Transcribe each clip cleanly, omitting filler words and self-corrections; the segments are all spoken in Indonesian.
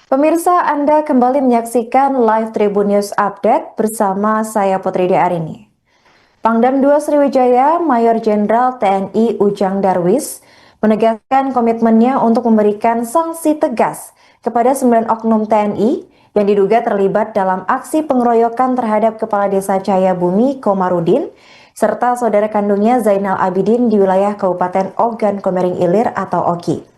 Pemirsa, Anda kembali menyaksikan live Tribun News Update bersama saya Putri Diarini. Pangdam II Sriwijaya Mayor Jenderal TNI Ujang Darwis menegaskan komitmennya untuk memberikan sanksi tegas kepada 9 oknum TNI yang diduga terlibat dalam aksi pengeroyokan terhadap Kepala Desa Cahayabumi Komarudin serta saudara kandungnya Zainal Abidin di wilayah Kabupaten Ogan Komering Ilir atau Oki.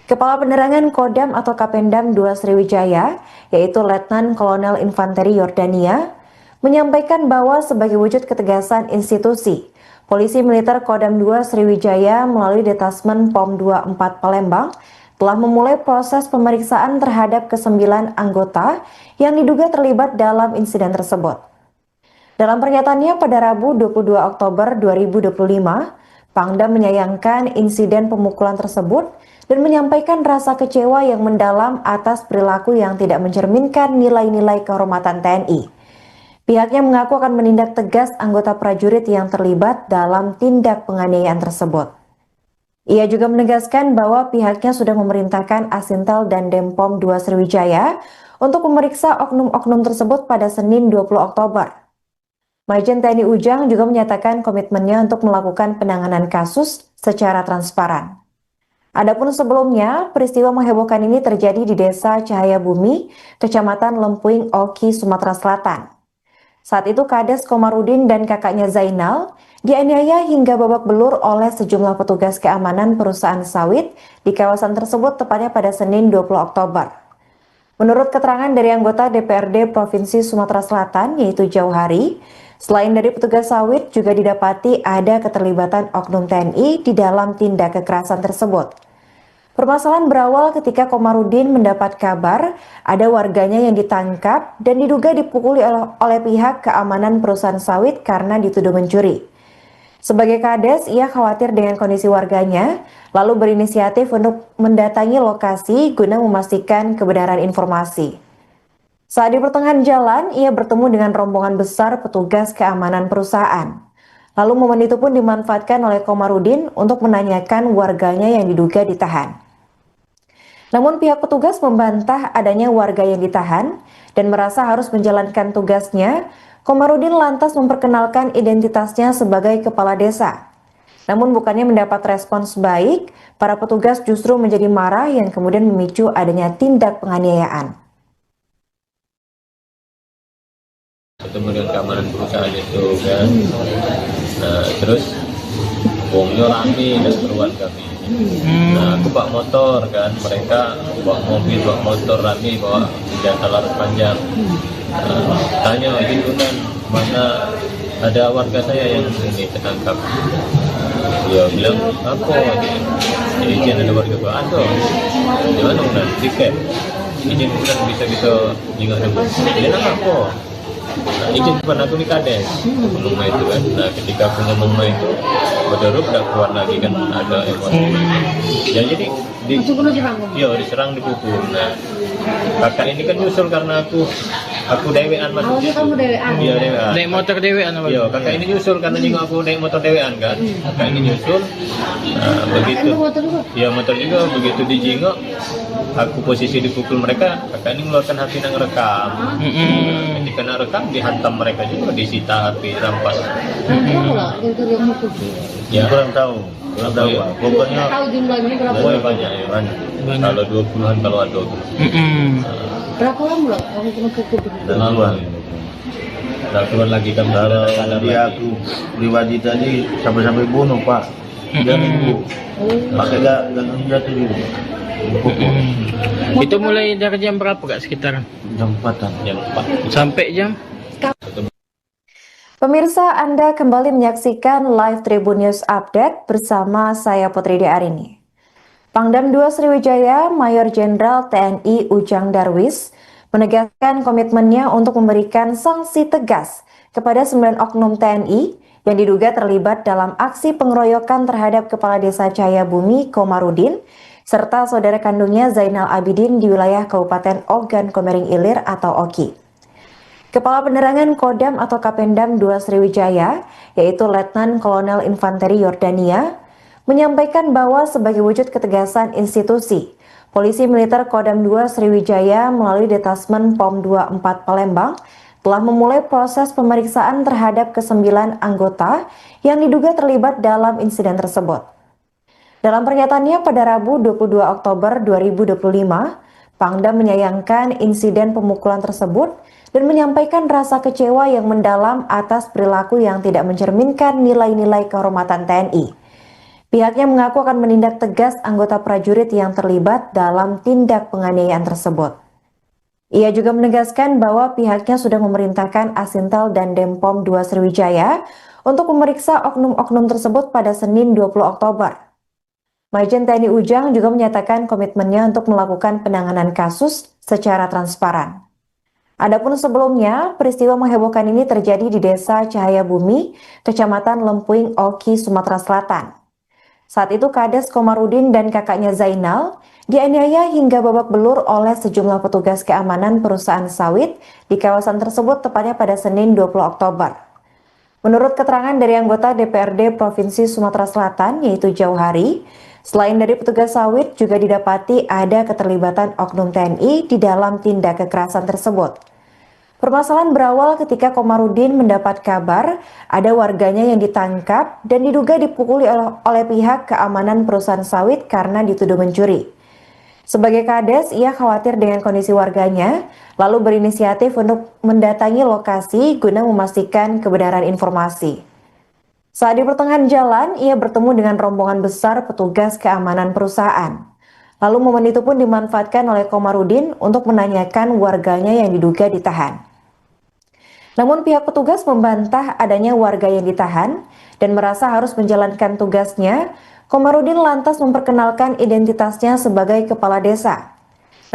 Kepala Penerangan Kodam atau Kapendam II Sriwijaya, yaitu Letnan Kolonel Infanteri Yordania, menyampaikan bahwa sebagai wujud ketegasan institusi, Polisi Militer Kodam II Sriwijaya melalui Detasmen POM 24 Palembang telah memulai proses pemeriksaan terhadap ke-9 anggota yang diduga terlibat dalam insiden tersebut. Dalam pernyataannya pada Rabu 22 Oktober 2025, Pangdam menyayangkan insiden pemukulan tersebut dan menyampaikan rasa kecewa yang mendalam atas perilaku yang tidak mencerminkan nilai-nilai kehormatan TNI. Pihaknya mengaku akan menindak tegas anggota prajurit yang terlibat dalam tindak penganiayaan tersebut. Ia juga menegaskan bahwa pihaknya sudah memerintahkan Asintel dan Denpom II Sriwijaya untuk memeriksa oknum-oknum tersebut pada Senin 20 Oktober. Majen TNI Ujang juga menyatakan komitmennya untuk melakukan penanganan kasus secara transparan. Adapun sebelumnya, peristiwa menghebohkan ini terjadi di Desa Cahayabumi, Kecamatan Lempuing, Oki, Sumatera Selatan. Saat itu Kades Komarudin dan kakaknya Zainal dianiaya hingga babak belur oleh sejumlah petugas keamanan perusahaan sawit di kawasan tersebut tepatnya pada Senin 20 Oktober. Menurut keterangan dari anggota DPRD Provinsi Sumatera Selatan yaitu Jauhari, selain dari petugas sawit juga didapati ada keterlibatan oknum TNI di dalam tindak kekerasan tersebut. Permasalahan berawal ketika Komarudin mendapat kabar ada warganya yang ditangkap dan diduga dipukuli oleh pihak keamanan perusahaan sawit karena dituduh mencuri. Sebagai Kades, ia khawatir dengan kondisi warganya, lalu berinisiatif untuk mendatangi lokasi guna memastikan kebenaran informasi. Saat di pertengahan jalan, ia bertemu dengan rombongan besar petugas keamanan perusahaan. Lalu momen itu pun dimanfaatkan oleh Komarudin untuk menanyakan warganya yang diduga ditahan. Namun pihak petugas membantah adanya warga yang ditahan dan merasa harus menjalankan tugasnya. Komarudin lantas memperkenalkan identitasnya sebagai kepala desa. Namun bukannya mendapat respons baik, para petugas justru menjadi marah yang kemudian memicu adanya tindak penganiayaan. Ketemu dengan keamanan perusahaan itu kan, terus bongnya rame dan keluar kami. Nah, aku bawa motor kan, mereka bawa mobil, bawa motor rame, bawa senjata laras panjang. Tanya izin mana ada warga saya yang ini tertangkap. Dia bilang apa izin ada warga gua ada. Di mana unan tiket izin unan bisa jingak dulu. Dia nak apa? Nah, izin depan aku di Kades ngomong itu kan. Nah, ketika aku ngomong itu berderup udah keluar lagi kan ada emosi. Ya jadi diserang dipukul. Nah, kakak ini kan nyusul karena aku dewean masuk. Oh, kamu dewean? Iya dewean. Naik motor dewean apa? Iya, kakak ini nyusul karena juga aku naik motor dewean kan. Kakak ini nyusul. Nah, begitu. Iya motor juga begitu dijingok. Aku posisi dipukul mereka, kakak ini mengeluarkan HP yang rekam. Ketika nak rekam dihantam mereka juga, disita HP, rampas. Ya kurang tahu Pak. Pokoknya tahu jumlahnya berapa? Banyak. Kalau 20-an kalau ada. Berapa lama kamu kena pukul? Keluar lagi kan kalau dia aku pribadi tadi sampai bunuh Pak. Dia minggu pakai gantung jatuh juga. Itu mulai dari jam berapa Kak sekitar? Jam 4-an. Jam 4. Sampai jam? Pemirsa, Anda kembali menyaksikan live Tribun News Update bersama saya Putri Diarini. Pangdam II Sriwijaya Mayor Jenderal TNI Ujang Darwis menegaskan komitmennya untuk memberikan sanksi tegas kepada 9 oknum TNI yang diduga terlibat dalam aksi pengeroyokan terhadap Kepala Desa Cahayabumi Komarudin serta saudara kandungnya Zainal Abidin di wilayah Kabupaten Ogan Komering Ilir atau Oki. Kepala Penerangan Kodam atau Kapendam II Sriwijaya, yaitu Letnan Kolonel Infanteri Yordania, menyampaikan bahwa sebagai wujud ketegasan institusi, Polisi Militer Kodam 2 Sriwijaya melalui Detasmen POM 24 Palembang telah memulai proses pemeriksaan terhadap ke-9 anggota yang diduga terlibat dalam insiden tersebut. Dalam pernyataannya pada Rabu 22 Oktober 2025, Pangdam menyayangkan insiden pemukulan tersebut dan menyampaikan rasa kecewa yang mendalam atas perilaku yang tidak mencerminkan nilai-nilai kehormatan TNI. Pihaknya mengaku akan menindak tegas anggota prajurit yang terlibat dalam tindak penganiayaan tersebut. Ia juga menegaskan bahwa pihaknya sudah memerintahkan Asintel dan Denpom 2 Sriwijaya untuk memeriksa oknum-oknum tersebut pada Senin 20 Oktober. Majen TNI Ujang juga menyatakan komitmennya untuk melakukan penanganan kasus secara transparan. Adapun sebelumnya, peristiwa menghebohkan ini terjadi di Desa Cahaya Bumi, Kecamatan Lempuing, Oki, Sumatera Selatan. Saat itu Kades Komarudin dan kakaknya Zainal dianiaya hingga babak belur oleh sejumlah petugas keamanan perusahaan sawit di kawasan tersebut tepatnya pada Senin 20 Oktober. Menurut keterangan dari anggota DPRD Provinsi Sumatera Selatan yaitu Jauhari, selain dari petugas sawit juga didapati ada keterlibatan oknum TNI di dalam tindak kekerasan tersebut. Permasalahan berawal ketika Komarudin mendapat kabar ada warganya yang ditangkap dan diduga dipukuli oleh pihak keamanan perusahaan sawit karena dituduh mencuri. Sebagai Kades, ia khawatir dengan kondisi warganya, lalu berinisiatif untuk mendatangi lokasi guna memastikan kebenaran informasi. Saat di pertengahan jalan, ia bertemu dengan rombongan besar petugas keamanan perusahaan. Lalu momen itu pun dimanfaatkan oleh Komarudin untuk menanyakan warganya yang diduga ditahan. Namun pihak petugas membantah adanya warga yang ditahan dan merasa harus menjalankan tugasnya. Komarudin lantas memperkenalkan identitasnya sebagai kepala desa.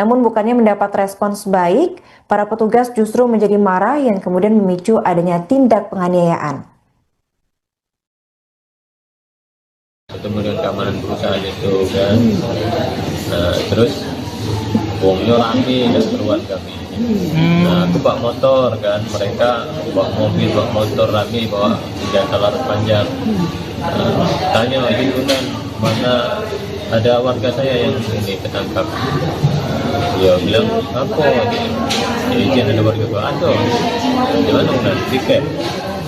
Namun bukannya mendapat respons baik, para petugas justru menjadi marah yang kemudian memicu adanya tindak penganiayaan. Ketemu dengan keamanan perusahaan itu kan, nah terus uangnya rame dan keruan kami. Nah aku bawa motor kan, mereka bawa mobil, bawa motor rame, bawa senjata laras panjang. Tanya gitu kan, mana ada warga saya yang ini ketangkap. Dia bilang apa izin ada warga gua ada. Gimana udah tiket?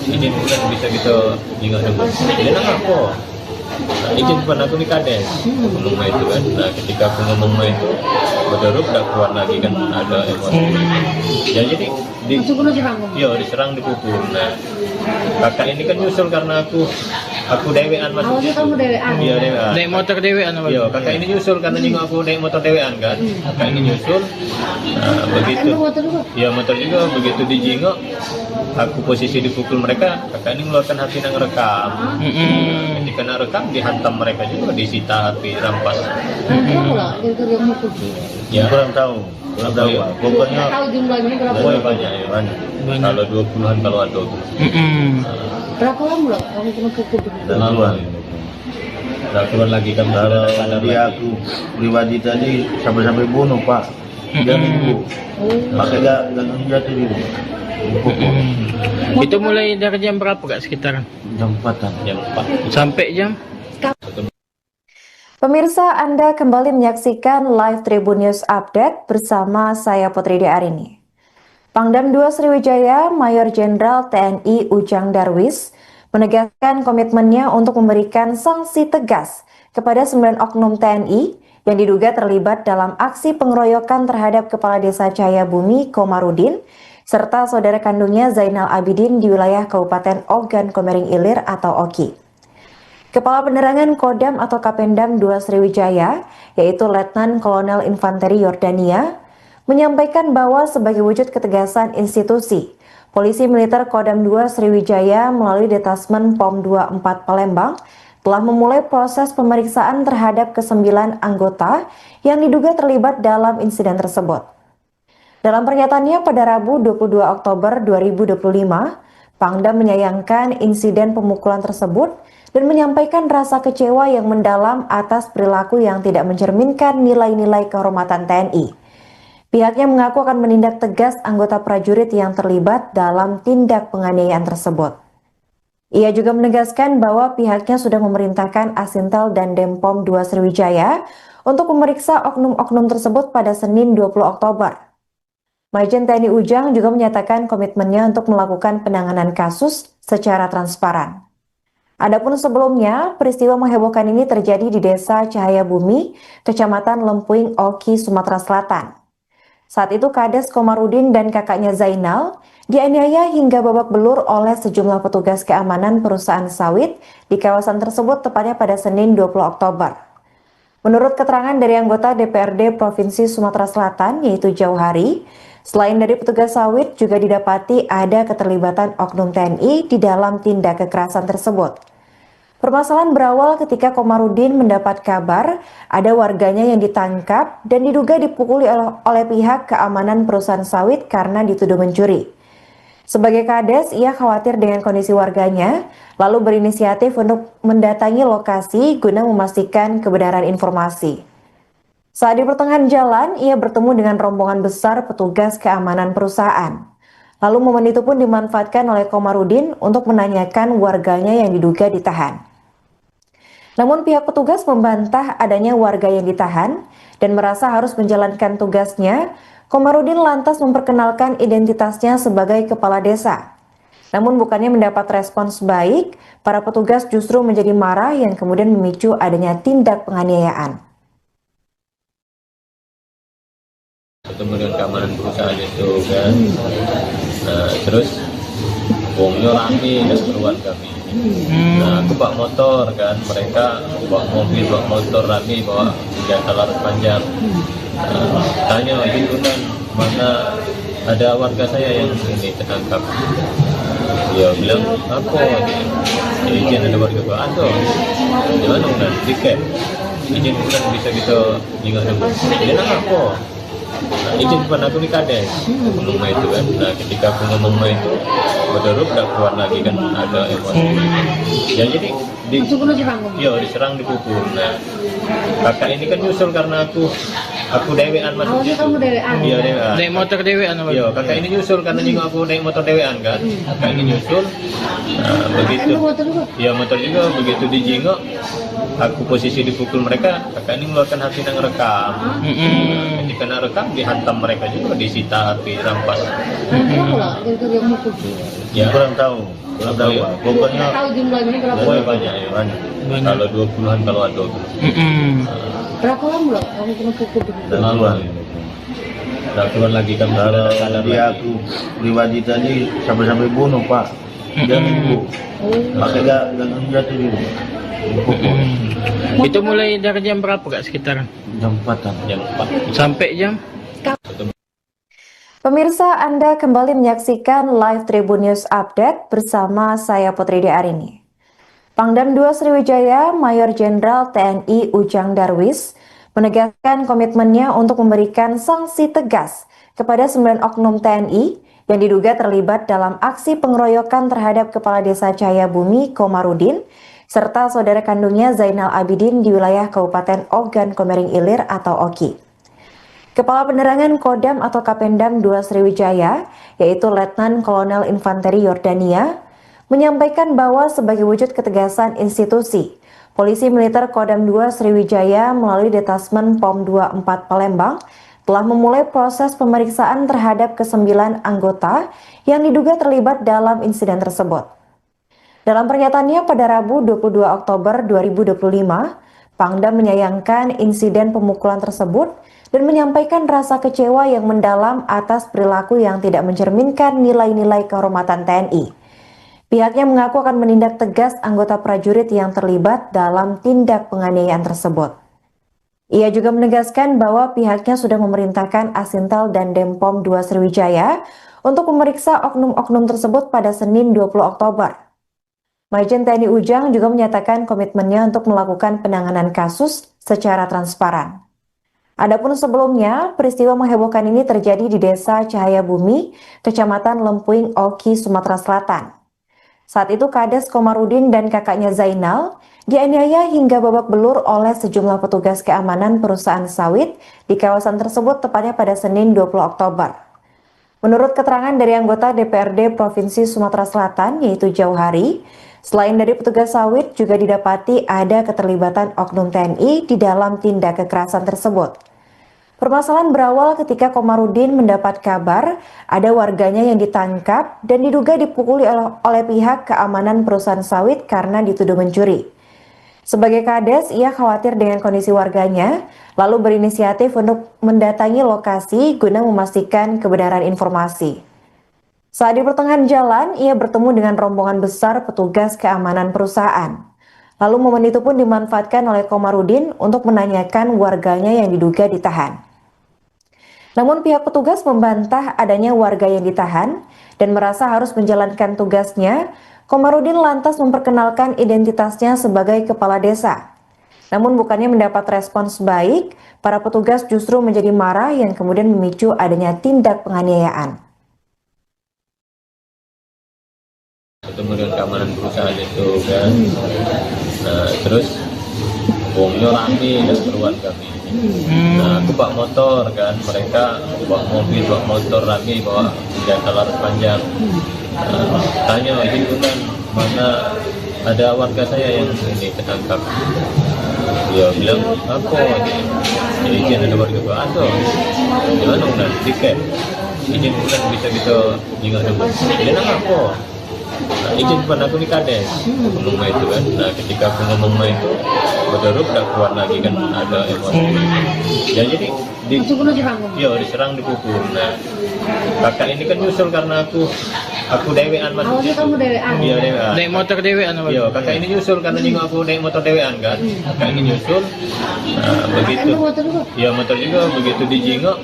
Izin bukan bisa kita ingat dulu. Dia nang apa? Izin bukan aku di Kades ngomong itu kan. Nah ketika aku ngomong itu berderuk udah keluar lagi kan ada emosi. Ya jadi diserang dipukul. Nah kakak ini kan nyusul karena aku dewean masuk. Awalnya kamu dewean? Iya dewean. Naik motor dewean apa? Iya kakak ini nyusul karena nyinggung aku naik motor dewean kan. Kakak ini nyusul. Nah begitu. Iya motor juga begitu dijingok. Aku posisi dipukul mereka. Kakak ini mengeluarkan HP nang rekam. Ketika nang rekam dihantam mereka juga, disita HP, rampas. Berapa lah yang mukul? Ya Kurang tahu. Pak. Pokoknya Tahu jumlahnya berapa? banyak ya. banyak. Kalau 20-an kalau ada. Berapa lama lah kamu kena pukul? Dan keluar. Udah keluar lagi kan Kalau sadar dia lagi. aku pribadi tadi sampai bunuh Pak. Dia minggu. Pakai gantung jatuh gitu. Dipukul. Itu mulai dari jam berapa kak sekitaran? Jam 4-an. Jam 4. Sampai jam? Pemirsa, Anda kembali menyaksikan live Tribun News Update bersama saya Putri Arini. Pangdam 2 Sriwijaya, Mayor Jenderal TNI Ujang Darwis, menegaskan komitmennya untuk memberikan sanksi tegas kepada 9 oknum TNI yang diduga terlibat dalam aksi pengeroyokan terhadap Kepala Desa Cahaya Bumi Komarudin, serta saudara kandungnya Zainal Abidin di wilayah Kabupaten Ogan Komering Ilir atau Oki. Kepala Penerangan Kodam atau Kapendam 2 Sriwijaya, yaitu Letnan Kolonel Infanteri Yordania, menyampaikan bahwa sebagai wujud ketegasan institusi, Polisi Militer Kodam 2 Sriwijaya melalui Detasmen POM 24 Palembang telah memulai proses pemeriksaan terhadap ke-9 anggota yang diduga terlibat dalam insiden tersebut. Dalam pernyataannya pada Rabu 22 Oktober 2025, Pangdam menyayangkan insiden pemukulan tersebut dan menyampaikan rasa kecewa yang mendalam atas perilaku yang tidak mencerminkan nilai-nilai kehormatan TNI. Pihaknya mengaku akan menindak tegas anggota prajurit yang terlibat dalam tindak penganiayaan tersebut. Ia juga menegaskan bahwa pihaknya sudah memerintahkan Asintel dan Denpom 2 Sriwijaya untuk memeriksa oknum-oknum tersebut pada Senin 20 Oktober. Majen TNI Ujang juga menyatakan komitmennya untuk melakukan penanganan kasus secara transparan. Adapun sebelumnya, peristiwa menghebohkan ini terjadi di Desa Cahaya Bumi, Kecamatan Lempuing, Oki, Sumatera Selatan. Saat itu Kades Komarudin dan kakaknya Zainal dianiaya hingga babak belur oleh sejumlah petugas keamanan perusahaan sawit di kawasan tersebut tepatnya pada Senin 20 Oktober. Menurut keterangan dari anggota DPRD Provinsi Sumatera Selatan yaitu Jauhari, selain dari petugas sawit juga didapati ada keterlibatan oknum TNI di dalam tindak kekerasan tersebut. Permasalahan berawal ketika Komarudin mendapat kabar ada warganya yang ditangkap dan diduga dipukuli oleh pihak keamanan perusahaan sawit karena dituduh mencuri. Sebagai Kades, ia khawatir dengan kondisi warganya, lalu berinisiatif untuk mendatangi lokasi guna memastikan kebenaran informasi. Saat di pertengahan jalan, ia bertemu dengan rombongan besar petugas keamanan perusahaan. Lalu momen itu pun dimanfaatkan oleh Komarudin untuk menanyakan warganya yang diduga ditahan. Namun pihak petugas membantah adanya warga yang ditahan dan merasa harus menjalankan tugasnya. Komarudin lantas memperkenalkan identitasnya sebagai kepala desa. Namun bukannya mendapat respons baik, para petugas justru menjadi marah yang kemudian memicu adanya tindak penganiayaan. Ketemu dengan keamanan perusahaan itu kan, terus wongnya rame dan keluar kami. Nah, aku bawa motor kan, mereka bawa mobil, bawa motor rame, bawa senjata laras panjang. Tanya gitu kan, mana ada warga saya yang ini tertangkap. Dia bilang, apa? Izin ada warga gua ada. Gimana kan? Tiket. Izin bukan bisa kita tinggal dulu. Dia nak apa? Nah, izin bukan aku di Kades ngomong itu kan. Nah, ketika aku ngomong itu berderut udah keluar lagi kan, ada emosi. Ya jadi diserang, dipukul. Nah, kakak ini kan nyusul karena aku dewean masuk. Awalnya kamu dewean? Iya, dewean. Naik motor dewean apa? Iya, kakak ini nyusul karena juga aku naik motor dewean kan. Kakak ini nyusul. Nah, begitu. Iya, motor juga begitu dijengok. Aku posisi dipukul mereka, kakak ini mengeluarkan HP yang rekam. Ketika nak rekam, dihantam mereka juga, disita HP, rampas. Ya kurang tahu. Ya. Pokoknya Tahu jumlahnya berapa? banyak ya. banyak. Kalau 20-an kalau ada. Berapa lama loh kamu kena pukul? Duluan. Udah keluar lagi kan. Kalau dia aku pribadi tadi sampai bunuh Pak. Jangan ibu. Pakai gak jatuh dulu. Itu mulai dari jam berapa kak sekitaran? Jam 4-an. Jam 4. Sampai jam? Pemirsa, Anda kembali menyaksikan live Tribun News Update bersama saya Putri Arini. Pangdam 2 Sriwijaya, Mayor Jenderal TNI Ujang Darwis, menegaskan komitmennya untuk memberikan sanksi tegas kepada 9 oknum TNI yang diduga terlibat dalam aksi pengeroyokan terhadap Kepala Desa Cahaya Bumi Komarudin, serta saudara kandungnya Zainal Abidin di wilayah Kabupaten Ogan Komering Ilir atau Oki. Kepala Penerangan Kodam atau Kapendam 2 Sriwijaya, yaitu Letnan Kolonel Infanteri Yordania, menyampaikan bahwa sebagai wujud ketegasan institusi, Polisi Militer Kodam 2 Sriwijaya melalui Detasmen POM 24 Palembang telah memulai proses pemeriksaan terhadap ke-9 anggota yang diduga terlibat dalam insiden tersebut. Dalam pernyataannya pada Rabu 22 Oktober 2025, Pangdam menyayangkan insiden pemukulan tersebut dan menyampaikan rasa kecewa yang mendalam atas perilaku yang tidak mencerminkan nilai-nilai kehormatan TNI. Pihaknya mengaku akan menindak tegas anggota prajurit yang terlibat dalam tindak penganiayaan tersebut. Ia juga menegaskan bahwa pihaknya sudah memerintahkan Asintel dan Denpom 2 Sriwijaya untuk memeriksa oknum-oknum tersebut pada Senin 20 Oktober. Majen TNI Ujang juga menyatakan komitmennya untuk melakukan penanganan kasus secara transparan. Adapun sebelumnya, peristiwa menghebohkan ini terjadi di Desa Cahaya Bumi, Kecamatan Lempuing, Oki, Sumatera Selatan. Saat itu Kades Komarudin dan kakaknya Zainal dianiaya hingga babak belur oleh sejumlah petugas keamanan perusahaan sawit di kawasan tersebut tepatnya pada Senin 20 Oktober. Menurut keterangan dari anggota DPRD Provinsi Sumatera Selatan, yaitu Jauhari, selain dari petugas sawit juga didapati ada keterlibatan oknum TNI di dalam tindak kekerasan tersebut. Permasalahan berawal ketika Komarudin mendapat kabar ada warganya yang ditangkap dan diduga dipukuli oleh pihak keamanan perusahaan sawit karena dituduh mencuri. Sebagai Kades, ia khawatir dengan kondisi warganya, lalu berinisiatif untuk mendatangi lokasi guna memastikan kebenaran informasi. Saat di pertengahan jalan, ia bertemu dengan rombongan besar petugas keamanan perusahaan. Lalu momen itu pun dimanfaatkan oleh Komarudin untuk menanyakan warganya yang diduga ditahan. Namun pihak petugas membantah adanya warga yang ditahan dan merasa harus menjalankan tugasnya. Komarudin lantas memperkenalkan identitasnya sebagai kepala desa. Namun bukannya mendapat respons baik, para petugas justru menjadi marah yang kemudian memicu adanya tindak penganiayaan. Ketemu dengan keamanan perusahaan itu kan, nah terus uangnya rame dan keluar kami. Nah aku bawa motor kan, mereka bawa mobil, bawa motor rame, bawa senjata laras panjang. Tanya izin bukan, mana ada warga saya yang ini ketangkap. Dia bilang apa izin ada warga gua ada. Gimana bukan tiket izin bukan bisa jingak dulu. Dia nang apa? Nah, izin bukan aku di Kades ngomong itu kan. Nah ketika aku ngomong itu berderuk udah keluar lagi kan, ada emosi. Ya jadi diserang, dipukul. Nah kakak ini kan nyusul karena aku dewean masuk. Awalnya kamu dewean? Iya dewean. Naik motor dewean apa? Iya kakak ini nyusul karena jenguk aku naik motor dewean kan. Kakak ini nyusul. Nah begitu. Iya motor juga, begitu dijenguk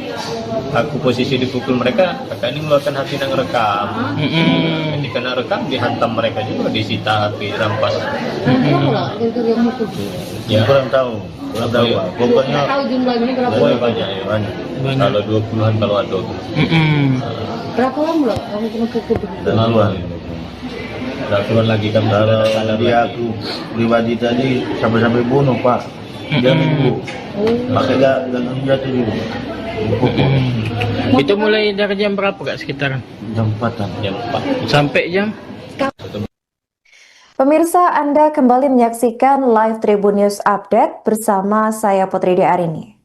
aku posisi dipukul mereka, kakak ini mengeluarkan HP nang rekam. Ketika nang rekam dihantam mereka juga, disita HP, rampas. Berapa lah yang mukul? Ya Kurang tahu. Iya. Pokoknya Tahu jumlahnya berapa? banyak ya. banyak. Kalau 20-an kalau ada. Berapa lama loh kamu kena pukul? Dan keluar. Udah keluar lagi kan. Kalau dia aku pribadi tadi sampai bunuh Pak. Dia minggu. Pakai gagang jatuh juga. Dipukul. Itu mulai dari jam berapa kak sekitaran? Jam 4-an. Jam 4. Sampai jam? Pemirsa, Anda kembali menyaksikan live Tribun News Update bersama saya Putri Arini.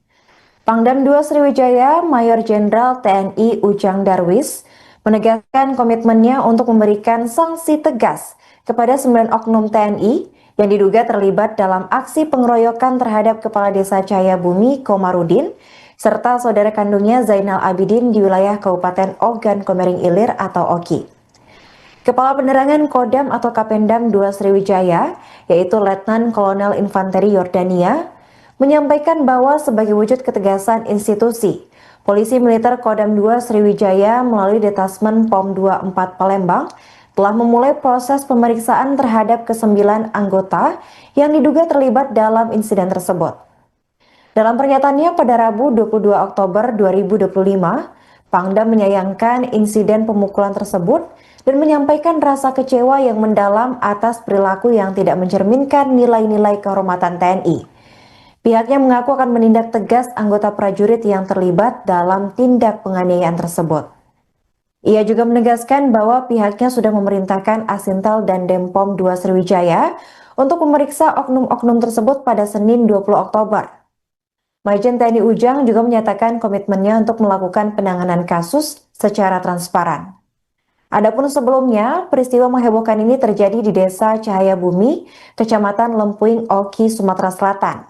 Pangdam 2 Sriwijaya, Mayor Jenderal TNI Ujang Darwis, menegaskan komitmennya untuk memberikan sanksi tegas kepada 9 oknum TNI yang diduga terlibat dalam aksi pengeroyokan terhadap Kepala Desa Cahayabumi Komarudin, serta saudara kandungnya Zainal Abidin di wilayah Kabupaten Ogan Komering Ilir atau Oki. Kepala Penerangan Kodam atau Kapendam 2 Sriwijaya, yaitu Letnan Kolonel Infanteri Yordania, menyampaikan bahwa sebagai wujud ketegasan institusi, Polisi Militer Kodam 2 Sriwijaya melalui Detasmen POM 24 Palembang telah memulai proses pemeriksaan terhadap ke-9 anggota yang diduga terlibat dalam insiden tersebut. Dalam pernyataannya pada Rabu 22 Oktober 2025, Pangdam menyayangkan insiden pemukulan tersebut dan menyampaikan rasa kecewa yang mendalam atas perilaku yang tidak mencerminkan nilai-nilai kehormatan TNI. Pihaknya mengaku akan menindak tegas anggota prajurit yang terlibat dalam tindak penganiayaan tersebut. Ia juga menegaskan bahwa pihaknya sudah memerintahkan Asintel dan Denpom 2 Sriwijaya untuk memeriksa oknum-oknum tersebut pada Senin 20 Oktober. Majen TNI Ujang juga menyatakan komitmennya untuk melakukan penanganan kasus secara transparan. Adapun sebelumnya, peristiwa menghebohkan ini terjadi di Desa Cahayabumi, Kecamatan Lempuing, Oki, Sumatera Selatan.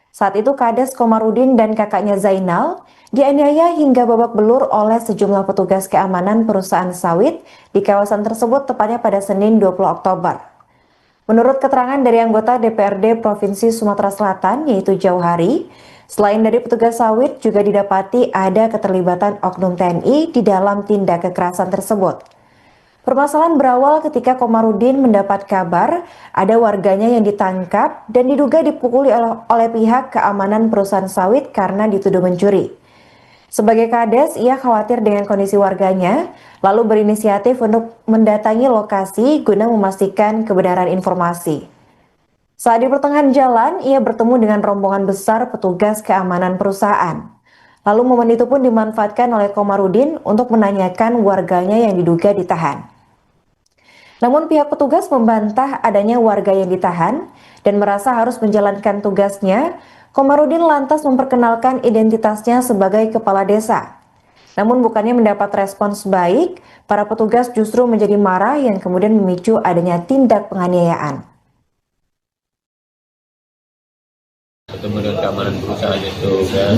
Saat itu Kades Komarudin dan kakaknya Zainal dianiaya hingga babak belur oleh sejumlah petugas keamanan perusahaan sawit di kawasan tersebut tepatnya pada Senin 20 Oktober. Menurut keterangan dari anggota DPRD Provinsi Sumatera Selatan, yaitu Jauhari, selain dari petugas sawit juga didapati ada keterlibatan oknum TNI di dalam tindak kekerasan tersebut. Permasalahan berawal ketika Komarudin mendapat kabar ada warganya yang ditangkap dan diduga dipukuli oleh pihak keamanan perusahaan sawit karena dituduh mencuri. Sebagai Kades, ia khawatir dengan kondisi warganya, lalu berinisiatif untuk mendatangi lokasi guna memastikan kebenaran informasi. Saat di pertengahan jalan, ia bertemu dengan rombongan besar petugas keamanan perusahaan. Lalu momen itu pun dimanfaatkan oleh Komarudin untuk menanyakan warganya yang diduga ditahan. Namun pihak petugas membantah adanya warga yang ditahan dan merasa harus menjalankan tugasnya. Komarudin lantas memperkenalkan identitasnya sebagai kepala desa. Namun bukannya mendapat respons baik, para petugas justru menjadi marah yang kemudian memicu adanya tindak penganiayaan. Ketemu dengan keamanan perusahaan itu kan,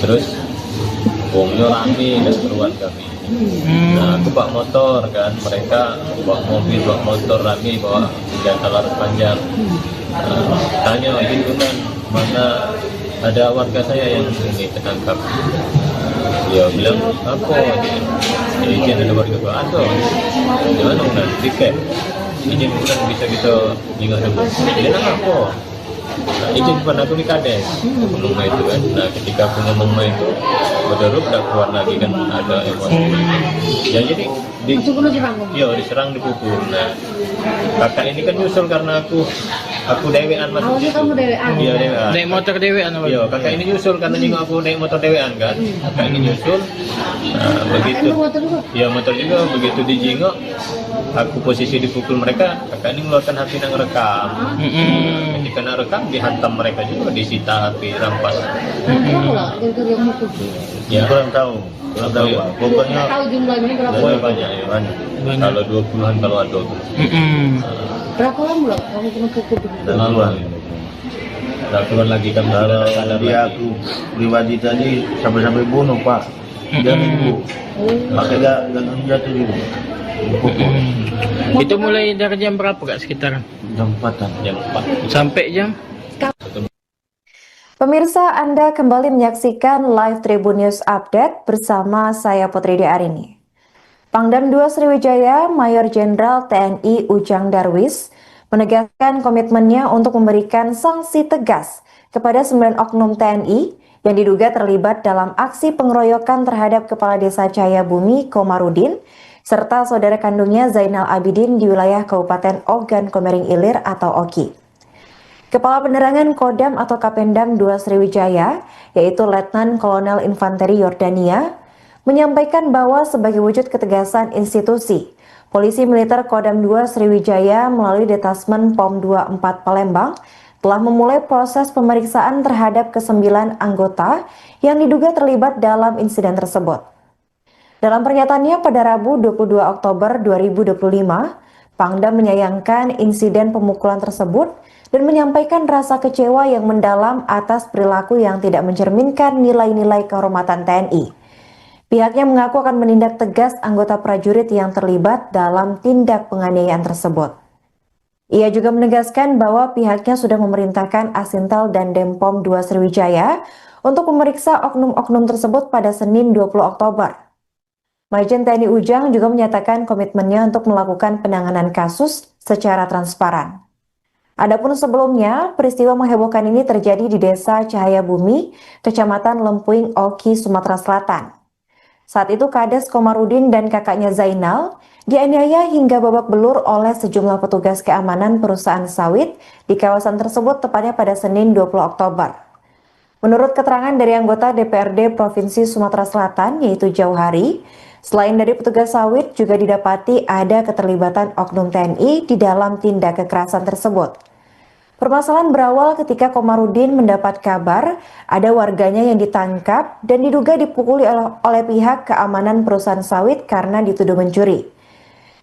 terus wongnya rame dan keluar kami. Nah, aku bawa motor kan, mereka bawa mobil, bawa motor rame, bawa senjata laras panjang. Tanya izin kan, mana ada warga saya yang ini tertangkap. Dia bilang apa? Ya, izin ada warga gua ada. Gimana kan? Tiket. Izin bukan bisa kita ingat dulu. Izin apa? Nah, izin pernah aku di kades ngomong main itu kan. Nah, ketika aku ngomong main itu berderuk udah keluar lagi kan, ada emosi. Ya jadi diserang, dipukul. Nah, kakak ini kan nyusul karena aku dewean masuk. Awalnya kamu dewean? Iya, dewean. Naik motor dewean apa? Iya, kakak ini nyusul karena nengok aku naik motor dewean kan. Kakak ini nyusul. Nah, begitu. Motor juga? Iya, motor juga. Begitu dijengok, aku posisi dipukul mereka, kakak ini mengeluarkan HP yang rekam. Ketika nak rekam, dihantam mereka juga, disita HP, rampas. Berapa lah gara-gara yang mukul? Ya, Kurang tahu Iya. Pak. Pokoknya Tahu jumlahnya berapa? banyak ya. banyak. Kalau 20-an kalau ada. Berapa lama lah kamu kena pukul? Laluan. Nah, keluar lagi kan Kalau ada dia aku pribadi tadi sampai bunuh Pak. Dia minggu. Pakai gagang jatuh juga. Dipukul. Itu mulai dari jam berapa kak sekitaran? Jam 4-an. jam 4. Sampai jam? Pemirsa, Anda kembali menyaksikan live Tribun News Update bersama saya Putri Arini. Pangdam 2 Sriwijaya, Mayor Jenderal TNI Ujang Darwis, menegaskan komitmennya untuk memberikan sanksi tegas kepada 9 oknum TNI yang diduga terlibat dalam aksi pengeroyokan terhadap Kepala Desa Cahayabumi Komarudin serta saudara kandungnya Zainal Abidin di wilayah Kabupaten Ogan Komering Ilir atau Oki. Kepala Penerangan Kodam atau Kapendam 2 Sriwijaya, yaitu Letnan Kolonel Infanteri Yordania, menyampaikan bahwa sebagai wujud ketegasan institusi, Polisi Militer Kodam 2 Sriwijaya melalui Detasmen POM 24 Palembang telah memulai proses pemeriksaan terhadap ke-9 anggota yang diduga terlibat dalam insiden tersebut. Dalam pernyataannya pada Rabu 22 Oktober 2025, Pangdam menyayangkan insiden pemukulan tersebut dan menyampaikan rasa kecewa yang mendalam atas perilaku yang tidak mencerminkan nilai-nilai kehormatan TNI. Pihaknya mengaku akan menindak tegas anggota prajurit yang terlibat dalam tindak penganiayaan tersebut. Ia juga menegaskan bahwa pihaknya sudah memerintahkan Asintel dan Denpom 2 Sriwijaya untuk memeriksa oknum-oknum tersebut pada Senin 20 Oktober. Majen TNI Ujang juga menyatakan komitmennya untuk melakukan penanganan kasus secara transparan. Adapun sebelumnya, peristiwa menghebohkan ini terjadi di Desa Cahayabumi, Kecamatan Lempuing, Oki, Sumatera Selatan. Saat itu Kades Komarudin dan kakaknya Zainal dianiaya hingga babak belur oleh sejumlah petugas keamanan perusahaan sawit di kawasan tersebut tepatnya pada Senin 20 Oktober. Menurut keterangan dari anggota DPRD Provinsi Sumatera Selatan yaitu Jauhari, selain dari petugas sawit juga didapati ada keterlibatan oknum TNI di dalam tindak kekerasan tersebut. Permasalahan berawal ketika Komarudin mendapat kabar ada warganya yang ditangkap dan diduga dipukuli oleh pihak keamanan perusahaan sawit karena dituduh mencuri.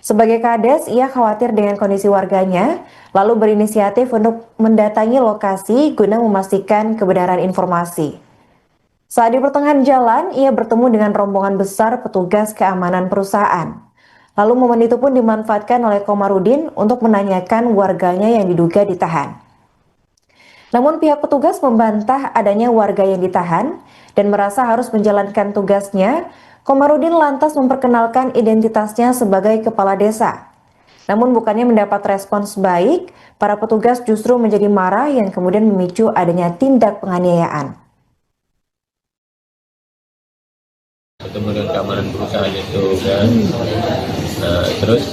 Sebagai Kades, ia khawatir dengan kondisi warganya, lalu berinisiatif untuk mendatangi lokasi guna memastikan kebenaran informasi. Saat di pertengahan jalan, ia bertemu dengan rombongan besar petugas keamanan perusahaan. Lalu momen itu pun dimanfaatkan oleh Komarudin untuk menanyakan warganya yang diduga ditahan. Namun pihak petugas membantah adanya warga yang ditahan dan merasa harus menjalankan tugasnya. Komarudin lantas memperkenalkan identitasnya sebagai kepala desa. Namun bukannya mendapat respons baik, para petugas justru menjadi marah yang kemudian memicu adanya tindak penganiayaan. Ketemu dengan keamanan perusahaan itu kan, terus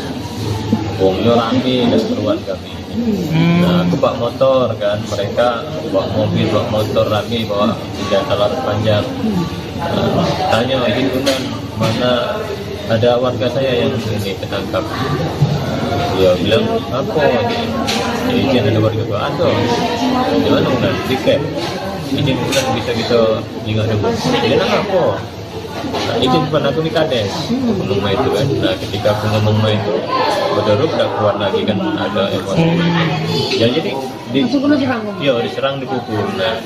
Wongnya rame dan keluar kami. Nah aku bawa motor kan, mereka bawa mobil, bawa motor rame, bawa senjata laras panjang. Tanya izin undang, mana ada warga saya yang ini ketangkap. Dia bilang apa izin ada warga gua ada. Gimana undang tiket? Izin undang bisa kita ingat dulu. Dia nang apa? Nah, izin pun aku ni kades ngomong itu kan. Nah ketika aku ngomong itu berderuk udah keluar lagi kan ada emosi. Ya jadi diserang dipukul. Nah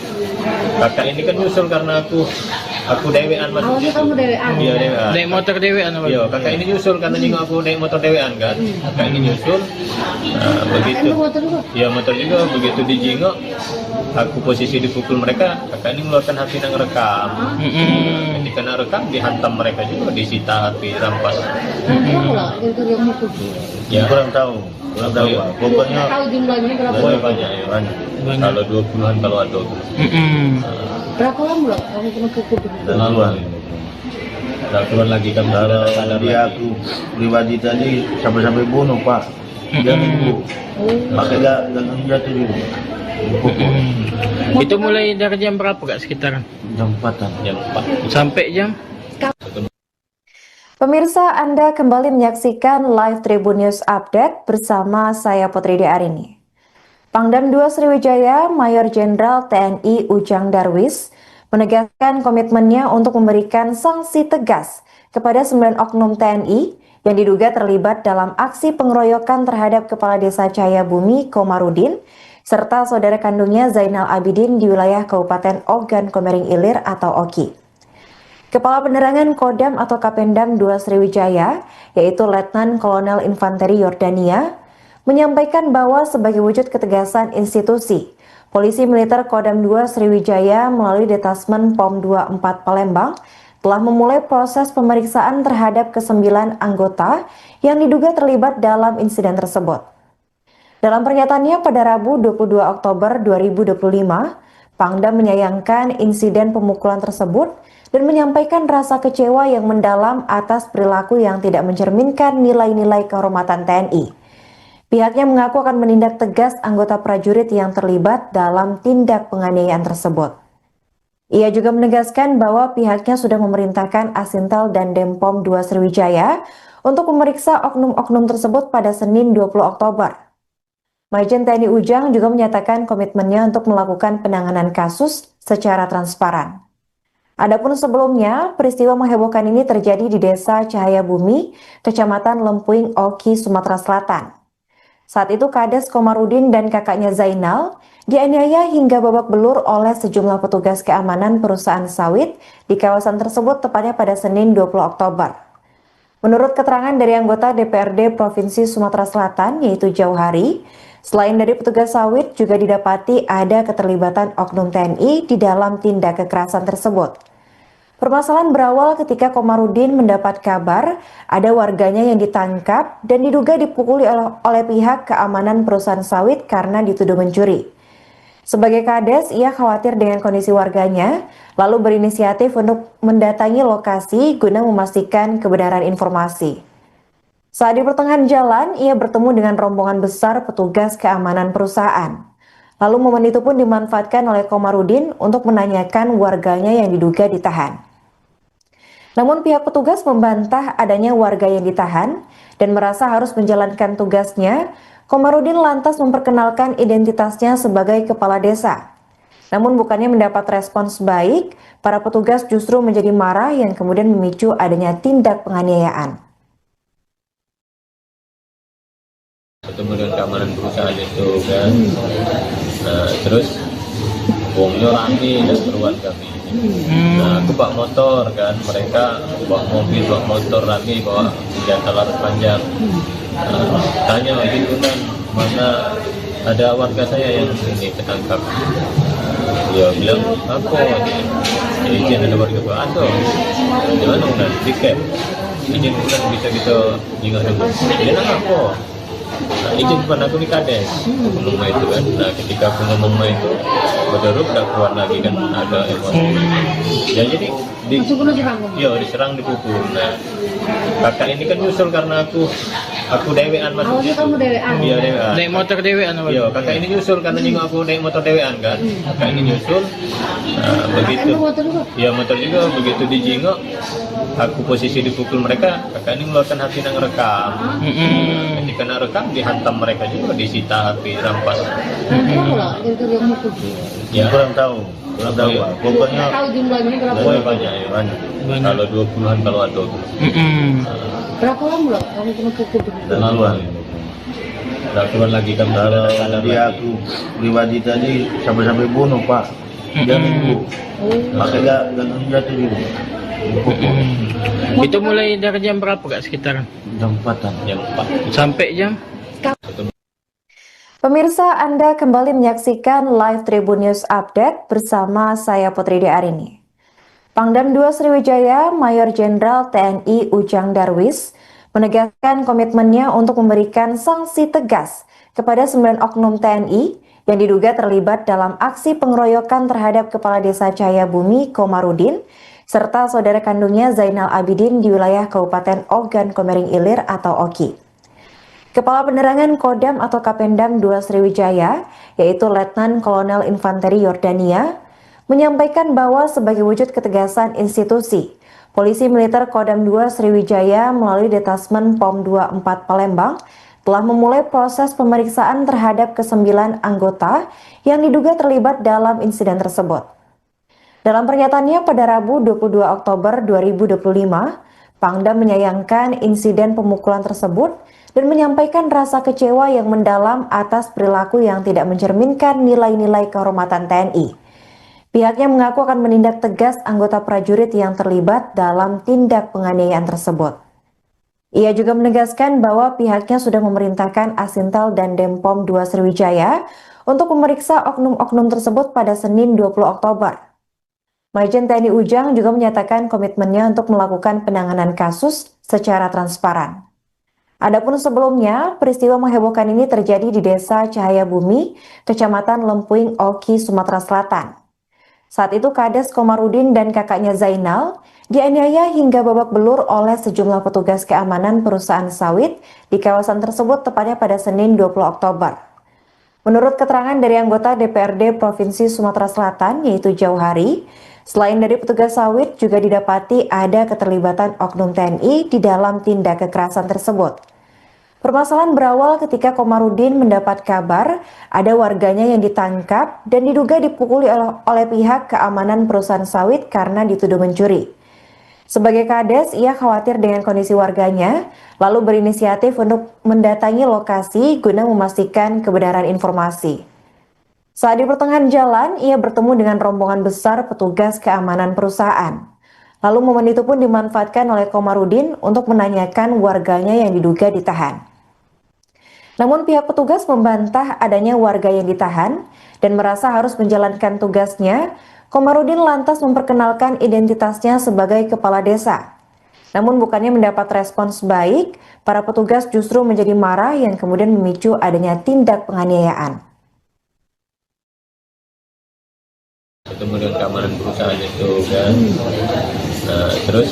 kakak ini kan nyusul karena aku dewean masuk Awalnya situ. kamu dewean? Iya dewean. Naik motor dewean apa? Iya kakak ini nyusul karena nengok aku naik motor dewean kan. Kakak ini nyusul. Nah, begitu. Motor juga? Iya motor juga begitu dijengok. Aku posisi dipukul mereka, kakak ini mengeluarkan HP yang rekam. Ketika nak rekam dihantam mereka juga, disita HP, rampas. Berapa lah yang mukul? Ya Kurang tahu Iya. Pak. Pokoknya Tahu jumlahnya berapa? banyak ya. banyak. Kalau 20-an kalau ada. Berapa lama lah kamu kena pukul? Dan keluar. Udah keluar lagi kan Kalau sadar dia lagi. aku pribadi tadi sampai bunuh Pak. Dia nunggu. Pakai gagang jatuh juga. Dipukul. Itu mulai dari jam berapa kak sekitaran? Jam 4-an. Yang 4. Sampai jam? Pemirsa, Anda kembali menyaksikan live Tribun News Update bersama saya Putri Arini. Pangdam 2 Sriwijaya, Mayor Jenderal TNI Ujang Darwis, menegaskan komitmennya untuk memberikan sanksi tegas kepada 9 oknum TNI yang diduga terlibat dalam aksi pengeroyokan terhadap Kepala Desa Cahayabumi Komarudin serta saudara kandungnya Zainal Abidin di wilayah Kabupaten Ogan Komering Ilir atau Oki. Kepala Penerangan Kodam atau Kapendam 2 Sriwijaya, yaitu Letnan Kolonel Infanteri Yordania, menyampaikan bahwa sebagai wujud ketegasan institusi, Polisi Militer Kodam 2 Sriwijaya melalui Detasmen POM 24 Palembang telah memulai proses pemeriksaan terhadap ke-9 anggota yang diduga terlibat dalam insiden tersebut. Dalam pernyataannya pada Rabu 22 Oktober 2025, Pangdam menyayangkan insiden pemukulan tersebut dan menyampaikan rasa kecewa yang mendalam atas perilaku yang tidak mencerminkan nilai-nilai kehormatan TNI. Pihaknya mengaku akan menindak tegas anggota prajurit yang terlibat dalam tindak penganiayaan tersebut. Ia juga menegaskan bahwa pihaknya sudah memerintahkan Asintel dan Denpom 2 Sriwijaya untuk memeriksa oknum-oknum tersebut pada Senin 20 Oktober. Majen TNI Ujang juga menyatakan komitmennya untuk melakukan penanganan kasus secara transparan. Adapun sebelumnya, peristiwa menghebohkan ini terjadi di Desa Cahayabumi, Kecamatan Lempuing, Oki, Sumatera Selatan. Saat itu Kades Komarudin dan kakaknya Zainal dianiaya hingga babak belur oleh sejumlah petugas keamanan perusahaan sawit di kawasan tersebut tepatnya pada Senin 20 Oktober. Menurut keterangan dari anggota DPRD Provinsi Sumatera Selatan yaitu Jauhari, selain dari petugas sawit juga didapati ada keterlibatan oknum TNI di dalam tindak kekerasan tersebut. Permasalahan berawal ketika Komarudin mendapat kabar ada warganya yang ditangkap dan diduga dipukuli oleh pihak keamanan perusahaan sawit karena dituduh mencuri. Sebagai Kades, ia khawatir dengan kondisi warganya, lalu berinisiatif untuk mendatangi lokasi guna memastikan kebenaran informasi. Saat di pertengahan jalan, ia bertemu dengan rombongan besar petugas keamanan perusahaan. Lalu momen itu pun dimanfaatkan oleh Komarudin untuk menanyakan warganya yang diduga ditahan. Namun pihak petugas membantah adanya warga yang ditahan dan merasa harus menjalankan tugasnya. Komarudin lantas memperkenalkan identitasnya sebagai kepala desa. Namun bukannya mendapat respons baik, para petugas justru menjadi marah yang kemudian memicu adanya tindak penganiayaan. Ketemu dengan keamanan perusahaan itu kan. Nah terus wongnya rame dan keluar kami. Nah aku bawa motor kan, mereka bawa mobil, bawa motor rame, bawa senjata laras panjang. Tanya izin undang, mana ada warga saya yang ini ketangkap. Dia bilang apa izin ada warga gua ada. Gimana undang tiket? Izin undang bisa kita ingat dulu. Dia nang apa? Nah, izin pun aku di Kades ngomong itu kan. Nah ketika aku ngomong itu berderuk udah keluar lagi kan ada emosi. Ya jadi diserang dipukul. Nah kakak ini kan nyusul karena aku Aku dewean Awalnya maksudnya. kamu dewean. Iya dewean. Naik motor dewean apa? Iya, kakak ini nyusul karena nyinggung aku naik motor dewean kan. Kakak ini nyusul. Begitu. Kamu motor juga? Iya motor juga, begitu dijingok, aku posisi dipukul mereka, kakak ini mengeluarkan HP yang rekam. Ketika nak rekam dihantam mereka juga, disita HP, rampas. Berapa lah gara-gara yang mukul? Ya, Kurang tahu Pak. Pokoknya Tahu jumlahnya berapa? pokoknya banyak ya. banyak. Kalau 20-an kalau ada. Berapa lama lah kamu kena pukul? Duluan. Udah keluar lagi kan. Kalau dia aku pribadi tadi sampai bunuh Pak. Dia minggu. Makanya gak jatuh juga. Dipukul. Itu mulai dari jam berapa Kak sekitaran? Jam 4-an. Yang 4. Sampai jam? Pemirsa, Anda kembali menyaksikan live Tribun News Update bersama saya Putri Arini. Pangdam 2 Sriwijaya, Mayor Jenderal TNI Ujang Darwis, menegaskan komitmennya untuk memberikan sanksi tegas kepada 9 oknum TNI yang diduga terlibat dalam aksi pengeroyokan terhadap Kepala Desa Cahayabumi Komarudin serta saudara kandungnya Zainal Abidin di wilayah Kabupaten Ogan Komering Ilir atau Oki. Kepala Penerangan Kodam atau Kapendam 2 Sriwijaya, yaitu Letnan Kolonel Infanteri Yordania, menyampaikan bahwa sebagai wujud ketegasan institusi, Polisi Militer Kodam 2 Sriwijaya melalui Detasmen POM 24 Palembang telah memulai proses pemeriksaan terhadap ke-9 anggota yang diduga terlibat dalam insiden tersebut. Dalam pernyataannya pada Rabu 22 Oktober 2025, Pangdam menyayangkan insiden pemukulan tersebut dan menyampaikan rasa kecewa yang mendalam atas perilaku yang tidak mencerminkan nilai-nilai kehormatan TNI. Pihaknya mengaku akan menindak tegas anggota prajurit yang terlibat dalam tindak penganiayaan tersebut. Ia juga menegaskan bahwa pihaknya sudah memerintahkan Asintel dan Denpom 2 Sriwijaya untuk memeriksa oknum-oknum tersebut pada Senin 20 Oktober. Majen TNI Ujang juga menyatakan komitmennya untuk melakukan penanganan kasus secara transparan. Adapun sebelumnya, peristiwa menghebohkan ini terjadi di Desa Cahayabumi, Kecamatan Lempuing, Oki, Sumatera Selatan. Saat itu Kades Komarudin dan kakaknya Zainal dianiaya hingga babak belur oleh sejumlah petugas keamanan perusahaan sawit di kawasan tersebut tepatnya pada Senin 20 Oktober. Menurut keterangan dari anggota DPRD Provinsi Sumatera Selatan yaitu Jauhari, selain dari petugas sawit juga didapati ada keterlibatan oknum TNI di dalam tindak kekerasan tersebut. Permasalahan berawal ketika Komarudin mendapat kabar ada warganya yang ditangkap dan diduga dipukuli oleh pihak keamanan perusahaan sawit karena dituduh mencuri. Sebagai Kades, ia khawatir dengan kondisi warganya, lalu berinisiatif untuk mendatangi lokasi guna memastikan kebenaran informasi. Saat di pertengahan jalan, ia bertemu dengan rombongan besar petugas keamanan perusahaan. Lalu momen itu pun dimanfaatkan oleh Komarudin untuk menanyakan warganya yang diduga ditahan. Namun pihak petugas membantah adanya warga yang ditahan dan merasa harus menjalankan tugasnya. Komarudin lantas memperkenalkan identitasnya sebagai kepala desa. Namun bukannya mendapat respons baik, para petugas justru menjadi marah yang kemudian memicu adanya tindak penganiayaan. Ketemu dengan keamanan perusahaan itu kan. Nah, terus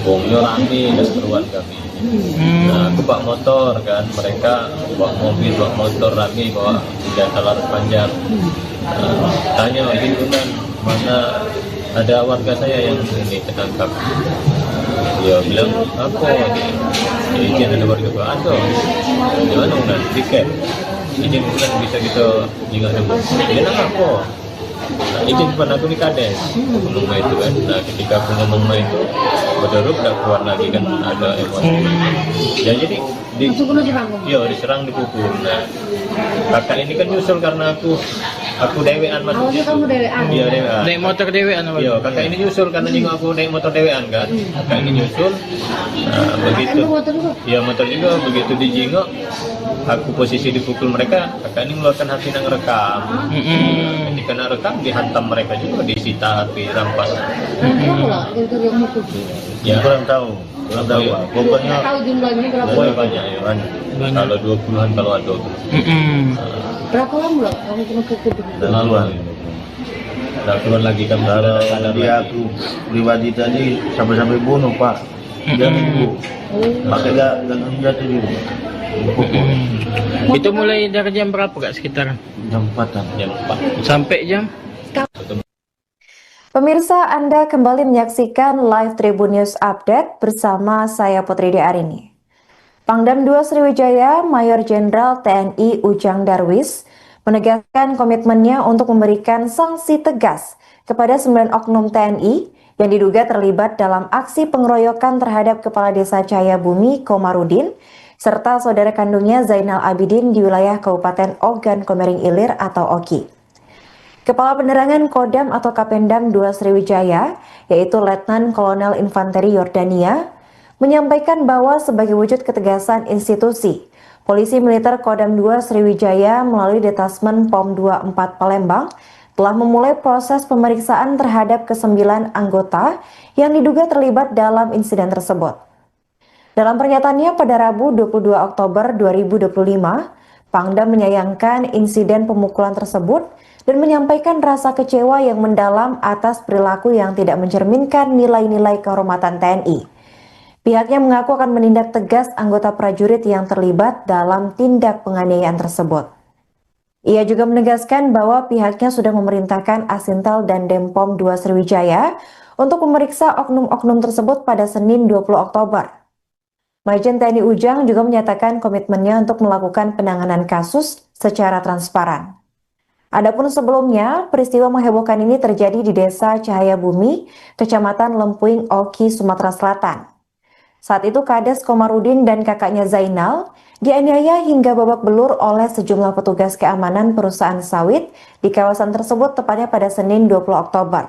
wongnya rame dan keruan kami. Nah, aku bawa motor kan, mereka bawa mobil, bawa motor rame, bawa senjata laras panjang. Tanya gitu kan, mana ada warga saya yang ini tertangkap. Dia bilang, apa izin ada warga gua ada. Gimana udah tiket? Izin bukan bisa kita juga nemu. Dia nak apa? Nah, izin kepada aku di Kades ngomong itu kan. Nah, ketika aku ngomong itu berderuk udah keluar lagi kan, ada emosi. Ya jadi diserang, dipukul. Nah, kakak ini kan nyusul karena aku dewean maksudnya. Awalnya kamu dewean? Iya dewean. Naik motor dewean apa? Iya, kakak ini nyusul karena nyinggung aku naik motor dewean kan. Kakak ini nyusul. Nah, begitu. Motor juga? Iya motor juga, begitu dijingok, aku posisi dipukul mereka, kakak ini mengeluarkan HP yang rekam. Ketika nak rekam dihantam mereka juga, disita HP, rampas. Berapa lah gara-gara yang mukul? Ya, Kurang tahu Pak. Pokoknya Tahu jumlahnya berapa? pokoknya banyak ya. banyak. Kalau 20-an kalau ada. Berapa lama lah kamu kena pukul? Duluan. Udah keluar lagi kan. Kalau dia aku pribadi tadi sampai bunuh Pak. dia minggu pakai gagang jatuh juga dipukul. Itu mulai dari jam berapa Kak sekitaran? Jam 4-an. Jam 4. Sampai jam? Pemirsa, Anda kembali menyaksikan live Tribun News Update bersama saya Putri Arini. Pangdam 2 Sriwijaya, Mayor Jenderal TNI Ujang Darwis, menegaskan komitmennya untuk memberikan sanksi tegas kepada 9 oknum TNI yang diduga terlibat dalam aksi pengeroyokan terhadap Kepala Desa Cahayabumi Komarudin serta saudara kandungnya Zainal Abidin di wilayah Kabupaten Ogan Komering Ilir atau Oki. Kepala Penerangan Kodam atau Kapendam 2 Sriwijaya, yaitu Letnan Kolonel Infanteri Yordania, menyampaikan bahwa sebagai wujud ketegasan institusi, Polisi Militer Kodam 2 Sriwijaya melalui Detasmen POM 24 Palembang telah memulai proses pemeriksaan terhadap ke-9 anggota yang diduga terlibat dalam insiden tersebut. Dalam pernyataannya pada Rabu 22 Oktober 2025, Pangdam menyayangkan insiden pemukulan tersebut dan menyampaikan rasa kecewa yang mendalam atas perilaku yang tidak mencerminkan nilai-nilai kehormatan TNI. Pihaknya mengaku akan menindak tegas anggota prajurit yang terlibat dalam tindak penganiayaan tersebut. Ia juga menegaskan bahwa pihaknya sudah memerintahkan Asintel dan Denpom 2 Sriwijaya untuk memeriksa oknum-oknum tersebut pada Senin 20 Oktober. Majen TNI Ujang juga menyatakan komitmennya untuk melakukan penanganan kasus secara transparan. Adapun sebelumnya, peristiwa menghebohkan ini terjadi di Desa Cahayabumi, Kecamatan Lempuing, Oki, Sumatera Selatan. Saat itu Kades Komarudin dan kakaknya Zainal dianiaya hingga babak belur oleh sejumlah petugas keamanan perusahaan sawit di kawasan tersebut tepatnya pada Senin 20 Oktober.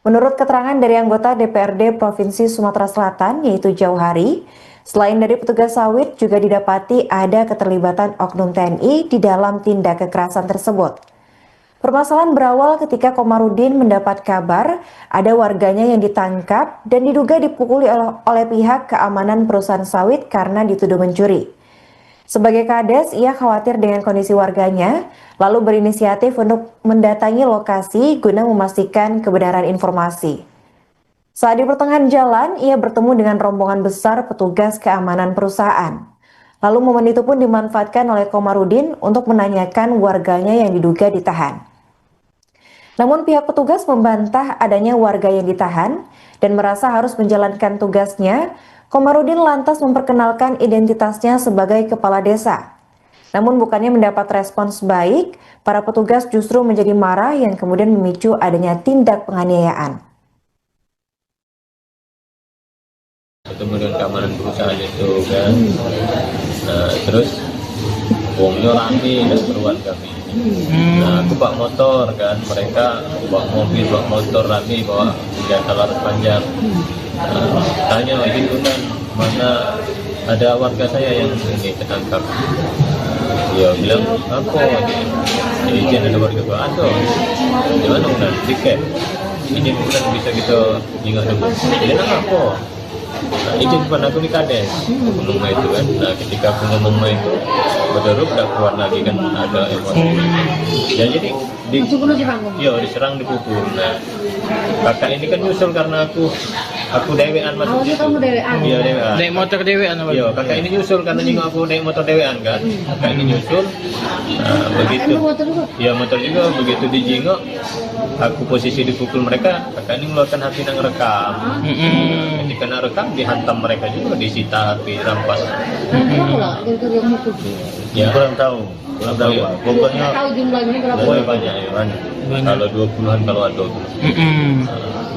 Menurut keterangan dari anggota DPRD Provinsi Sumatera Selatan yaitu Jauhari, selain dari petugas sawit juga didapati ada keterlibatan oknum TNI di dalam tindak kekerasan tersebut. Permasalahan berawal ketika Komarudin mendapat kabar ada warganya yang ditangkap dan diduga dipukuli oleh pihak keamanan perusahaan sawit karena dituduh mencuri. Sebagai Kades, ia khawatir dengan kondisi warganya, lalu berinisiatif untuk mendatangi lokasi guna memastikan kebenaran informasi. Saat di pertengahan jalan, ia bertemu dengan rombongan besar petugas keamanan perusahaan. Lalu momen itu pun dimanfaatkan oleh Komarudin untuk menanyakan warganya yang diduga ditahan. Namun pihak petugas membantah adanya warga yang ditahan dan merasa harus menjalankan tugasnya. Komarudin lantas memperkenalkan identitasnya sebagai kepala desa. Namun bukannya mendapat respons baik, para petugas justru menjadi marah yang kemudian memicu adanya tindak penganiayaan. Ketemu dengan keamanan perusahaan itu kan, terus wongnya rame dan keruan kami. Nah, aku bawa motor kan, mereka bawa mobil, bawa motor rame, bawa senjata laras panjang. Tanya itu kan, mana ada warga saya yang ini ketangkap. Dia bilang, apa? Izin ada warga gua, ada. Gimana udah tiket? Ini bukan bisa kita ingat dulu. Dia nang apa? Nah, izin pun aku di Kades ngomong itu kan. Nah, ketika aku ngomong itu betul udah keluar lagi kan ada emosi. Ya jadi diserang dipukul. Nah, kakak ini kan nyusul karena aku dewean masuk. Awalnya kamu dewean? Iya dewean. Naik motor dewean apa? Iya, kakak ini nyusul karena juga aku naik motor dewean kan. Kakak ini nyusul. Nah, begitu. Motor juga? Iya motor juga, begitu dijingok aku posisi dipukul mereka, kakak ini mengeluarkan HP yang rekam. Ketika nak rekam dihantam mereka juga, disita HP, rampas. Berapa lah yang mukul? Ya Kurang tahu. Pokoknya Tahu jumlahnya berapa? pokoknya banyak ya banyak. Kalau 20-an kalau ada.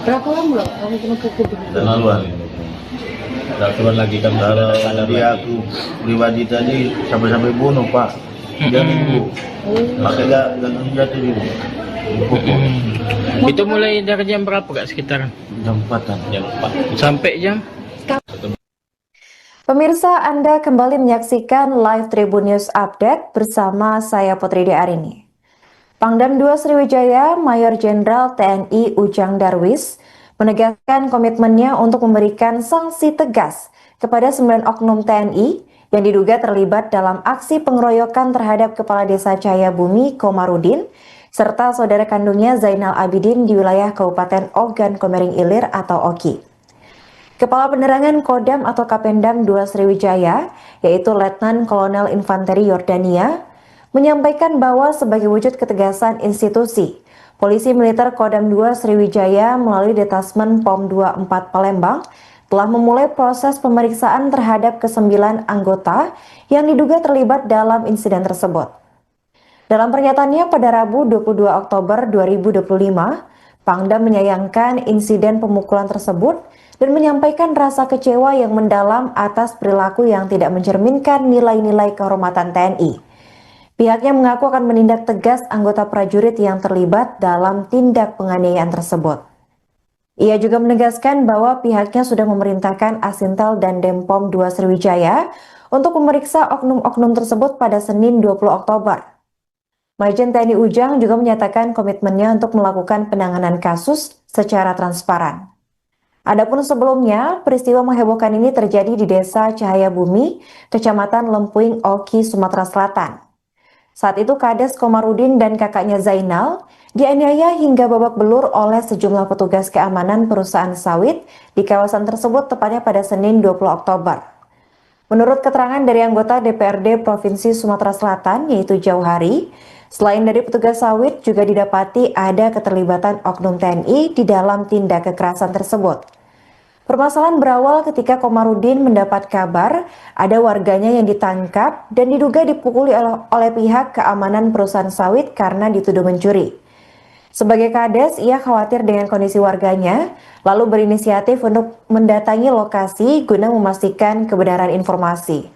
Berapa lama lah kamu kena pukul? duluan. Nah, keluar lagi kan Kalau sadar dia lagi. aku pribadi tadi sampai bunuh Pak. Dia minggu pakai gagang jatuh juga dipukul. Itu mulai dari jam berapa Kak sekitaran? Jam 4-an. Jam 4. Sampai jam? Pemirsa, Anda kembali menyaksikan live Tribun News Update bersama saya Putri Arini. Pangdam 2 Sriwijaya, Mayor Jenderal TNI Ujang Darwis, menegaskan komitmennya untuk memberikan sanksi tegas kepada 9 oknum TNI yang diduga terlibat dalam aksi pengeroyokan terhadap Kepala Desa Cahayabumi Komarudin serta saudara kandungnya Zainal Abidin di wilayah Kabupaten Ogan Komering Ilir atau Oki. Kepala Penerangan Kodam atau Kapendam 2 Sriwijaya, yaitu Letnan Kolonel Infanteri Yordania, menyampaikan bahwa sebagai wujud ketegasan institusi, Polisi Militer Kodam 2 Sriwijaya melalui Detasmen POM 24 Palembang telah memulai proses pemeriksaan terhadap ke-9 anggota yang diduga terlibat dalam insiden tersebut. Dalam pernyataannya pada Rabu 22 Oktober 2025, Pangdam menyayangkan insiden pemukulan tersebut dan menyampaikan rasa kecewa yang mendalam atas perilaku yang tidak mencerminkan nilai-nilai kehormatan TNI. Pihaknya mengaku akan menindak tegas anggota prajurit yang terlibat dalam tindak penganiayaan tersebut. Ia juga menegaskan bahwa pihaknya sudah memerintahkan Asintel dan Denpom 2 Sriwijaya untuk memeriksa oknum-oknum tersebut pada Senin 20 Oktober. Majen TNI Ujang juga menyatakan komitmennya untuk melakukan penanganan kasus secara transparan. Adapun sebelumnya, peristiwa menghebohkan ini terjadi di Desa Cahaya Bumi, Kecamatan Lempuing Oki, Sumatera Selatan. Saat itu Kades Komarudin dan kakaknya Zainal dianiaya hingga babak belur oleh sejumlah petugas keamanan perusahaan sawit di kawasan tersebut tepatnya pada Senin 20 Oktober. Menurut keterangan dari anggota DPRD Provinsi Sumatera Selatan yaitu Jauhari, selain dari petugas sawit juga didapati ada keterlibatan oknum TNI di dalam tindak kekerasan tersebut. Permasalahan berawal ketika Komarudin mendapat kabar ada warganya yang ditangkap dan diduga dipukuli oleh pihak keamanan perusahaan sawit karena dituduh mencuri. Sebagai Kades, ia khawatir dengan kondisi warganya, lalu berinisiatif untuk mendatangi lokasi guna memastikan kebenaran informasi.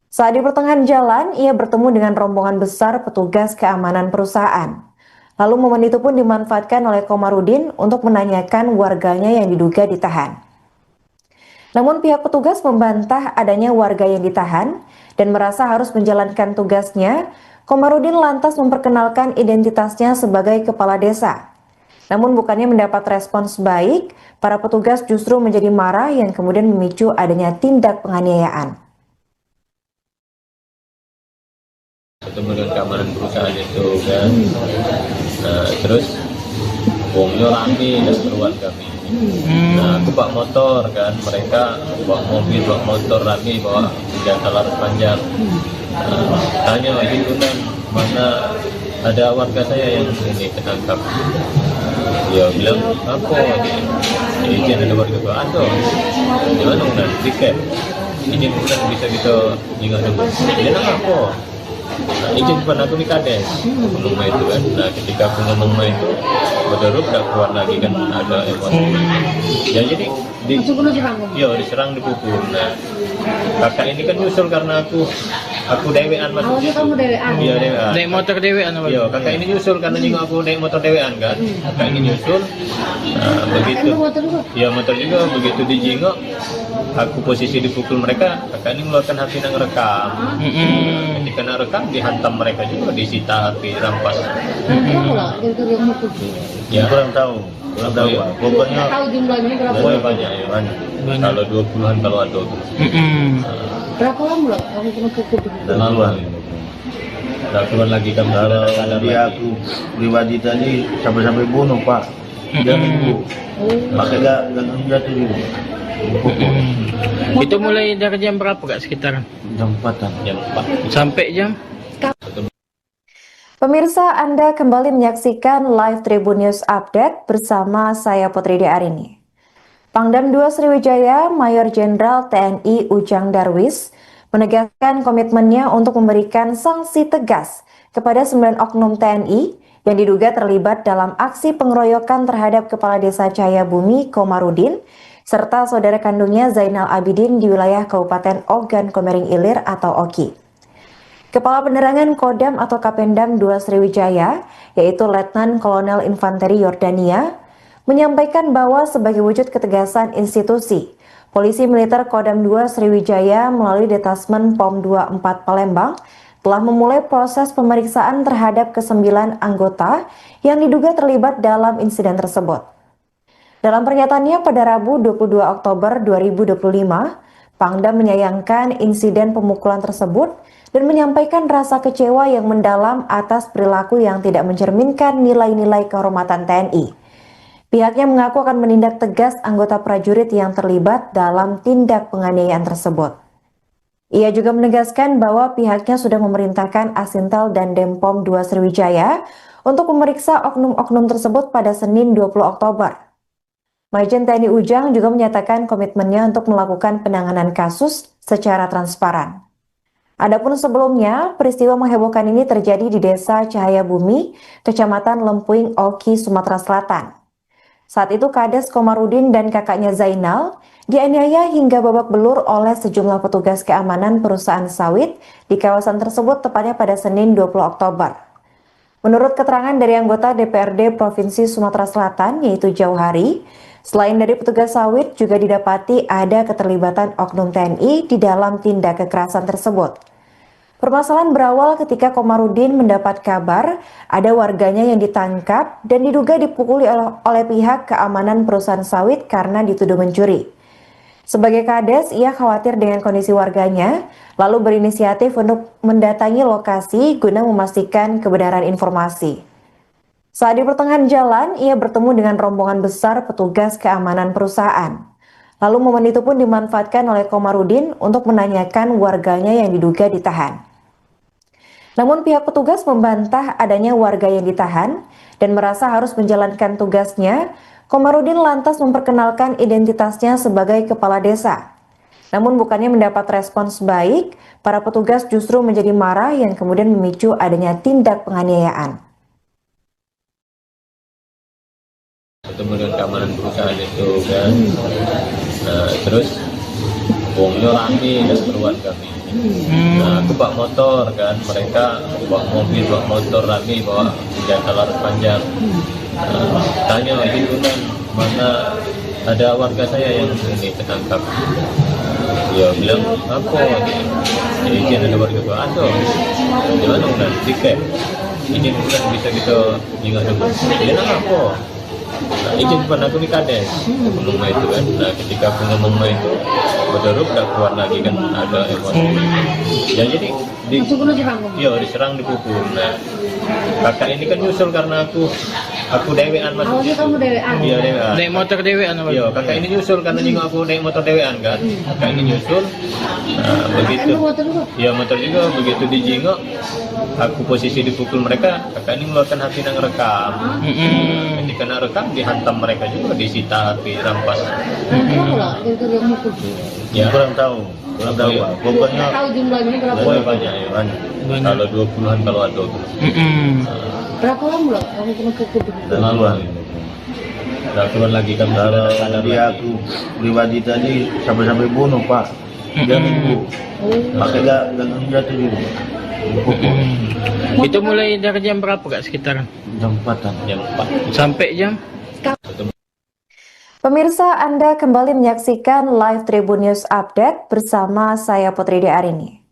Saat di pertengahan jalan, ia bertemu dengan rombongan besar petugas keamanan perusahaan. Lalu momen itu pun dimanfaatkan oleh Komarudin untuk menanyakan warganya yang diduga ditahan. Namun pihak petugas membantah adanya warga yang ditahan dan merasa harus menjalankan tugasnya. Komarudin lantas memperkenalkan identitasnya sebagai kepala desa. Namun bukannya mendapat respons baik, para petugas justru menjadi marah yang kemudian memicu adanya tindak penganiayaan. Ketemu dengan keamanan perusahaan itu kan, nah terus wongnya rame dan keruan kami. Nah aku bawa motor kan, mereka bawa mobil, bawa motor rame, bawa senjata laras panjang. Tanya itu kan mana ada warga saya yang ini ketangkap. Dia bilang apa izin ada warga gua ada. Gimana udah tiket? Izin bukan bisa kita ingat dulu. Dia nak apa? Nah, izin pun aku di Kades ngomong itu kan. Nah ketika aku ngomong itu berderut tak keluar lagi kan ada emosi. Ya jadi diserang dipukul. Nah kakak ini kan nyusul karena aku dewean masuk situ. Kamu dewean? Iya dewean. Naik motor dewean apa? Iya kakak ini nyusul karena juga aku naik motor dewean kan. Kakak ini nyusul. Nah, begitu. Iya motor juga begitu dijingok. Aku posisi dipukul mereka, kakak ini mengeluarkan HP yang rekam. Ketika nak rekam dihantam mereka juga, disita HP, rampas. Ya kurang tahu Pak. Pokoknya Tahu jumlahnya berapa? Pokoknya banyak ya. Banyak. Kalau 20-an kalau ada. Berapa lama lah kamu kena pukul? Lalu keluar lagi kami kalau dia aku pribadi tadi sampai bunuh Pak. Dia minggu. Makanya gak jatuh juga. Itu mulai dari jam berapa kak sekitaran? Jam 4-an. jam 4. Sampai jam? Pemirsa, Anda kembali menyaksikan live Tribun News Update bersama saya Putri Arini. Pangdam 2 Sriwijaya, Mayor Jenderal TNI Ujang Darwis menegaskan komitmennya untuk memberikan sanksi tegas kepada 9 oknum TNI yang diduga terlibat dalam aksi pengeroyokan terhadap Kepala Desa Cahaya Bumi Komarudin serta saudara kandungnya Zainal Abidin di wilayah Kabupaten Ogan Komering Ilir atau Oki. Kepala Penerangan Kodam atau Kapendam 2 Sriwijaya, yaitu Letnan Kolonel Infanteri Yordania, menyampaikan bahwa sebagai wujud ketegasan institusi, Polisi Militer Kodam 2 Sriwijaya melalui Detasmen POM 24 Palembang telah memulai proses pemeriksaan terhadap ke-9 anggota yang diduga terlibat dalam insiden tersebut. Dalam pernyataannya pada Rabu 22 Oktober 2025, Pangdam menyayangkan insiden pemukulan tersebut dan menyampaikan rasa kecewa yang mendalam atas perilaku yang tidak mencerminkan nilai-nilai kehormatan TNI. Pihaknya mengaku akan menindak tegas anggota prajurit yang terlibat dalam tindak penganiayaan tersebut. Ia juga menegaskan bahwa pihaknya sudah memerintahkan Asintel dan Denpom 2 Sriwijaya untuk memeriksa oknum-oknum tersebut pada Senin 20 Oktober. Majen TNI Ujang juga menyatakan komitmennya untuk melakukan penanganan kasus secara transparan. Adapun sebelumnya, peristiwa menghebohkan ini terjadi di Desa Cahaya Bumi, Kecamatan Lempuing, Oki, Sumatera Selatan. Saat itu Kades Komarudin dan kakaknya Zainal dianiaya hingga babak belur oleh sejumlah petugas keamanan perusahaan sawit di kawasan tersebut tepatnya pada Senin 20 Oktober. Menurut keterangan dari anggota DPRD Provinsi Sumatera Selatan yaitu Jauhari, selain dari petugas sawit juga didapati ada keterlibatan oknum TNI di dalam tindak kekerasan tersebut. Permasalahan berawal ketika Komarudin mendapat kabar ada warganya yang ditangkap dan diduga dipukuli oleh pihak keamanan perusahaan sawit karena dituduh mencuri. Sebagai Kades, ia khawatir dengan kondisi warganya, lalu berinisiatif untuk mendatangi lokasi guna memastikan kebenaran informasi. Saat di pertengahan jalan, ia bertemu dengan rombongan besar petugas keamanan perusahaan. Lalu momen itu pun dimanfaatkan oleh Komarudin untuk menanyakan warganya yang diduga ditahan. Namun pihak petugas membantah adanya warga yang ditahan dan merasa harus menjalankan tugasnya. Komarudin lantas memperkenalkan identitasnya sebagai kepala desa. Namun bukannya mendapat respons baik, para petugas justru menjadi marah yang kemudian memicu adanya tindak penganiayaan. Ketemu dengan keamanan perusahaan itu kan, nah terus uangnya rame dan keluar kami. Nah aku bawa motor kan, mereka bawa mobil, bawa motor rame, bawa senjata laras panjang. Tanya itu kan mana ada warga saya yang ini ketangkap. Dia bilang apa? Izin ada warga gua ada. Di mana udah tiket? Izin bukan bisa kita ingat dulu. Dia nak apa? Nah, izin depan aku di Kades ngomong itu kan. Nah ketika aku ngomong itu berderuk udah keluar lagi kan ada emosi. Ya jadi diserang dipukul. Nah kakak ini kan nyusul karena aku dewean masuk. Awalnya kamu dewean? Iya dewean. Naik motor dewean apa? Iya kakak ini nyusul karena nyinggung aku naik motor dewean kan. Kakak ini nyusul. Nah begitu. Iya motor juga begitu dijingok. Aku posisi dipukul mereka. Kakak ini mengeluarkan HP yang rekam. Ketika nak rekam dihantam mereka juga, disita HP, rampas. Berapa lah yang mukul? Ya Kurang tahu Pak. Pokoknya Tahu jumlahnya berapa? banyak ya. banyak. Kalau 20-an kalau ada 20. Berapa lama lah kamu kena pukul? Dan keluar. Udah keluar lagi kan Kalau sadar dia lagi. aku pribadi tadi sampai bunuh Pak. Dia nunggu. Makanya jangan jatuh dulu. Dipukul. Itu mulai dari jam berapa kak sekitaran? Jam 4-an. Jam 4. Sampai jam? Pemirsa, Anda kembali menyaksikan live Tribun News Update bersama saya Putri Arini.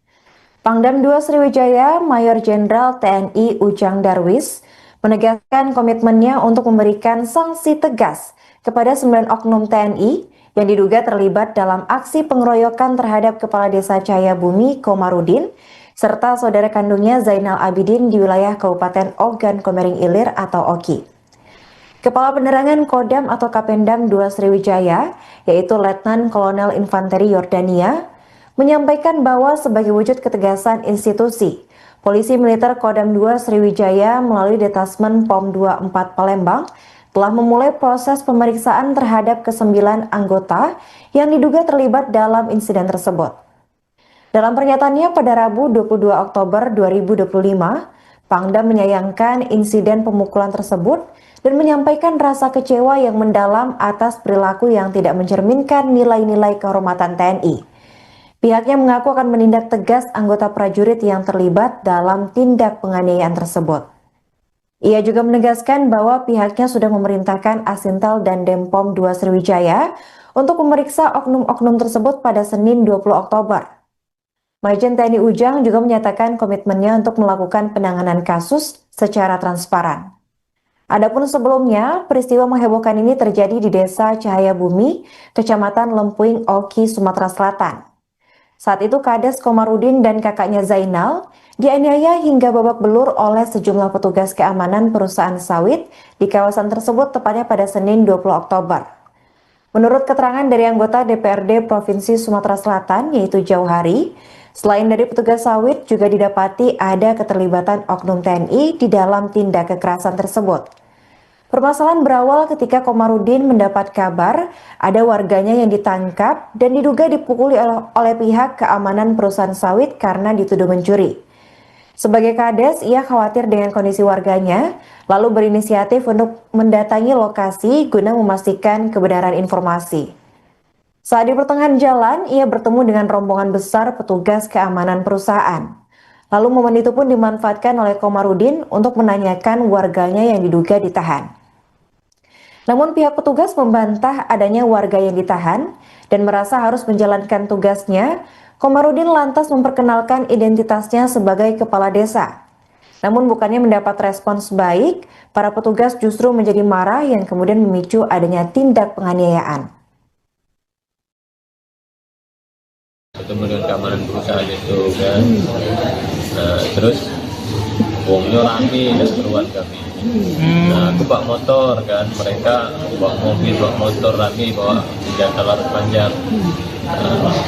Pangdam 2 Sriwijaya, Mayor Jenderal TNI Ujang Darwis, menegaskan komitmennya untuk memberikan sanksi tegas kepada 9 oknum TNI yang diduga terlibat dalam aksi pengeroyokan terhadap Kepala Desa Cahaya Bumi Komarudin, serta saudara kandungnya Zainal Abidin di wilayah Kabupaten Ogan Komering Ilir atau Oki. Kepala Penerangan Kodam atau Kapendam 2 Sriwijaya, yaitu Letnan Kolonel Infanteri Yordania, menyampaikan bahwa sebagai wujud ketegasan institusi, Polisi Militer Kodam 2 Sriwijaya melalui Detasmen POM 24 Palembang telah memulai proses pemeriksaan terhadap ke-9 anggota yang diduga terlibat dalam insiden tersebut. Dalam pernyataannya pada Rabu 22 Oktober 2025, Pangdam menyayangkan insiden pemukulan tersebut dan menyampaikan rasa kecewa yang mendalam atas perilaku yang tidak mencerminkan nilai-nilai kehormatan TNI. Pihaknya mengaku akan menindak tegas anggota prajurit yang terlibat dalam tindak penganiayaan tersebut. Ia juga menegaskan bahwa pihaknya sudah memerintahkan Asintel dan Denpom 2 Sriwijaya untuk memeriksa oknum-oknum tersebut pada Senin 20 Oktober. Majen TNI Ujang juga menyatakan komitmennya untuk melakukan penanganan kasus secara transparan. Adapun sebelumnya, peristiwa menghebohkan ini terjadi di Desa Cahaya Bumi, Kecamatan Lempuing, Oki, Sumatera Selatan. Saat itu Kades Komarudin dan kakaknya Zainal dianiaya hingga babak belur oleh sejumlah petugas keamanan perusahaan sawit di kawasan tersebut tepatnya pada Senin 20 Oktober. Menurut keterangan dari anggota DPRD Provinsi Sumatera Selatan yaitu Jauhari, selain dari petugas sawit juga didapati ada keterlibatan oknum TNI di dalam tindak kekerasan tersebut. Permasalahan berawal ketika Komarudin mendapat kabar ada warganya yang ditangkap dan diduga dipukuli oleh pihak keamanan perusahaan sawit karena dituduh mencuri. Sebagai Kades, ia khawatir dengan kondisi warganya, lalu berinisiatif untuk mendatangi lokasi guna memastikan kebenaran informasi. Saat di pertengahan jalan, ia bertemu dengan rombongan besar petugas keamanan perusahaan. Lalu momen itu pun dimanfaatkan oleh Komarudin untuk menanyakan warganya yang diduga ditahan. Namun pihak petugas membantah adanya warga yang ditahan dan merasa harus menjalankan tugasnya. Komarudin lantas memperkenalkan identitasnya sebagai kepala desa. Namun bukannya mendapat respons baik, para petugas justru menjadi marah yang kemudian memicu adanya tindak penganiayaan. Ketemu dengan keamanan perusahaan itu kan, terus uangnya rame dan keruan kami. Nah, aku bawa motor kan, mereka bawa mobil, bawa motor rame, bawa senjata laras panjang.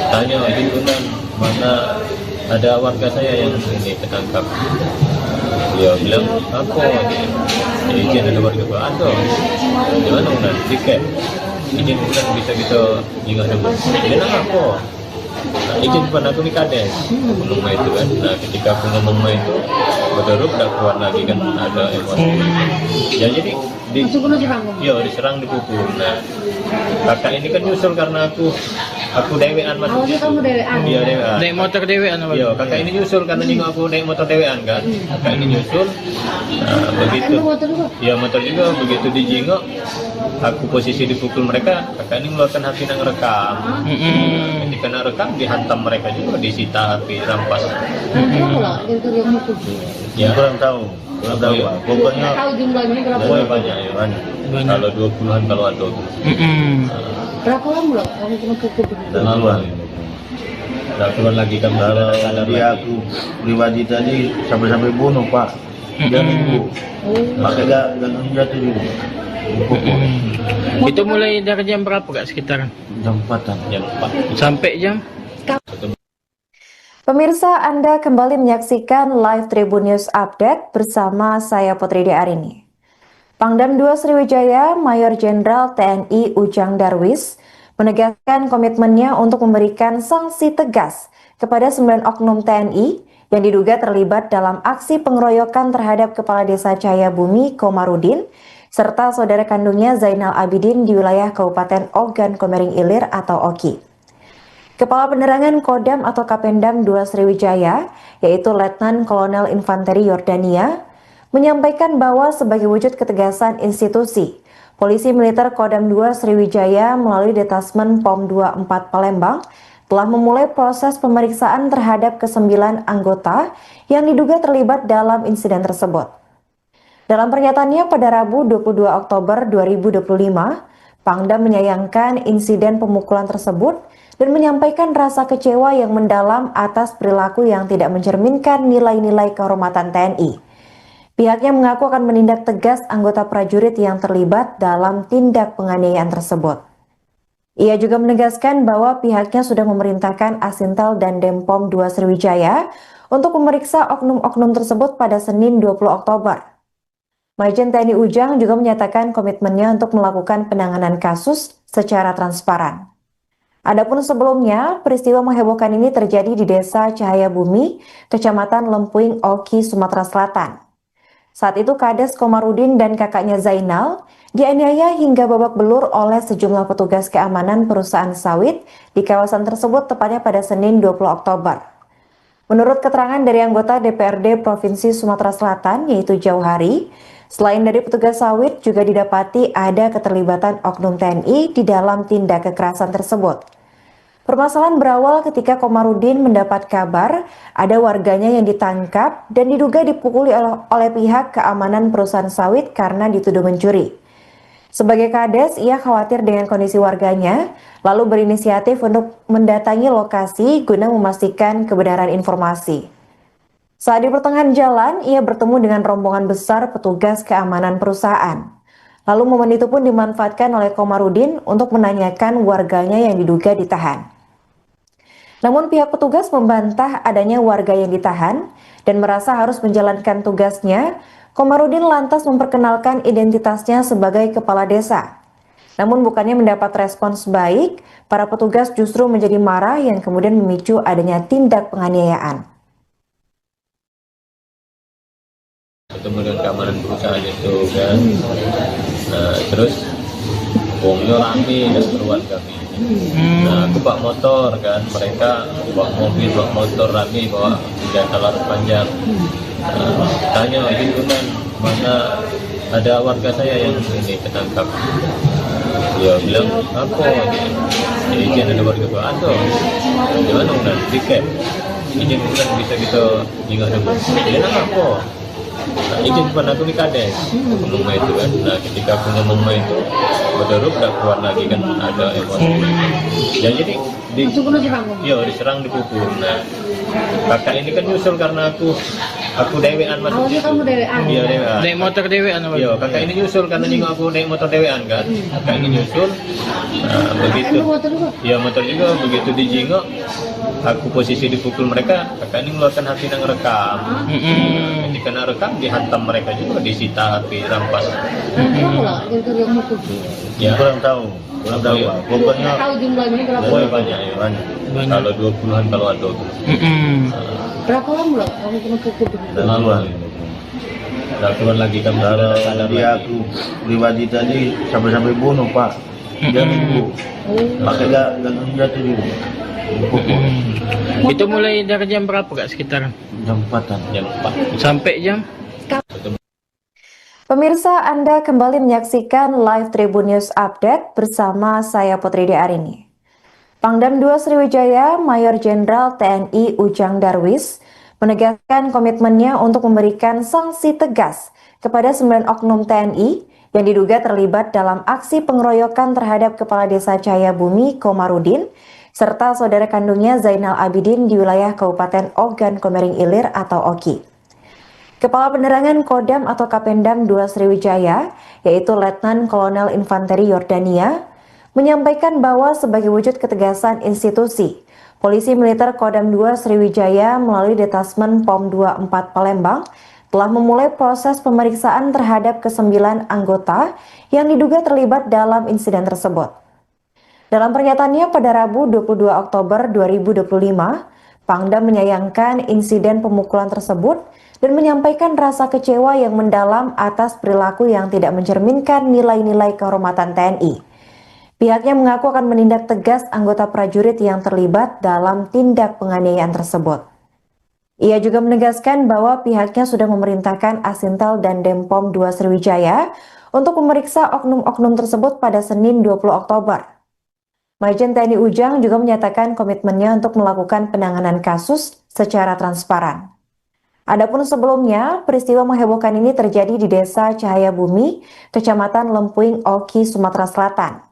Tanya gitu kan, mana ada warga saya yang ini ketangkap. Dia bilang, apa? Izin ada warga bawa ada. Gimana udah tiket? Izin bukan bisa kita ingat dulu. Dia nak apa? Nah, izin pada aku nih Kades ngomong itu kan. Nah, ketika aku ngomong itu betul udah keluar lagi kan ada emosi. Ya jadi diserang dipukul. Nah, kakak ini kan nyusul karena aku dewean masuk. Awalnya kamu dewean? Iya dewean. Naik motor dewean apa? Iya, kakak ini nyusul karena nengok aku naik motor dewean kan. Kakak ini nyusul. Nah, begitu. Iya motor juga begitu dijengok. Aku posisi dipukul mereka, kakak ini mengeluarkan HP yang rekam. Ketika nak rekam dihantam mereka juga, disita HP, rampas. Ya kurang tahu. Kurang tahu Pak. Pokoknya Tahu jumlahnya berapa? banyak ya. banyak. Kalau 20-an kalau ada. Berapa lama loh kamu kena pukul? Laluan. Udah keluar lagi kan Kalau sadar dia lagi. aku pribadi tadi sampai bunuh Pak. Dia nunggu. Makanya gak jatuh juga. Itu mulai dari jam berapa kak sekitaran? Jam 4-an. Jam 4. Sampai jam? Pemirsa, Anda kembali menyaksikan live Tribun News Update bersama saya Putri Arini. Pangdam 2 Sriwijaya, Mayor Jenderal TNI Ujang Darwis menegaskan komitmennya untuk memberikan sanksi tegas kepada 9 oknum TNI yang diduga terlibat dalam aksi pengeroyokan terhadap Kepala Desa Cahayabumi Komarudin serta saudara kandungnya Zainal Abidin di wilayah Kabupaten Ogan Komering Ilir atau Oki. Kepala Penerangan Kodam atau Kapendam 2 Sriwijaya, yaitu Letnan Kolonel Infanteri Yordania, menyampaikan bahwa sebagai wujud ketegasan institusi, Polisi Militer Kodam 2 Sriwijaya melalui Detasmen POM 24 Palembang telah memulai proses pemeriksaan terhadap ke-9 anggota yang diduga terlibat dalam insiden tersebut. Dalam pernyataannya pada Rabu 22 Oktober 2025, Pangdam menyayangkan insiden pemukulan tersebut dan menyampaikan rasa kecewa yang mendalam atas perilaku yang tidak mencerminkan nilai-nilai kehormatan TNI. Pihaknya mengaku akan menindak tegas anggota prajurit yang terlibat dalam tindak penganiayaan tersebut. Ia juga menegaskan bahwa pihaknya sudah memerintahkan Asintel dan Denpom 2 Sriwijaya untuk memeriksa oknum-oknum tersebut pada Senin 20 Oktober. Majen TNI Ujang juga menyatakan komitmennya untuk melakukan penanganan kasus secara transparan. Adapun sebelumnya, peristiwa menghebohkan ini terjadi di Desa Cahayabumi, Kecamatan Lempuing, Oki, Sumatera Selatan. Saat itu Kades Komarudin dan kakaknya Zainal dianiaya hingga babak belur oleh sejumlah petugas keamanan perusahaan sawit di kawasan tersebut tepatnya pada Senin 20 Oktober. Menurut keterangan dari anggota DPRD Provinsi Sumatera Selatan yaitu Jauhari, selain dari petugas sawit juga didapati ada keterlibatan oknum TNI di dalam tindak kekerasan tersebut. Permasalahan berawal ketika Komarudin mendapat kabar ada warganya yang ditangkap dan diduga dipukuli oleh pihak keamanan perusahaan sawit karena dituduh mencuri. Sebagai kades, ia khawatir dengan kondisi warganya, lalu berinisiatif untuk mendatangi lokasi guna memastikan kebenaran informasi. Saat di pertengahan jalan, ia bertemu dengan rombongan besar petugas keamanan perusahaan. Lalu momen itu pun dimanfaatkan oleh Komarudin untuk menanyakan warganya yang diduga ditahan. Namun pihak petugas membantah adanya warga yang ditahan dan merasa harus menjalankan tugasnya. Komarudin lantas memperkenalkan identitasnya sebagai kepala desa. Namun bukannya mendapat respons baik, para petugas justru menjadi marah yang kemudian memicu adanya tindak penganiayaan. Ketemu dengan keamanan perusahaan itu kan, terus wongnya rame dan keluar kami. Nah, aku bawa motor kan, mereka bawa mobil, bawa motor rame, bawa senjata laras panjang. Tanya itu kan, mana ada warga saya yang ini ketangkap. Dia bilang apa? Izin ada warga tuh ada. Gimana udah tiket? Izin bukan bisa kita ingat dulu. Dia nak apa? Nah, izin pun aku di kades ngomong itu kan. Nah, ketika aku ngomong itu berderuk udah keluar lagi kan, ada emosi. Ya jadi diserang, dipukul. Nah, kakak ini kan nyusul karena aku dewean masuk. Awalnya kamu dewean? Iya, dewean. Naik motor dewean apa? Iya, kakak ini nyusul karena nengok aku naik motor dewean kan. Kakak ini nyusul. Nah, begitu. Motor juga? Iya, motor juga. Begitu dijengok, aku posisi dipukul mereka, kakak ini mengeluarkan HP yang rekam. Ketika nak rekam, dihantam mereka juga, disita HP, rampas. Berapa lah yang mukul? Ya, Kurang tahu. Iya. Pokoknya Tahu jumlahnya berapa? oh, banyak ya. banyak. Kalau 20-an kalau ada. Berapa lama lah kamu kena pukul? Laluan. Udah keluar lagi kami Kalau sudah sadar dia lagi. aku pribadi tadi sampai bunuh Pak. Dia minggu. Pakai gagang jatuh juga. Dipukul. Itu mulai dari jam berapa kak sekitaran? Jam 4-an. Jam 4. Sampai jam? Pemirsa, Anda kembali menyaksikan live Tribun News Update bersama saya Putri Arini. Pangdam 2 Sriwijaya, Mayor Jenderal TNI Ujang Darwis, menegaskan komitmennya untuk memberikan sanksi tegas kepada 9 oknum TNI yang diduga terlibat dalam aksi pengeroyokan terhadap Kepala Desa Cahayabumi Komarudin serta saudara kandungnya Zainal Abidin di wilayah Kabupaten Ogan Komering Ilir atau Oki. Kepala Penerangan Kodam atau Kapendam 2 Sriwijaya, yaitu Letnan Kolonel Infanteri Yordania, menyampaikan bahwa sebagai wujud ketegasan institusi, Polisi Militer Kodam 2 Sriwijaya melalui Detasmen POM 24 Palembang telah memulai proses pemeriksaan terhadap ke-9 anggota yang diduga terlibat dalam insiden tersebut. Dalam pernyataannya pada Rabu 22 Oktober 2025, Pangdam menyayangkan insiden pemukulan tersebut dan menyampaikan rasa kecewa yang mendalam atas perilaku yang tidak mencerminkan nilai-nilai kehormatan TNI. Pihaknya mengaku akan menindak tegas anggota prajurit yang terlibat dalam tindak penganiayaan tersebut. Ia juga menegaskan bahwa pihaknya sudah memerintahkan Asintel dan Denpom 2 Sriwijaya untuk memeriksa oknum-oknum tersebut pada Senin 20 Oktober. Majen TNI Ujang juga menyatakan komitmennya untuk melakukan penanganan kasus secara transparan. Adapun sebelumnya, peristiwa menghebohkan ini terjadi di Desa Cahayabumi, Kecamatan Lempuing, Oki, Sumatera Selatan.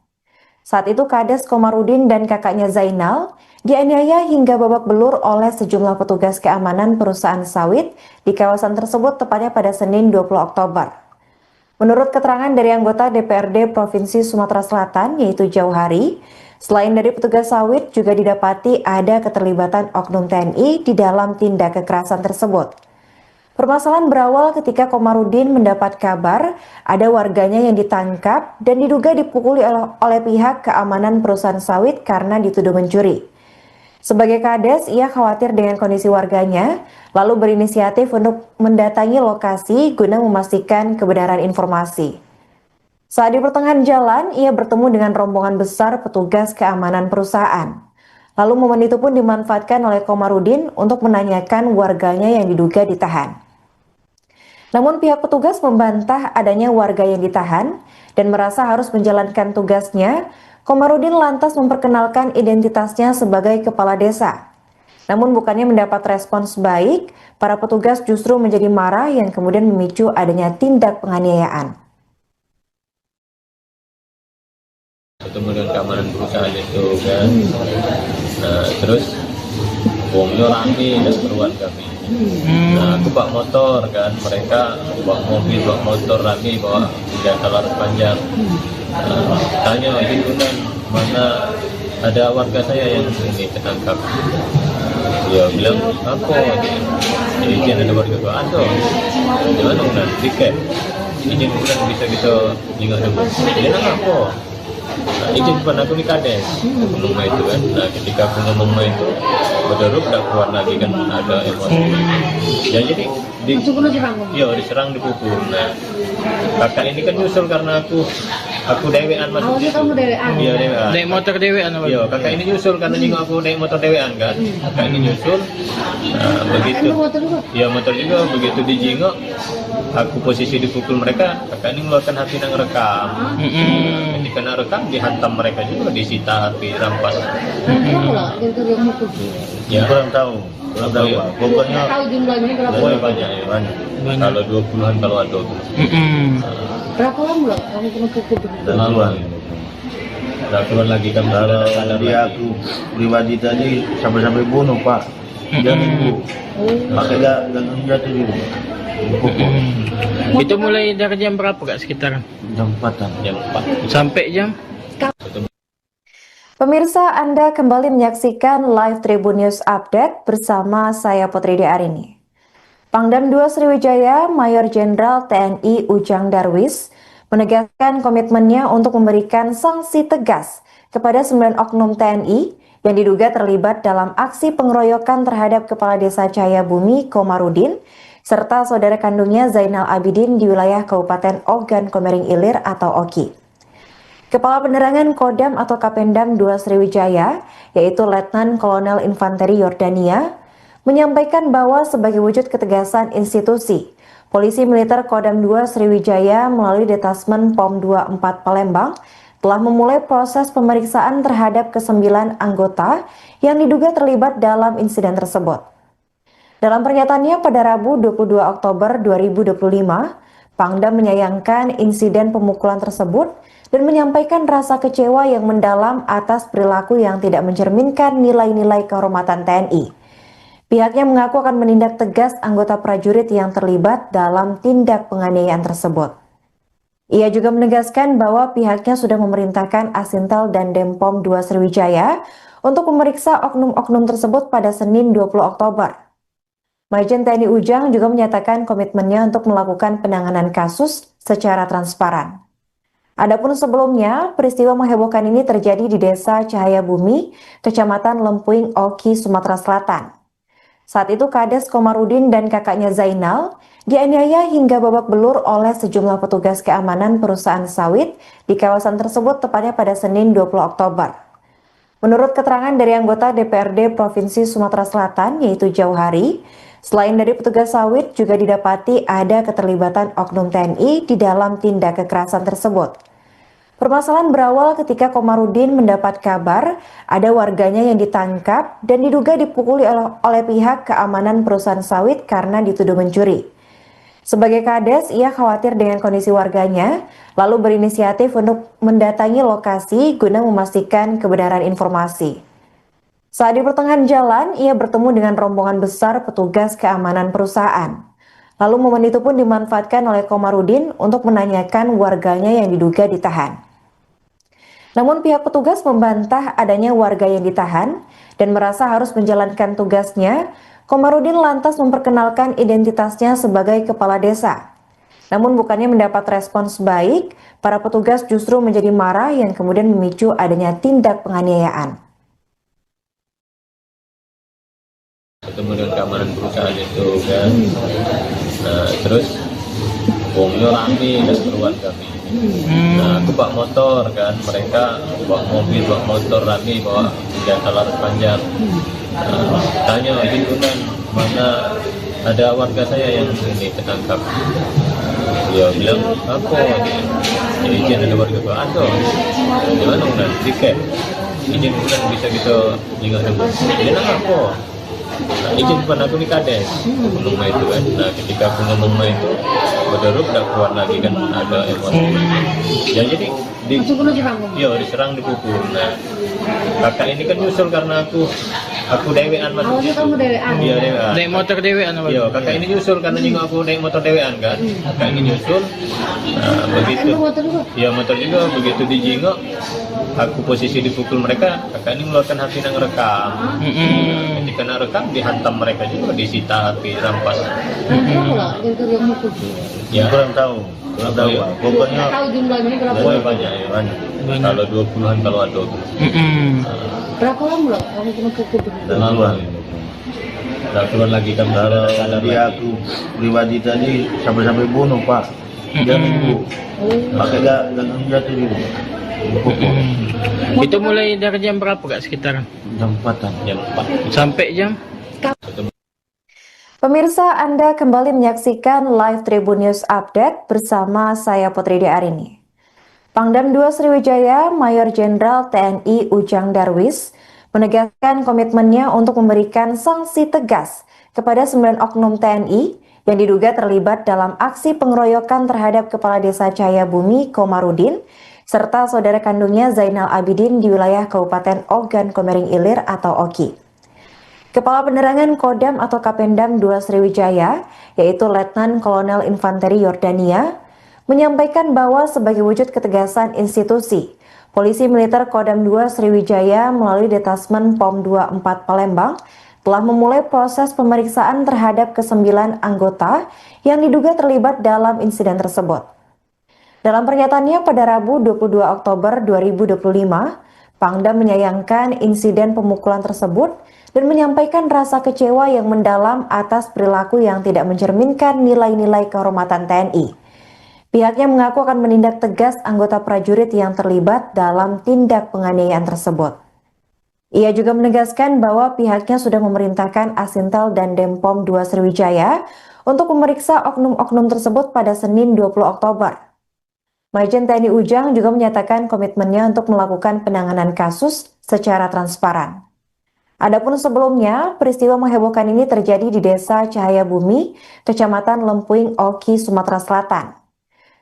Saat itu Kades Komarudin dan kakaknya Zainal dianiaya hingga babak belur oleh sejumlah petugas keamanan perusahaan sawit di kawasan tersebut tepatnya pada Senin 20 Oktober. Menurut keterangan dari anggota DPRD Provinsi Sumatera Selatan yaitu Jauhari, selain dari petugas sawit juga didapati ada keterlibatan oknum TNI di dalam tindak kekerasan tersebut. Permasalahan berawal ketika Komarudin mendapat kabar ada warganya yang ditangkap dan diduga dipukuli oleh pihak keamanan perusahaan sawit karena dituduh mencuri. Sebagai kades, ia khawatir dengan kondisi warganya, lalu berinisiatif untuk mendatangi lokasi guna memastikan kebenaran informasi. Saat di pertengahan jalan, ia bertemu dengan rombongan besar petugas keamanan perusahaan. Lalu momen itu pun dimanfaatkan oleh Komarudin untuk menanyakan warganya yang diduga ditahan. Namun pihak petugas membantah adanya warga yang ditahan dan merasa harus menjalankan tugasnya. Komarudin lantas memperkenalkan identitasnya sebagai kepala desa. Namun bukannya mendapat respons baik, para petugas justru menjadi marah yang kemudian memicu adanya tindak penganiayaan. ketemu dengan keamanan perusahaan itu kan. Nah terus uangnya rame dan keperluan kami. Nah aku bawa motor kan, mereka bawa mobil, bawa motor rame, bawa senjata laras panjang. Tanya itu kan mana ada warga saya yang ini ketangkap. Dia bilang apa? Izin ada warga gua ada. Gimana udah tiket? Izin bukan bisa kita ingat dulu. Dia nang apa? Nah, izin pun aku di kades. Aku ngomong itu kan. Nah ketika aku ngomong itu, berderuk dah keluar lagi kan ada emosi. Ya jadi diserang dipukul. Nah kakak ini kan nyusul karena aku dewean masuk. Awalnya kamu dewean? Iya dewean. Naik motor dewean apa? Iya kakak ini nyusul karena nyinggung aku naik motor dewean kan. Kakak ini nyusul. Nah begitu. Motor juga? Iya motor juga. Begitu dijingok, aku posisi dipukul mereka. Kakak ini mengeluarkan HP yang rekam. Ketika nak rekam dihantam mereka juga, disita HP, rampas. Berapa lah yang mukul? Ya Kurang tahu. Kurang tahu Iya. Pak. Pokoknya Tahu jumlahnya berapa? pokoknya banyak ya. banyak. Kalau 20-an kalau ada. Berapa lama lah kamu kena pukul? Dan Lama. keluar. Udah keluar lagi kan Kalau sadar dia lagi. aku pribadi tadi sampai bunuh Pak. Dia nunggu. Makanya gak jatuh juga. Dipukul. Itu mulai dari jam berapa kak sekitar? Jam 4-an. Jam 4. Sampai jam? Pemirsa, Anda kembali menyaksikan live Tribun News Update bersama saya Putri Arini. Pangdam 2 Sriwijaya, Mayor Jenderal TNI Ujang Darwis, menegaskan komitmennya untuk memberikan sanksi tegas kepada 9 oknum TNI yang diduga terlibat dalam aksi pengeroyokan terhadap Kepala Desa Cahayabumi Komarudin serta saudara kandungnya Zainal Abidin di wilayah Kabupaten Ogan Komering Ilir atau Oki. Kepala Penerangan Kodam atau Kapendam 2 Sriwijaya, yaitu Letnan Kolonel Infanteri Yordania, menyampaikan bahwa sebagai wujud ketegasan institusi, Polisi Militer Kodam 2 Sriwijaya melalui Detasmen POM 24 Palembang telah memulai proses pemeriksaan terhadap ke-9 anggota yang diduga terlibat dalam insiden tersebut. Dalam pernyataannya pada Rabu 22 Oktober 2025, Pangdam menyayangkan insiden pemukulan tersebut dan menyampaikan rasa kecewa yang mendalam atas perilaku yang tidak mencerminkan nilai-nilai kehormatan TNI. Pihaknya mengaku akan menindak tegas anggota prajurit yang terlibat dalam tindak penganiayaan tersebut. Ia juga menegaskan bahwa pihaknya sudah memerintahkan Asintel dan Denpom 2 Sriwijaya untuk memeriksa oknum-oknum tersebut pada Senin 20 Oktober. Majen TNI Ujang juga menyatakan komitmennya untuk melakukan penanganan kasus secara transparan. Adapun sebelumnya, peristiwa menghebohkan ini terjadi di Desa Cahayabumi, Kecamatan Lempuing, Oki, Sumatera Selatan. Saat itu Kades Komarudin dan kakaknya Zainal dianiaya hingga babak belur oleh sejumlah petugas keamanan perusahaan sawit di kawasan tersebut tepatnya pada Senin 20 Oktober. Menurut keterangan dari anggota DPRD Provinsi Sumatera Selatan yaitu Jauhari, selain dari petugas sawit juga didapati ada keterlibatan oknum TNI di dalam tindak kekerasan tersebut. Permasalahan berawal ketika Komarudin mendapat kabar ada warganya yang ditangkap dan diduga dipukuli oleh pihak keamanan perusahaan sawit karena dituduh mencuri. Sebagai Kades, ia khawatir dengan kondisi warganya, lalu berinisiatif untuk mendatangi lokasi guna memastikan kebenaran informasi. Saat di pertengahan jalan, ia bertemu dengan rombongan besar petugas keamanan perusahaan. Lalu momen itu pun dimanfaatkan oleh Komarudin untuk menanyakan warganya yang diduga ditahan. Namun pihak petugas membantah adanya warga yang ditahan dan merasa harus menjalankan tugasnya. Komarudin lantas memperkenalkan identitasnya sebagai kepala desa. Namun bukannya mendapat respons baik, para petugas justru menjadi marah yang kemudian memicu adanya tindak penganiayaan. Ketemu dengan keamanan perusahaan itu kan. Nah terus uangnya rame dan keperluan kami. Nah aku bawa motor kan, mereka bawa mobil, bawa motor rame, bawa senjata laras panjang. Tanya itu kan mana ada warga saya yang ini ketangkap. Dia bilang apa? Izin ada warga gua ada. Gimana udah tiket? Izin bukan bisa kita ingat dulu. Dia nang apa? Nah, izin depan aku di kades ngomong Ma itu kan. Nah ketika aku ngomong Ma itu berderuk udah keluar lagi kan, ada emosi. Ya jadi Langsung kena serang. iya diserang, dipukul. Nah kakak ini kan nyusul karena aku dewean masuk Awalnya situ. kamu dewean? Iya dewean. Naik motor dewean apa? Iya, kakak ini nyusul karena juga aku naik motor dewean kan. Kakak ini nyusul. Nah, begitu. Emang motor juga? Iya, motor juga begitu dijingok. Aku posisi dipukul mereka, kakak ini mengeluarkan HP yang rekam. Ketika nak rekam dihantam mereka juga, disita HP, rampas. Berapa lah yang kerja mukul? Ya, Kurang tahu Pak. Pokoknya Nggak tahu jumlahnya berapa? pokoknya banyak ya. banyak. Kalau 20-an kalau ada. Berapa lama lah kamu kena pukul? Dan keluar. Udah keluar lagi kan Kalau sadar dia lagi. aku pribadi tadi sampai bunuh Pak. Dia nunggu. Pakai gagang jatuh juga. Dipukul. Itu mulai dari jam berapa Kak sekitaran? Jam 4-an. Jam 4. Sampai jam? Pemirsa, Anda kembali menyaksikan live Tribun News Update bersama saya Putri Arini. Pangdam 2 Sriwijaya, Mayor Jenderal TNI Ujang Darwis, menegaskan komitmennya untuk memberikan sanksi tegas kepada 9 oknum TNI yang diduga terlibat dalam aksi pengeroyokan terhadap Kepala Desa Cahayabumi Komarudin serta saudara kandungnya Zainal Abidin di wilayah Kabupaten Ogan Komering Ilir atau Oki. Kepala Penerangan Kodam atau Kapendam 2 Sriwijaya, yaitu Letnan Kolonel Infanteri Yordania, menyampaikan bahwa sebagai wujud ketegasan institusi, Polisi Militer Kodam 2 Sriwijaya melalui Detasmen POM 24 Palembang telah memulai proses pemeriksaan terhadap ke-9 anggota yang diduga terlibat dalam insiden tersebut. Dalam pernyataannya pada Rabu 22 Oktober 2025, Pangdam menyayangkan insiden pemukulan tersebut dan menyampaikan rasa kecewa yang mendalam atas perilaku yang tidak mencerminkan nilai-nilai kehormatan TNI. Pihaknya mengaku akan menindak tegas anggota prajurit yang terlibat dalam tindak penganiayaan tersebut. Ia juga menegaskan bahwa pihaknya sudah memerintahkan Asintel dan Denpom 2 Sriwijaya untuk memeriksa oknum-oknum tersebut pada Senin 20 Oktober. Majen TNI Ujang juga menyatakan komitmennya untuk melakukan penanganan kasus secara transparan. Adapun sebelumnya, peristiwa menghebohkan ini terjadi di Desa Cahayabumi, Kecamatan Lempuing, Oki, Sumatera Selatan.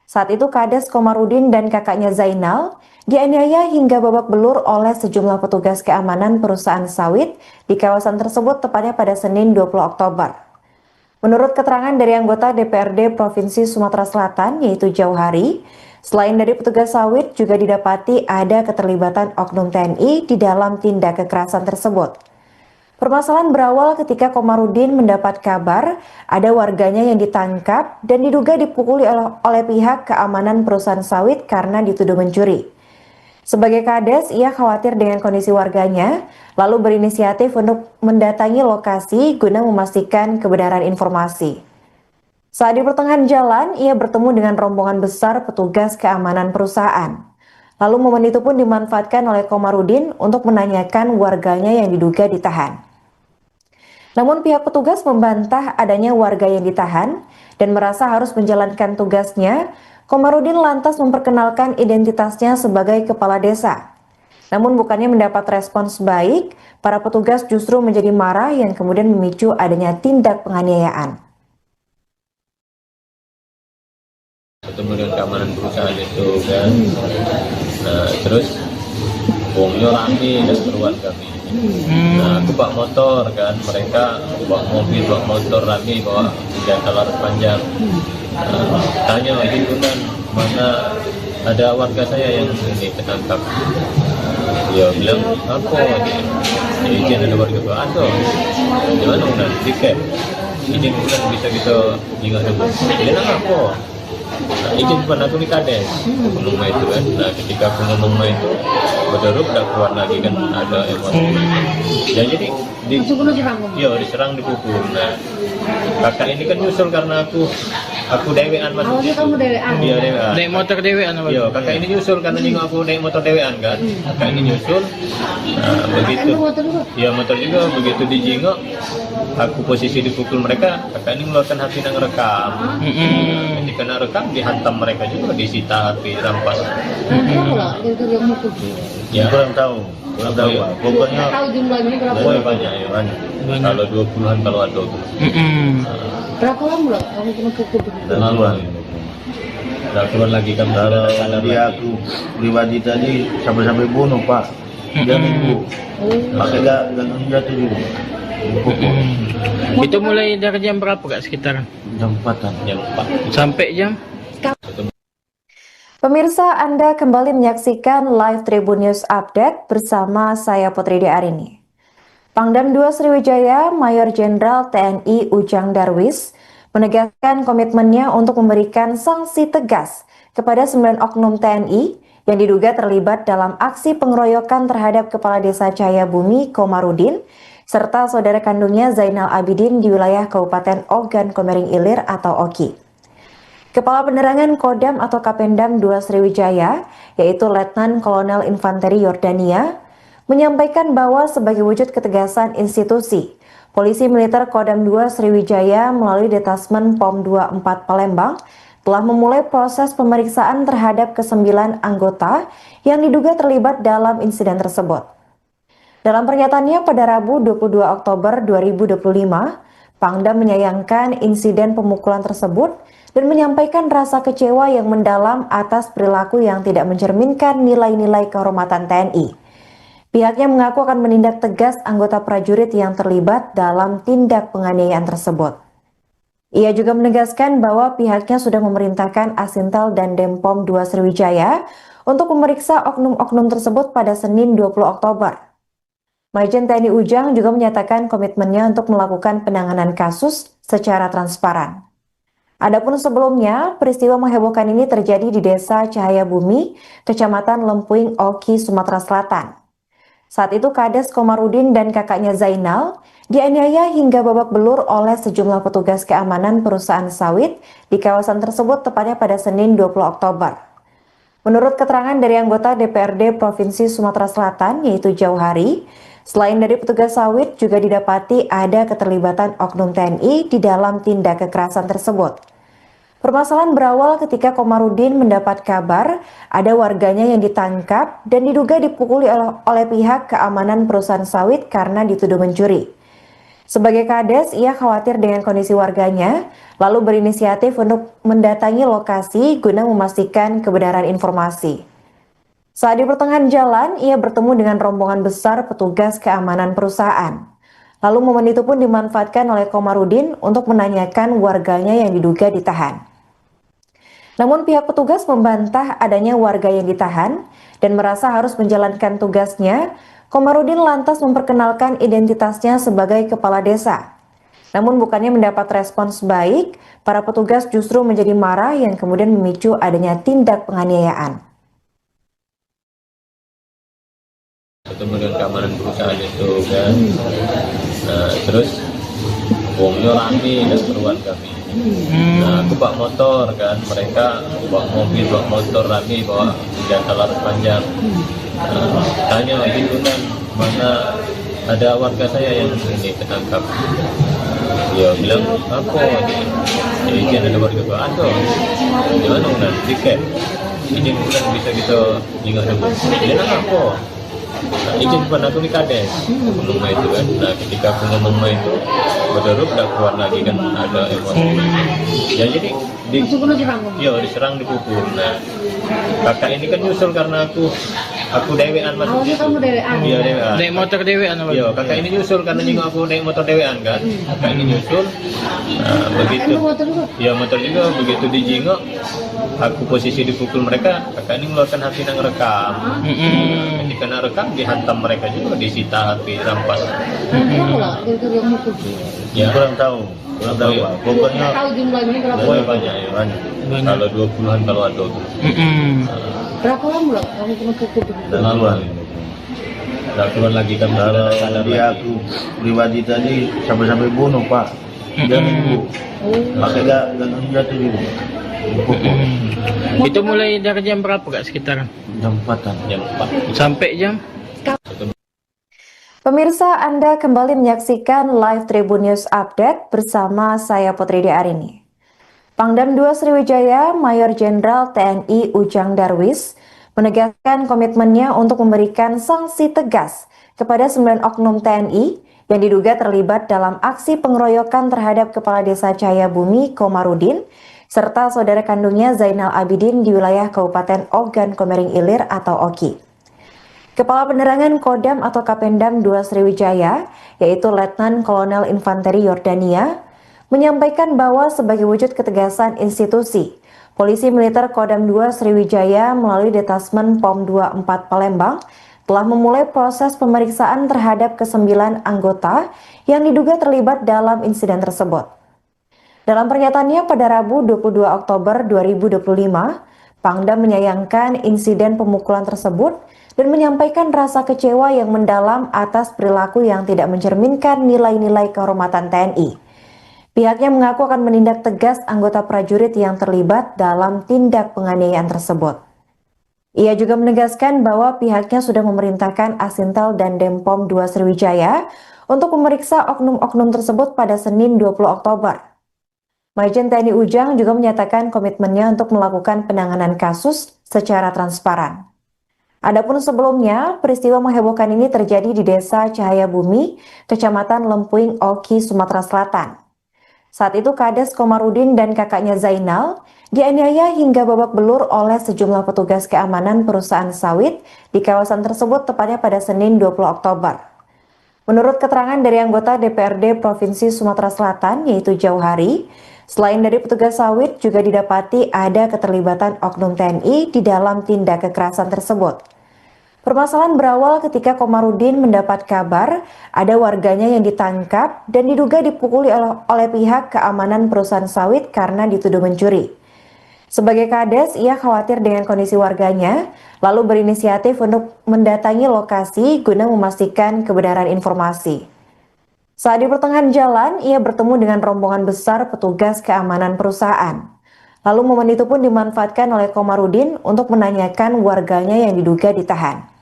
Saat itu Kades Komarudin dan kakaknya Zainal dianiaya hingga babak belur oleh sejumlah petugas keamanan perusahaan sawit di kawasan tersebut tepatnya pada Senin 20 Oktober. Menurut keterangan dari anggota DPRD Provinsi Sumatera Selatan yaitu Jauhari, selain dari petugas sawit juga didapati ada keterlibatan oknum TNI di dalam tindak kekerasan tersebut. Permasalahan berawal ketika Komarudin mendapat kabar ada warganya yang ditangkap dan diduga dipukuli oleh pihak keamanan perusahaan sawit karena dituduh mencuri. Sebagai Kades, ia khawatir dengan kondisi warganya, lalu berinisiatif untuk mendatangi lokasi guna memastikan kebenaran informasi. Saat di pertengahan jalan, ia bertemu dengan rombongan besar petugas keamanan perusahaan. Lalu momen itu pun dimanfaatkan oleh Komarudin untuk menanyakan warganya yang diduga ditahan. Namun pihak petugas membantah adanya warga yang ditahan dan merasa harus menjalankan tugasnya. Komarudin lantas memperkenalkan identitasnya sebagai kepala desa. Namun bukannya mendapat respons baik, para petugas justru menjadi marah yang kemudian memicu adanya tindak penganiayaan. Ketemu dengan keamanan perusahaan itu kan. Nah terus uangnya rame dan keluar kami. Nah aku bawa motor kan, mereka bawa mobil, bawa motor rame, bawa senjata laras panjang. Tanya izin kan mana ada warga saya yang ini ketangkap. Dia bilang apa izin ada warga bawa ada. Gimana udah tiket izin bukan bisa kita ingat dulu. Dia apa? Nah, izin depan aku di Kades ngomong Ma itu kan. Nah ketika aku ngomong Ma itu berderuk udah keluar lagi kan, ada emosi. Ya jadi Langsung kena serang. iya diserang, dipukul. Nah kakak ini kan nyusul karena aku dewean masuk Awalnya situ. kamu dewean? Iya dewean. Naik motor dewean apa? Iya kakak ini nyusul karena juga aku naik motor dewean kan. Kakak ini nyusul. Nah begitu. Emang motor juga? Iya motor juga begitu dijingok. aku posisi dipukul mereka, kakak ini mengeluarkan HP yang rekam. Ketika nak rekam dihantam mereka juga, disita HP, rampas. Berapa lah yang mukul? Ya, kurang tahu Pak. Pokoknya Tahu jumlahnya berapa? pokoknya banyak ya. banyak. Kalau 20-an kalau ada. Berapa lama lah kamu kena pukul? Laluan. Udah keluar lagi kan. Kalau dia aku pribadi tadi sampai bunuh Pak. Dia minggu. Pakai gagang jatuh juga. Dipukul. Itu mulai dari jam berapa kak sekitaran? Jam 4-an. Jam 4. Sampai jam? Pemirsa, Anda kembali menyaksikan live Tribun News Update bersama saya Putri Arini. Pangdam 2 Sriwijaya, Mayor Jenderal TNI Ujang Darwis, menegaskan komitmennya untuk memberikan sanksi tegas kepada 9 oknum TNI yang diduga terlibat dalam aksi pengeroyokan terhadap Kepala Desa Cahayabumi Komarudin serta saudara kandungnya Zainal Abidin di wilayah Kabupaten Ogan Komering Ilir atau Oki. Kepala Penerangan Kodam atau Kapendam 2 Sriwijaya, yaitu Letnan Kolonel Infanteri Yordania, menyampaikan bahwa sebagai wujud ketegasan institusi, Polisi Militer Kodam 2 Sriwijaya melalui Detasmen POM 24 Palembang telah memulai proses pemeriksaan terhadap ke-9 anggota yang diduga terlibat dalam insiden tersebut. Dalam pernyataannya pada Rabu 22 Oktober 2025, Pangdam menyayangkan insiden pemukulan tersebut dan menyampaikan rasa kecewa yang mendalam atas perilaku yang tidak mencerminkan nilai-nilai kehormatan TNI. Pihaknya mengaku akan menindak tegas anggota prajurit yang terlibat dalam tindak penganiayaan tersebut. Ia juga menegaskan bahwa pihaknya sudah memerintahkan Asintel dan Denpom 2 Sriwijaya untuk memeriksa oknum-oknum tersebut pada Senin 20 Oktober. Majen TNI Ujang juga menyatakan komitmennya untuk melakukan penanganan kasus secara transparan. Adapun sebelumnya, peristiwa menghebohkan ini terjadi di Desa Cahayabumi, Kecamatan Lempuing, Oki, Sumatera Selatan. Saat itu Kades Komarudin dan kakaknya Zainal dianiaya hingga babak belur oleh sejumlah petugas keamanan perusahaan sawit di kawasan tersebut tepatnya pada Senin 20 Oktober. Menurut keterangan dari anggota DPRD Provinsi Sumatera Selatan yaitu Jauhari, selain dari petugas sawit juga didapati ada keterlibatan oknum TNI di dalam tindak kekerasan tersebut. Permasalahan berawal ketika Komarudin mendapat kabar ada warganya yang ditangkap dan diduga dipukuli oleh pihak keamanan perusahaan sawit karena dituduh mencuri. Sebagai Kades, ia khawatir dengan kondisi warganya, lalu berinisiatif untuk mendatangi lokasi guna memastikan kebenaran informasi. Saat di pertengahan jalan, ia bertemu dengan rombongan besar petugas keamanan perusahaan. Lalu momen itu pun dimanfaatkan oleh Komarudin untuk menanyakan warganya yang diduga ditahan. Namun pihak petugas membantah adanya warga yang ditahan dan merasa harus menjalankan tugasnya. Komarudin lantas memperkenalkan identitasnya sebagai kepala desa. Namun bukannya mendapat respons baik, para petugas justru menjadi marah yang kemudian memicu adanya tindak penganiayaan. Ketemu dengan keamanan perusahaan itu kan, terus wongnya rame dan keruan kami. Nah, aku bawa motor kan, mereka bawa mobil, bawa motor rame, bawa senjata laras panjang. Tanya itu kan, mana ada warga saya yang ini ketangkap. Dia bilang, apa ini? Ya, izin ada warga bawa ada. Gimana udah tiket? Izin bukan bisa kita ingat dulu. Dia nak apa? Nah, izin pun aku ni Kades ngomong itu kan. Nah, ketika aku ngomong itu berderuk dah keluar lagi kan ada emosi. Ya jadi diserang dipukul. Nah, kakak ini kan nyusul karena aku dewean masuk. Awalnya kamu dewean? Iya dewean. Naik motor dewean apa? Iya, kakak ini nyusul karena juga aku naik motor dewean kan. Kakak ini nyusul. Nah, begitu. Motor juga? Iya motor juga, begitu dijingok aku posisi dipukul mereka, kakak ini mengeluarkan HP yang rekam. Ketika nak rekam dihantam mereka juga, disita HP, rampas. Berapa lah yang mukul? Ya, Kurang tahu Pak. Pokoknya Tahu jumlahnya berapa? pokoknya banyak ya. banyak. Kalau 20-an kalau ada. Berapa lama lah kamu kena pukul? Laluan. Udah keluar lagi kan. Kalau dia aku pribadi tadi sampai bunuh Pak. Dia minggu. Pakai gagang jatuh juga. Dipukul. Itu mulai dari jam berapa kak sekitaran? Jam 4-an. Jam 4. Sampai jam? Pemirsa, Anda kembali menyaksikan live Tribun News Update bersama saya Putri Arini. Pangdam 2 Sriwijaya, Mayor Jenderal TNI Ujang Darwis, menegaskan komitmennya untuk memberikan sanksi tegas kepada 9 oknum TNI yang diduga terlibat dalam aksi pengeroyokan terhadap Kepala Desa Cahayabumi Komarudin serta saudara kandungnya Zainal Abidin di wilayah Kabupaten Ogan Komering Ilir atau Oki. Kepala Penerangan Kodam atau Kapendam 2 Sriwijaya, yaitu Letnan Kolonel Infanteri Yordania, menyampaikan bahwa sebagai wujud ketegasan institusi, Polisi Militer Kodam 2 Sriwijaya melalui Detasmen POM 24 Palembang telah memulai proses pemeriksaan terhadap ke-9 anggota yang diduga terlibat dalam insiden tersebut. Dalam pernyataannya pada Rabu 22 Oktober 2025, Pangdam menyayangkan insiden pemukulan tersebut dan menyampaikan rasa kecewa yang mendalam atas perilaku yang tidak mencerminkan nilai-nilai kehormatan TNI. Pihaknya mengaku akan menindak tegas anggota prajurit yang terlibat dalam tindak penganiayaan tersebut. Ia juga menegaskan bahwa pihaknya sudah memerintahkan Asintel dan Denpom 2 Sriwijaya untuk memeriksa oknum-oknum tersebut pada Senin 20 Oktober. Majen TNI Ujang juga menyatakan komitmennya untuk melakukan penanganan kasus secara transparan. Adapun sebelumnya, peristiwa menghebohkan ini terjadi di Desa Cahayabumi, Kecamatan Lempuing, Oki, Sumatera Selatan. Saat itu Kades Komarudin dan kakaknya Zainal dianiaya hingga babak belur oleh sejumlah petugas keamanan perusahaan sawit di kawasan tersebut tepatnya pada Senin 20 Oktober. Menurut keterangan dari anggota DPRD Provinsi Sumatera Selatan yaitu Jauhari, selain dari petugas sawit juga didapati ada keterlibatan oknum TNI di dalam tindak kekerasan tersebut. Permasalahan berawal ketika Komarudin mendapat kabar ada warganya yang ditangkap dan diduga dipukuli oleh pihak keamanan perusahaan sawit karena dituduh mencuri. Sebagai Kades, ia khawatir dengan kondisi warganya, lalu berinisiatif untuk mendatangi lokasi guna memastikan kebenaran informasi. Saat di pertengahan jalan, ia bertemu dengan rombongan besar petugas keamanan perusahaan. Lalu momen itu pun dimanfaatkan oleh Komarudin untuk menanyakan warganya yang diduga ditahan.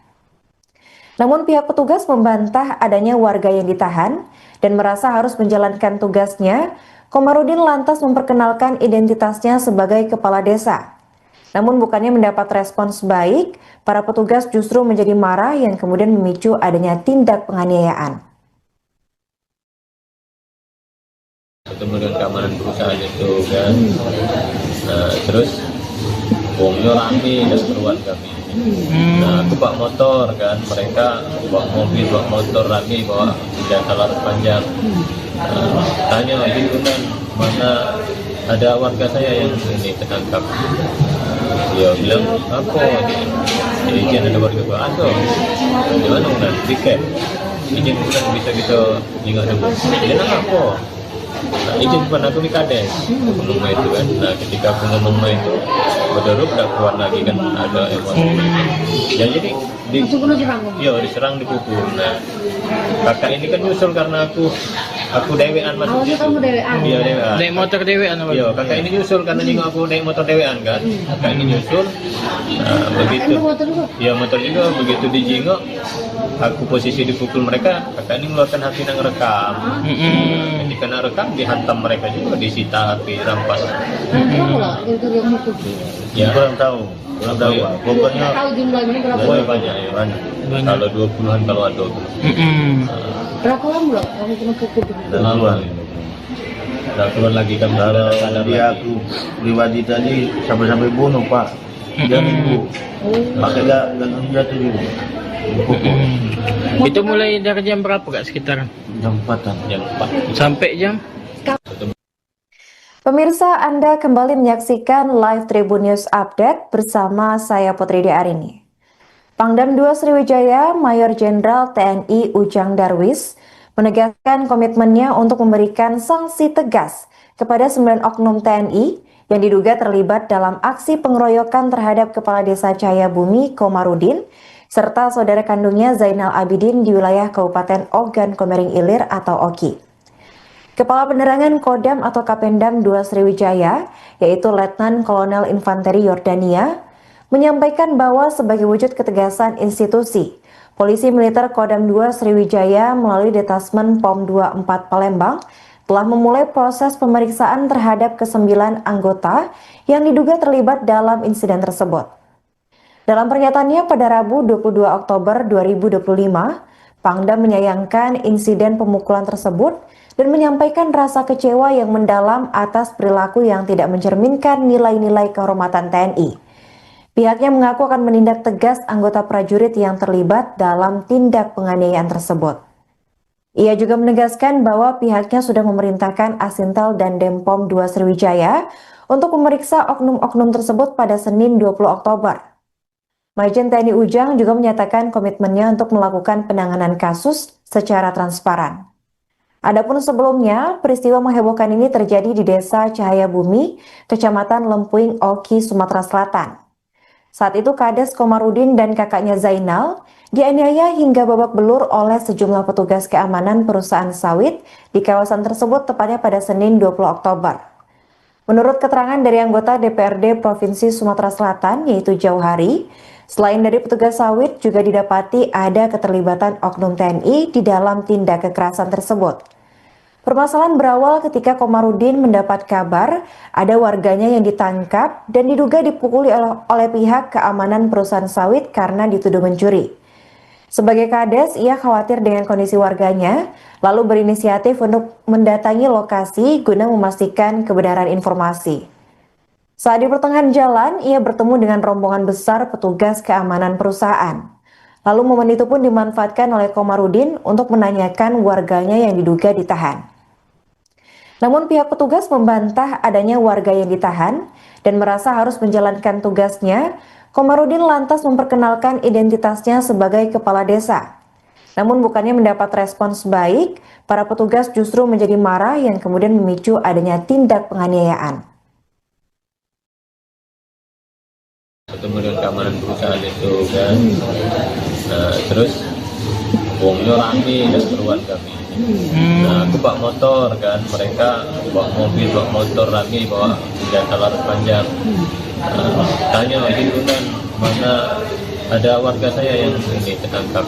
Namun pihak petugas membantah adanya warga yang ditahan dan merasa harus menjalankan tugasnya. Komarudin lantas memperkenalkan identitasnya sebagai kepala desa. Namun bukannya mendapat respons baik, para petugas justru menjadi marah yang kemudian memicu adanya tindak penganiayaan. Ketemu dengan keamanan perusahaan itu kan, terus wongnya rame dan keruan kami. Nah, aku bawa motor kan, mereka bawa mobil, bawa motor rame, bawa senjata laras panjang. Tanya itu kan, mana ada warga saya yang ini ketangkap. Dia bilang, apa? Izin ada warga gua, ada. Di mana kan? Di camp. Izin bukan bisa kita ingat dulu. Dia nak apa? Nah, izin bukan aku di Kades. Aku ngomong itu kan. Nah, ketika aku ngomong itu, berderuk udah keluar lagi kan ada emosi. Ya jadi diserang, dipukul. Nah, kakak ini kan nyusul karena aku dewean masuk situ. Kamu dewean? Iya, dewean. Naik motor dewean apa? Iya, kakak ini nyusul karena nengok aku naik motor dewean kan. Kakak ini nyusul. Nah, begitu. Iya, motor juga begitu dijengok. Aku posisi dipukul mereka, kakak ini mengeluarkan HP yang rekam. Ketika nak rekam, dihantam mereka juga, disita HP, rampas. Ya, kurang tahu. Pokoknya Tahu jumlahnya berapa? Banyak ya. banyak. Kalau 20-an kalau ada. Berapa lama kamu kena pukul? Duluan. Udah keluar lagi kan. Kalau dia aku pribadi tadi sampai bunuh Pak. Dia minggu. Makanya gak jatuh juga. Itu mulai dari jam berapa Kak sekitar? Jam 4-an. Jam 4. Sampai jam? Pemirsa, Anda kembali menyaksikan live Tribun News Update bersama saya Putri Arini. Pangdam 2 Sriwijaya, Mayor Jenderal TNI Ujang Darwis, menegaskan komitmennya untuk memberikan sanksi tegas kepada 9 oknum TNI yang diduga terlibat dalam aksi pengeroyokan terhadap Kepala Desa Cahayabumi Komarudin serta saudara kandungnya Zainal Abidin di wilayah Kabupaten Ogan Komering Ilir atau Oki. Kepala Penerangan Kodam atau Kapendam 2 Sriwijaya, yaitu Letnan Kolonel Infanteri Yordania, menyampaikan bahwa sebagai wujud ketegasan institusi, Polisi Militer Kodam 2 Sriwijaya melalui Detasmen POM 24 Palembang telah memulai proses pemeriksaan terhadap ke-9 anggota yang diduga terlibat dalam insiden tersebut. Dalam pernyataannya pada Rabu 22 Oktober 2025, Pangdam menyayangkan insiden pemukulan tersebut dan menyampaikan rasa kecewa yang mendalam atas perilaku yang tidak mencerminkan nilai-nilai kehormatan TNI. Pihaknya mengaku akan menindak tegas anggota prajurit yang terlibat dalam tindak penganiayaan tersebut. Ia juga menegaskan bahwa pihaknya sudah memerintahkan Asintel dan Denpom 2 Sriwijaya untuk memeriksa oknum-oknum tersebut pada Senin 20 Oktober. Majen TNI Ujang juga menyatakan komitmennya untuk melakukan penanganan kasus secara transparan. Adapun sebelumnya, peristiwa menghebohkan ini terjadi di Desa Cahaya Bumi, Kecamatan Lempuing, Oki, Sumatera Selatan. Saat itu Kades Komarudin dan kakaknya Zainal dianiaya hingga babak belur oleh sejumlah petugas keamanan perusahaan sawit di kawasan tersebut tepatnya pada Senin 20 Oktober. Menurut keterangan dari anggota DPRD Provinsi Sumatera Selatan yaitu Jauhari, selain dari petugas sawit juga didapati ada keterlibatan oknum TNI di dalam tindak kekerasan tersebut. Permasalahan berawal ketika Komarudin mendapat kabar ada warganya yang ditangkap dan diduga dipukuli oleh pihak keamanan perusahaan sawit karena dituduh mencuri. Sebagai Kades, ia khawatir dengan kondisi warganya, lalu berinisiatif untuk mendatangi lokasi guna memastikan kebenaran informasi. Saat di pertengahan jalan, ia bertemu dengan rombongan besar petugas keamanan perusahaan. Lalu momen itu pun dimanfaatkan oleh Komarudin untuk menanyakan warganya yang diduga ditahan. Namun pihak petugas membantah adanya warga yang ditahan dan merasa harus menjalankan tugasnya. Komarudin lantas memperkenalkan identitasnya sebagai kepala desa. Namun bukannya mendapat respons baik, para petugas justru menjadi marah yang kemudian memicu adanya tindak penganiayaan. Ketemu dengan keamanan perusahaan itu kan, nah terus uangnya rame dan keruan kami. Nah aku bawa motor kan, mereka bawa mobil, bawa motor rame, bawa senjata laras panjang. Tanya gitu kan, mana ada warga saya yang ini ketangkap.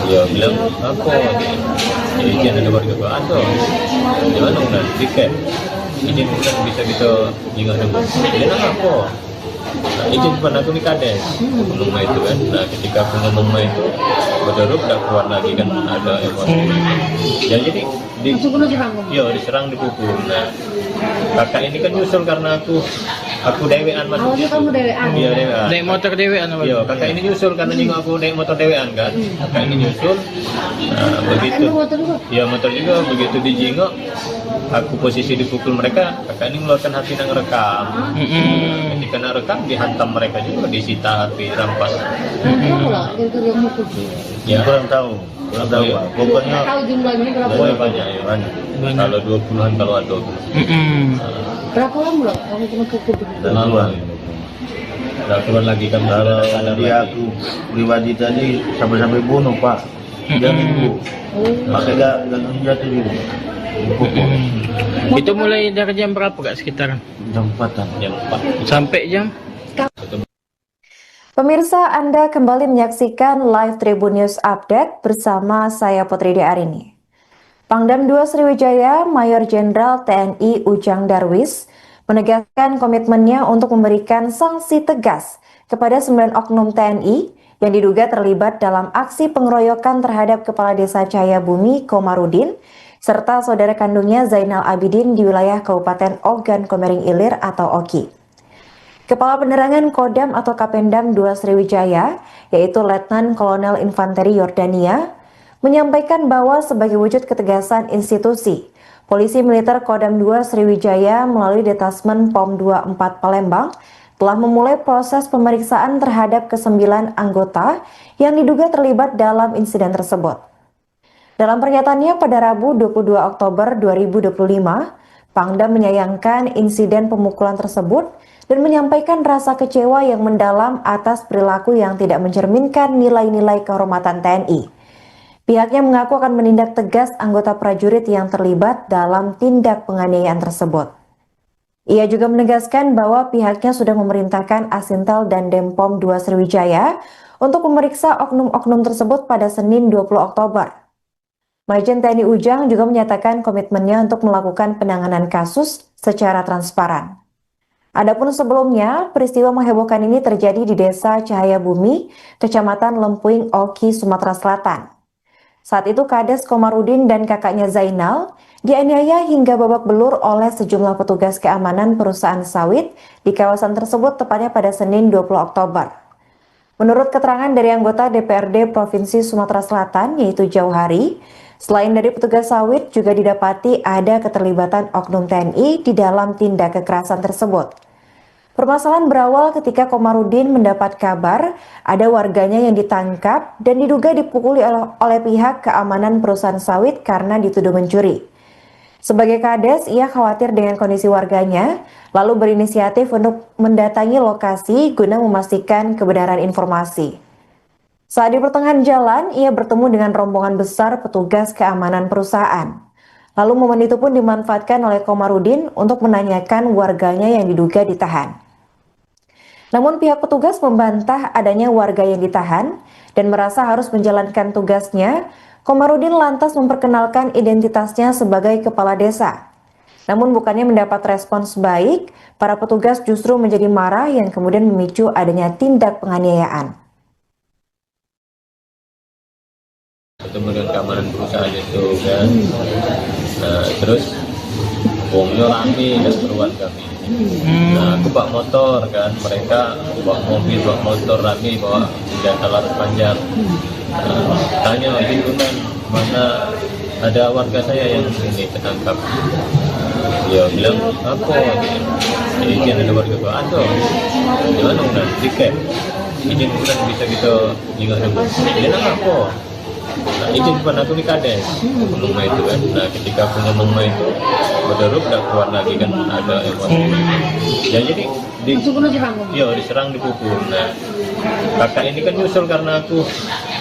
Ya bilang apa? Izin ada warga ada. Di mana udah tiket? Izin bukan bisa kita ingat dulu. Dia apa? Nah, izin bukan aku di Kades ngomong itu kan. Nah ketika aku ngomong itu berderuk udah keluar lagi kan ada emosi. Ya jadi diserang dipukul. Nah kakak ini kan nyusul karena aku dewean masuk. Awalnya kamu dewean? Iya dewean. Naik motor dewean apa? Iya kakak ini nyusul karena nyinggung aku naik motor dewean kan. Kakak ini nyusul. Nah begitu. Iya motor juga begitu dijingok. Aku posisi dipukul mereka, kakak ini mengeluarkan hati yang rekam. Ketika nak rekam dihantam mereka juga, disita HP, rampas. Berapa lah kira-kira yang mukul? Ya Kurang tahu Iya. Pak. Pokoknya Tahu jumlahnya berapa? pokoknya banyak ya. banyak. Kalau 20-an kalau ada. Berapa lama lah kamu kena pukul? Dan keluar. Udah keluar lagi kan Kalau sadar dia lagi. aku pribadi tadi sampai bunuh Pak. Dia minggu. Makanya gak jatuh juga. Dipukul. Itu mulai dari jam berapa kak sekitaran? Jam 4-an. Jam 4. Sampai jam? Pemirsa, Anda kembali menyaksikan live Tribun News Update bersama saya Putri Arini. Pangdam 2 Sriwijaya, Mayor Jenderal TNI Ujang Darwis menegaskan komitmennya untuk memberikan sanksi tegas kepada 9 oknum TNI yang diduga terlibat dalam aksi pengeroyokan terhadap Kepala Desa Cahaya Bumi Komarudin serta saudara kandungnya Zainal Abidin di wilayah Kabupaten Ogan Komering Ilir atau Oki. Kepala Penerangan Kodam atau Kapendam 2 Sriwijaya, yaitu Letnan Kolonel Infanteri Yordania, menyampaikan bahwa sebagai wujud ketegasan institusi, Polisi Militer Kodam 2 Sriwijaya melalui Detasmen POM 24 Palembang telah memulai proses pemeriksaan terhadap ke-9 anggota yang diduga terlibat dalam insiden tersebut. Dalam pernyataannya pada Rabu 22 Oktober 2025, Pangdam menyayangkan insiden pemukulan tersebut dan menyampaikan rasa kecewa yang mendalam atas perilaku yang tidak mencerminkan nilai-nilai kehormatan TNI. Pihaknya mengaku akan menindak tegas anggota prajurit yang terlibat dalam tindak penganiayaan tersebut. Ia juga menegaskan bahwa pihaknya sudah memerintahkan Asintel dan Denpom 2 Sriwijaya untuk memeriksa oknum-oknum tersebut pada Senin 20 Oktober. Majen TNI Ujang juga menyatakan komitmennya untuk melakukan penanganan kasus secara transparan. Adapun sebelumnya, peristiwa menghebohkan ini terjadi di Desa Cahaya Bumi, Kecamatan Lempuing, Oki, Sumatera Selatan. Saat itu Kades Komarudin dan kakaknya Zainal dianiaya hingga babak belur oleh sejumlah petugas keamanan perusahaan sawit di kawasan tersebut tepatnya pada Senin 20 Oktober. Menurut keterangan dari anggota DPRD Provinsi Sumatera Selatan yaitu Jauhari, selain dari petugas sawit juga didapati ada keterlibatan oknum TNI di dalam tindak kekerasan tersebut. Permasalahan berawal ketika Komarudin mendapat kabar ada warganya yang ditangkap dan diduga dipukuli oleh pihak keamanan perusahaan sawit karena dituduh mencuri. Sebagai Kades, ia khawatir dengan kondisi warganya, lalu berinisiatif untuk mendatangi lokasi guna memastikan kebenaran informasi. Saat di pertengahan jalan, ia bertemu dengan rombongan besar petugas keamanan perusahaan. Lalu momen itu pun dimanfaatkan oleh Komarudin untuk menanyakan warganya yang diduga ditahan. Namun pihak petugas membantah adanya warga yang ditahan dan merasa harus menjalankan tugasnya. Komarudin lantas memperkenalkan identitasnya sebagai kepala desa. Namun bukannya mendapat respons baik, para petugas justru menjadi marah yang kemudian memicu adanya tindak penganiayaan. Ketemu dengan keamanan perusahaan itu kan, nah terus uangnya rame dan keluar kami. Nah aku bawa motor kan, mereka bawa mobil, bawa motor rame, bawa senjata laras panjang. Tanya lingkungan mana ada warga saya yang ini tertangkap. Dia bilang apa? Izin ada warga gua ada. Gimana udah tiket? Izin bukan bisa kita juga dulu. Dia nak apa? Nah, izin bukan aku di Kades ngomong itu kan. Nah ketika aku ngomong itu berderuk udah keluar lagi kan ada emosi. Ya jadi diserang dipukul. Nah kakak ini kan nyusul karena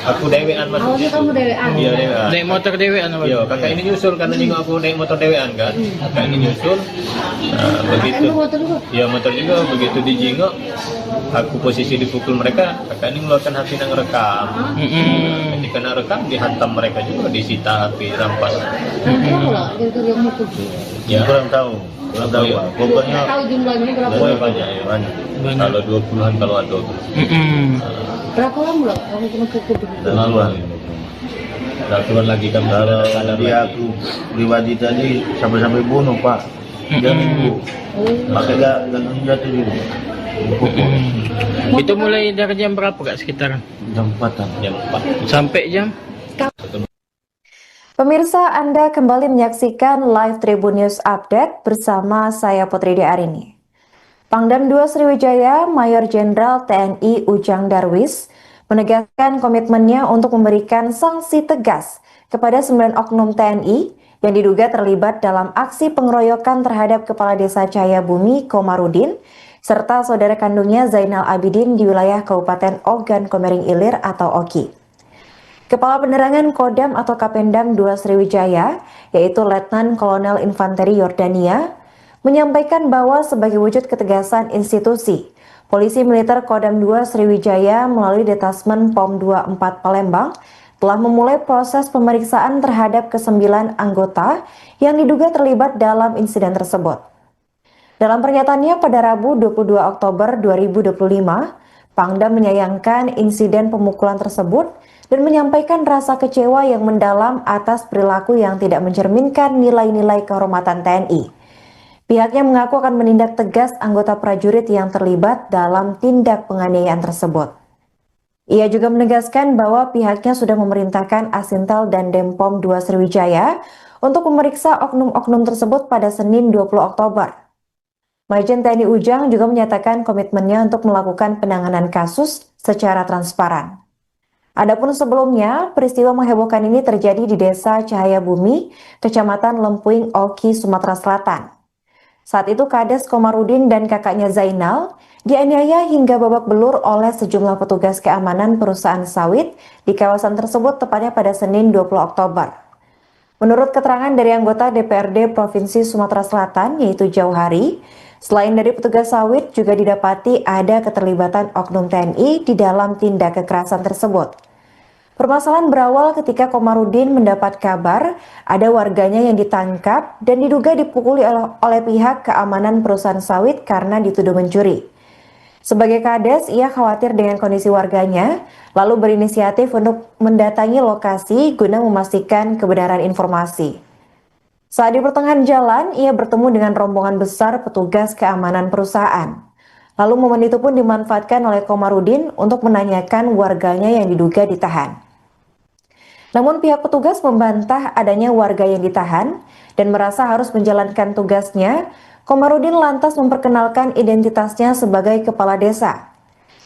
aku dewean masuk. Awalnya kamu dewean? Iya dewean. Naik motor dewean apa? Iya kakak ini nyusul karena nengok aku naik motor dewean kan. Kakak ini nyusul. Nah, begitu. Iya motor juga begitu dijingok. Aku posisi dipukul mereka. Kakak ini mengeluarkan HP yang rekam. Ketika nak rekam dihantam mereka juga, disita HP, rampas. Berapa lah yang mukul? Ya Kurang tahu. Kurang tahu. Pak. Pokoknya Tahu jumlahnya berapa? banyak ya. banyak. Kalau 20-an kalau ada. Berapa lama lah kamu kena pukul? Laluan. Nah, keluar lagi kan Kalau ada dia lagi. aku pribadi tadi sampai bunuh Pak. Dia minggu. Pakai gagang jatuh juga. Dipukul. Itu mulai dari jam berapa kak sekitaran? Jam 4-an. Jam 4. Sampai jam? Pemirsa, Anda kembali menyaksikan live Tribun News Update bersama saya Putri Arini. Pangdam 2 Sriwijaya, Mayor Jenderal TNI Ujang Darwis, menegaskan komitmennya untuk memberikan sanksi tegas kepada 9 oknum TNI yang diduga terlibat dalam aksi pengeroyokan terhadap Kepala Desa Cahaya Bumi Komarudin, serta saudara kandungnya Zainal Abidin di wilayah Kabupaten Ogan Komering Ilir atau Oki. Kepala Penerangan Kodam atau Kapendam 2 Sriwijaya, yaitu Letnan Kolonel Infanteri Yordania, menyampaikan bahwa sebagai wujud ketegasan institusi, Polisi Militer Kodam 2 Sriwijaya melalui Detasmen POM 24 Palembang telah memulai proses pemeriksaan terhadap ke-9 anggota yang diduga terlibat dalam insiden tersebut. Dalam pernyataannya pada Rabu 22 Oktober 2025, Pangdam menyayangkan insiden pemukulan tersebut dan menyampaikan rasa kecewa yang mendalam atas perilaku yang tidak mencerminkan nilai-nilai kehormatan TNI. Pihaknya mengaku akan menindak tegas anggota prajurit yang terlibat dalam tindak penganiayaan tersebut. Ia juga menegaskan bahwa pihaknya sudah memerintahkan Asintel dan Denpom 2 Sriwijaya untuk memeriksa oknum-oknum tersebut pada Senin 20 Oktober. Majen TNI Ujang juga menyatakan komitmennya untuk melakukan penanganan kasus secara transparan. Adapun sebelumnya, peristiwa menghebohkan ini terjadi di Desa Cahaya Bumi, Kecamatan Lempuing, Oki, Sumatera Selatan. Saat itu Kades Komarudin dan kakaknya Zainal dianiaya hingga babak belur oleh sejumlah petugas keamanan perusahaan sawit di kawasan tersebut tepatnya pada Senin 20 Oktober. Menurut keterangan dari anggota DPRD Provinsi Sumatera Selatan yaitu Jauhari, Selain dari petugas sawit, juga didapati ada keterlibatan oknum TNI di dalam tindak kekerasan tersebut. Permasalahan berawal ketika Komarudin mendapat kabar ada warganya yang ditangkap dan diduga dipukuli oleh pihak keamanan perusahaan sawit karena dituduh mencuri. Sebagai kades, ia khawatir dengan kondisi warganya, lalu berinisiatif untuk mendatangi lokasi guna memastikan kebenaran informasi. Saat di pertengahan jalan, ia bertemu dengan rombongan besar petugas keamanan perusahaan. Lalu momen itu pun dimanfaatkan oleh Komarudin untuk menanyakan warganya yang diduga ditahan. Namun pihak petugas membantah adanya warga yang ditahan dan merasa harus menjalankan tugasnya. Komarudin lantas memperkenalkan identitasnya sebagai kepala desa.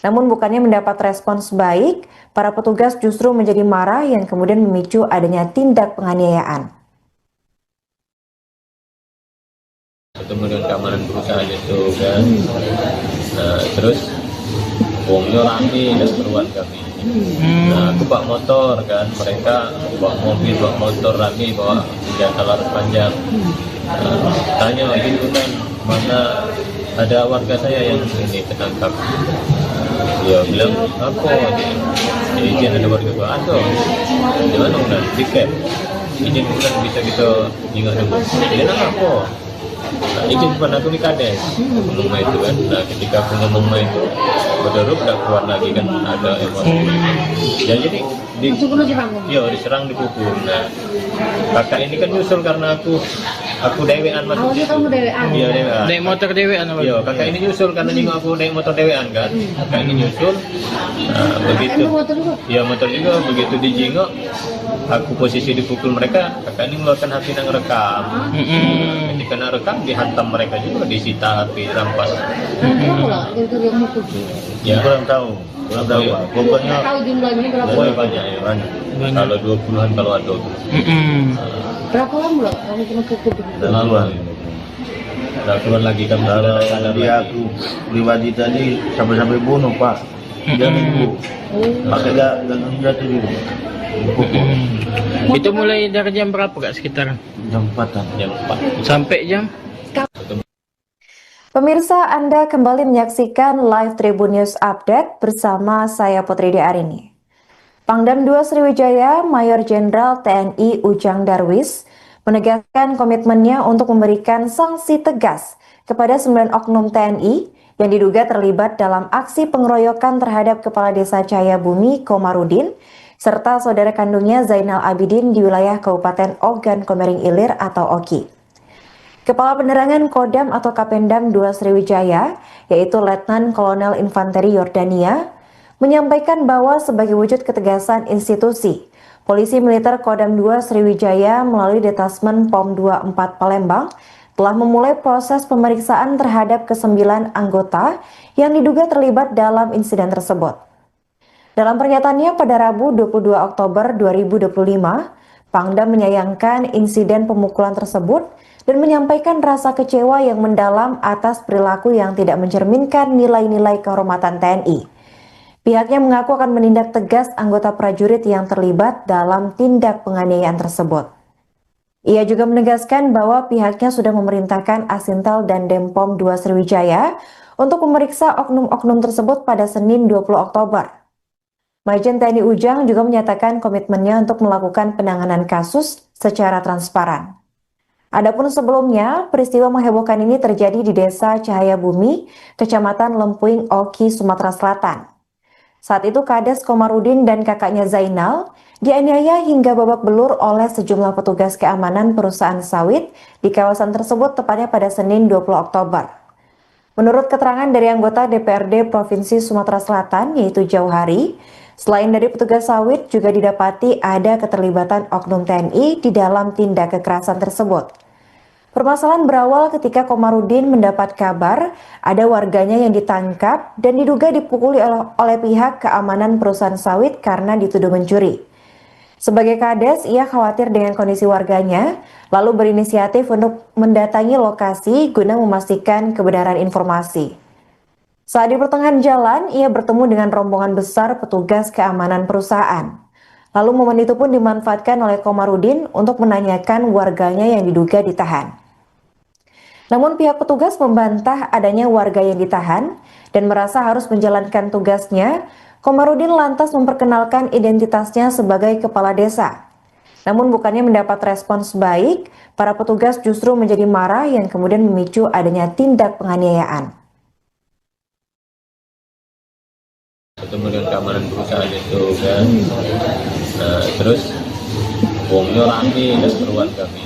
Namun bukannya mendapat respons baik, para petugas justru menjadi marah yang kemudian memicu adanya tindak penganiayaan. Ketemu dengan keamanan perusahaan itu kan, nah terus uangnya rame dan keluar kami. Nah aku bawa motor kan, mereka bawa mobil, bawa motor rame, bawa senjata laras panjang. Tanya gitu kan, mana ada warga saya yang ini tertangkap. Dia bilang apa? Izin ada warga gua ada. Di mana udah tiket? Izin bukan bisa kita ingat dulu. Dia nanya apa? Nah, izin bukan aku di kades ngomong itu kan. Nah ketika aku ngomong itu berderuk udah keluar lagi kan ada emosi. Ya jadi diserang dipukul. Nah kakak ini kan nyusul karena aku dewean masuk. Awalnya kamu dewean? Iya dewean. Naik motor dewean apa? Iya kakak ini nyusul karena nengok aku naik motor dewean kan. Kakak ini nyusul. Nah, begitu. Motor juga? Iya motor juga. Begitu dijengok, aku posisi dipukul mereka. Kakak ini mengeluarkan HP yang rekam. Ketika nak rekam dihantam mereka juga, disita HP, rampas. Berapa pula dari yang mukul? Ya Kurang tahu Iya. Pak. Pokoknya Tahu jumlahnya berapa? banyak ya. Kalau 20-an kalau ada. Berapa lama lah kamu kena pukul? duluan. Udah keluar lagi kan. Kalau dia aku pribadi tadi sampai bunuh Pak. Dia minggu. Pakai gagang jatuh juga. Dipukul. Itu mulai dari jam berapa kak sekitaran? Jam 4-an. Yang 4. Sampai jam? Pemirsa, Anda kembali menyaksikan live Tribun News Update bersama saya Putri Arini. Pangdam 2 Sriwijaya, Mayor Jenderal TNI Ujang Darwis, menegaskan komitmennya untuk memberikan sanksi tegas kepada 9 oknum TNI yang diduga terlibat dalam aksi pengeroyokan terhadap Kepala Desa Cahayabumi Komarudin serta saudara kandungnya Zainal Abidin di wilayah Kabupaten Ogan Komering Ilir atau Oki. Kepala Penerangan Kodam atau Kapendam 2 Sriwijaya, yaitu Letnan Kolonel Infanteri Yordania, menyampaikan bahwa sebagai wujud ketegasan institusi, Polisi Militer Kodam 2 Sriwijaya melalui Detasmen POM 24 Palembang telah memulai proses pemeriksaan terhadap ke-9 anggota yang diduga terlibat dalam insiden tersebut. Dalam pernyataannya pada Rabu 22 Oktober 2025, Pangdam menyayangkan insiden pemukulan tersebut dan menyampaikan rasa kecewa yang mendalam atas perilaku yang tidak mencerminkan nilai-nilai kehormatan TNI. Pihaknya mengaku akan menindak tegas anggota prajurit yang terlibat dalam tindak penganiayaan tersebut. Ia juga menegaskan bahwa pihaknya sudah memerintahkan Asintel dan Denpom 2 Sriwijaya untuk memeriksa oknum-oknum tersebut pada Senin 20 Oktober. Majen TNI Ujang juga menyatakan komitmennya untuk melakukan penanganan kasus secara transparan. Adapun sebelumnya, peristiwa menghebohkan ini terjadi di Desa Cahayabumi, Kecamatan Lempuing, Oki, Sumatera Selatan. Saat itu Kades Komarudin dan kakaknya Zainal dianiaya hingga babak belur oleh sejumlah petugas keamanan perusahaan sawit di kawasan tersebut tepatnya pada Senin 20 Oktober. Menurut keterangan dari anggota DPRD Provinsi Sumatera Selatan yaitu Jauhari, selain dari petugas sawit juga didapati ada keterlibatan oknum TNI di dalam tindak kekerasan tersebut. Permasalahan berawal ketika Komarudin mendapat kabar ada warganya yang ditangkap dan diduga dipukuli oleh pihak keamanan perusahaan sawit karena dituduh mencuri. Sebagai kades, ia khawatir dengan kondisi warganya, lalu berinisiatif untuk mendatangi lokasi guna memastikan kebenaran informasi. Saat di pertengahan jalan, ia bertemu dengan rombongan besar petugas keamanan perusahaan. Lalu momen itu pun dimanfaatkan oleh Komarudin untuk menanyakan warganya yang diduga ditahan. Namun pihak petugas membantah adanya warga yang ditahan dan merasa harus menjalankan tugasnya. Komarudin lantas memperkenalkan identitasnya sebagai kepala desa. Namun bukannya mendapat respons baik, para petugas justru menjadi marah yang kemudian memicu adanya tindak penganiayaan. Ketemu dengan keamanan perusahaan itu kan, nah terus wongnya rame dan keruan kami.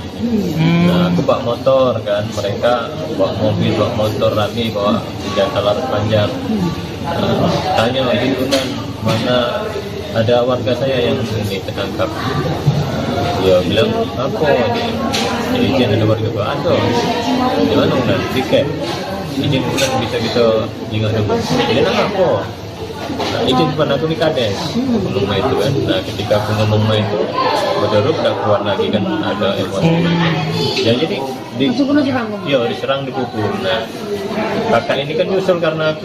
Nah aku bawa motor kan, mereka bawa mobil, bawa motor rame, bawa senjata laras panjang. Tanya itu kan, mana ada warga saya yang ini tertangkap. Dia bilang apa izin ada warga gua ada. Gimana udah tiket? Izin bukan bisa kita ingat dulu. Dia nak apa? Nah, izin bukan aku ni kades. Aku ngomong itu kan. Nah ketika aku ngomong itu, berderuk dah keluar lagi kan ada emosi. Ya jadi diserang, dipukul. Nah kakak ini kan nyusul karena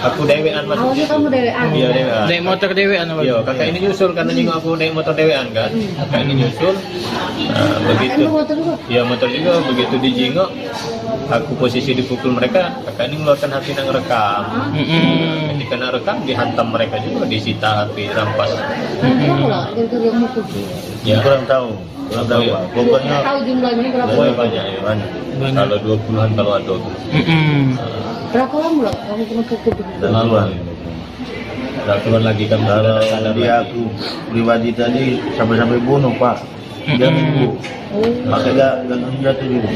aku dewean maksudnya. Kamu dewean? Iya dewean. Naik motor dewean apa? Iya kakak ini nyusul karena juga aku naik motor dewean kan. Kakak ini nyusul. Nah, begitu. Motor juga? Iya motor juga. Begitu dijingok, aku posisi dipukul mereka. Kakak ini mengeluarkan HP yang rekam. Ketika nak rekam dihantam mereka juga, disita HP, rampas. Berapa lah yang mukul? Ya Kurang tahu Pak. Pokoknya Tahu jumlahnya berapa? oh, banyak ya banyak. Kalau 20-an kalau ada. Berapa lama lah kamu kena pukul? duluan. Udah keluar lagi kan Kalau sadar dia lagi. aku pribadi tadi sampai bunuh Pak. Dia minggu. Makanya gak jatuh juga.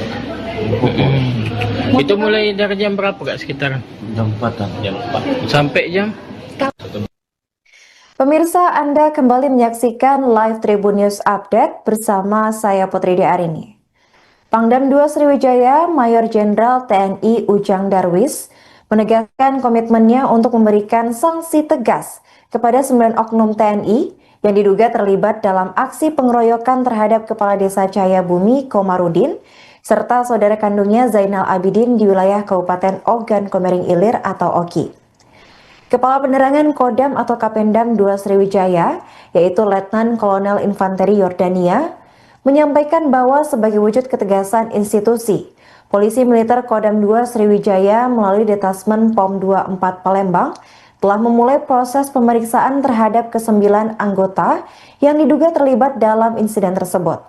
Dipukul. Itu mulai dari jam berapa kak sekitar? Jam 4-an. Jam 4. Sampai jam? Pemirsa, Anda kembali menyaksikan live Tribun News Update bersama saya Putri Arini. Pangdam 2 Sriwijaya, Mayor Jenderal TNI Ujang Darwis menegaskan komitmennya untuk memberikan sanksi tegas kepada 9 oknum TNI yang diduga terlibat dalam aksi pengeroyokan terhadap Kepala Desa Cahayabumi Komarudin serta saudara kandungnya Zainal Abidin di wilayah Kabupaten Ogan Komering Ilir atau Oki. Kepala Penerangan Kodam atau Kapendam 2 Sriwijaya, yaitu Letnan Kolonel Infanteri Yordania, menyampaikan bahwa sebagai wujud ketegasan institusi, Polisi Militer Kodam 2 Sriwijaya melalui Detasmen POM 24 Palembang telah memulai proses pemeriksaan terhadap ke-9 anggota yang diduga terlibat dalam insiden tersebut.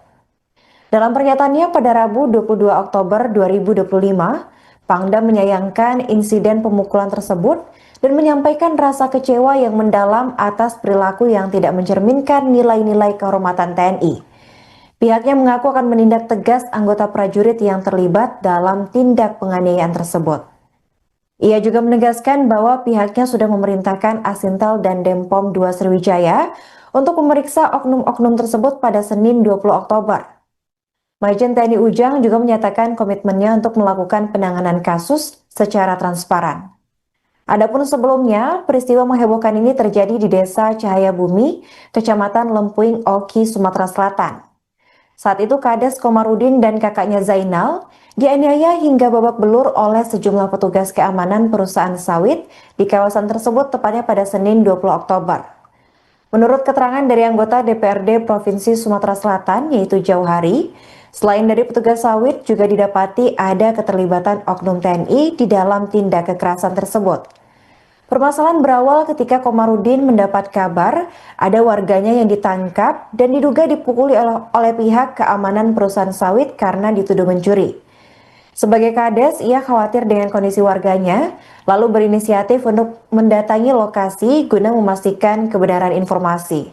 Dalam pernyataannya pada Rabu 22 Oktober 2025, Pangdam menyayangkan insiden pemukulan tersebut dan menyampaikan rasa kecewa yang mendalam atas perilaku yang tidak mencerminkan nilai-nilai kehormatan TNI. Pihaknya mengaku akan menindak tegas anggota prajurit yang terlibat dalam tindak penganiayaan tersebut. Ia juga menegaskan bahwa pihaknya sudah memerintahkan Asintel dan Denpom 2 Sriwijaya untuk memeriksa oknum-oknum tersebut pada Senin 20 Oktober. Majen TNI Ujang juga menyatakan komitmennya untuk melakukan penanganan kasus secara transparan. Adapun sebelumnya, peristiwa menghebohkan ini terjadi di Desa Cahayabumi, Kecamatan Lempuing, Oki, Sumatera Selatan. Saat itu Kades Komarudin dan kakaknya Zainal dianiaya hingga babak belur oleh sejumlah petugas keamanan perusahaan sawit di kawasan tersebut tepatnya pada Senin 20 Oktober. Menurut keterangan dari anggota DPRD Provinsi Sumatera Selatan yaitu Jauhari, selain dari petugas sawit juga didapati ada keterlibatan oknum TNI di dalam tindak kekerasan tersebut. Permasalahan berawal ketika Komarudin mendapat kabar ada warganya yang ditangkap dan diduga dipukuli oleh pihak keamanan perusahaan sawit karena dituduh mencuri. Sebagai Kades, ia khawatir dengan kondisi warganya, lalu berinisiatif untuk mendatangi lokasi guna memastikan kebenaran informasi.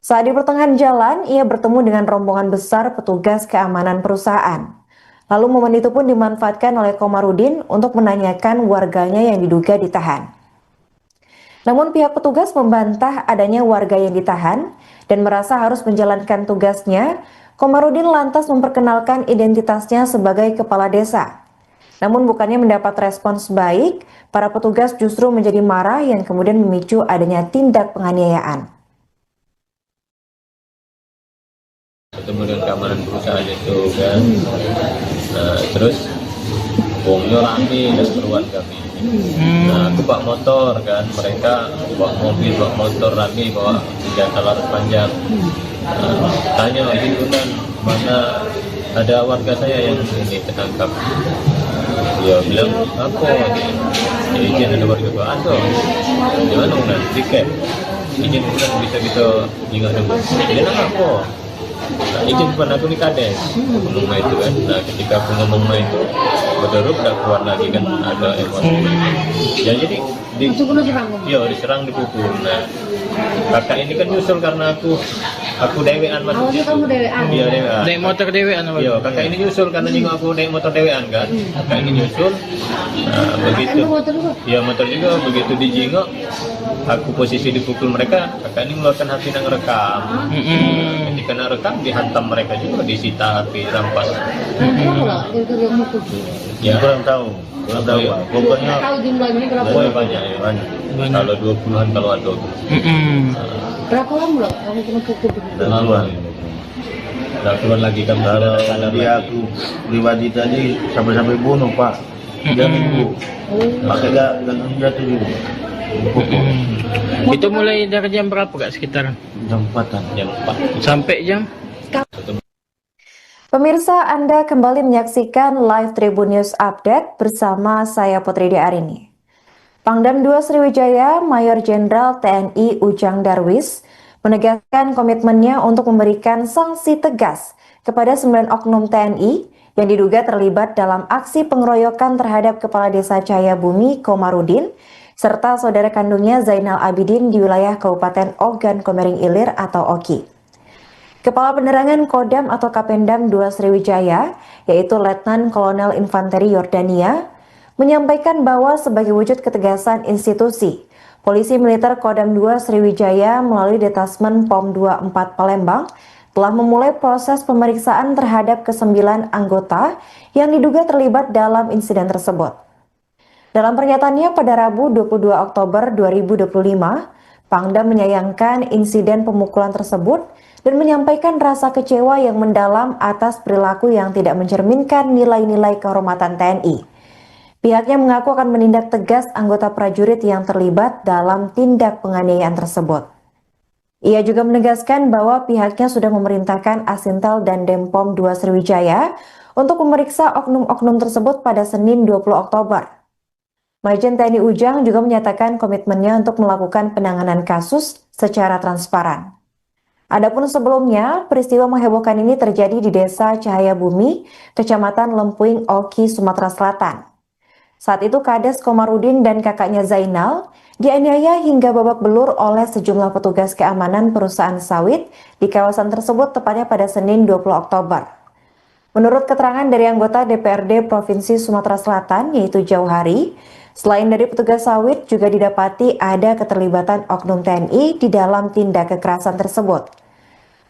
Saat di pertengahan jalan, ia bertemu dengan rombongan besar petugas keamanan perusahaan. Lalu momen itu pun dimanfaatkan oleh Komarudin untuk menanyakan warganya yang diduga ditahan. Namun pihak petugas membantah adanya warga yang ditahan dan merasa harus menjalankan tugasnya. Komarudin lantas memperkenalkan identitasnya sebagai kepala desa. Namun bukannya mendapat respons baik, para petugas justru menjadi marah yang kemudian memicu adanya tindak penganiayaan. Ketemu dengan keamanan perusahaan itu kan, nah terus wongnya rame dan keruan kami. Nah aku bawa motor kan, mereka bawa mobil, bawa motor rame, bawa senjata laras panjang. Tanya itu kan, mana ada warga saya yang ini ketangkap. Dia bilang apa izin ada warga gua ada gimana udah tiket izin bukan bisa kita ingat dulu dia nak apa nah, izin bukan aku di kades ngomong itu kan. Nah ketika aku ngomong itu betul udah keluar lagi kan ada emosi ya jadi diserang dipukul. Nah kakak ini kan nyusul karena aku dewean masuk. Awalnya kamu dewean? Iya dewean. Naik motor dewean apa? Iya kakak ini nyusul karena juga aku naik motor dewean kan. Kakak ini nyusul. Nah begitu. Iya motor juga begitu dijingok. Aku posisi dipukul mereka. Kakak ini mengeluarkan HP yang rekam. Ketika nak rekam dihantam mereka juga disita HP rampas. Ya kurang tahu Pak. Pokoknya Tahu jumlahnya berapa? Banyak ya. banyak. Kalau 20-an kalau ada. Berapa lama kamu kena pukul? Duluan. Udah keluar lagi kan Kalau sadar dia lagi. aku pribadi tadi sampai bunuh Pak. Dia minggu. Pakai gagang jatuh juga. Dipukul. Itu mulai dari jam berapa Kak sekitaran? Jam 4-an. Jam 4. Sampai jam? Pemirsa, Anda kembali menyaksikan live Tribun News Update bersama saya Putri Arini. Pangdam 2 Sriwijaya, Mayor Jenderal TNI Ujang Darwis, menegaskan komitmennya untuk memberikan sanksi tegas kepada 9 oknum TNI yang diduga terlibat dalam aksi pengeroyokan terhadap Kepala Desa Cahayabumi Komarudin, serta saudara kandungnya Zainal Abidin di wilayah Kabupaten Ogan Komering Ilir atau Oki. Kepala Penerangan Kodam atau Kapendam 2 Sriwijaya, yaitu Letnan Kolonel Infanteri Yordania, menyampaikan bahwa sebagai wujud ketegasan institusi, Polisi Militer Kodam 2 Sriwijaya melalui Detasmen POM 24 Palembang telah memulai proses pemeriksaan terhadap ke-9 anggota yang diduga terlibat dalam insiden tersebut. Dalam pernyataannya pada Rabu 22 Oktober 2025, Pangdam menyayangkan insiden pemukulan tersebut dan menyampaikan rasa kecewa yang mendalam atas perilaku yang tidak mencerminkan nilai-nilai kehormatan TNI. Pihaknya mengaku akan menindak tegas anggota prajurit yang terlibat dalam tindak penganiayaan tersebut. Ia juga menegaskan bahwa pihaknya sudah memerintahkan Asintel dan Denpom 2 Sriwijaya untuk memeriksa oknum-oknum tersebut pada Senin 20 Oktober. Majen TNI Ujang juga menyatakan komitmennya untuk melakukan penanganan kasus secara transparan. Adapun sebelumnya, peristiwa menghebohkan ini terjadi di Desa Cahayabumi, Kecamatan Lempuing, Oki, Sumatera Selatan. Saat itu Kades Komarudin dan kakaknya Zainal dianiaya hingga babak belur oleh sejumlah petugas keamanan perusahaan sawit di kawasan tersebut tepatnya pada Senin 20 Oktober. Menurut keterangan dari anggota DPRD Provinsi Sumatera Selatan yaitu Jauhari, selain dari petugas sawit juga didapati ada keterlibatan oknum TNI di dalam tindak kekerasan tersebut.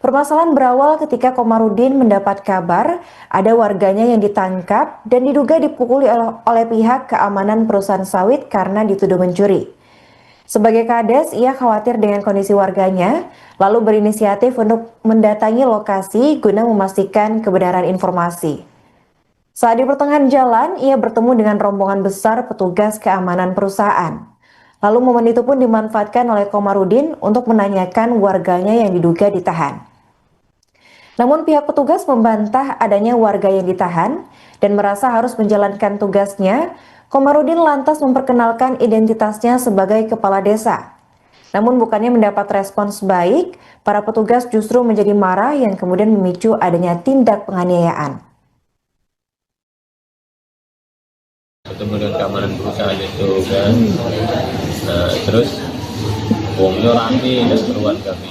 Permasalahan berawal ketika Komarudin mendapat kabar ada warganya yang ditangkap dan diduga dipukuli oleh pihak keamanan perusahaan sawit karena dituduh mencuri. Sebagai Kades, ia khawatir dengan kondisi warganya, lalu berinisiatif untuk mendatangi lokasi guna memastikan kebenaran informasi. Saat di pertengahan jalan, ia bertemu dengan rombongan besar petugas keamanan perusahaan. Lalu momen itu pun dimanfaatkan oleh Komarudin untuk menanyakan warganya yang diduga ditahan. Namun pihak petugas membantah adanya warga yang ditahan dan merasa harus menjalankan tugasnya. Komarudin lantas memperkenalkan identitasnya sebagai kepala desa. Namun bukannya mendapat respons baik, para petugas justru menjadi marah yang kemudian memicu adanya tindak penganiayaan. Ketemu dengan keamanan perusahaan itu kan. Nah terus uangnya rame dan keruan kami.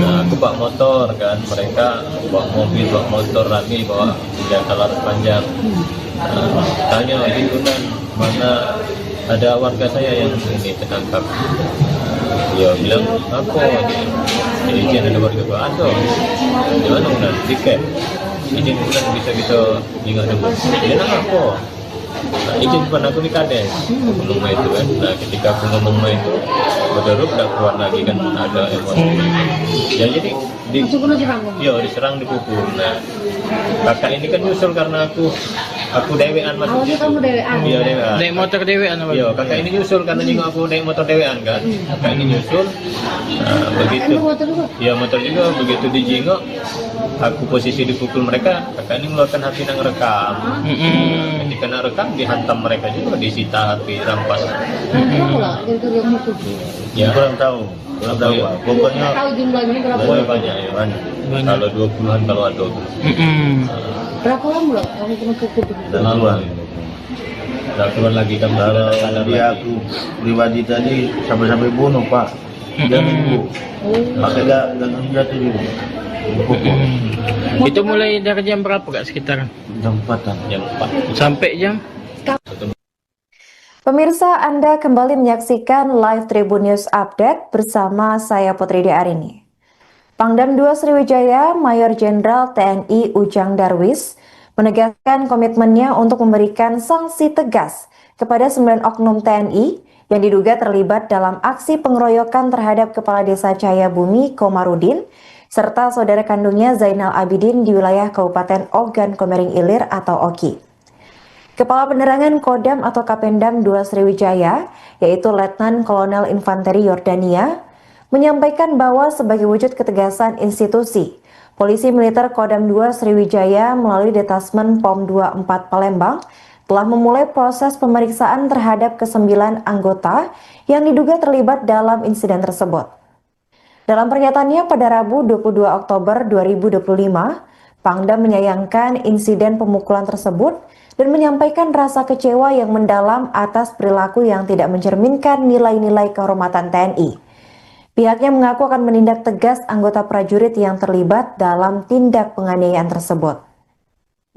Nah aku bawa motor kan, mereka bawa mobil, bawa motor rame, bawa senjata laras panjang. Nah, tanya gitu kan, mana ada warga saya yang ini tertangkap. Dia bilang apa izin ada warga gua ada gimana udah tiket izin bukan bisa kita ingat dulu dia nak apa nah, izin bukan aku di kades ngomong itu kan. Nah ketika aku ngomong itu betul udah keluar lagi kan ada emosi ya jadi diserang dipukul. Nah kakak ini kan nyusul karena aku dewean masuk. Awalnya kamu dewean? Iya dewean. Naik motor dewean apa? Iya kakak ini nyusul karena juga aku naik motor dewean kan. Kakak ini nyusul. Nah begitu. Motor juga? Iya motor juga begitu dijingok. aku posisi dipukul mereka, kakak ini mengeluarkan HP nang rekam. Ketika nang rekam dihantam mereka juga, disita HP, rampas. Berapa lah gara-gara mukul? Ya, kurang tahu Pak. Pokoknya Tahu jumlahnya berapa? banyak ya. banyak. Kalau 20-an kalau ada. Berapa lama lah kamu kena pukul? Dan keluar. Udah keluar lagi kan Kalau sadar dia lagi. aku pribadi tadi sampai bunuh Pak. Dia nunggu. Pakai gagang jatuh juga. Dipukul. Itu mulai dari jam berapa Kak sekitaran? Jam 4-an. Jam 4. Sampai jam? Pemirsa, Anda kembali menyaksikan live Tribun News Update bersama saya Putri Arini. Pangdam 2 Sriwijaya, Mayor Jenderal TNI Ujang Darwis, menegaskan komitmennya untuk memberikan sanksi tegas kepada 9 oknum TNI yang diduga terlibat dalam aksi pengeroyokan terhadap Kepala Desa Cahayabumi Komarudin serta saudara kandungnya Zainal Abidin di wilayah Kabupaten Ogan Komering Ilir atau Oki. Kepala Penerangan Kodam atau Kapendam 2 Sriwijaya, yaitu Letnan Kolonel Infanteri Yordania, menyampaikan bahwa sebagai wujud ketegasan institusi, Polisi Militer Kodam 2 Sriwijaya melalui Detasmen POM 24 Palembang telah memulai proses pemeriksaan terhadap ke-9 anggota yang diduga terlibat dalam insiden tersebut. Dalam pernyataannya pada Rabu 22 Oktober 2025, Pangdam menyayangkan insiden pemukulan tersebut dan menyampaikan rasa kecewa yang mendalam atas perilaku yang tidak mencerminkan nilai-nilai kehormatan TNI. Pihaknya mengaku akan menindak tegas anggota prajurit yang terlibat dalam tindak penganiayaan tersebut.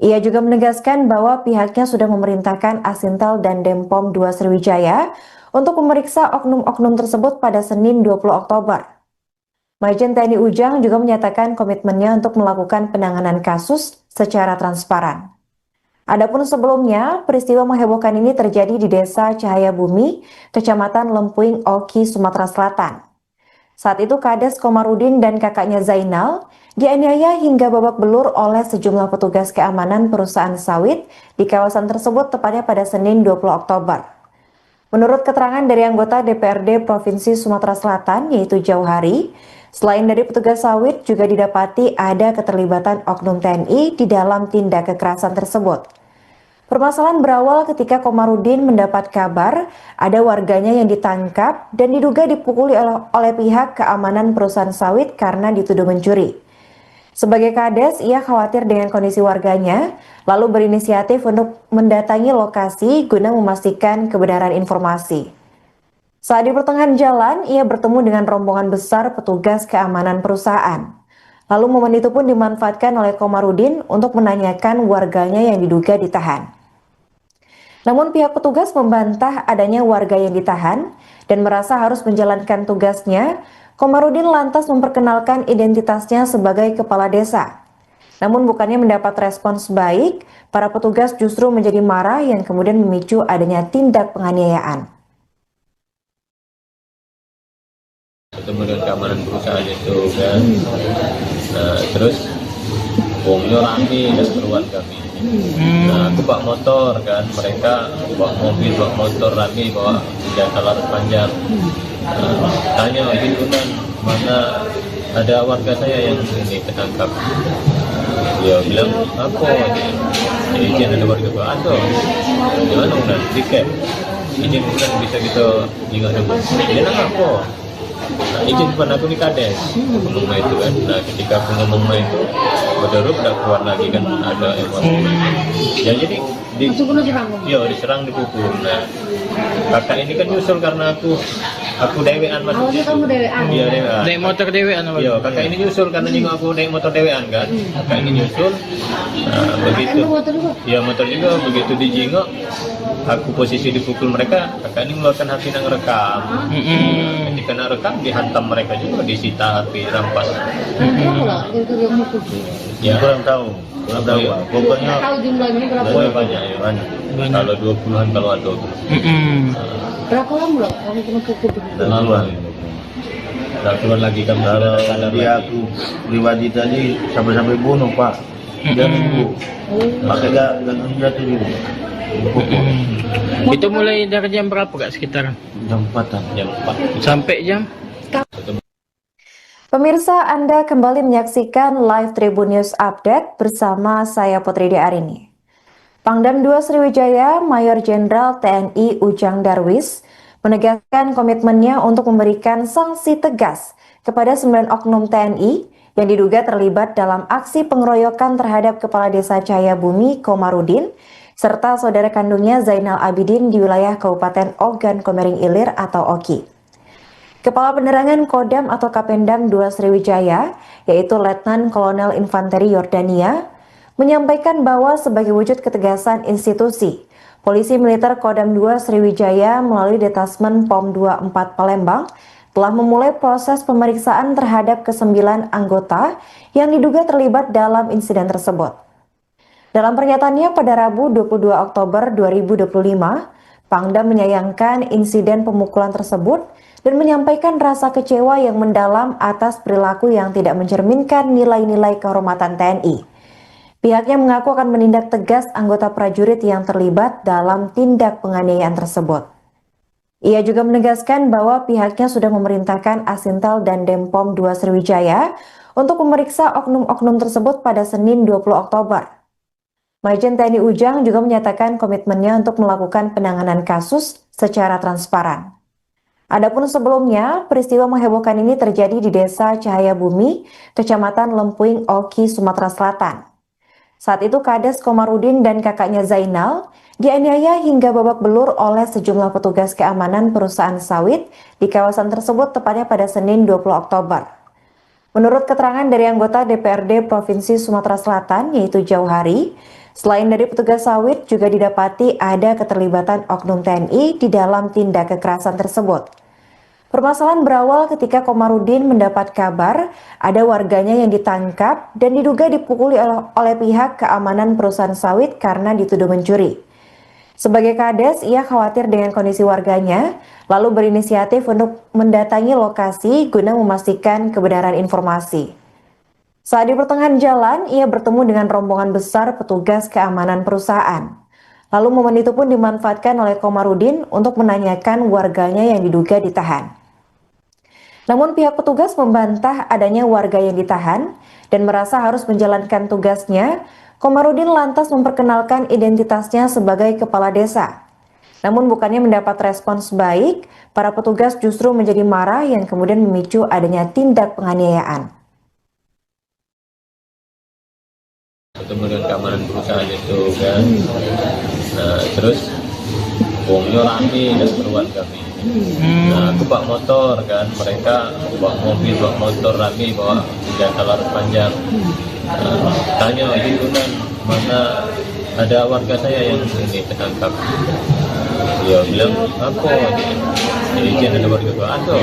Ia juga menegaskan bahwa pihaknya sudah memerintahkan Asintel dan Denpom 2 Sriwijaya untuk memeriksa oknum-oknum tersebut pada Senin 20 Oktober. Majen TNI Ujang juga menyatakan komitmennya untuk melakukan penanganan kasus secara transparan. Adapun sebelumnya, peristiwa menghebohkan ini terjadi di Desa Cahayabumi, Kecamatan Lempuing, Oki, Sumatera Selatan. Saat itu Kades Komarudin dan kakaknya Zainal dianiaya hingga babak belur oleh sejumlah petugas keamanan perusahaan sawit di kawasan tersebut tepatnya pada Senin 20 Oktober. Menurut keterangan dari anggota DPRD Provinsi Sumatera Selatan yaitu Jauhari, selain dari petugas sawit juga didapati ada keterlibatan oknum TNI di dalam tindak kekerasan tersebut. Permasalahan berawal ketika Komarudin mendapat kabar ada warganya yang ditangkap dan diduga dipukuli oleh pihak keamanan perusahaan sawit karena dituduh mencuri. Sebagai Kades, ia khawatir dengan kondisi warganya, lalu berinisiatif untuk mendatangi lokasi guna memastikan kebenaran informasi. Saat di pertengahan jalan, ia bertemu dengan rombongan besar petugas keamanan perusahaan. Lalu momen itu pun dimanfaatkan oleh Komarudin untuk menanyakan warganya yang diduga ditahan. Namun pihak petugas membantah adanya warga yang ditahan dan merasa harus menjalankan tugasnya. Komarudin lantas memperkenalkan identitasnya sebagai kepala desa. Namun bukannya mendapat respons baik, para petugas justru menjadi marah yang kemudian memicu adanya tindak penganiayaan. Ketemu dengan keamanan perusahaan itu kan. Nah, terus bongnya rame dan keluar kami. Nah, aku bawa motor kan, mereka bawa mobil, bawa motor rame, bawa senjata laras panjang. Tanya gitu kan, mana ada warga saya yang ini ketangkap. Dia bilang apa? Izin ada warga bawa ada. Gimana udah tiket? Izin bukan bisa kita ingat dulu. Dia nanya apa? Nah, izin bukan aku di Kades. Ngomong main itu kan. Nah, ketika aku ngomong main itu, Badarub udah keluar lagi kan ada emosi. Ya jadi diserang dipukul. Nah, kakak ini kan nyusul karena aku dewean masuk. Awalnya kamu dewean? Iya dewean. Naik motor dewean apa? Iya, kakak ini nyusul karena nyinggung aku naik motor dewean kan. Kakak ini nyusul. Nah, begitu. Motor juga? Iya motor juga. Begitu dijingok, aku posisi dipukul mereka. Kakak ini mengeluarkan HP nang rekam. Ketika nang rekam dihantam mereka juga, disita HP, rampas. Berapa lah gara-gara mukul? Ya. Kurang tahu Pak. Pokoknya Tahu jumlahnya berapa? Banyak ya. banyak. Kalau 20-an kalau ada. Berapa lama lah kamu kena pukul? Dan keluar. Udah keluar lagi kan. Kalau sadar dia lagi. aku pribadi tadi sampai bunuh Pak. Dia nunggu. Pakai gagang jatuh juga. Dipukul. Itu mulai dari jam berapa Kak sekitaran? Jam 4-an. Jam 4. Sampai jam? Pemirsa, Anda kembali menyaksikan live Tribun News Update bersama saya Putri Arini. Pangdam 2 Sriwijaya, Mayor Jenderal TNI Ujang Darwis, menegaskan komitmennya untuk memberikan sanksi tegas kepada 9 oknum TNI yang diduga terlibat dalam aksi pengeroyokan terhadap Kepala Desa Cahayabumi Komarudin serta saudara kandungnya Zainal Abidin di wilayah Kabupaten Ogan Komering Ilir atau Oki. Kepala Penerangan Kodam atau Kapendam 2 Sriwijaya, yaitu Letnan Kolonel Infanteri Yordania, menyampaikan bahwa sebagai wujud ketegasan institusi, Polisi Militer Kodam 2 Sriwijaya melalui Detasmen POM 24 Palembang telah memulai proses pemeriksaan terhadap ke-9 anggota yang diduga terlibat dalam insiden tersebut. Dalam pernyataannya pada Rabu 22 Oktober 2025, Pangdam menyayangkan insiden pemukulan tersebut dan menyampaikan rasa kecewa yang mendalam atas perilaku yang tidak mencerminkan nilai-nilai kehormatan TNI. Pihaknya mengaku akan menindak tegas anggota prajurit yang terlibat dalam tindak penganiayaan tersebut. Ia juga menegaskan bahwa pihaknya sudah memerintahkan Asintel dan Denpom 2 Sriwijaya untuk memeriksa oknum-oknum tersebut pada Senin 20 Oktober. Majen TNI Ujang juga menyatakan komitmennya untuk melakukan penanganan kasus secara transparan. Adapun sebelumnya, peristiwa menghebohkan ini terjadi di Desa Cahayabumi, Kecamatan Lempuing, Oki, Sumatera Selatan. Saat itu Kades Komarudin dan kakaknya Zainal dianiaya hingga babak belur oleh sejumlah petugas keamanan perusahaan sawit di kawasan tersebut tepatnya pada Senin 20 Oktober. Menurut keterangan dari anggota DPRD Provinsi Sumatera Selatan yaitu Jauhari, selain dari petugas sawit juga didapati ada keterlibatan oknum TNI di dalam tindak kekerasan tersebut. Permasalahan berawal ketika Komarudin mendapat kabar ada warganya yang ditangkap dan diduga dipukuli oleh pihak keamanan perusahaan sawit karena dituduh mencuri. Sebagai Kades, ia khawatir dengan kondisi warganya, lalu berinisiatif untuk mendatangi lokasi guna memastikan kebenaran informasi. Saat di pertengahan jalan, ia bertemu dengan rombongan besar petugas keamanan perusahaan. Lalu momen itu pun dimanfaatkan oleh Komarudin untuk menanyakan warganya yang diduga ditahan. Namun pihak petugas membantah adanya warga yang ditahan dan merasa harus menjalankan tugasnya. Komarudin lantas memperkenalkan identitasnya sebagai kepala desa. Namun bukannya mendapat respons baik, para petugas justru menjadi marah yang kemudian memicu adanya tindak penganiayaan. Ketemu dengan keamanan perusahaan itu kan, nah terus bongnya rame dan keluar kami. Nah aku bawa motor kan, mereka bawa mobil, bawa motor rame, bawa senjata laras panjang. Tanya itu kan mana ada warga saya yang ini tertangkap. Dia bilang apa? Jadi izin ada warga gua ada.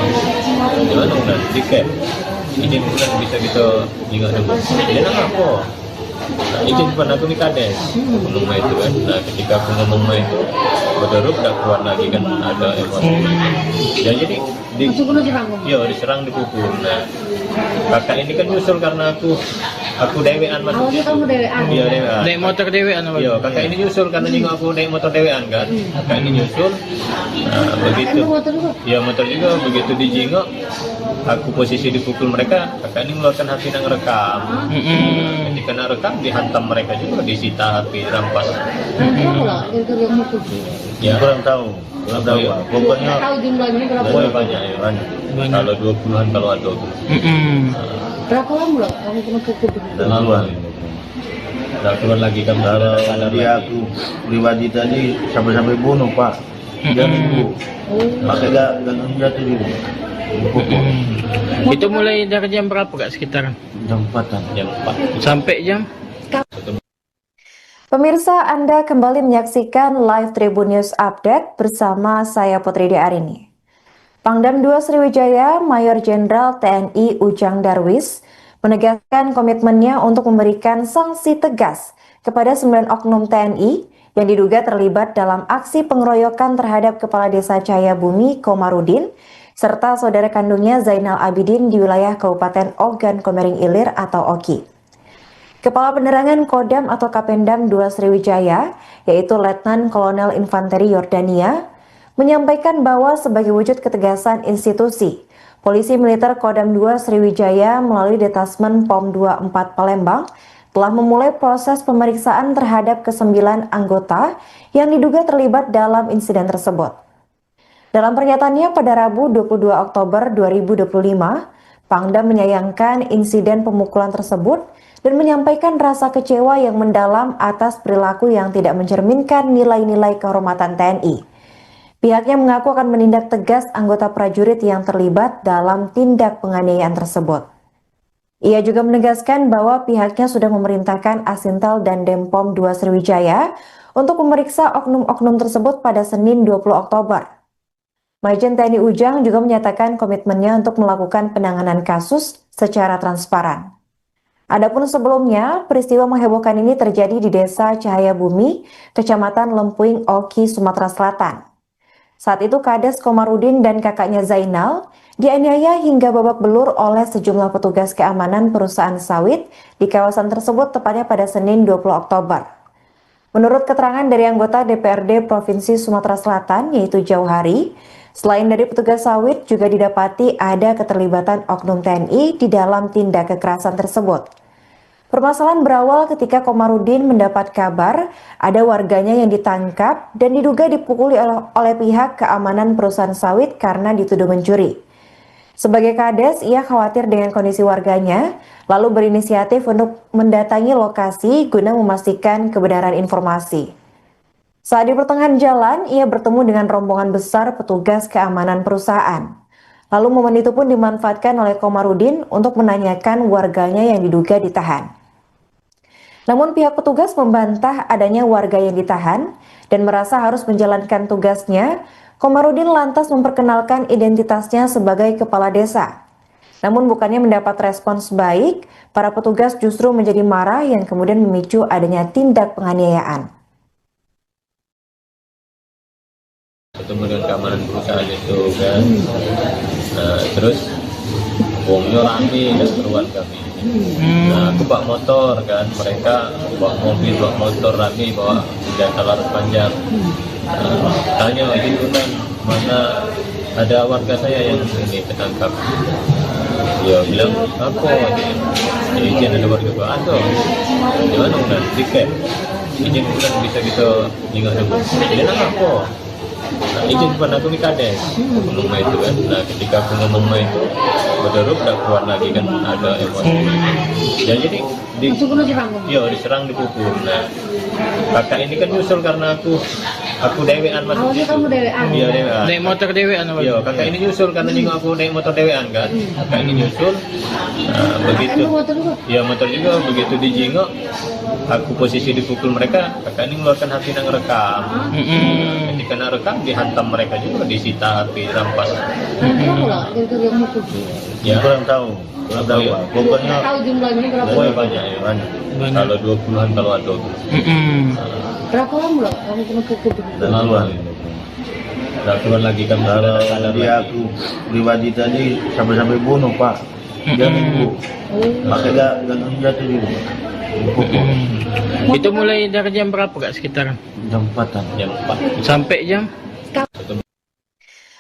Gimana udah tiket? Ini bukan bisa kita ingat dulu. Dia nama apa? Nah, itu bukan aku nih Kades ngomong itu kan. Nah ketika aku ngomong itu berderuk udah keluar lagi kan ada emosi. Ya jadi diserang dipukul. Nah kakak ini kan nyusul karena aku dewean maksudnya. Kamu dewean? Iya dewean. Naik motor dewean apa? Iya kakak ini nyusul karena nengok aku naik motor dewean kan. Kakak ini nyusul. Nah begitu. Iya motor juga begitu dijengok. Aku posisi dipukul mereka, kakak ini mengeluarkan HP yang rekam. Ketika nak rekam dihantam mereka juga, disita HP, rampas. Ya kurang tahu. Pak. Pokoknya Tahu jumlahnya berapa? Banyak ya. Banyak. Kalau 20-an kalau ada. Berapa lama kamu kena pukul? laluan. Udah keluar lagi kan Kalau sadar dia lagi. aku pribadi tadi sampai bunuh Pak. Dia nipu. Makanya gak jatuh juga. Dipukul. Itu mulai dari jam berapa kak sekitaran? Jam 4-an. Jam 4. Sampai jam? Pemirsa, Anda kembali menyaksikan live Tribun News Update bersama saya Putri Arini. Pangdam 2 Sriwijaya, Mayor Jenderal TNI Ujang Darwis, menegaskan komitmennya untuk memberikan sanksi tegas kepada 9 oknum TNI yang diduga terlibat dalam aksi pengeroyokan terhadap Kepala Desa Cahayabumi Komarudin serta saudara kandungnya Zainal Abidin di wilayah Kabupaten Ogan Komering Ilir atau Oki. Kepala Penerangan Kodam atau Kapendam 2 Sriwijaya, yaitu Letnan Kolonel Infanteri Yordania, menyampaikan bahwa sebagai wujud ketegasan institusi, Polisi Militer Kodam 2 Sriwijaya melalui Detasmen POM 24 Palembang telah memulai proses pemeriksaan terhadap ke-9 anggota yang diduga terlibat dalam insiden tersebut. Dalam pernyataannya pada Rabu 22 Oktober 2025, Pangdam menyayangkan insiden pemukulan tersebut dan menyampaikan rasa kecewa yang mendalam atas perilaku yang tidak mencerminkan nilai-nilai kehormatan TNI. Pihaknya mengaku akan menindak tegas anggota prajurit yang terlibat dalam tindak penganiayaan tersebut. Ia juga menegaskan bahwa pihaknya sudah memerintahkan Asintel dan Denpom 2 Sriwijaya untuk memeriksa oknum-oknum tersebut pada Senin 20 Oktober. Majen TNI Ujang juga menyatakan komitmennya untuk melakukan penanganan kasus secara transparan. Adapun sebelumnya, peristiwa menghebohkan ini terjadi di Desa Cahaya Bumi, Kecamatan Lempuing Oki, Sumatera Selatan. Saat itu Kades Komarudin dan kakaknya Zainal dianiaya hingga babak belur oleh sejumlah petugas keamanan perusahaan sawit di kawasan tersebut tepatnya pada Senin 20 Oktober. Menurut keterangan dari anggota DPRD Provinsi Sumatera Selatan yaitu Jauhari, selain dari petugas sawit juga didapati ada keterlibatan oknum TNI di dalam tindak kekerasan tersebut. Permasalahan berawal ketika Komarudin mendapat kabar ada warganya yang ditangkap dan diduga dipukuli oleh pihak keamanan perusahaan sawit karena dituduh mencuri. Sebagai Kades, ia khawatir dengan kondisi warganya, lalu berinisiatif untuk mendatangi lokasi guna memastikan kebenaran informasi. Saat di pertengahan jalan, ia bertemu dengan rombongan besar petugas keamanan perusahaan. Lalu momen itu pun dimanfaatkan oleh Komarudin untuk menanyakan warganya yang diduga ditahan. Namun pihak petugas membantah adanya warga yang ditahan dan merasa harus menjalankan tugasnya. Komarudin lantas memperkenalkan identitasnya sebagai kepala desa. Namun bukannya mendapat respons baik, para petugas justru menjadi marah yang kemudian memicu adanya tindak penganiayaan. Ketemu dengan keamanan perusahaan itu kan, terus wongnya rame dan keruan kami. Nah, aku bawa motor kan, mereka bawa mobil, bawa motor rame, bawa senjata laras panjang. Tanya itu kan mana ada warga saya yang ini tertangkap. Dia bilang apa? Izin ada warga gua ada. Di mana bukan tiket? Izin bukan bisa kita tinggal dulu. Dia nak apa? Nah, izin kepada aku di Kades ngomong itu kan. Nah, ketika aku ngomong itu berderuk tak kuat lagi kan, ada emosi. Ya jadi diserang, dipukul. Nah, kakak ini kan nyusul karena aku dewean masuk. Awalnya kamu dewean? Iya dewean. Naik motor dewean apa? Iya, kakak ini nyusul karena juga aku naik motor dewean kan. Kakak ini nyusul. Nah, begitu. Iya motor juga, begitu dijengok. Aku posisi dipukul mereka, kakak ini mengeluarkan HP yang rekam. Ketika nak rekam dihantam mereka juga, disita HP, rampas. Berapa lah yang mukul? Ya, Kurang tahu. kurang tahu ya. Pokoknya Tahu jumlahnya berapa? Pokoknya banyak ya. Kalau 20-an kalau ada. Berapa lama lah kamu kena pukul? duluan. Turun lagi kan Kalau sadar dia lagi. aku pribadi tadi sampai bunuh Pak. Dia minggu. Makanya gak jatuh juga. Dipukul. Itu mulai dari jam berapa kak sekitaran? Jam 4-an. Jam 4. Sampai jam?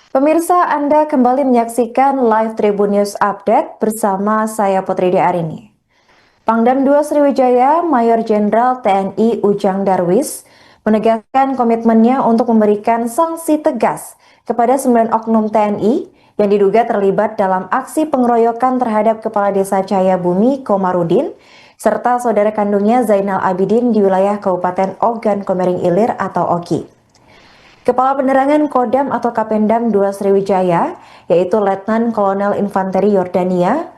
Pemirsa, Anda kembali menyaksikan live Tribun News Update bersama saya Putri Arini. Pangdam 2 Sriwijaya, Mayor Jenderal TNI Ujang Darwis menegaskan komitmennya untuk memberikan sanksi tegas kepada 9 oknum TNI yang diduga terlibat dalam aksi pengeroyokan terhadap Kepala Desa Cahaya Bumi Komarudin serta saudara kandungnya Zainal Abidin di wilayah Kabupaten Ogan Komering Ilir atau Oki. Kepala Penerangan Kodam atau Kapendam 2 Sriwijaya, yaitu Letnan Kolonel Infanteri Yordania,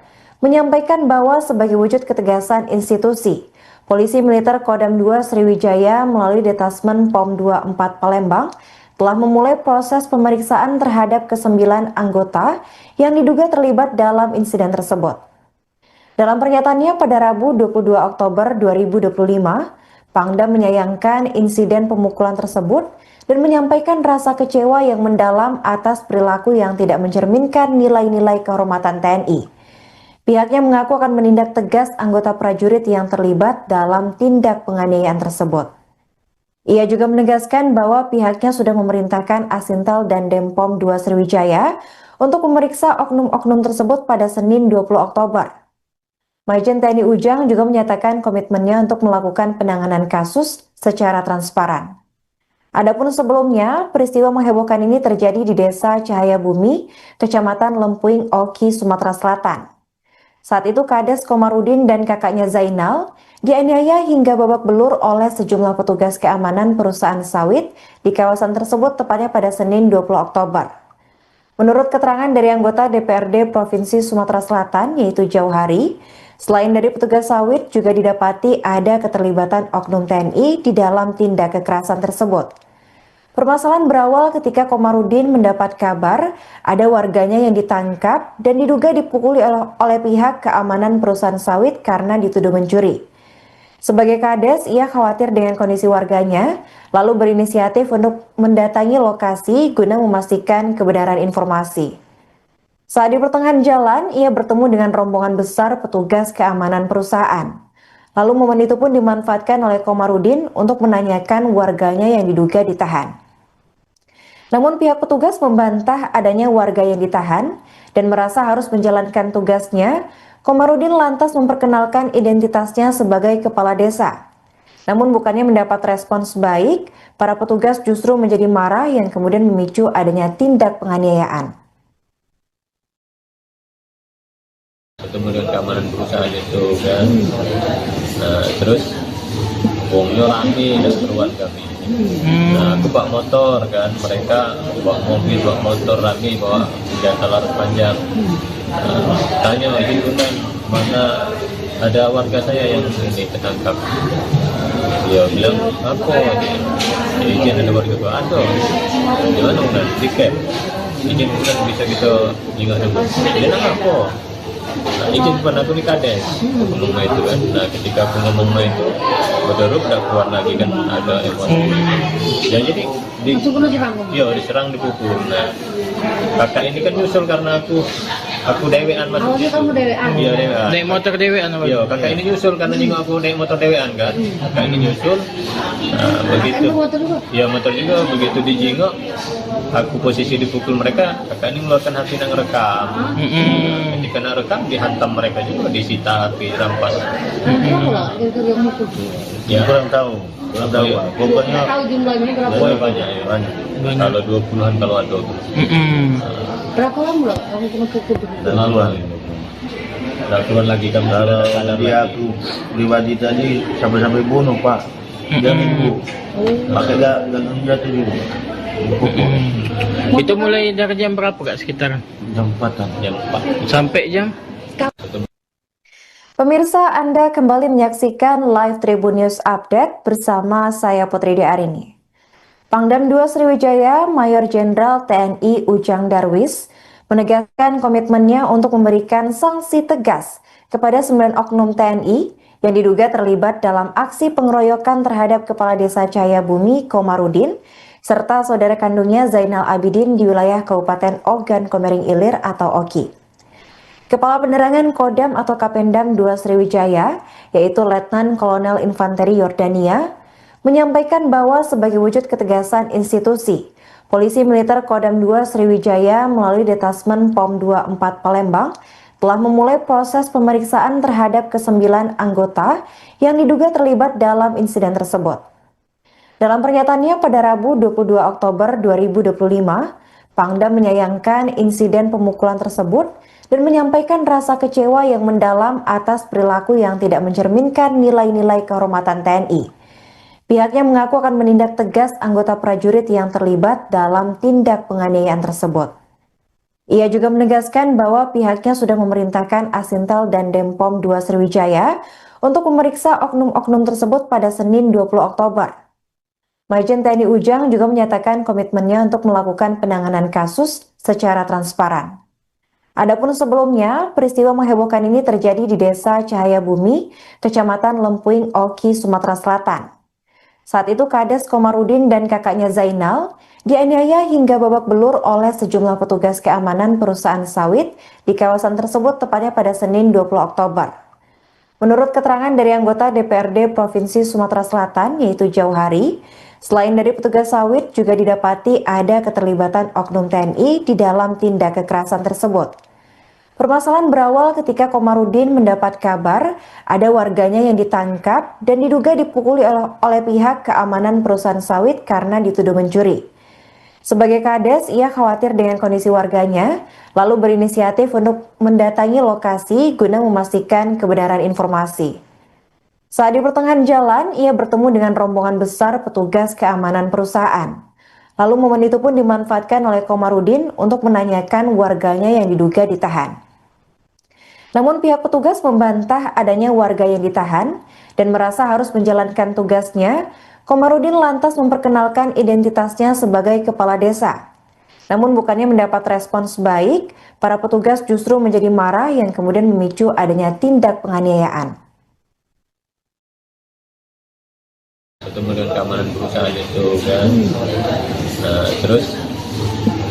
menyampaikan bahwa sebagai wujud ketegasan institusi, Polisi Militer Kodam 2 Sriwijaya melalui Detasmen POM 24 Palembang telah memulai proses pemeriksaan terhadap ke-9 anggota yang diduga terlibat dalam insiden tersebut. Dalam pernyataannya pada Rabu 22 Oktober 2025, Pangdam menyayangkan insiden pemukulan tersebut dan menyampaikan rasa kecewa yang mendalam atas perilaku yang tidak mencerminkan nilai-nilai kehormatan TNI. Pihaknya mengaku akan menindak tegas anggota prajurit yang terlibat dalam tindak penganiayaan tersebut. Ia juga menegaskan bahwa pihaknya sudah memerintahkan Asintel dan Denpom 2 Sriwijaya untuk memeriksa oknum-oknum tersebut pada Senin 20 Oktober. Majen TNI Ujang juga menyatakan komitmennya untuk melakukan penanganan kasus secara transparan. Adapun sebelumnya, peristiwa menghebohkan ini terjadi di Desa Cahaya Bumi, Kecamatan Lempuing, Oki, Sumatera Selatan. Saat itu Kades Komarudin dan kakaknya Zainal dianiaya hingga babak belur oleh sejumlah petugas keamanan perusahaan sawit di kawasan tersebut tepatnya pada Senin 20 Oktober. Menurut keterangan dari anggota DPRD Provinsi Sumatera Selatan yaitu Jauhari, selain dari petugas sawit juga didapati ada keterlibatan oknum TNI di dalam tindak kekerasan tersebut. Permasalahan berawal ketika Komarudin mendapat kabar ada warganya yang ditangkap dan diduga dipukuli oleh pihak keamanan perusahaan sawit karena dituduh mencuri. Sebagai Kades, ia khawatir dengan kondisi warganya, lalu berinisiatif untuk mendatangi lokasi guna memastikan kebenaran informasi. Saat di pertengahan jalan, ia bertemu dengan rombongan besar petugas keamanan perusahaan. Lalu momen itu pun dimanfaatkan oleh Komarudin untuk menanyakan warganya yang diduga ditahan. Namun pihak petugas membantah adanya warga yang ditahan dan merasa harus menjalankan tugasnya. Komarudin lantas memperkenalkan identitasnya sebagai kepala desa. Namun bukannya mendapat respons baik, para petugas justru menjadi marah yang kemudian memicu adanya tindak penganiayaan. Ketemu dengan keamanan perusahaan itu kan, nah terus wongnya rame dan keruan kami. Nah aku bawa motor kan, mereka bawa mobil, bawa motor rame, bawa senjata laras panjang. Tanya izin kan, mana ada warga saya yang ini tertangkap. Dia bilang apa izin ada warga gua ada. Gimana udah tiket? Izin bukan bisa kita ingat dulu. Dia nang apa? Nah, izin pernah aku di Kades ngomong itu kan. Nah ketika aku ngomong itu berderuk udah keluar lagi kan ada emosi. Ya jadi diserang dipukul. Nah kakak ini kan nyusul karena aku dewean masuk Awalnya situ. kamu dewean? Iya dewean. Naik motor dewean apa? Iya kakak ini nyusul karena nyinggung aku naik motor dewean kan. Kakak ini nyusul. Nah begitu. Kamu motor juga? Iya motor juga begitu dijingok. Aku posisi dipukul mereka. Kakak ini mengeluarkan HP yang rekam. Ketika nak rekam dihantam mereka juga, disita HP, rampas. Berapa lah yang mukul? Ya Kurang tahu. Iya. Pokoknya Tahu jumlahnya berapa? Pokoknya banyak ya. banyak. Kalau 20-an kalau ada. Berapa lama lah kamu kena pukul? Dan keluar. Udah keluar lagi kamu Kalau sudah sadar dia lagi. aku pribadi tadi sampai bunuh Pak. Dia minggu. Pakai gagang jatuh juga. Dipukul. Itu mulai dari jam berapa kak sekitaran? Jam 4-an. Jam 4. Sampai jam? Pemirsa, Anda kembali menyaksikan live Tribun News Update bersama saya Putri Arini. Pangdam 2 Sriwijaya, Mayor Jenderal TNI Ujang Darwis, menegaskan komitmennya untuk memberikan sanksi tegas kepada 9 oknum TNI yang diduga terlibat dalam aksi pengeroyokan terhadap Kepala Desa Cahaya Bumi Komarudin, serta saudara kandungnya Zainal Abidin di wilayah Kabupaten Ogan Komering Ilir atau Oki. Kepala Penerangan Kodam atau Kapendam 2 Sriwijaya, yaitu Letnan Kolonel Infanteri Yordania, menyampaikan bahwa sebagai wujud ketegasan institusi, Polisi Militer Kodam 2 Sriwijaya melalui Detasmen POM 24 Palembang telah memulai proses pemeriksaan terhadap ke-9 anggota yang diduga terlibat dalam insiden tersebut. Dalam pernyataannya pada Rabu 22 Oktober 2025, Pangdam menyayangkan insiden pemukulan tersebut dan menyampaikan rasa kecewa yang mendalam atas perilaku yang tidak mencerminkan nilai-nilai kehormatan TNI. Pihaknya mengaku akan menindak tegas anggota prajurit yang terlibat dalam tindak penganiayaan tersebut. Ia juga menegaskan bahwa pihaknya sudah memerintahkan Asintel dan Denpom 2 Sriwijaya untuk memeriksa oknum-oknum tersebut pada Senin 20 Oktober. Majen TNI Ujang juga menyatakan komitmennya untuk melakukan penanganan kasus secara transparan. Adapun sebelumnya, peristiwa menghebohkan ini terjadi di Desa Cahaya Bumi, Kecamatan Lempuing, Oki, Sumatera Selatan. Saat itu Kades Komarudin dan kakaknya Zainal dianiaya hingga babak belur oleh sejumlah petugas keamanan perusahaan sawit di kawasan tersebut tepatnya pada Senin 20 Oktober. Menurut keterangan dari anggota DPRD Provinsi Sumatera Selatan, yaitu Jauhari, selain dari petugas sawit juga didapati ada keterlibatan oknum TNI di dalam tindak kekerasan tersebut. Permasalahan berawal ketika Komarudin mendapat kabar ada warganya yang ditangkap dan diduga dipukuli oleh pihak keamanan perusahaan sawit karena dituduh mencuri. Sebagai kades, ia khawatir dengan kondisi warganya, lalu berinisiatif untuk mendatangi lokasi guna memastikan kebenaran informasi. Saat di pertengahan jalan, ia bertemu dengan rombongan besar petugas keamanan perusahaan. Lalu momen itu pun dimanfaatkan oleh Komarudin untuk menanyakan warganya yang diduga ditahan. Namun pihak petugas membantah adanya warga yang ditahan dan merasa harus menjalankan tugasnya. Komarudin lantas memperkenalkan identitasnya sebagai kepala desa. Namun bukannya mendapat respons baik, para petugas justru menjadi marah yang kemudian memicu adanya tindak penganiayaan. Ketemu dengan keamanan perusahaan itu kan, nah terus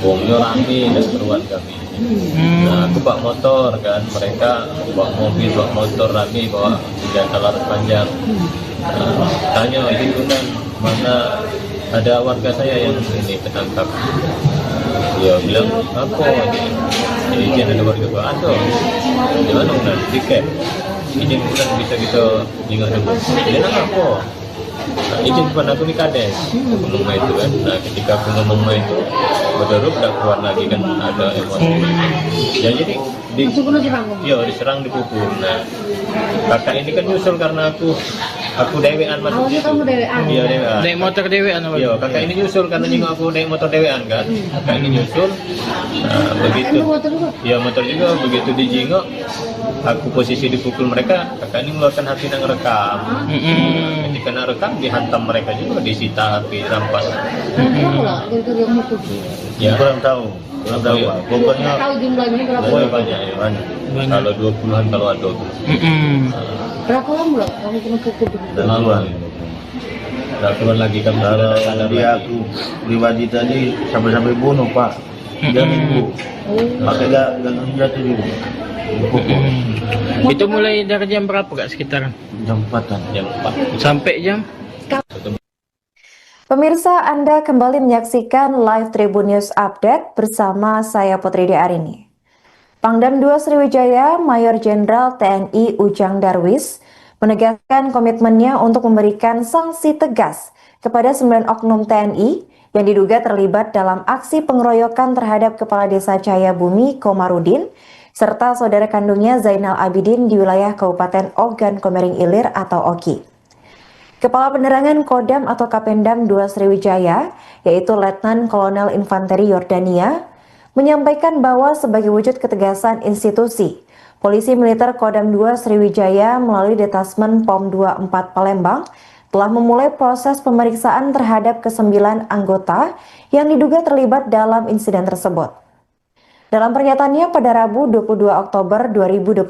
wongnya rame dan keruan kami. Nah aku bawa motor kan, mereka bawa mobil, bawa motor rame, bawa senjata laras panjang. Tanya itu kan, mana ada warga saya yang ini ketangkap. Dia bilang apa ini ada warga gua ada. Di mana bukan tiket? Ini bukan bisa kita ingat dulu. Dia nak apa? Nah, izin kepada aku nih kades, aku ngomong itu kan. Nah ketika aku ngomong itu, berderuk udah keluar lagi kan, ada emosi. Ya jadi diserang, dipukul. Nah kakak ini kan nyusul karena aku dewean masuk. Awalnya kamu dewean? Iya dewean. Naik motor dewean apa? Iya kakak ini nyusul karena nyinggung aku naik motor dewean kan. Kakak ini nyusul, nah, begitu. Motor juga? Iya motor juga, begitu dijingok, aku posisi dipukul mereka, kakak ini mengeluarkan HP yang rekam. Ketika nak rekam dihantam mereka juga, disita HP, rampas. Berapa lah dari yang mukul? Ya Kurang tahu Iya. Pak. Pokoknya Tahu jumlahnya berapa? banyak ya. banyak. Kalau 20-an kalau ada. Berapa lama lah kamu kena pukul? Laluan. Udah keluar lagi kan. Kalau dia aku pribadi tadi sampai bunuh Pak. Dia minggu. Pakai gagang jatuh juga. Dipukul. Itu mulai dari jam berapa kak sekitar? Jam 4-an. Jam 4. Sampai jam? Pemirsa, Anda kembali menyaksikan live Tribun News Update bersama saya Putri Arini. Pangdam 2 Sriwijaya, Mayor Jenderal TNI Ujang Darwis, menegaskan komitmennya untuk memberikan sanksi tegas kepada 9 oknum TNI yang diduga terlibat dalam aksi pengeroyokan terhadap Kepala Desa Cahayabumi Komarudin, serta saudara kandungnya Zainal Abidin di wilayah Kabupaten Ogan Komering Ilir atau Oki. Kepala Penerangan Kodam atau Kapendam 2 Sriwijaya, yaitu Letnan Kolonel Infanteri Yordania, menyampaikan bahwa sebagai wujud ketegasan institusi, Polisi Militer Kodam 2 Sriwijaya melalui Detasmen POM 24 Palembang telah memulai proses pemeriksaan terhadap ke-9 anggota yang diduga terlibat dalam insiden tersebut. Dalam pernyataannya pada Rabu 22 Oktober 2025,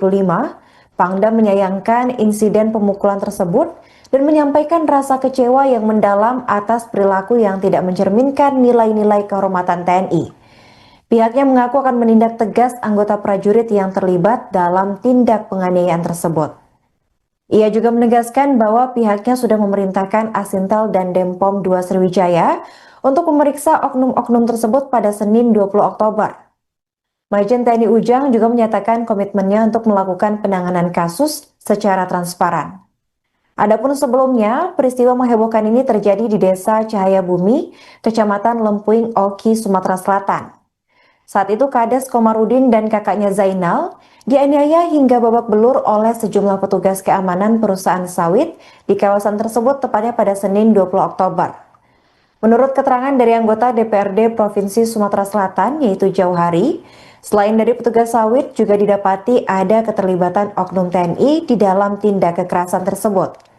Pangdam menyayangkan insiden pemukulan tersebut dan menyampaikan rasa kecewa yang mendalam atas perilaku yang tidak mencerminkan nilai-nilai kehormatan TNI. Pihaknya mengaku akan menindak tegas anggota prajurit yang terlibat dalam tindak penganiayaan tersebut. Ia juga menegaskan bahwa pihaknya sudah memerintahkan Asintel dan Denpom 2 Sriwijaya untuk memeriksa oknum-oknum tersebut pada Senin 20 Oktober. Majen TNI Ujang juga menyatakan komitmennya untuk melakukan penanganan kasus secara transparan. Adapun sebelumnya, peristiwa menghebohkan ini terjadi di Desa Cahayabumi, Kecamatan Lempuing, Oki, Sumatera Selatan. Saat itu Kades Komarudin dan kakaknya Zainal dianiaya hingga babak belur oleh sejumlah petugas keamanan perusahaan sawit di kawasan tersebut tepatnya pada Senin 20 Oktober. Menurut keterangan dari anggota DPRD Provinsi Sumatera Selatan, yaitu Jauhari, selain dari petugas sawit juga didapati ada keterlibatan oknum TNI di dalam tindak kekerasan tersebut.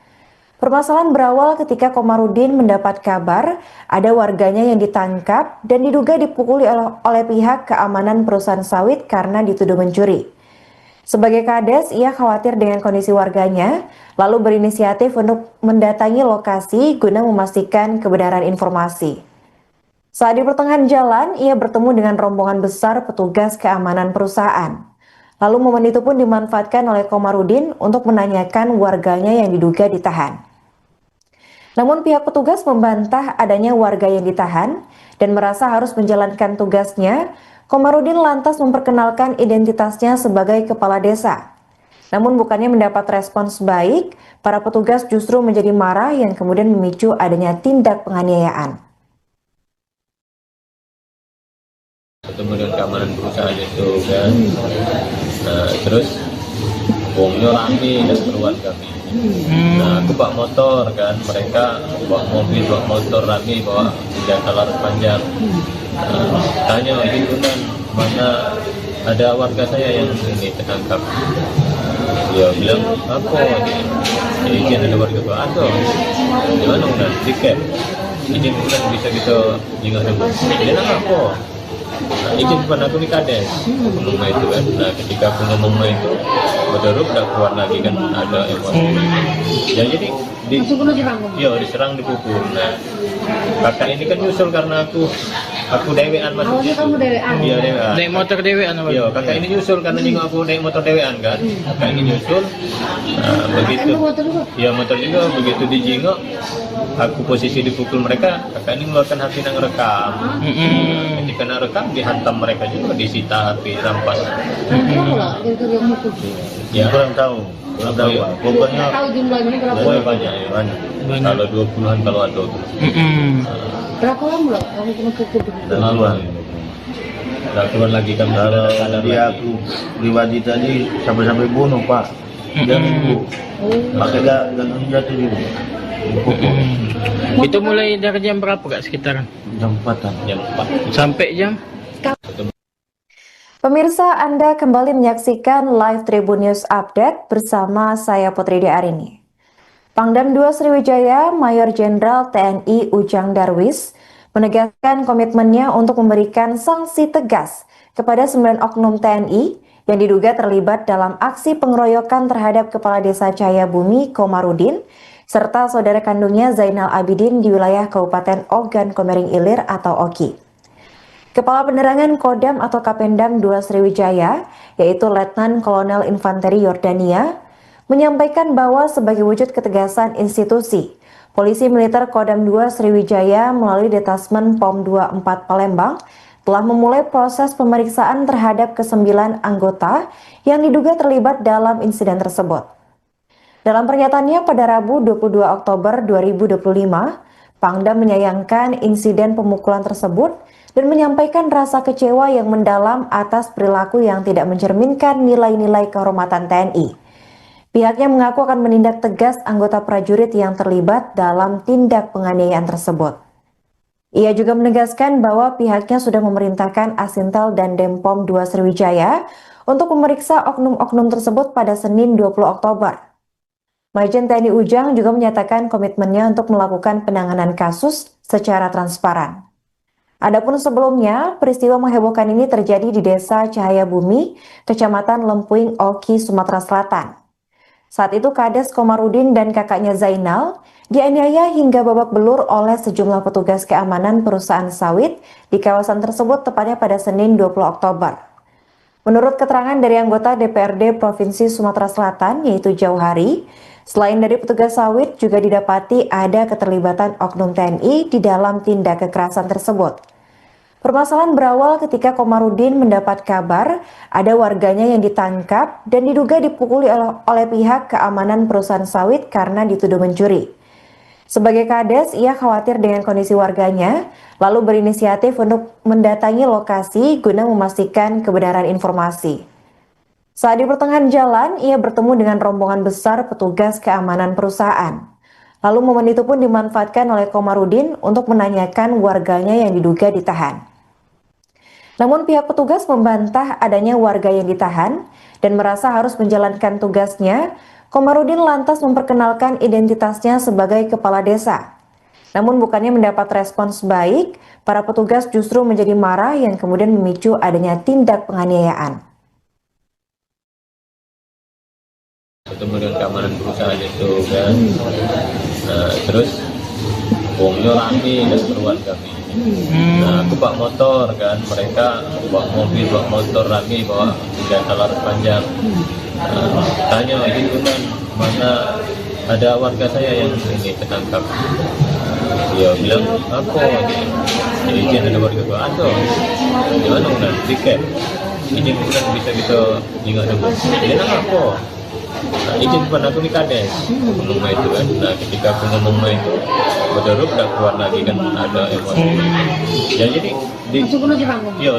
Permasalahan berawal ketika Komarudin mendapat kabar ada warganya yang ditangkap dan diduga dipukuli oleh pihak keamanan perusahaan sawit karena dituduh mencuri. Sebagai kades, ia khawatir dengan kondisi warganya, lalu berinisiatif untuk mendatangi lokasi guna memastikan kebenaran informasi. Saat di pertengahan jalan, ia bertemu dengan rombongan besar petugas keamanan perusahaan. Lalu momen itu pun dimanfaatkan oleh Komarudin untuk menanyakan warganya yang diduga ditahan. Namun pihak petugas membantah adanya warga yang ditahan dan merasa harus menjalankan tugasnya. Komarudin lantas memperkenalkan identitasnya sebagai kepala desa. Namun bukannya mendapat respons baik, para petugas justru menjadi marah yang kemudian memicu adanya tindak penganiayaan. Ketemu dengan keamanan perusahaan itu kan, terus wongnya rame dan keluar kami. Nah aku bawa motor kan, mereka bawa mobil, bawa motor rame, bawa senjata laras panjang. Tanya gitu kan, mana ada warga saya yang ini tertangkap. Dia bilang apa ini? Izin ada warga gua ada. Gimana udah tiket? Izin bukan bisa kita jingah dulu. Dia nama apa? Nah, izin bukan aku di kades. Aku ngomong itu kan. Nah ketika aku ngomong itu, berderuk udah keluar lagi kan ada emosi. Ya jadi diserang, dipukul. Nah kakak ini kan nyusul karena aku dewean maksudnya. Kamu dewean? Iya dewean. Naik motor dewean apa? Iya, kakak ini nyusul karena juga aku naik motor dewean kan. Kakak ini nyusul, begitu. Iya motor juga, begitu dijingok, aku posisi dipukul mereka, kakak ini mengeluarkan HP yang rekam. Ketika nak rekam, dihantam mereka juga, disita HP, rampas. Ya, Kurang tahu. Pokoknya Tahu jumlahnya berapa? oh, banyak ya. banyak. Kalau 20-an kalau ada tuh. Berapa lama loh kamu kena pukul? Duluan. Udah keluar lagi kan Kalau sadar dia lagi. aku pribadi tadi sampai bunuh Pak. Dia nipu. Pakai gagang jatuh juga. Dipukul. Itu mulai dari jam berapa kak sekitaran? Jam 4-an. Jam 4. Sampai jam? Pemirsa, Anda kembali menyaksikan live Tribun News Update bersama saya Putri Arini. Pangdam 2 Sriwijaya, Mayor Jenderal TNI Ujang Darwis menegaskan komitmennya untuk memberikan sanksi tegas kepada 9 oknum TNI yang diduga terlibat dalam aksi pengeroyokan terhadap Kepala Desa Cahayabumi Komarudin serta saudara kandungnya Zainal Abidin di wilayah Kabupaten Ogan Komering Ilir atau Oki. Kepala Penerangan Kodam atau Kapendam 2 Sriwijaya, yaitu Letnan Kolonel Infanteri Yordania, menyampaikan bahwa sebagai wujud ketegasan institusi, Polisi Militer Kodam 2 Sriwijaya melalui Detasmen POM 24 Palembang telah memulai proses pemeriksaan terhadap ke-9 anggota yang diduga terlibat dalam insiden tersebut. Dalam pernyataannya pada Rabu 22 Oktober 2025, Pangdam menyayangkan insiden pemukulan tersebut dan menyampaikan rasa kecewa yang mendalam atas perilaku yang tidak mencerminkan nilai-nilai kehormatan TNI. Pihaknya mengaku akan menindak tegas anggota prajurit yang terlibat dalam tindak penganiayaan tersebut. Ia juga menegaskan bahwa pihaknya sudah memerintahkan Asintel dan Denpom 2 Sriwijaya untuk memeriksa oknum-oknum tersebut pada Senin 20 Oktober. Majen TNI Ujang juga menyatakan komitmennya untuk melakukan penanganan kasus secara transparan. Adapun sebelumnya, peristiwa menghebohkan ini terjadi di Desa Cahayabumi, Kecamatan Lempuing, Oki, Sumatera Selatan. Saat itu Kades Komarudin dan kakaknya Zainal dianiaya hingga babak belur oleh sejumlah petugas keamanan perusahaan sawit di kawasan tersebut tepatnya pada Senin 20 Oktober. Menurut keterangan dari anggota DPRD Provinsi Sumatera Selatan yaitu Jauhari, selain dari petugas sawit juga didapati ada keterlibatan oknum TNI di dalam tindak kekerasan tersebut. Permasalahan berawal ketika Komarudin mendapat kabar ada warganya yang ditangkap dan diduga dipukuli oleh pihak keamanan perusahaan sawit karena dituduh mencuri. Sebagai Kades, ia khawatir dengan kondisi warganya, lalu berinisiatif untuk mendatangi lokasi guna memastikan kebenaran informasi. Saat di pertengahan jalan, ia bertemu dengan rombongan besar petugas keamanan perusahaan. Lalu momen itu pun dimanfaatkan oleh Komarudin untuk menanyakan warganya yang diduga ditahan. Namun pihak petugas membantah adanya warga yang ditahan dan merasa harus menjalankan tugasnya. Komarudin lantas memperkenalkan identitasnya sebagai kepala desa. Namun bukannya mendapat respons baik, para petugas justru menjadi marah yang kemudian memicu adanya tindak penganiayaan. Ketemu dengan keamanan perusahaan itu kan, terus wongnya rame dan keluar kami. Nah aku bawa motor kan, mereka bawa mobil, bawa motor rame, bawa senjata laras panjang. Tanya itu kan mana ada warga saya yang ini ketangkap. Dia bilang apa? Izin ada warga gua ada. Gimana udah tiket? Izin bukan bisa kita ingat dulu. Dia nak apa? Nah, izin pun aku di kades ngomong itu kan. Nah ketika aku ngomong itu betul udah keluar lagi kan ada emosi. Ya jadi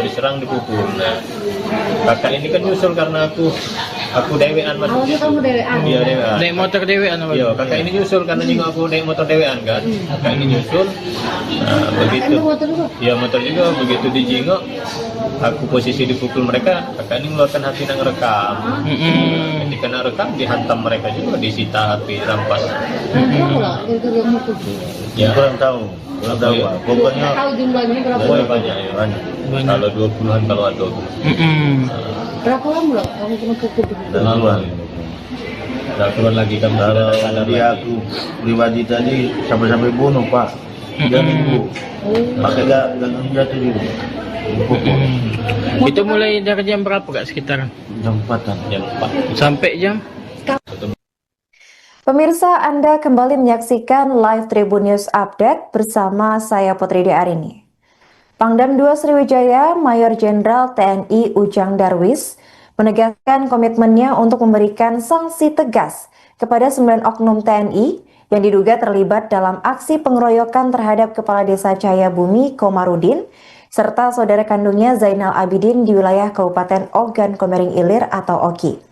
diserang dipukul. Nah kakak ini kan nyusul karena aku dewean mas. Awalnya kamu dewean? Iya dewean. Naik motor dewean apa? Iya kakak ini nyusul karena juga aku naik motor dewean kan. Kakak ini nyusul. Nah begitu. Motor juga? Iya motor juga begitu dijingok. Aku posisi dipukul mereka, kakak ini mengeluarkan HP yang rekam. Ketika nak rekam dihantam mereka juga, disita HP, rampas. Berapa lah gara-gara mukul? Ya Kurang tahu Pak. Pokoknya Tahu jumlahnya berapa? pokoknya banyak ya. banyak. Kalau 20-an kalau ada. Berapa lama lah kamu kena pukul? Dan keluar. Udah keluar lagi kan Kalau sadar dia lagi. aku pribadi tadi sampai bunuh Pak. Dia minggu. Pakai gagang jatuh juga. Dipukul. Itu mulai dari jam berapa kak sekitaran? Jam 4-an. Jam 4. Sampai jam? Pemirsa, Anda kembali menyaksikan live Tribun News Update bersama saya Putri Arini. Pangdam 2 Sriwijaya, Mayor Jenderal TNI Ujang Darwis, menegaskan komitmennya untuk memberikan sanksi tegas kepada 9 oknum TNI yang diduga terlibat dalam aksi pengeroyokan terhadap Kepala Desa Cahayabumi Komarudin serta saudara kandungnya Zainal Abidin di wilayah Kabupaten Ogan Komering Ilir atau Oki.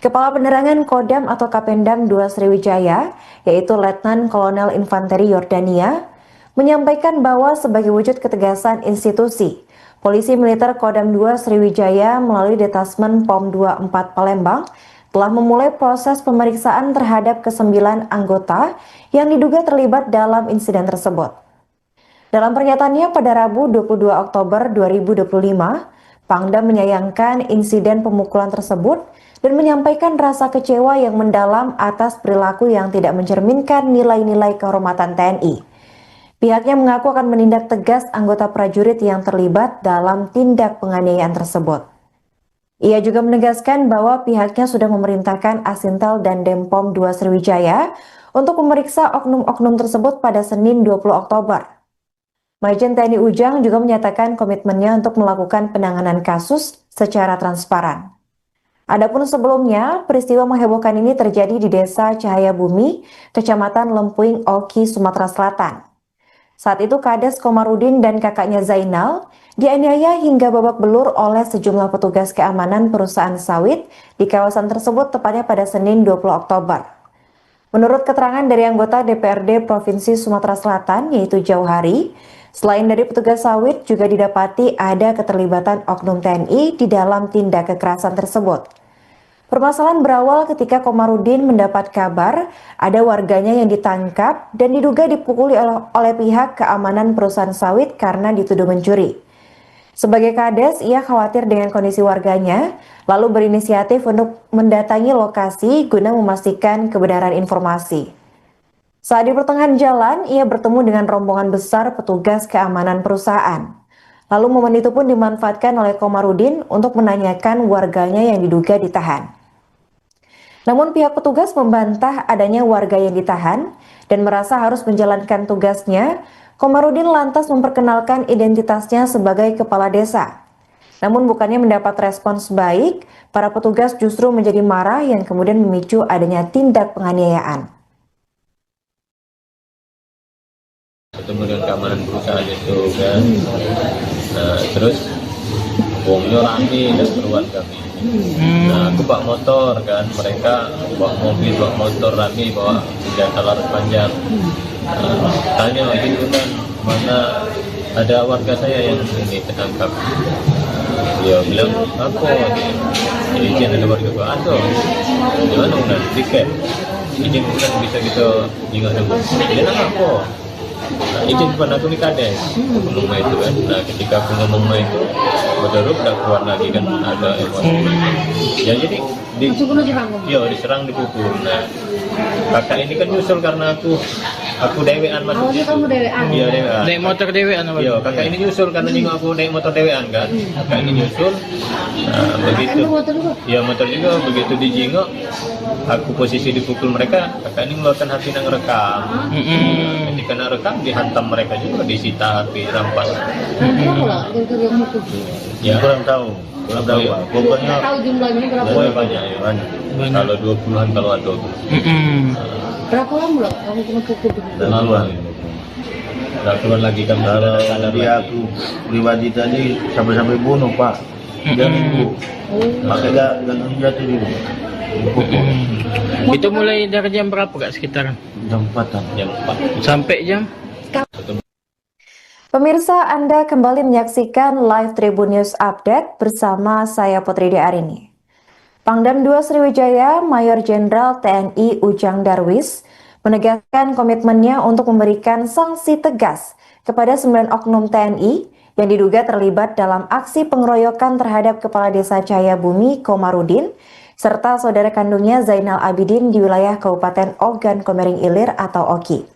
Kepala Penerangan Kodam atau Kapendam 2 Sriwijaya, yaitu Letnan Kolonel Infanteri Yordania, menyampaikan bahwa sebagai wujud ketegasan institusi, Polisi Militer Kodam 2 Sriwijaya melalui Detasmen POM 24 Palembang telah memulai proses pemeriksaan terhadap ke-9 anggota yang diduga terlibat dalam insiden tersebut. Dalam pernyataannya pada Rabu 22 Oktober 2025, Pangdam menyayangkan insiden pemukulan tersebut dan menyampaikan rasa kecewa yang mendalam atas perilaku yang tidak mencerminkan nilai-nilai kehormatan TNI. Pihaknya mengaku akan menindak tegas anggota prajurit yang terlibat dalam tindak penganiayaan tersebut. Ia juga menegaskan bahwa pihaknya sudah memerintahkan Asintel dan Denpom 2 Sriwijaya untuk memeriksa oknum-oknum tersebut pada Senin 20 Oktober. Majen TNI Ujang juga menyatakan komitmennya untuk melakukan penanganan kasus secara transparan. Adapun sebelumnya, peristiwa menghebohkan ini terjadi di Desa Cahayabumi, Kecamatan Lempuing, Oki, Sumatera Selatan. Saat itu Kades Komarudin dan kakaknya Zainal dianiaya hingga babak belur oleh sejumlah petugas keamanan perusahaan sawit di kawasan tersebut tepatnya pada Senin 20 Oktober. Menurut keterangan dari anggota DPRD Provinsi Sumatera Selatan yaitu Jauhari, selain dari petugas sawit juga didapati ada keterlibatan oknum TNI di dalam tindak kekerasan tersebut. Permasalahan berawal ketika Komarudin mendapat kabar ada warganya yang ditangkap dan diduga dipukuli oleh pihak keamanan perusahaan sawit karena dituduh mencuri. Sebagai Kades, ia khawatir dengan kondisi warganya, lalu berinisiatif untuk mendatangi lokasi guna memastikan kebenaran informasi. Saat di pertengahan jalan, ia bertemu dengan rombongan besar petugas keamanan perusahaan. Lalu momen itu pun dimanfaatkan oleh Komarudin untuk menanyakan warganya yang diduga ditahan. Namun pihak petugas membantah adanya warga yang ditahan dan merasa harus menjalankan tugasnya. Komarudin lantas memperkenalkan identitasnya sebagai kepala desa. Namun bukannya mendapat respons baik, para petugas justru menjadi marah yang kemudian memicu adanya tindak penganiayaan. Ketemu dengan keamanan perusahaan itu kan. Nah terus uangnya rame dan keluar kami. Nah aku bawa motor kan, mereka bawa mobil, bawa motor rame, bawa senjata laras panjang. Tanya itu kan mana ada warga saya yang ini ketangkap. Dia bilang apa? Izin ada warga gua ada. Gimana udah tiket? Izin bukan bisa kita ingat dulu. Dia nak apa? Nah, izin pun aku di kades ngomong itu kan. Nah ketika aku ngomong itu betul udah keluar lagi kan ada emosi. Ya jadi diserang dipukul. Nah kakak ini kan nyusul karena aku aku dewean Awalnya maksudnya. kamu dewean. Iya dewean. Naik motor dewean apa? Iya, kakak ini nyusul karena nyinggung aku naik motor dewean kan. Kakak ini nyusul. Nah, begitu. Anda motor juga? Iya motor juga, begitu dijingok, aku posisi dipukul mereka, kakak ini mengeluarkan HP yang rekam. Ketika nak rekam, dihantam mereka juga, disita HP, rampas. Berapa lah gara-gara yang mukul? Ya, Kurang tahu Pak. Pokoknya Tahu jumlahnya berapa? pokoknya banyak ya. banyak. Kalau 20-an kalau ada. Berapa lama lah kamu kena pukul? Dan Lama. keluar. Nggak keluar lagi kami sudah Kalau sadar dia lagi. aku pribadi tadi sampai bunuh Pak. Dia minggu. Makanya gak jatuh dulu. Dipukul. Itu mulai dari jam berapa Kak sekitaran? Jam 4-an. Jam 4. Sampai jam? Pemirsa, Anda kembali menyaksikan live Tribun News Update bersama saya Putri Arini. Pangdam 2 Sriwijaya, Mayor Jenderal TNI Ujang Darwis, menegaskan komitmennya untuk memberikan sanksi tegas kepada 9 oknum TNI yang diduga terlibat dalam aksi pengeroyokan terhadap Kepala Desa Cahaya Bumi Komarudin, serta saudara kandungnya Zainal Abidin di wilayah Kabupaten Ogan Komering Ilir atau Oki.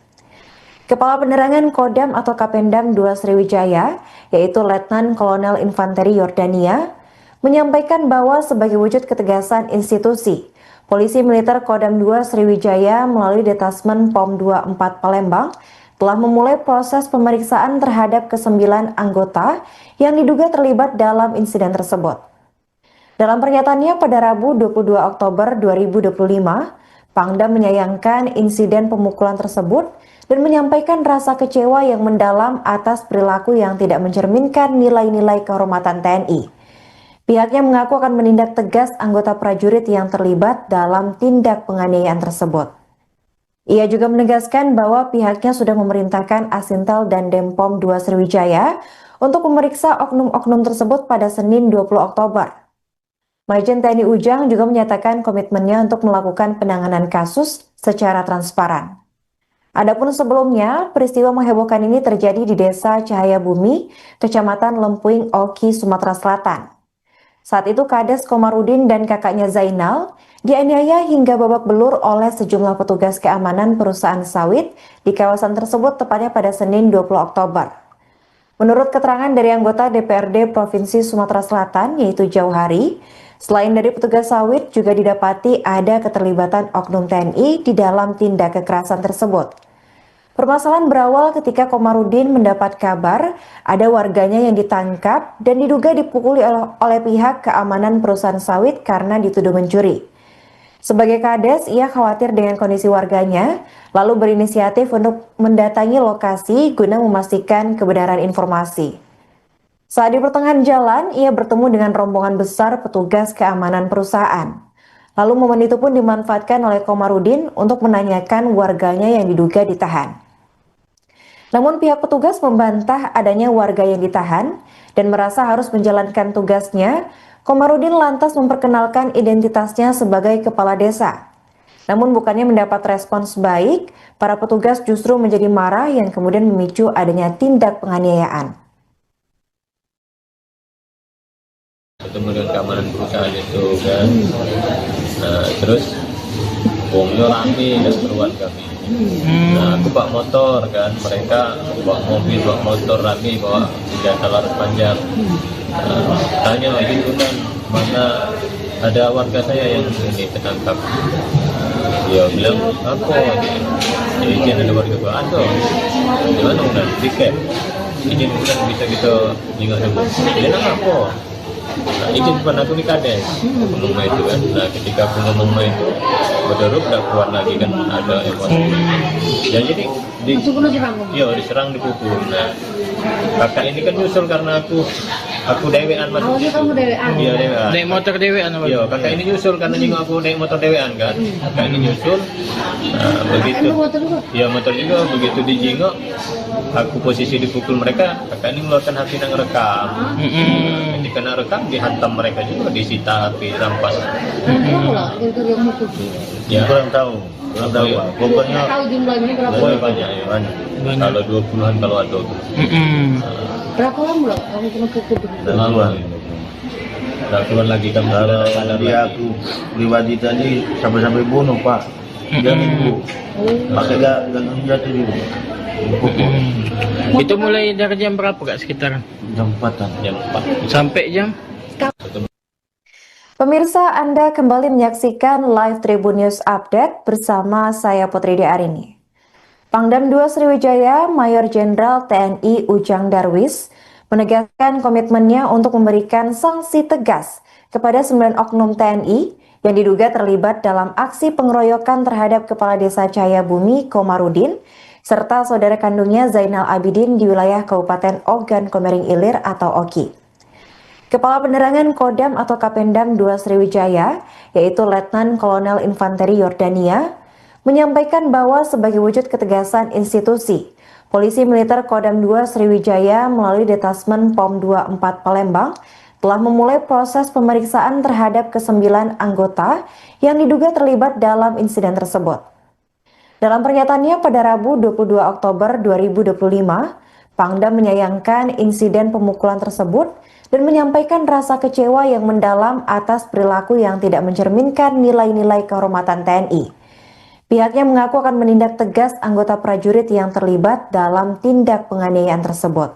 Kepala Penerangan Kodam atau Kapendam 2 Sriwijaya, yaitu Letnan Kolonel Infanteri Yordania, menyampaikan bahwa sebagai wujud ketegasan institusi, Polisi Militer Kodam 2 Sriwijaya melalui Detasmen POM 24 Palembang telah memulai proses pemeriksaan terhadap ke-9 anggota yang diduga terlibat dalam insiden tersebut. Dalam pernyataannya pada Rabu 22 Oktober 2025, Pangdam menyayangkan insiden pemukulan tersebut dan menyampaikan rasa kecewa yang mendalam atas perilaku yang tidak mencerminkan nilai-nilai kehormatan TNI. Pihaknya mengaku akan menindak tegas anggota prajurit yang terlibat dalam tindak penganiayaan tersebut. Ia juga menegaskan bahwa pihaknya sudah memerintahkan Asintel dan Denpom 2 Sriwijaya untuk memeriksa oknum-oknum tersebut pada Senin 20 Oktober. Majen TNI Ujang juga menyatakan komitmennya untuk melakukan penanganan kasus secara transparan. Adapun sebelumnya, peristiwa menghebohkan ini terjadi di Desa Cahaya Bumi, Kecamatan Lempuing, Oki, Sumatera Selatan. Saat itu Kades Komarudin dan kakaknya Zainal dianiaya hingga babak belur oleh sejumlah petugas keamanan perusahaan sawit di kawasan tersebut tepatnya pada Senin 20 Oktober. Menurut keterangan dari anggota DPRD Provinsi Sumatera Selatan yaitu Jauhari, selain dari petugas sawit juga didapati ada keterlibatan oknum TNI di dalam tindak kekerasan tersebut. Permasalahan berawal ketika Komarudin mendapat kabar ada warganya yang ditangkap dan diduga dipukuli oleh pihak keamanan perusahaan sawit karena dituduh mencuri. Sebagai Kades, ia khawatir dengan kondisi warganya, lalu berinisiatif untuk mendatangi lokasi guna memastikan kebenaran informasi. Saat di pertengahan jalan, ia bertemu dengan rombongan besar petugas keamanan perusahaan. Lalu momen itu pun dimanfaatkan oleh Komarudin untuk menanyakan warganya yang diduga ditahan. Namun pihak petugas membantah adanya warga yang ditahan dan merasa harus menjalankan tugasnya. Komarudin lantas memperkenalkan identitasnya sebagai kepala desa. Namun bukannya mendapat respons baik, para petugas justru menjadi marah yang kemudian memicu adanya tindak penganiayaan. Ketemu dengan keamanan perusahaan itu kan. Nah, terus bongnya rame dan keruan kami. Nah, aku bawa motor kan, mereka bawa mobil, bawa motor rame, bawa senjata laras panjang. Tanya gitu kan, mana ada warga saya yang ini tertangkap. Dia bilang, apa? Ya, izin ada warga gua ada. Gimana udah tiket? Izin bukan bisa kita ingat dulu. Dia nak apa? Nah, izin bukan aku di Kades ngomong itu kan. Nah, ketika aku ngomong itu berderuk udah keluar lagi kan ada emosi. Ya jadi diserang dipukul. Nah, kakak ini kan nyusul karena aku dewean maksudnya. Awalnya kamu dewean? Iya dewean. Naik motor dewean apa? Iya, kakak ini nyusul karena nyinggung aku naik motor dewean kan. Kakak ini nyusul. Nah, begitu. Anda motor juga? Iya motor juga, begitu dijingok, aku posisi dipukul mereka, kakak ini mengeluarkan HP yang rekam. Ketika nak rekam, dihantam mereka juga, disita HP, rampas. Berapa lah gara-gara yang mukul? Ya, Kurang tahu Pak. Pokoknya Tahu jumlahnya berapa? pokoknya banyak ya. banyak. Kalau 20-an kalau ada. Berapa lama lah kamu kena pukul? Dan keluar. Nggak keluar lagi kami Kalau sudah sadar dia lagi. aku pribadi tadi sampai bunuh Pak. dia minggu pakai gagang jatuh juga dipukul. Itu mulai dari jam berapa Kak sekitaran? Jam 4-an. Jam 4. Sampai jam? Pemirsa, Anda kembali menyaksikan live Tribun News Update bersama saya Putri Arini. Pangdam 2 Sriwijaya, Mayor Jenderal TNI Ujang Darwis, menegaskan komitmennya untuk memberikan sanksi tegas kepada 9 oknum TNI yang diduga terlibat dalam aksi pengeroyokan terhadap Kepala Desa Cahayabumi Komarudin serta saudara kandungnya Zainal Abidin di wilayah Kabupaten Ogan Komering Ilir atau Oki. Kepala Penerangan Kodam atau Kapendam 2 Sriwijaya, yaitu Letnan Kolonel Infanteri Yordania, menyampaikan bahwa sebagai wujud ketegasan institusi, Polisi Militer Kodam 2 Sriwijaya melalui Detasmen POM 24 Palembang telah memulai proses pemeriksaan terhadap ke-9 anggota yang diduga terlibat dalam insiden tersebut. Dalam pernyataannya pada Rabu 22 Oktober 2025, Pangdam menyayangkan insiden pemukulan tersebut dan menyampaikan rasa kecewa yang mendalam atas perilaku yang tidak mencerminkan nilai-nilai kehormatan TNI. Pihaknya mengaku akan menindak tegas anggota prajurit yang terlibat dalam tindak penganiayaan tersebut.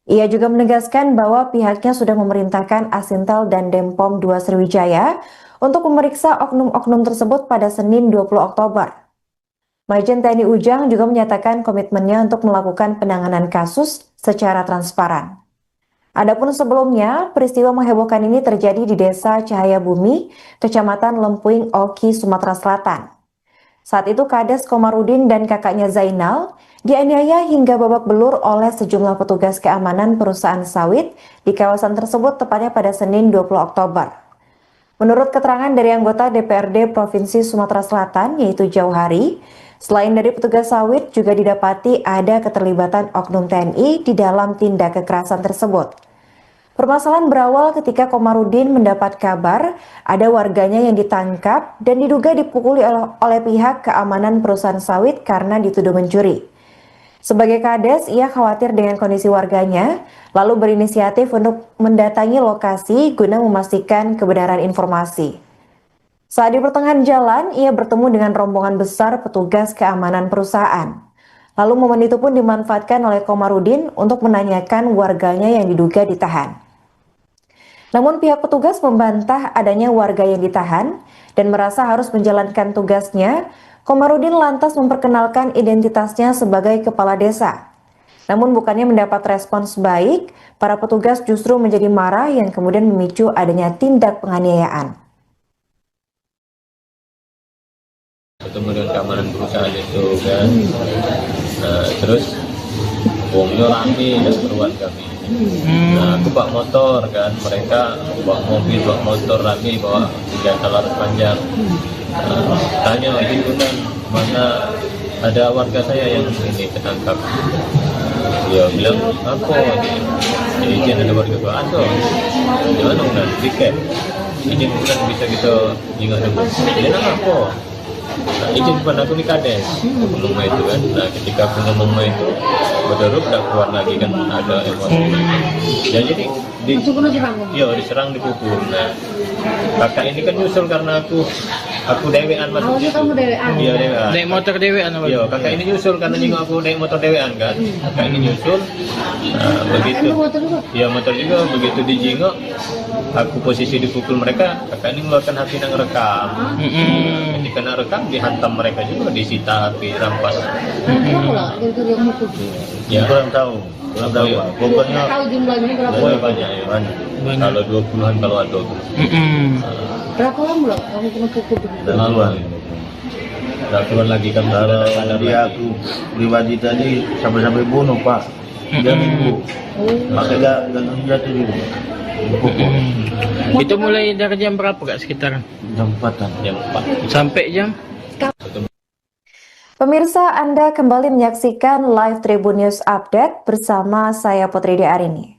Ia juga menegaskan bahwa pihaknya sudah memerintahkan Asintel dan Denpom 2 Sriwijaya untuk memeriksa oknum-oknum tersebut pada Senin 20 Oktober. Majen TNI Ujang juga menyatakan komitmennya untuk melakukan penanganan kasus secara transparan. Adapun sebelumnya, peristiwa menghebohkan ini terjadi di Desa Cahayabumi, Kecamatan Lempuing, Oki, Sumatera Selatan. Saat itu Kades Komarudin dan kakaknya Zainal dianiaya hingga babak belur oleh sejumlah petugas keamanan perusahaan sawit di kawasan tersebut tepatnya pada Senin 20 Oktober. Menurut keterangan dari anggota DPRD Provinsi Sumatera Selatan yaitu Jauhari, selain dari petugas sawit juga didapati ada keterlibatan oknum TNI di dalam tindak kekerasan tersebut. Permasalahan berawal ketika Komarudin mendapat kabar ada warganya yang ditangkap dan diduga dipukuli oleh pihak keamanan perusahaan sawit karena dituduh mencuri. Sebagai Kades, ia khawatir dengan kondisi warganya, lalu berinisiatif untuk mendatangi lokasi guna memastikan kebenaran informasi. Saat di pertengahan jalan, ia bertemu dengan rombongan besar petugas keamanan perusahaan. Lalu momen itu pun dimanfaatkan oleh Komarudin untuk menanyakan warganya yang diduga ditahan. Namun pihak petugas membantah adanya warga yang ditahan dan merasa harus menjalankan tugasnya. Komarudin lantas memperkenalkan identitasnya sebagai kepala desa. Namun bukannya mendapat respons baik, para petugas justru menjadi marah yang kemudian memicu adanya tindak penganiayaan. Ketemu dengan keamanan perusahaan itu kan, terus wongnya rame dan keruan kami. Nah, aku bawa motor kan, mereka bawa mobil, bawa motor rame, bawa senjata laras panjang. Tanya itu kan mana ada warga saya yang ini ketangkap. Dia bilang apa? Jadi ada warga gua ada. Gimana udah tiket? Ini bukan bisa kita ingat dulu. Dia nama apa? Nah, itu bukan aku nih Kades ngomong itu kan. Nah, ketika aku ngomong itu berderuk udah keluar lagi kan ada emosi. Ya jadi diserang dipukul. Nah, kakak ini kan nyusul karena aku dewean masuk. Oh, kamu dewean. Iya dewean. Naik motor dewean apa? Iya, kakak ini nyusul karena nengok aku naik motor dewean kan. Kakak ini nyusul. Nah, begitu. Iya motor juga begitu dijengok. Aku posisi dipukul mereka, kakak ini mengeluarkan HP yang rekam. Ketika nak rekam dihantam mereka juga, disita HP, rampas. Ya kurang tahu. Pokoknya Tahu jumlahnya berapa? Oh, banyak ya. banyak. Kalau 20-an kalau ada. Berapa lama kamu kena pukul? Laluan. Udah keluar lagi kan Kalau ada dia aku pribadi tadi sampai bunuh pak. Dia minggu pakai gagang jatuh juga dipukul. Itu mulai dari jam berapa Kak sekitaran? Jam 4-an. Jam 4. Sampai jam? Pemirsa, Anda kembali menyaksikan live Tribun News Update bersama saya Putri Arini.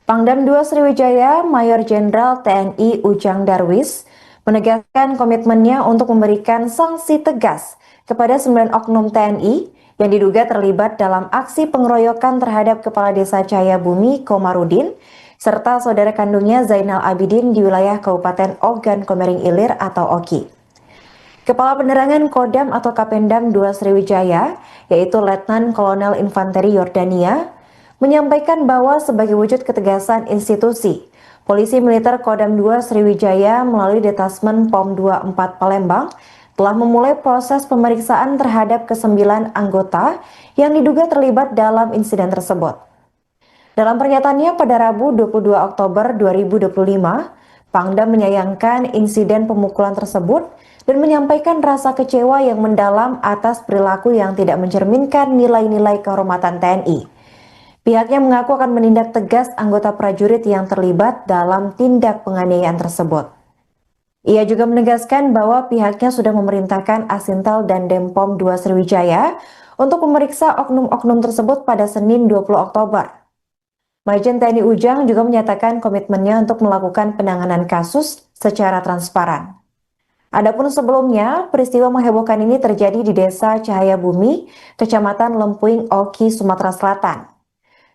Pangdam 2 Sriwijaya, Mayor Jenderal TNI Ujang Darwis, menegaskan komitmennya untuk memberikan sanksi tegas kepada 9 oknum TNI yang diduga terlibat dalam aksi pengeroyokan terhadap Kepala Desa Cahayabumi Komarudin serta saudara kandungnya Zainal Abidin di wilayah Kabupaten Ogan Komering Ilir atau Oki. Kepala Penerangan Kodam atau Kapendam 2 Sriwijaya, yaitu Letnan Kolonel Infanteri Yordania, menyampaikan bahwa sebagai wujud ketegasan institusi, Polisi Militer Kodam 2 Sriwijaya melalui Detasmen POM 24 Palembang telah memulai proses pemeriksaan terhadap ke-9 anggota yang diduga terlibat dalam insiden tersebut. Dalam pernyataannya pada Rabu 22 Oktober 2025, Pangdam menyayangkan insiden pemukulan tersebut dan menyampaikan rasa kecewa yang mendalam atas perilaku yang tidak mencerminkan nilai-nilai kehormatan TNI. Pihaknya mengaku akan menindak tegas anggota prajurit yang terlibat dalam tindak penganiayaan tersebut. Ia juga menegaskan bahwa pihaknya sudah memerintahkan Asintel dan Denpom 2 Sriwijaya untuk memeriksa oknum-oknum tersebut pada Senin 20 Oktober. Majen TNI Ujang juga menyatakan komitmennya untuk melakukan penanganan kasus secara transparan. Adapun sebelumnya, peristiwa menghebohkan ini terjadi di Desa Cahaya Bumi, Kecamatan Lempuing Oki, Sumatera Selatan.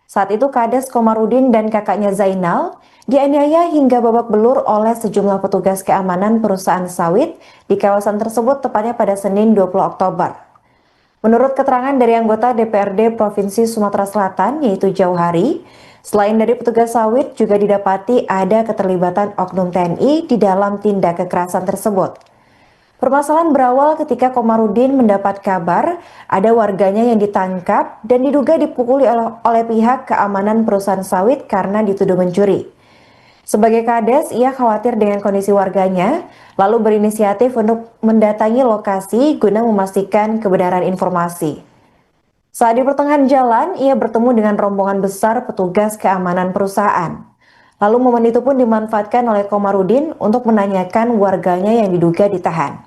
Saat itu Kades Komarudin dan kakaknya Zainal dianiaya hingga babak belur oleh sejumlah petugas keamanan perusahaan sawit di kawasan tersebut tepatnya pada Senin 20 Oktober. Menurut keterangan dari anggota DPRD Provinsi Sumatera Selatan yaitu Jauhari, selain dari petugas sawit juga didapati ada keterlibatan oknum TNI di dalam tindak kekerasan tersebut. Permasalahan berawal ketika Komarudin mendapat kabar ada warganya yang ditangkap dan diduga dipukuli oleh pihak keamanan perusahaan sawit karena dituduh mencuri. Sebagai Kades, ia khawatir dengan kondisi warganya, lalu berinisiatif untuk mendatangi lokasi guna memastikan kebenaran informasi. Saat di pertengahan jalan, ia bertemu dengan rombongan besar petugas keamanan perusahaan. Lalu momen itu pun dimanfaatkan oleh Komarudin untuk menanyakan warganya yang diduga ditahan.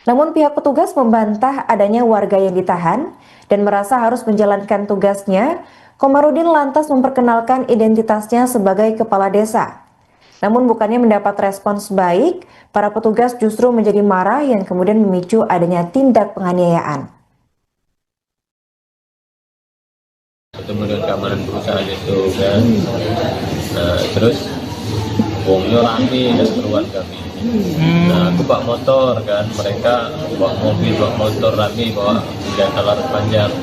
Namun pihak petugas membantah adanya warga yang ditahan dan merasa harus menjalankan tugasnya. Komarudin lantas memperkenalkan identitasnya sebagai kepala desa. Namun bukannya mendapat respons baik, para petugas justru menjadi marah yang kemudian memicu adanya tindak penganiayaan. Ketemu dengan keamanan perusahaan itu kan, nah terus wongnya rame dan keruan kami. Nah aku bawa motor kan, mereka bawa mobil, bawa motor rame, bawa senjata laras panjang.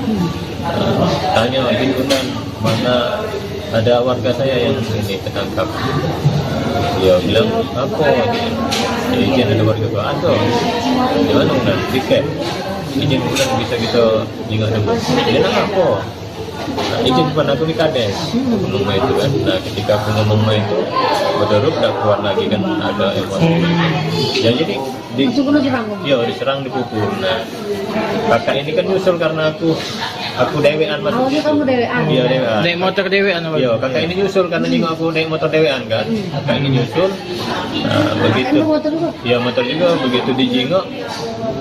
Tanya Gunan, mana ada warga saya yang ini ketangkap. Dia bilang apa? Izin ada warga gua ada. Gimana Gunan? Tiket. Izin Gunan bisa kita ingat dulu. Dia nak apa? Nah, izin kepada aku di Kades ngomong itu kan. Nah ketika aku ngomong itu berderuk dah keluar lagi kan ada emosi. Ya jadi diserang dipukul. Nah kakak ini kan nyusul karena aku dewean masuk. Awalnya kamu dewean? Iya dewean. Naik motor dewean apa? Iya kakak ini nyusul karena nyinggung aku naik motor dewean kan. Kakak ini nyusul. Nah begitu. Iya motor juga begitu dijingok.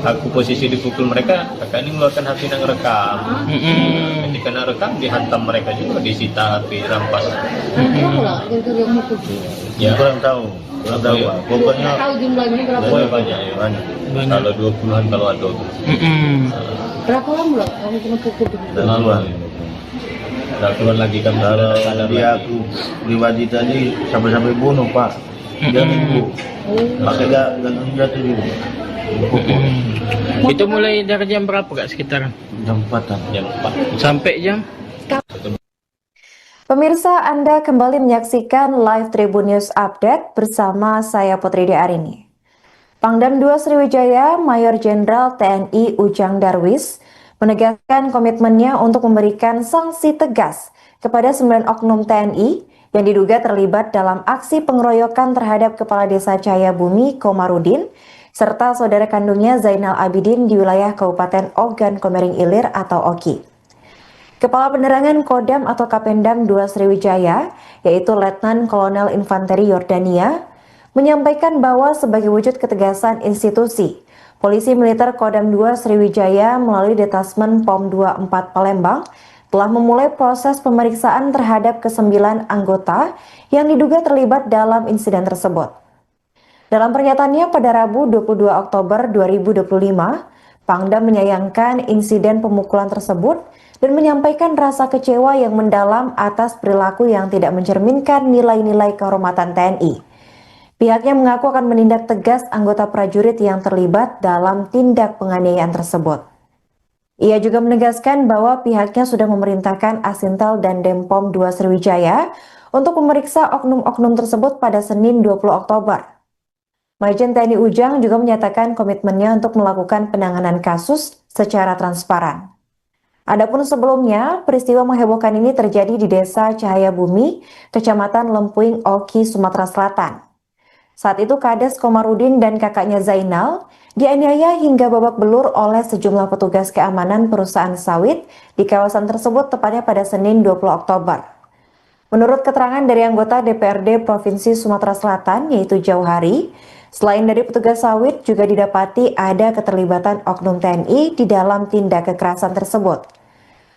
Aku posisi dipukul mereka, kakak ini mengeluarkan HP yang rekam. Ketika nak rekam dihantam mereka juga, disita HP, rampas. Ya kurang tahu Pak. Pokoknya Tahu jumlahnya berapa? Pokoknya banyak ya. Banyak. Kalau 20-an kalau ada. Berapa lama loh kamu kena pukul? duluan. Udah keluar lagi kan Kalau dia aku pribadi tadi sampai bunuh Pak. Dia nipu. Pakai gagang jatuh juga. Itu mulai dari jam berapa kak sekitaran? Jam 4-an. Jam 4. Sampai jam? Pemirsa, Anda kembali menyaksikan live Tribun News Update bersama saya Putri Arini. Pangdam 2 Sriwijaya, Mayor Jenderal TNI Ujang Darwis, menegaskan komitmennya untuk memberikan sanksi tegas kepada 9 oknum TNI yang diduga terlibat dalam aksi pengeroyokan terhadap Kepala Desa Cahaya Bumi Komarudin, serta saudara kandungnya Zainal Abidin di wilayah Kabupaten Ogan Komering Ilir atau Oki. Kepala Penerangan Kodam atau Kapendam 2 Sriwijaya, yaitu Letnan Kolonel Infanteri Yordania, menyampaikan bahwa sebagai wujud ketegasan institusi, Polisi Militer Kodam 2 Sriwijaya melalui Detasmen POM 24 Palembang telah memulai proses pemeriksaan terhadap ke-9 anggota yang diduga terlibat dalam insiden tersebut. Dalam pernyataannya pada Rabu 22 Oktober 2025, Pangdam menyayangkan insiden pemukulan tersebut dan menyampaikan rasa kecewa yang mendalam atas perilaku yang tidak mencerminkan nilai-nilai kehormatan TNI. Pihaknya mengaku akan menindak tegas anggota prajurit yang terlibat dalam tindak penganiayaan tersebut. Ia juga menegaskan bahwa pihaknya sudah memerintahkan Asintel dan Denpom 2 Sriwijaya untuk memeriksa oknum-oknum tersebut pada Senin 20 Oktober. Majen TNI Ujang juga menyatakan komitmennya untuk melakukan penanganan kasus secara transparan. Adapun sebelumnya, peristiwa menghebohkan ini terjadi di Desa Cahaya Bumi, Kecamatan Lempuing, Oki, Sumatera Selatan. Saat itu Kades Komarudin dan kakaknya Zainal dianiaya hingga babak belur oleh sejumlah petugas keamanan perusahaan sawit di kawasan tersebut tepatnya pada Senin 20 Oktober. Menurut keterangan dari anggota DPRD Provinsi Sumatera Selatan yaitu Jauhari, selain dari petugas sawit juga didapati ada keterlibatan oknum TNI di dalam tindak kekerasan tersebut.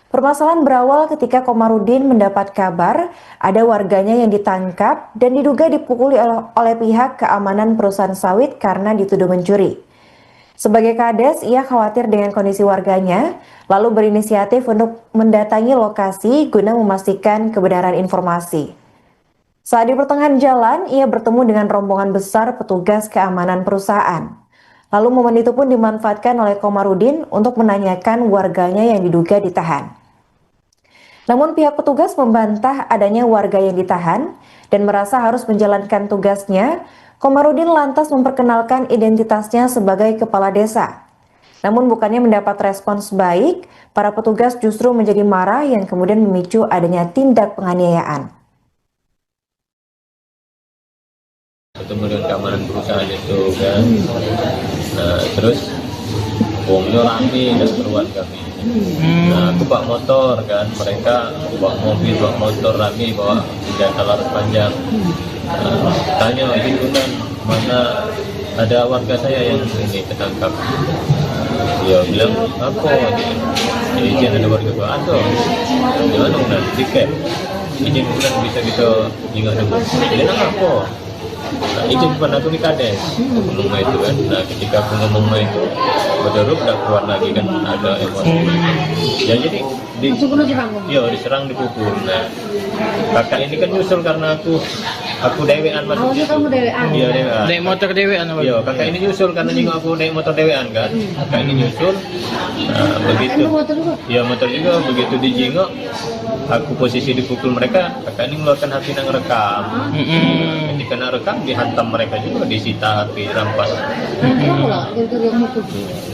Permasalahan berawal ketika Komarudin mendapat kabar ada warganya yang ditangkap dan diduga dipukuli oleh pihak keamanan perusahaan sawit karena dituduh mencuri. Sebagai Kades, ia khawatir dengan kondisi warganya, lalu berinisiatif untuk mendatangi lokasi guna memastikan kebenaran informasi. Saat di pertengahan jalan, ia bertemu dengan rombongan besar petugas keamanan perusahaan. Lalu momen itu pun dimanfaatkan oleh Komarudin untuk menanyakan warganya yang diduga ditahan. Namun pihak petugas membantah adanya warga yang ditahan dan merasa harus menjalankan tugasnya. Komarudin lantas memperkenalkan identitasnya sebagai kepala desa. Namun bukannya mendapat respons baik, para petugas justru menjadi marah yang kemudian memicu adanya tindak penganiayaan. Ketemu dengan keamanan perusahaan itu kan, nah terus uangnya rame dan keluar kami. Nah aku bawa motor kan, mereka bawa mobil, bawa motor rame, bawa senjata laras panjang. Tanya itu kan mana ada warga saya yang ini ketangkap. Dia bilang apa? Izin ada warga gua ada. Gimana udah tiket? Izin bulan bisa kita ingat dulu. Dia nang apa? Nah, itu bukan aku di Kades ngomong itu kan. Nah ketika aku ngomong itu berderuk udah keluar lagi kan ada emosi. Ya jadi diserang dipukul. Nah kakak ini kan nyusul karena aku dewean masuk. Awalnya kamu dewean? Iya dewean. Naik motor dewean apa? Iya kakak ini nyusul karena juga aku naik motor dewean kan. Kakak ini nyusul. Nah begitu. Iya motor juga begitu dijingok. Aku posisi dipukul mereka. Kakak ini mengeluarkan HP nang rekam. Ketika nang rekam dihantam mereka juga, disita HP, rampas. Berapa lah dari yang itu?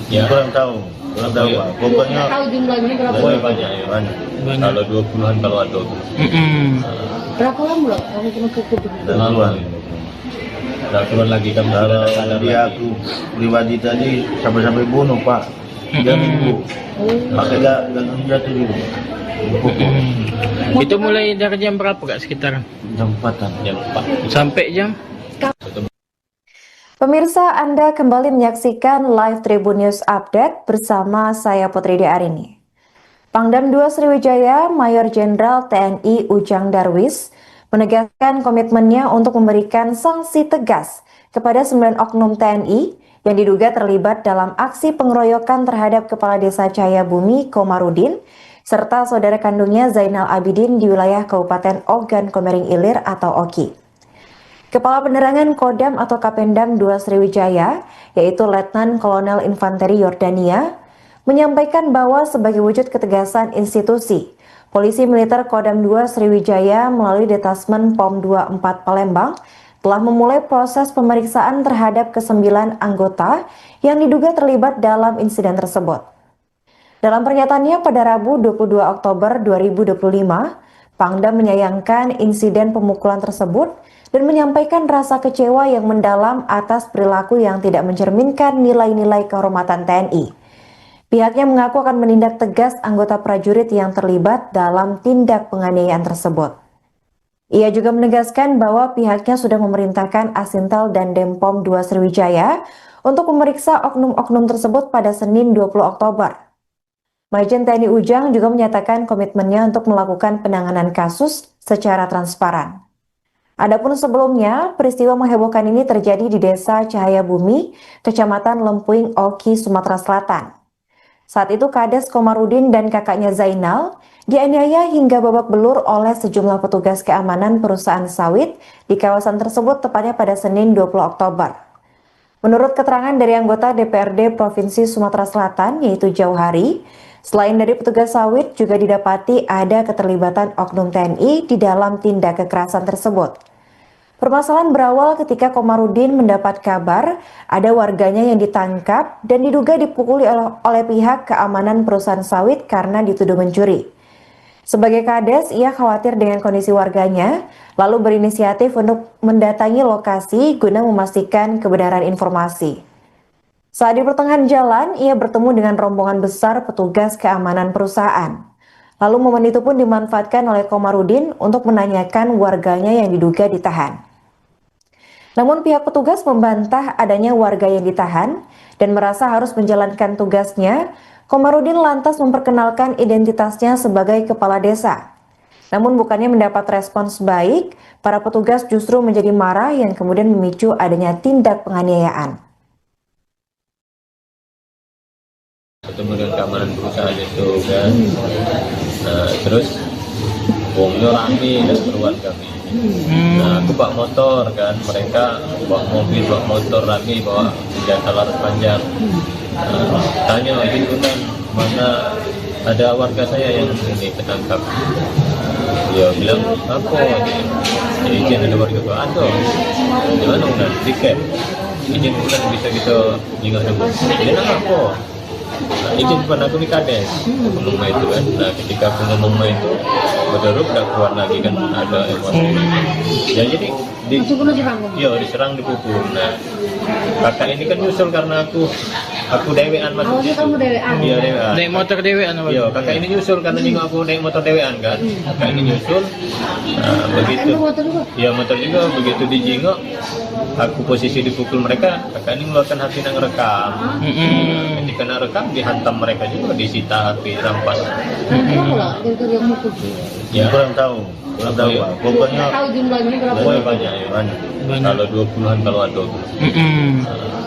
Ya Kurang tahu Iya. Pak. Pokoknya Tahu jumlahnya berapa? banyak ya. banyak. Kalau 20-an kalau ada. Berapa lama lah kamu kena pukul? Dan keluar. Udah keluar lagi kan Kalau sadar dia lagi. aku pribadi tadi sampai bunuh Pak. Dia minggu. Pakai gagang jatuh juga. Dipukul. Itu mulai dari jam berapa kak sekitaran? Jam 4-an. Jam 4. Sampai jam? Pemirsa, Anda kembali menyaksikan live Tribun News Update bersama saya Putri Arini. Pangdam 2 Sriwijaya, Mayor Jenderal TNI Ujang Darwis, menegaskan komitmennya untuk memberikan sanksi tegas kepada 9 oknum TNI yang diduga terlibat dalam aksi pengeroyokan terhadap Kepala Desa Cahaya Bumi Komarudin, serta saudara kandungnya Zainal Abidin di wilayah Kabupaten Ogan Komering Ilir atau Oki. Kepala Penerangan Kodam atau Kapendam 2 Sriwijaya, yaitu Letnan Kolonel Infanteri Yordania, menyampaikan bahwa sebagai wujud ketegasan institusi, Polisi Militer Kodam 2 Sriwijaya melalui Detasmen POM 24 Palembang telah memulai proses pemeriksaan terhadap ke-9 anggota yang diduga terlibat dalam insiden tersebut. Dalam pernyataannya pada Rabu 22 Oktober 2025, Pangdam menyayangkan insiden pemukulan tersebut dan menyampaikan rasa kecewa yang mendalam atas perilaku yang tidak mencerminkan nilai-nilai kehormatan TNI. Pihaknya mengaku akan menindak tegas anggota prajurit yang terlibat dalam tindak penganiayaan tersebut. Ia juga menegaskan bahwa pihaknya sudah memerintahkan Asintel dan Denpom 2 Sriwijaya untuk memeriksa oknum-oknum tersebut pada Senin 20 Oktober. Majen TNI Ujang juga menyatakan komitmennya untuk melakukan penanganan kasus secara transparan. Adapun sebelumnya, peristiwa menghebohkan ini terjadi di Desa Cahaya Bumi, Kecamatan Lempuing, Oki, Sumatera Selatan. Saat itu Kades Komarudin dan kakaknya Zainal dianiaya hingga babak belur oleh sejumlah petugas keamanan perusahaan sawit di kawasan tersebut tepatnya pada Senin 20 Oktober. Menurut keterangan dari anggota DPRD Provinsi Sumatera Selatan yaitu Jauhari, selain dari petugas sawit juga didapati ada keterlibatan oknum TNI di dalam tindak kekerasan tersebut. Permasalahan berawal ketika Komarudin mendapat kabar ada warganya yang ditangkap dan diduga dipukuli oleh pihak keamanan perusahaan sawit karena dituduh mencuri. Sebagai Kades, ia khawatir dengan kondisi warganya, lalu berinisiatif untuk mendatangi lokasi guna memastikan kebenaran informasi. Saat di pertengahan jalan, ia bertemu dengan rombongan besar petugas keamanan perusahaan. Lalu momen itu pun dimanfaatkan oleh Komarudin untuk menanyakan warganya yang diduga ditahan. Namun pihak petugas membantah adanya warga yang ditahan dan merasa harus menjalankan tugasnya. Komarudin lantas memperkenalkan identitasnya sebagai kepala desa. Namun bukannya mendapat respons baik, para petugas justru menjadi marah yang kemudian memicu adanya tindak penganiayaan. Ketemu dengan keamanan perusahaan itu kan, terus wongnya rame dan keruan kami. Nah, aku bawa motor kan, mereka bawa mobil, bawa motor rame, bawa senjata laras panjang. Tanya gitu kan, mana ada warga saya yang ini ketangkap. Dia bilang apa? Izin ada warga itu ada. Gimana udah tiket? Izin bukan bisa kita jingga dulu. Dia nak apa? Izin pernah aku di Kades ngomong itu kan. Nah ketika aku ngomong itu berderuk udah keluar lagi kan ada emosi. Ya jadi diserang dipukul. Nah kakak ini kan nyusul karena aku dewean masuk. Awalnya kamu dewean? Iya dewean. Naik motor dewean apa? Iya kakak ini nyusul karena juga aku naik motor dewean kan. Kakak ini nyusul. Nah, begitu. Motor juga? Iya motor juga begitu dijingok. Aku posisi dipukul mereka, kakak ini mengeluarkan HP yang rekam. Ketika nak rekam dihantam mereka juga, disita HP, rampas. Berapa lah yang mukul? Ya Kurang tahu Pak. Pokoknya Tahu jumlahnya berapa? banyak ya. banyak. Kalau 20-an kalau ada.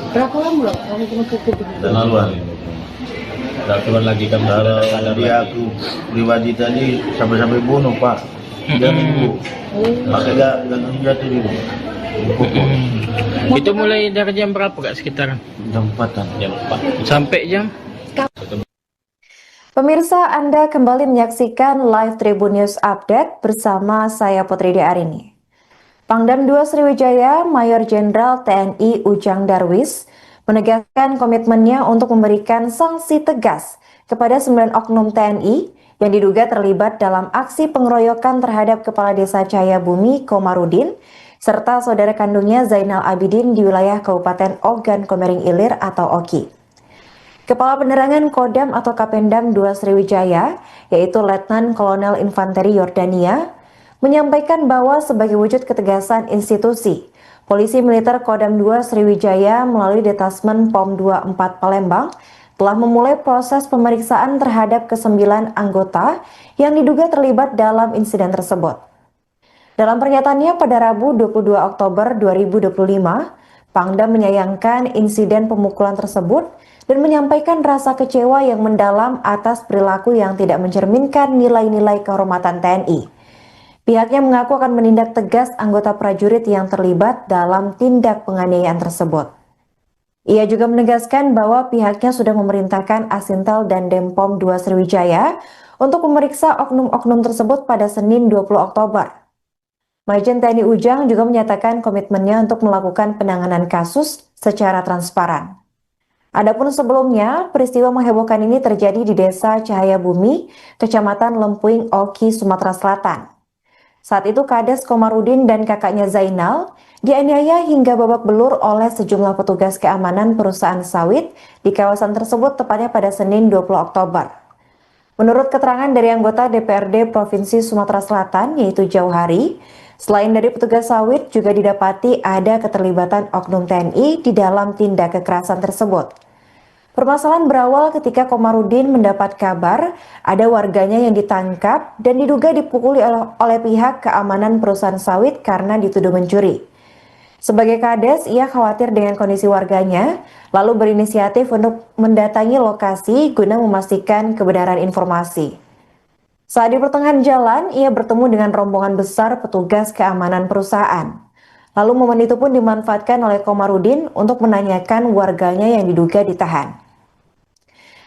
Berapa lama lah kamu kena pukul? Laluan. Udah keluar lagi kan Kalau sadar dia lagi. aku pribadi tadi sampai bunuh Pak. Dia minggu. Makanya gak jatuh dulu. Itu mulai dari jam berapa kak sekitar? Jam 4-an. Jam 4. Sampai jam? Pemirsa, Anda kembali menyaksikan live Tribun News Update bersama saya Putri Arini. Pangdam 2 Sriwijaya, Mayor Jenderal TNI Ujang Darwis menegaskan komitmennya untuk memberikan sanksi tegas kepada 9 oknum TNI yang diduga terlibat dalam aksi pengeroyokan terhadap Kepala Desa Cahayabumi Komarudin serta saudara kandungnya Zainal Abidin di wilayah Kabupaten Ogan Komering Ilir atau Oki. Kepala Penerangan Kodam atau Kapendam 2 Sriwijaya, yaitu Letnan Kolonel Infanteri Yordania, menyampaikan bahwa sebagai wujud ketegasan institusi, Polisi Militer Kodam 2 Sriwijaya melalui Detasmen POM 24 Palembang telah memulai proses pemeriksaan terhadap ke-9 anggota yang diduga terlibat dalam insiden tersebut. Dalam pernyataannya pada Rabu 22 Oktober 2025, Pangdam menyayangkan insiden pemukulan tersebut dan menyampaikan rasa kecewa yang mendalam atas perilaku yang tidak mencerminkan nilai-nilai kehormatan TNI. Pihaknya mengaku akan menindak tegas anggota prajurit yang terlibat dalam tindak penganiayaan tersebut. Ia juga menegaskan bahwa pihaknya sudah memerintahkan Asintel dan Denpom 2 Sriwijaya untuk memeriksa oknum-oknum tersebut pada Senin 20 Oktober. Majen TNI Ujang juga menyatakan komitmennya untuk melakukan penanganan kasus secara transparan. Adapun sebelumnya, peristiwa menghebohkan ini terjadi di Desa Cahayabumi, Kecamatan Lempuing, Oki, Sumatera Selatan. Saat itu Kades Komarudin dan kakaknya Zainal dianiaya hingga babak belur oleh sejumlah petugas keamanan perusahaan sawit di kawasan tersebut tepatnya pada Senin 20 Oktober. Menurut keterangan dari anggota DPRD Provinsi Sumatera Selatan yaitu Jauhari, selain dari petugas sawit juga didapati ada keterlibatan oknum TNI di dalam tindak kekerasan tersebut. Permasalahan berawal ketika Komarudin mendapat kabar ada warganya yang ditangkap dan diduga dipukuli oleh pihak keamanan perusahaan sawit karena dituduh mencuri. Sebagai Kades, ia khawatir dengan kondisi warganya, lalu berinisiatif untuk mendatangi lokasi guna memastikan kebenaran informasi. Saat di pertengahan jalan, ia bertemu dengan rombongan besar petugas keamanan perusahaan. Lalu momen itu pun dimanfaatkan oleh Komarudin untuk menanyakan warganya yang diduga ditahan.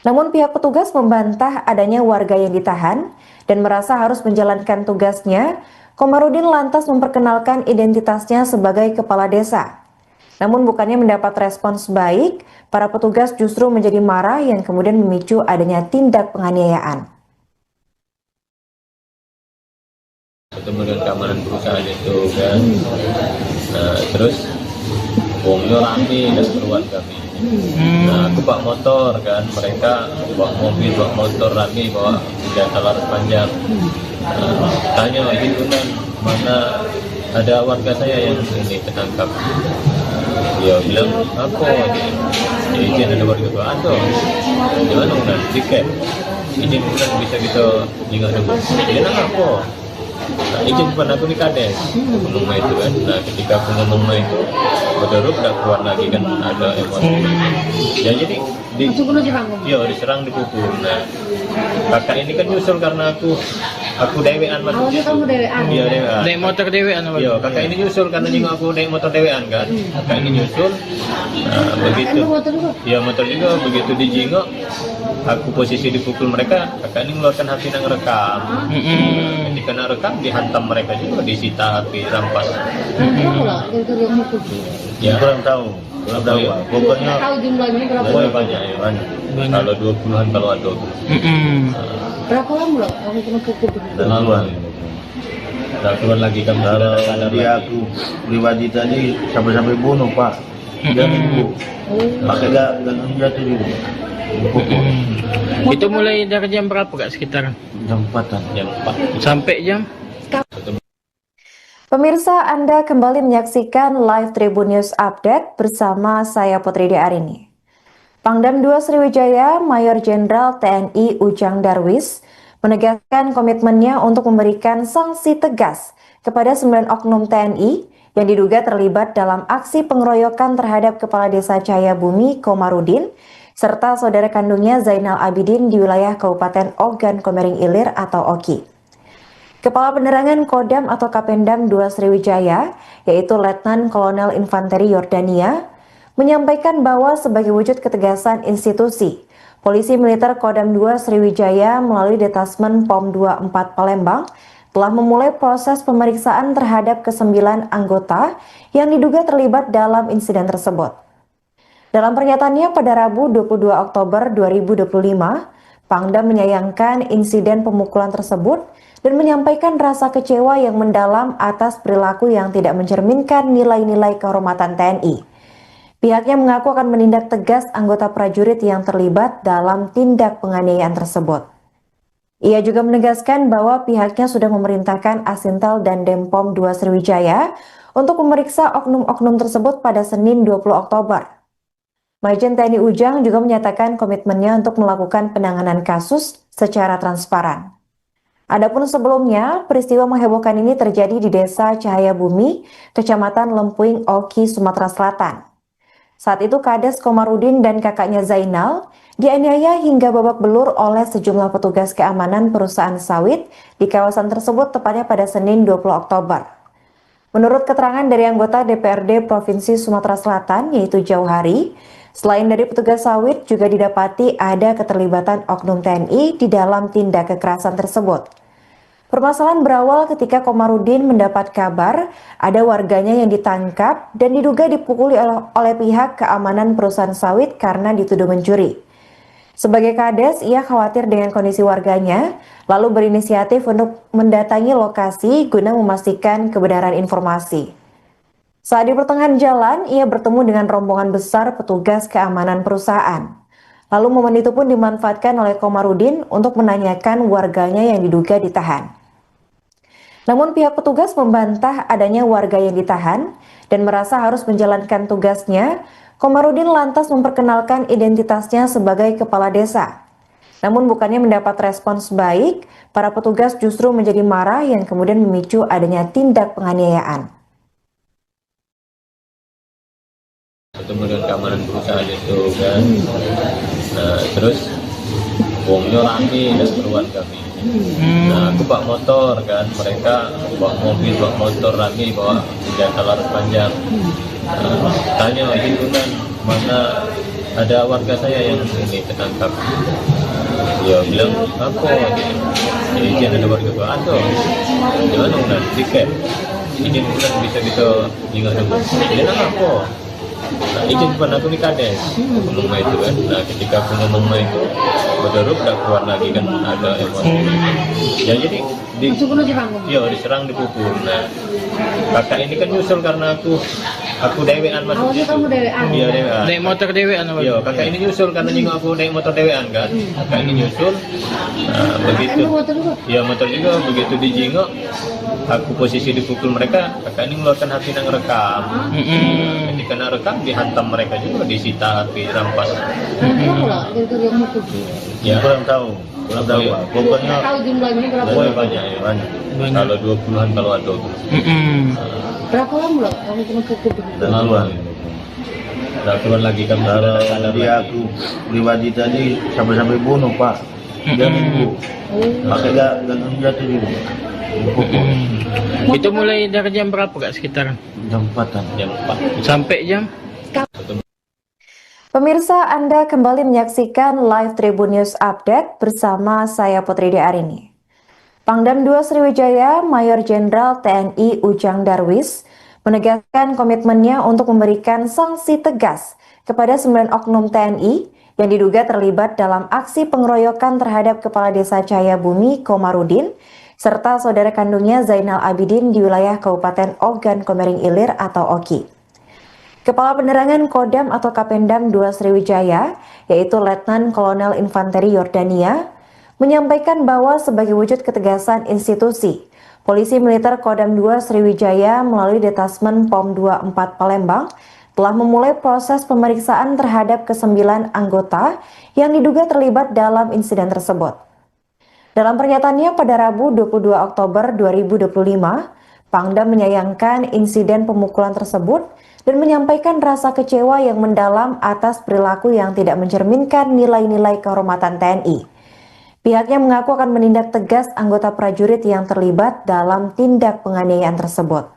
Namun pihak petugas membantah adanya warga yang ditahan dan merasa harus menjalankan tugasnya. Komarudin lantas memperkenalkan identitasnya sebagai kepala desa. Namun bukannya mendapat respons baik, para petugas justru menjadi marah yang kemudian memicu adanya tindak penganiayaan. Ketemu dengan keamanan perusahaan itu kan, nah terus wongnya rame dan keluar kami. Nah aku bawa motor kan, mereka bawa mobil, bawa motor rame, bawa senjata laras panjang. Tanya itu kan mana ada warga saya yang ini ketangkap. Dia bilang apa? Ya izin ada warga tua ada. Gimana kan? Tiket. Izin bukan bisa kita ingat dulu. Dia nak apa? Nah, izin bukan aku di Kades. Ngomong itu kan. Nah ketika aku ngomong itu, betul udah keluar lagi kan ada emosi. Ya jadi diserang dipukul. Nah kakak ini kan nyusul karena aku dewean masuk. Awalnya kamu dewean? Iya dewean. Naik motor dewean apa? Iya kakak ini nyusul karena juga aku naik motor dewean kan. Kakak ini nyusul. Nah, begitu. Motor juga? Iya motor juga. Begitu dijingok, aku posisi dipukul mereka. Kakak ini mengeluarkan HP yang rekam. Ketika nak rekam dihantam mereka juga, disita HP, rampas. Berapa lah? Gara-gara mukul. Ya Kurang tahu. Pokoknya Tahu jumlahnya berapa? pokoknya banyak ya banyak. Kalau 20-an kalau ada. Berapa lama lah kamu kena pukul? duluan. Udah keluar lagi kan Kalau sadar dia lagi. aku pribadi tadi sampai bunuh Pak. Dia nipu. Pakai gagang jatuh juga. Dipukul. Itu mulai dari jam berapa kak sekitaran? Jam 4-an. Jam 4. Sampai jam? Pemirsa, Anda kembali menyaksikan live Tribun News Update bersama saya Putri Arini. Pangdam 2 Sriwijaya, Mayor Jenderal TNI Ujang Darwis, menegaskan komitmennya untuk memberikan sanksi tegas kepada 9 oknum TNI yang diduga terlibat dalam aksi pengeroyokan terhadap Kepala Desa Cahayabumi Komarudin serta saudara kandungnya Zainal Abidin di wilayah Kabupaten Ogan Komering Ilir atau Oki. Kepala Penerangan Kodam atau Kapendam 2 Sriwijaya, yaitu Letnan Kolonel Infanteri Yordania, menyampaikan bahwa sebagai wujud ketegasan institusi, Polisi Militer Kodam 2 Sriwijaya melalui Detasmen POM 24 Palembang telah memulai proses pemeriksaan terhadap ke-9 anggota yang diduga terlibat dalam insiden tersebut. Dalam pernyataannya pada Rabu 22 Oktober 2025, Pangdam menyayangkan insiden pemukulan tersebut dan menyampaikan rasa kecewa yang mendalam atas perilaku yang tidak mencerminkan nilai-nilai kehormatan TNI. Pihaknya mengaku akan menindak tegas anggota prajurit yang terlibat dalam tindak penganiayaan tersebut. Ia juga menegaskan bahwa pihaknya sudah memerintahkan Asintel dan Denpom 2 Sriwijaya untuk memeriksa oknum-oknum tersebut pada Senin 20 Oktober. Majen TNI Ujang juga menyatakan komitmennya untuk melakukan penanganan kasus secara transparan. Adapun sebelumnya, peristiwa menghebohkan ini terjadi di Desa Cahayabumi, Kecamatan Lempuing, Oki, Sumatera Selatan. Saat itu Kades Komarudin dan kakaknya Zainal dianiaya hingga babak belur oleh sejumlah petugas keamanan perusahaan sawit di kawasan tersebut tepatnya pada Senin 20 Oktober. Menurut keterangan dari anggota DPRD Provinsi Sumatera Selatan yaitu Jauhari, selain dari petugas sawit juga didapati ada keterlibatan oknum TNI di dalam tindak kekerasan tersebut. Permasalahan berawal ketika Komarudin mendapat kabar ada warganya yang ditangkap dan diduga dipukuli oleh pihak keamanan perusahaan sawit karena dituduh mencuri. Sebagai Kades, ia khawatir dengan kondisi warganya, lalu berinisiatif untuk mendatangi lokasi guna memastikan kebenaran informasi. Saat di pertengahan jalan, ia bertemu dengan rombongan besar petugas keamanan perusahaan. Lalu momen itu pun dimanfaatkan oleh Komarudin untuk menanyakan warganya yang diduga ditahan. Namun pihak petugas membantah adanya warga yang ditahan dan merasa harus menjalankan tugasnya. Komarudin lantas memperkenalkan identitasnya sebagai kepala desa. Namun bukannya mendapat respons baik, para petugas justru menjadi marah yang kemudian memicu adanya tindak penganiayaan. ketemu dengan keamanan perusahaan itu kan. Nah terus uangnya rame dan keruan kami. Nah aku bawa motor kan, mereka bawa mobil, bawa motor rame, bawa senjata laras panjang. Tanya itu kan, mana ada warga saya yang ini tertangkap. Dia bilang apa? Izin ada warga gua ada. Gimana udah tiket? Izin bulan bisa kita ingat dulu. Dia nak apa? Nah, izin pun aku ni kades. Aku ngomong itu kan. Nah ketika aku ngomong itu, berderuk dah keluar lagi kan ada emosi. Ya jadi diserang, dipukul. Nah kakak ini kan nyusul karena aku dewean masuk. Awalnya kamu dewean? Iya dewean. Naik motor dewean apa? Iya, kakak ini nyusul karena nyinggung aku naik motor dewean kan. Kakak ini nyusul. Nah, begitu. Motor juga? Iya, motor juga. Begitu dijingok, aku posisi dipukul mereka, kakak ini mengeluarkan HP yang rekam. Ketika nak rekam, dihantam mereka juga, disita HP, rampas. Berapa lah gara-gara yang mukul? Ya, Kurang tahu Pak. Pokoknya Tahu jumlahnya berapa? pokoknya banyak ya. banyak. Kalau 20-an kalau ada. Berapa lama lah kamu kena pukul? Dan keluar. Nah, keluar lagi kan Kalau sadar dia lagi. aku pribadi tadi sampai bunuh Pak. Dia minggu. Makanya gak jatuh juga. Dipukul. Itu mulai dari jam berapa kak sekitar? Jam 4-an. Jam 4. Sampai jam? Pemirsa, Anda kembali menyaksikan live Tribun News Update bersama saya Putri Arini. Pangdam 2 Sriwijaya, Mayor Jenderal TNI Ujang Darwis, menegaskan komitmennya untuk memberikan sanksi tegas kepada 9 oknum TNI yang diduga terlibat dalam aksi pengeroyokan terhadap Kepala Desa Cahayabumi Komarudin serta saudara kandungnya Zainal Abidin di wilayah Kabupaten Ogan Komering Ilir atau Oki. Kepala Penerangan Kodam atau Kapendam 2 Sriwijaya, yaitu Letnan Kolonel Infanteri Yordania, menyampaikan bahwa sebagai wujud ketegasan institusi, Polisi Militer Kodam 2 Sriwijaya melalui Detasmen POM 24 Palembang telah memulai proses pemeriksaan terhadap ke-9 anggota yang diduga terlibat dalam insiden tersebut. Dalam pernyataannya pada Rabu 22 Oktober 2025, Pangdam menyayangkan insiden pemukulan tersebut dan menyampaikan rasa kecewa yang mendalam atas perilaku yang tidak mencerminkan nilai-nilai kehormatan TNI. Pihaknya mengaku akan menindak tegas anggota prajurit yang terlibat dalam tindak penganiayaan tersebut.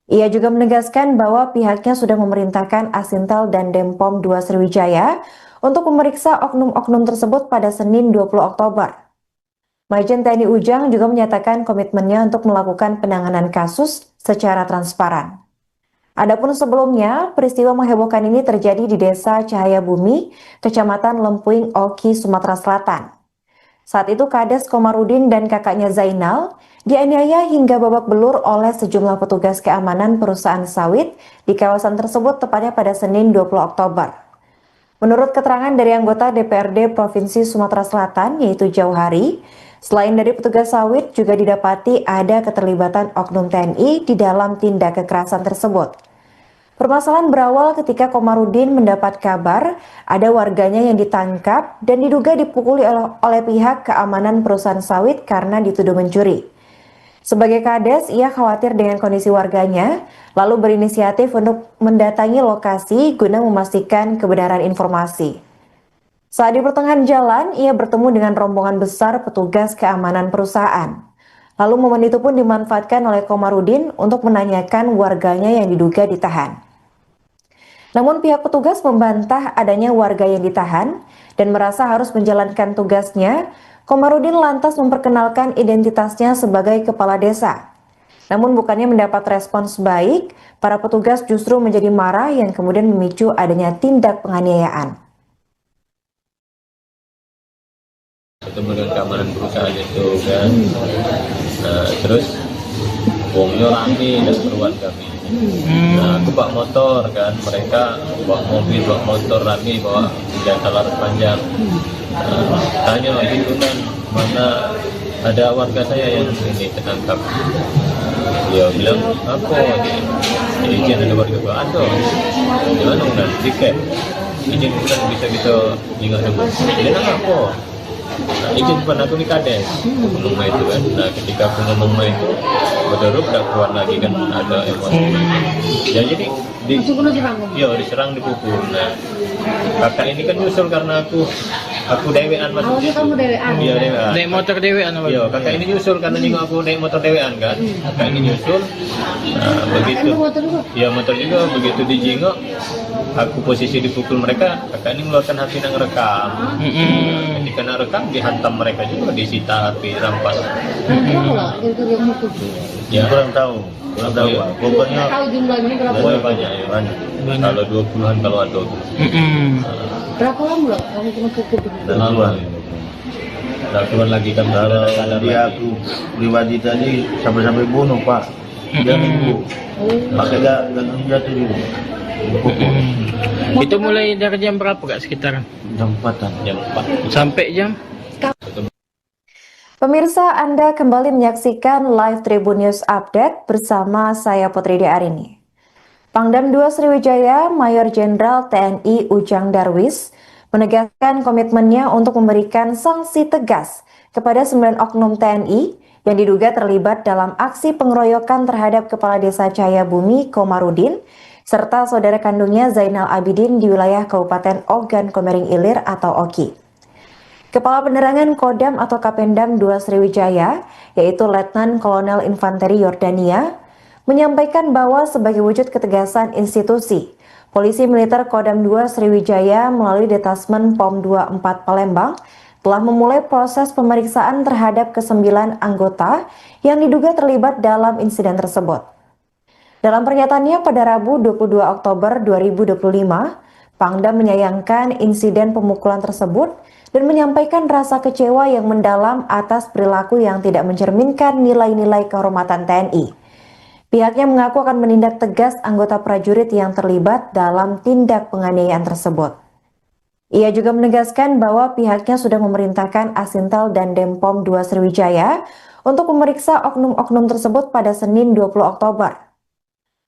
Ia juga menegaskan bahwa pihaknya sudah memerintahkan Asintel dan Denpom 2 Sriwijaya untuk memeriksa oknum-oknum tersebut pada Senin 20 Oktober. Majen TNI Ujang juga menyatakan komitmennya untuk melakukan penanganan kasus secara transparan. Adapun sebelumnya, peristiwa menghebohkan ini terjadi di Desa Cahayabumi, Kecamatan Lempuing, Oki, Sumatera Selatan. Saat itu Kades Komarudin dan kakaknya Zainal dianiaya hingga babak belur oleh sejumlah petugas keamanan perusahaan sawit di kawasan tersebut tepatnya pada Senin 20 Oktober. Menurut keterangan dari anggota DPRD Provinsi Sumatera Selatan yaitu Jauhari, selain dari petugas sawit juga didapati ada keterlibatan oknum TNI di dalam tindak kekerasan tersebut. Permasalahan berawal ketika Komarudin mendapat kabar ada warganya yang ditangkap dan diduga dipukuli oleh pihak keamanan perusahaan sawit karena dituduh mencuri. Sebagai Kades, ia khawatir dengan kondisi warganya, lalu berinisiatif untuk mendatangi lokasi guna memastikan kebenaran informasi. Saat di pertengahan jalan, ia bertemu dengan rombongan besar petugas keamanan perusahaan. Lalu momen itu pun dimanfaatkan oleh Komarudin untuk menanyakan warganya yang diduga ditahan. Namun pihak petugas membantah adanya warga yang ditahan dan merasa harus menjalankan tugasnya. Komarudin lantas memperkenalkan identitasnya sebagai kepala desa. Namun bukannya mendapat respons baik, para petugas justru menjadi marah yang kemudian memicu adanya tindak penganiayaan. Ketemu dengan keamanan perusahaan itu kan. Nah terus uangnya rame dan keruan kami. Nah aku bawa motor kan, mereka bawa mobil, bawa motor rame, bawa senjata laras panjang. Tanya itu kan, mana ada warga saya yang ini tertangkap. Dia bilang apa? Izin ada warga gua ada. Gimana udah tiket? Izin bulan bisa kita ingat dulu. Dia nak apa? Nah, izin pun aku ni Kades. Aku ngomong itu kan. Nah ketika aku ngomong itu, berderut udah keluar lagi kan ada emosi. Ya jadi Langsung kena serang. iya diserang dipukul. Nah kakak ini kan nyusul karena aku dewean masuk Awalnya situ. kamu dewean. Iya dewean. Naik motor dewean apa? Iya kakak ini nyusul karena juga aku naik motor dewean kan. Kakak ini nyusul. Nah begitu. Kan motor juga. Iya motor juga begitu dijingok. Aku posisi dipukul mereka. Kakak ini mengeluarkan HP yang rekam. Ketika nak rekam dihantam mereka juga, disita HP, rampas. Berapa lah kira-kira yang mukul? Ya Kurang tahu Iya. Pak. Pokoknya Tahu jumlahnya berapa? Pokoknya banyak ya. banyak. Kalau 20-an kalau ada. Berapa lama lah kamu kena pukul? Tentuan. Udah keluar lagi kan Kalau sadar dia lagi. aku pribadi tadi sampai bunuh Pak. Dia minggu. Pakai gagang jatuh juga. Dipukul. Itu mulai dari jam berapa kak sekitaran? Jam 4-an. Jam 4. Sampai jam? Pemirsa, Anda kembali menyaksikan live Tribun News Update bersama saya Putri Arini. Pangdam 2 Sriwijaya, Mayor Jenderal TNI Ujang Darwis, menegaskan komitmennya untuk memberikan sanksi tegas kepada 9 oknum TNI yang diduga terlibat dalam aksi pengeroyokan terhadap Kepala Desa Cahayabumi Komarudin, serta saudara kandungnya Zainal Abidin di wilayah Kabupaten Ogan Komering Ilir atau Oki. Kepala Penerangan Kodam atau Kapendam 2 Sriwijaya, yaitu Letnan Kolonel Infanteri Yordania, menyampaikan bahwa sebagai wujud ketegasan institusi, Polisi Militer Kodam 2 Sriwijaya melalui Detasmen POM 24 Palembang telah memulai proses pemeriksaan terhadap ke-9 anggota yang diduga terlibat dalam insiden tersebut. Dalam pernyataannya pada Rabu 22 Oktober 2025, Pangdam menyayangkan insiden pemukulan tersebut dan menyampaikan rasa kecewa yang mendalam atas perilaku yang tidak mencerminkan nilai-nilai kehormatan TNI. Pihaknya mengaku akan menindak tegas anggota prajurit yang terlibat dalam tindak penganiayaan tersebut. Ia juga menegaskan bahwa pihaknya sudah memerintahkan Asintel dan Denpom 2 Sriwijaya untuk memeriksa oknum-oknum tersebut pada Senin 20 Oktober.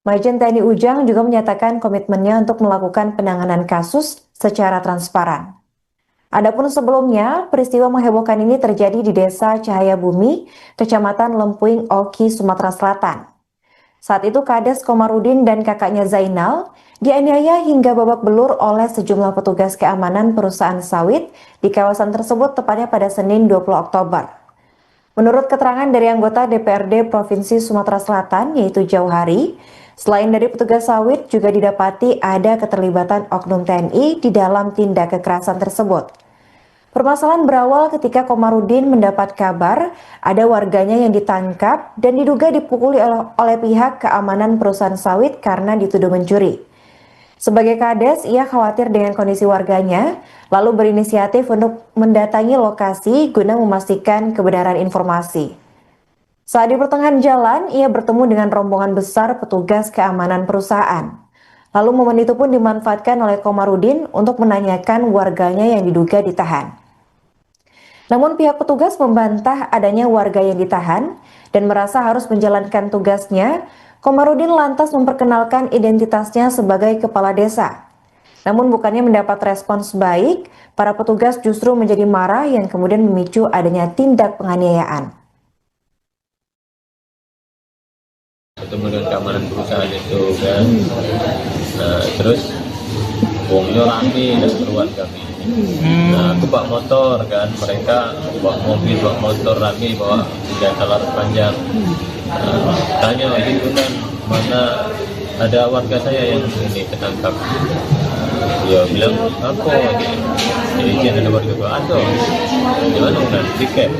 Majen TNI Ujang juga menyatakan komitmennya untuk melakukan penanganan kasus secara transparan. Adapun sebelumnya, peristiwa menghebohkan ini terjadi di Desa Cahayabumi, Kecamatan Lempuing, Oki, Sumatera Selatan. Saat itu Kades Komarudin dan kakaknya Zainal dianiaya hingga babak belur oleh sejumlah petugas keamanan perusahaan sawit di kawasan tersebut tepatnya pada Senin 20 Oktober. Menurut keterangan dari anggota DPRD Provinsi Sumatera Selatan yaitu Jauhari, selain dari petugas sawit juga didapati ada keterlibatan oknum TNI di dalam tindak kekerasan tersebut. Permasalahan berawal ketika Komarudin mendapat kabar ada warganya yang ditangkap dan diduga dipukuli oleh pihak keamanan perusahaan sawit karena dituduh mencuri. Sebagai Kades, ia khawatir dengan kondisi warganya, lalu berinisiatif untuk mendatangi lokasi guna memastikan kebenaran informasi. Saat di pertengahan jalan, ia bertemu dengan rombongan besar petugas keamanan perusahaan. Lalu momen itu pun dimanfaatkan oleh Komarudin untuk menanyakan warganya yang diduga ditahan. Namun pihak petugas membantah adanya warga yang ditahan dan merasa harus menjalankan tugasnya. Komarudin lantas memperkenalkan identitasnya sebagai kepala desa. Namun bukannya mendapat respons baik, para petugas justru menjadi marah yang kemudian memicu adanya tindak penganiayaan. Ketemu dengan keamanan perusahaan itu kan. Nah terus uangnya rame dan keluar kami. Nah aku bawa motor kan, mereka bawa mobil, bawa motor rame, bawa senjata laras panjang. Tanya gitu kan, mana ada warga saya yang ini ketangkap. Dia bilang apa? Izin ada warga gua ada. Gimana kan? Tiket.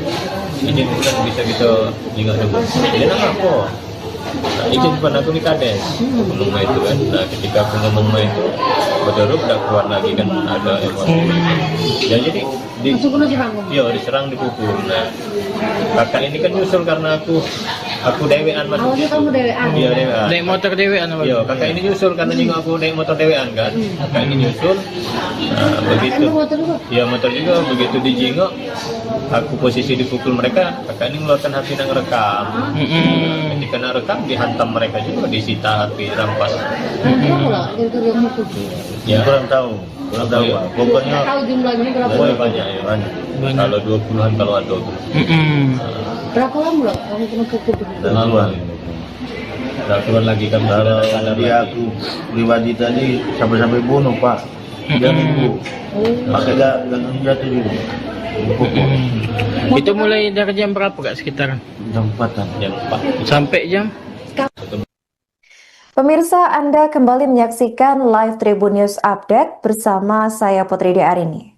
Izin kan bisa kita ingat dulu. Dia nak apa? Nah, izin pada aku di Kades ngomong itu kan. Nah ketika aku ngomong itu berderut udah keluar lagi kan ada emosi. Ya jadi Langsung kena serang. iya diserang dipukul. Nah kakak ini kan nyusul karena aku dewean masuk Awalnya situ. kamu dewean. Iya dewean. Naik motor dewean apa? Iya kakak ini nyusul karena juga aku naik motor dewean kan. Kakak ini nyusul. Nah begitu. Kan motor juga. Iya motor juga begitu dijingok. Aku posisi dipukul mereka. Kakak ini mengeluarkan HP yang rekam. Ketika nak rekam dihantam mereka juga, disita HP, rampas. Berapa lah kira-kira yang mukul? Ya Kurang tahu Pak. Pokoknya Tahu jumlahnya berapa? pokoknya banyak ya. banyak. Kalau 20-an kalau ada. Berapa lama lah kamu kena pukul? Tentuan. Udah keluar lagi kan Kalau sadar dia lagi. aku pribadi tadi sampai bunuh pak. Dia nunggu. Makanya gak jatuh juga. Dipukul. Itu mulai dari jam berapa Kak sekitaran? Jam 4-an. Jam 4. Sampai jam? Pemirsa, Anda kembali menyaksikan live Tribun News Update bersama saya Putri Arini.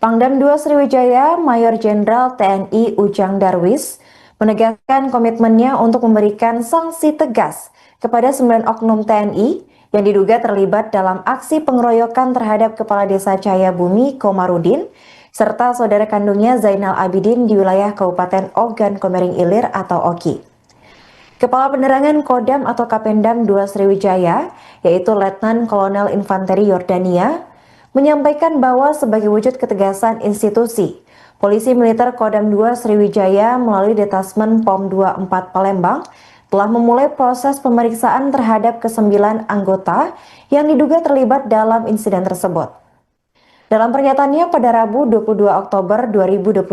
Pangdam 2 Sriwijaya, Mayor Jenderal TNI Ujang Darwis, menegaskan komitmennya untuk memberikan sanksi tegas kepada 9 oknum TNI yang diduga terlibat dalam aksi pengeroyokan terhadap Kepala Desa Cahayabumi Komarudin, serta saudara kandungnya Zainal Abidin di wilayah Kabupaten Ogan Komering Ilir atau Oki. Kepala Penerangan Kodam atau Kapendam 2 Sriwijaya, yaitu Letnan Kolonel Infanteri Yordania, menyampaikan bahwa sebagai wujud ketegasan institusi, Polisi Militer Kodam 2 Sriwijaya melalui Detasmen POM 24 Palembang telah memulai proses pemeriksaan terhadap ke-9 anggota yang diduga terlibat dalam insiden tersebut. Dalam pernyataannya pada Rabu 22 Oktober 2025,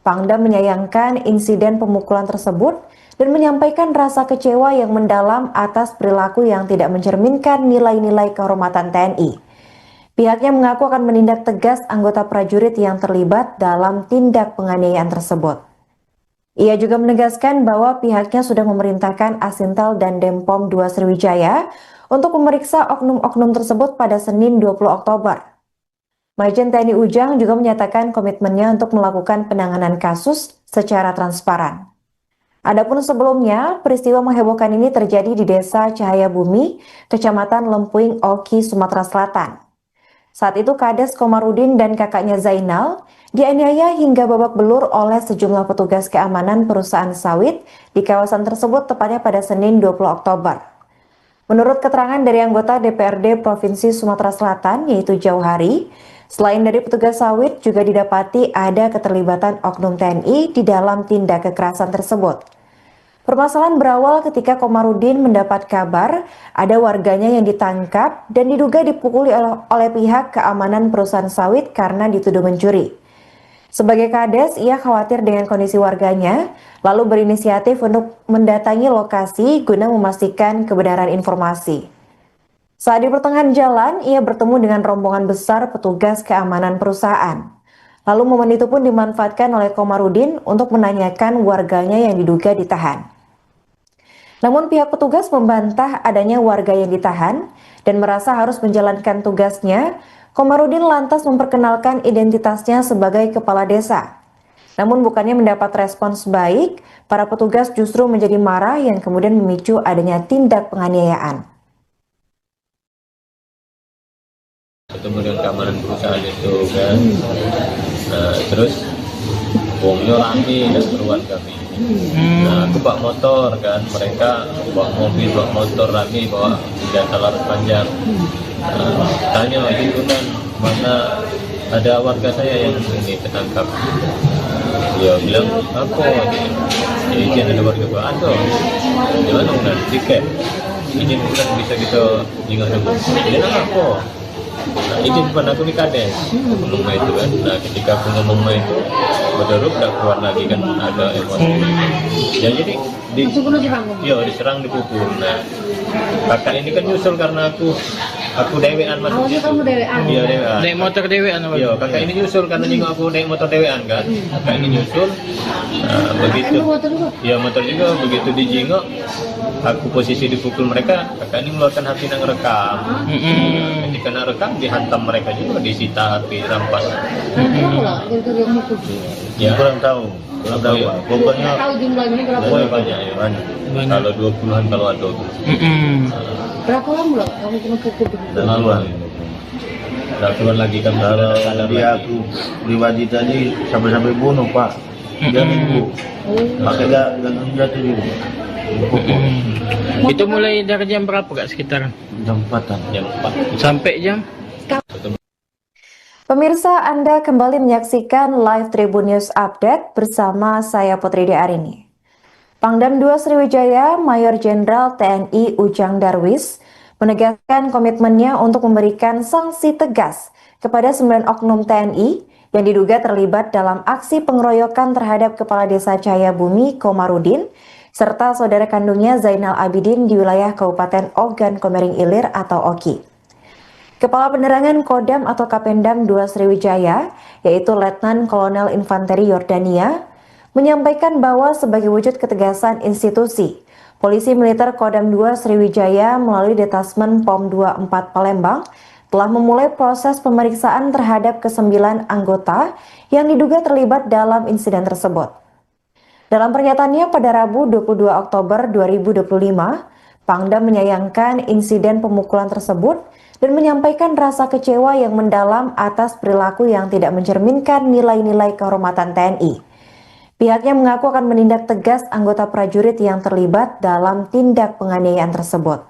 Pangdam menyayangkan insiden pemukulan tersebut dan menyampaikan rasa kecewa yang mendalam atas perilaku yang tidak mencerminkan nilai-nilai kehormatan TNI. Pihaknya mengaku akan menindak tegas anggota prajurit yang terlibat dalam tindak penganiayaan tersebut. Ia juga menegaskan bahwa pihaknya sudah memerintahkan Asintel dan Denpom 2 Sriwijaya untuk memeriksa oknum-oknum tersebut pada Senin 20 Oktober. Majen TNI Ujang juga menyatakan komitmennya untuk melakukan penanganan kasus secara transparan. Adapun sebelumnya, peristiwa menghebohkan ini terjadi di Desa Cahayabumi, Kecamatan Lempuing, Oki, Sumatera Selatan. Saat itu Kades Komarudin dan kakaknya Zainal dianiaya hingga babak belur oleh sejumlah petugas keamanan perusahaan sawit di kawasan tersebut tepatnya pada Senin 20 Oktober. Menurut keterangan dari anggota DPRD Provinsi Sumatera Selatan yaitu Jauhari, selain dari petugas sawit juga didapati ada keterlibatan oknum TNI di dalam tindak kekerasan tersebut. Permasalahan berawal ketika Komarudin mendapat kabar ada warganya yang ditangkap dan diduga dipukuli oleh pihak keamanan perusahaan sawit karena dituduh mencuri. Sebagai Kades, ia khawatir dengan kondisi warganya, lalu berinisiatif untuk mendatangi lokasi guna memastikan kebenaran informasi. Saat di pertengahan jalan, ia bertemu dengan rombongan besar petugas keamanan perusahaan. Lalu momen itu pun dimanfaatkan oleh Komarudin untuk menanyakan warganya yang diduga ditahan. Namun pihak petugas membantah adanya warga yang ditahan dan merasa harus menjalankan tugasnya. Komarudin lantas memperkenalkan identitasnya sebagai kepala desa. Namun bukannya mendapat respons baik, para petugas justru menjadi marah yang kemudian memicu adanya tindak penganiayaan. Ketemu dengan keamanan perusahaan itu kan, terus wongnya rame dan keruan kami. Nah, aku bawa motor kan, mereka bawa mobil, bawa motor rame, bawa senjata laras panjang. Tanya itu kan, mana ada warga saya yang ini tertangkap. Dia bilang, apa? Ya izin ada warga gua, ada. Gimana udah tiket? Izin bukan bisa kita jingga dulu. Dia apa? Nah, izin bukan aku di Kades ngomong itu kan. Nah, ketika aku ngomong itu berderuk udah keluar lagi kan ada emosi. Ya jadi diserang dipukul. Nah, kakak ini kan nyusul karena aku dewean masuk Awalnya situ. kamu dewean? Iya dewean. Naik motor dewean apa? Iya, kakak ini nyusul karena juga aku naik motor dewean kan. Kakak ini nyusul. Nah, begitu. Emang motor juga? Iya motor juga begitu dijingok. Aku posisi dipukul mereka, kakak ini mengeluarkan HP yang rekam. Ketika nak rekam dihantam mereka juga, disita HP, rampas. Berapa lah gara-gara yang mukul? Ya, Kurang tahu. Kurang tahu pak. Pokoknya Tahu jumlahnya berapa? pokoknya banyak ya. banyak. Kalau 20-an kalau ada. Berapa lama lah kamu kena pukul? Laluan. Udah keluar lagi kan Kalau sadar dia lagi. aku pribadi tadi sampai bunuh pak. Dia nunggu. Makanya gak jatuh juga. Dipukul. Itu mulai dari jam berapa Kak sekitaran? Jam 4-an. Jam 4. Sampai jam? Pemirsa, Anda kembali menyaksikan live Tribun News Update bersama saya Putri Arini. Pangdam 2 Sriwijaya, Mayor Jenderal TNI Ujang Darwis, menegaskan komitmennya untuk memberikan sanksi tegas kepada 9 oknum TNI yang diduga terlibat dalam aksi pengeroyokan terhadap Kepala Desa Cahayabumi Komarudin, serta saudara kandungnya Zainal Abidin di wilayah Kabupaten Ogan Komering Ilir atau Oki. Kepala Penerangan Kodam atau Kapendam 2 Sriwijaya, yaitu Letnan Kolonel Infanteri Yordania, menyampaikan bahwa sebagai wujud ketegasan institusi, Polisi Militer Kodam 2 Sriwijaya melalui Detasmen POM 24 Palembang telah memulai proses pemeriksaan terhadap ke-9 anggota yang diduga terlibat dalam insiden tersebut. Dalam pernyataannya pada Rabu 22 Oktober 2025, Pangdam menyayangkan insiden pemukulan tersebut dan menyampaikan rasa kecewa yang mendalam atas perilaku yang tidak mencerminkan nilai-nilai kehormatan TNI. Pihaknya mengaku akan menindak tegas anggota prajurit yang terlibat dalam tindak penganiayaan tersebut.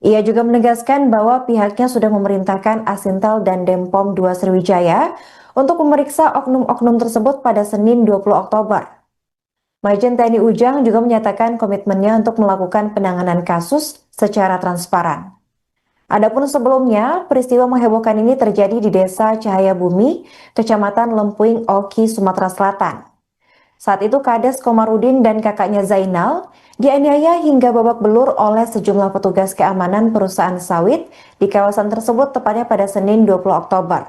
Ia juga menegaskan bahwa pihaknya sudah memerintahkan Asintel dan Denpom 2 Sriwijaya untuk memeriksa oknum-oknum tersebut pada Senin 20 Oktober. Majen TNI Ujang juga menyatakan komitmennya untuk melakukan penanganan kasus secara transparan. Adapun sebelumnya, peristiwa menghebohkan ini terjadi di Desa Cahaya Bumi, Kecamatan Lempuing, Oki, Sumatera Selatan. Saat itu Kades Komarudin dan kakaknya Zainal dianiaya hingga babak belur oleh sejumlah petugas keamanan perusahaan sawit di kawasan tersebut tepatnya pada Senin 20 Oktober.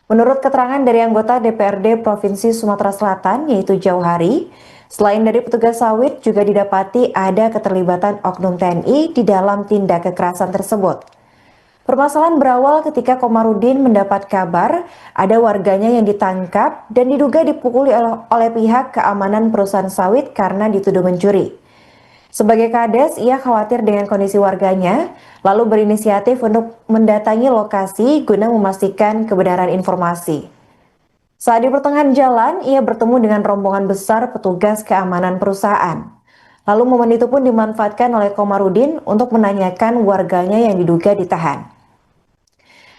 Menurut keterangan dari anggota DPRD Provinsi Sumatera Selatan yaitu Jauhari, selain dari petugas sawit juga didapati ada keterlibatan oknum TNI di dalam tindak kekerasan tersebut. Permasalahan berawal ketika Komarudin mendapat kabar ada warganya yang ditangkap dan diduga dipukuli oleh pihak keamanan perusahaan sawit karena dituduh mencuri. Sebagai Kades, ia khawatir dengan kondisi warganya, lalu berinisiatif untuk mendatangi lokasi guna memastikan kebenaran informasi. Saat di pertengahan jalan, ia bertemu dengan rombongan besar petugas keamanan perusahaan. Lalu momen itu pun dimanfaatkan oleh Komarudin untuk menanyakan warganya yang diduga ditahan.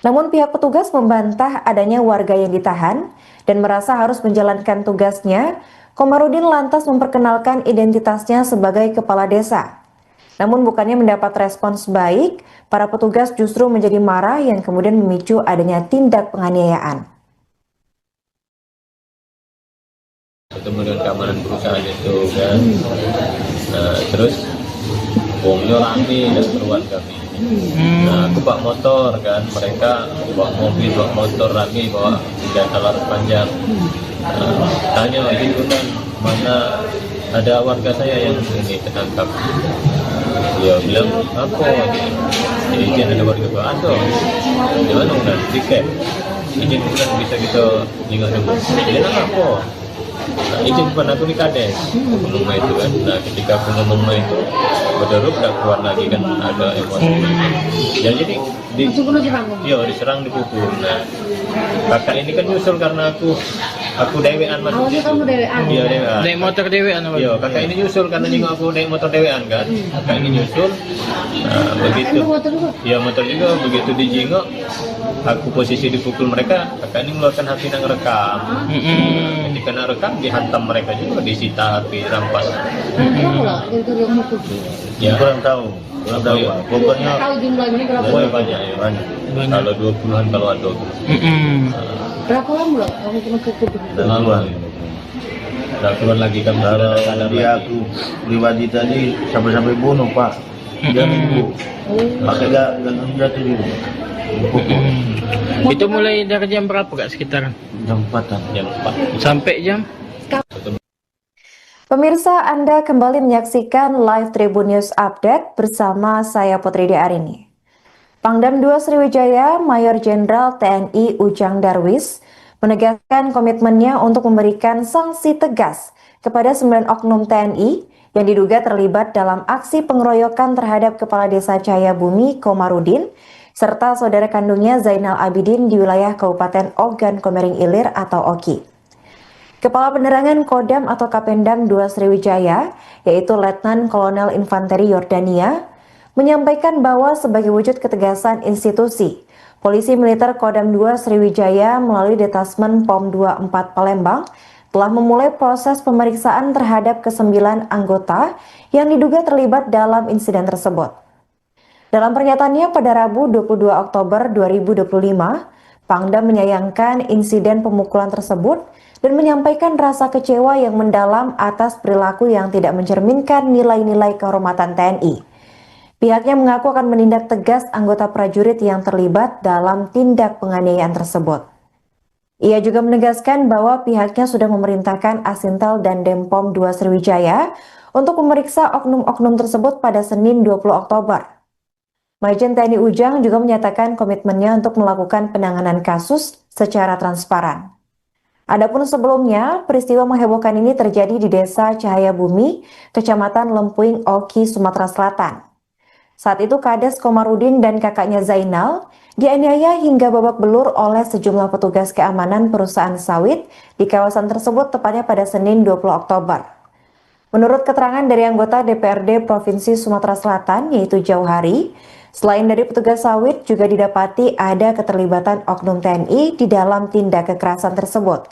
Namun pihak petugas membantah adanya warga yang ditahan dan merasa harus menjalankan tugasnya. Komarudin lantas memperkenalkan identitasnya sebagai kepala desa. Namun bukannya mendapat respons baik, para petugas justru menjadi marah yang kemudian memicu adanya tindak penganiayaan. Ketemu dengan keamanan perusahaan itu kan, terus bomnya rame dan keruan kami. Nah, aku bawa motor kan, mereka bawa mobil, bawa motor rame, bawa senjata laras panjang. Tanya itu kan mana ada warga saya yang ini tertangkap. Dia bilang apa? Izin ada warga gua ada. Di mana udah tiket? Izin bukan bisa kita tinggal dulu. Dia apa? Nah, izin bukan aku di Kades ngomong itu kan. Nah, ketika aku ngomong itu berderuk udah keluar lagi kan ada emosi. Ya jadi diserang dipukul. Nah, kakak ini kan nyusul karena aku dewean masuk. Awalnya kamu dewean? Iya dewean. Naik motor dewean apa? Iya, kakak ini nyusul karena nengok aku naik motor dewean kan. Kakak ini nyusul. Nah, begitu. Motor juga? Iya motor juga. Begitu dijengok, aku posisi dipukul mereka. Kakak ini mengeluarkan HP yang rekam. Ketika nak rekam dihantam mereka juga, disita HP, rampas. Berapa lah itu yang mukul? Ya Kurang tahu Pak. Pokoknya Tahu jumlahnya berapa? pokoknya banyak ya. banyak. Kalau 20-an kalau ada. Berapa lama lah kamu kena pukul? Dan keluar. Udah keluar lagi kan Kalau sadar dia lagi. aku pribadi tadi sampai bunuh Pak. Dia minggu. Pakai gantung jatuh juga. Dipukul. Itu mulai dari jam berapa kak sekitaran? Jam 4-an. Jam 4. Sampai jam? Pemirsa, Anda kembali menyaksikan live Tribun News Update bersama saya Putri Arini. Pangdam 2 Sriwijaya, Mayor Jenderal TNI Ujang Darwis, menegaskan komitmennya untuk memberikan sanksi tegas kepada 9 oknum TNI yang diduga terlibat dalam aksi pengeroyokan terhadap Kepala Desa Cahaya Bumi Komarudin, serta saudara kandungnya Zainal Abidin di wilayah Kabupaten Ogan Komering Ilir atau Oki. Kepala Penerangan Kodam atau Kapendam 2 Sriwijaya, yaitu Letnan Kolonel Infanteri Yordania, menyampaikan bahwa sebagai wujud ketegasan institusi, Polisi Militer Kodam 2 Sriwijaya melalui Detasmen POM 24 Palembang telah memulai proses pemeriksaan terhadap ke-9 anggota yang diduga terlibat dalam insiden tersebut. Dalam pernyataannya pada Rabu 22 Oktober 2025, Pangdam menyayangkan insiden pemukulan tersebut dan menyampaikan rasa kecewa yang mendalam atas perilaku yang tidak mencerminkan nilai-nilai kehormatan TNI. Pihaknya mengaku akan menindak tegas anggota prajurit yang terlibat dalam tindak penganiayaan tersebut. Ia juga menegaskan bahwa pihaknya sudah memerintahkan Asintel dan Denpom 2 Sriwijaya untuk memeriksa oknum-oknum tersebut pada Senin 20 Oktober. Majen TNI Ujang juga menyatakan komitmennya untuk melakukan penanganan kasus secara transparan. Adapun sebelumnya, peristiwa menghebohkan ini terjadi di Desa Cahaya Bumi, Kecamatan Lempuing, Oki, Sumatera Selatan. Saat itu Kades Komarudin dan kakaknya Zainal dianiaya hingga babak belur oleh sejumlah petugas keamanan perusahaan sawit di kawasan tersebut tepatnya pada Senin 20 Oktober. Menurut keterangan dari anggota DPRD Provinsi Sumatera Selatan yaitu Jauhari, selain dari petugas sawit juga didapati ada keterlibatan oknum TNI di dalam tindak kekerasan tersebut.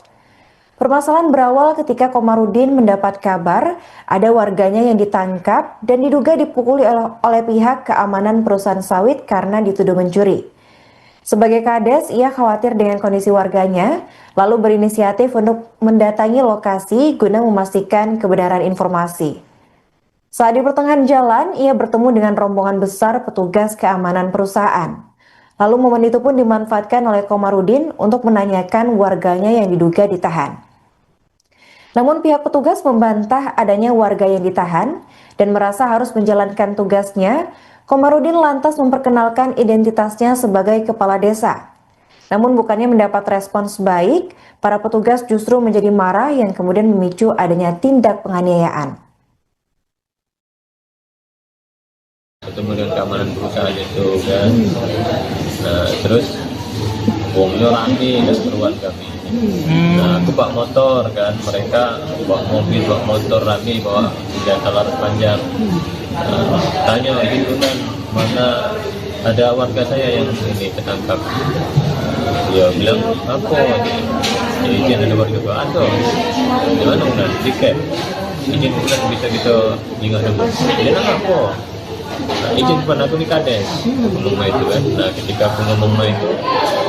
Permasalahan berawal ketika Komarudin mendapat kabar ada warganya yang ditangkap dan diduga dipukuli oleh pihak keamanan perusahaan sawit karena dituduh mencuri. Sebagai Kades, ia khawatir dengan kondisi warganya, lalu berinisiatif untuk mendatangi lokasi guna memastikan kebenaran informasi. Saat di pertengahan jalan, ia bertemu dengan rombongan besar petugas keamanan perusahaan. Lalu momen itu pun dimanfaatkan oleh Komarudin untuk menanyakan warganya yang diduga ditahan. Namun pihak petugas membantah adanya warga yang ditahan dan merasa harus menjalankan tugasnya. Komarudin lantas memperkenalkan identitasnya sebagai kepala desa. Namun bukannya mendapat respons baik, para petugas justru menjadi marah yang kemudian memicu adanya tindak penganiayaan. Ketemu dengan keamanan perusahaan itu kan, nah terus wongnya rame dan keruan kami. Nah aku bawa motor kan, mereka bawa mobil, bawa motor rame, bawa senjata laras panjang. Tanya gitu kan, mana ada warga saya yang ini ketangkap. Dia bilang apa? Izin ada warga gua ada. Di mana udah tiket? Izin bukan bisa kita ingat dulu. Dia nak apa? Nah, izin pun aku di Kades ngomong itu kan. Nah ketika aku ngomong itu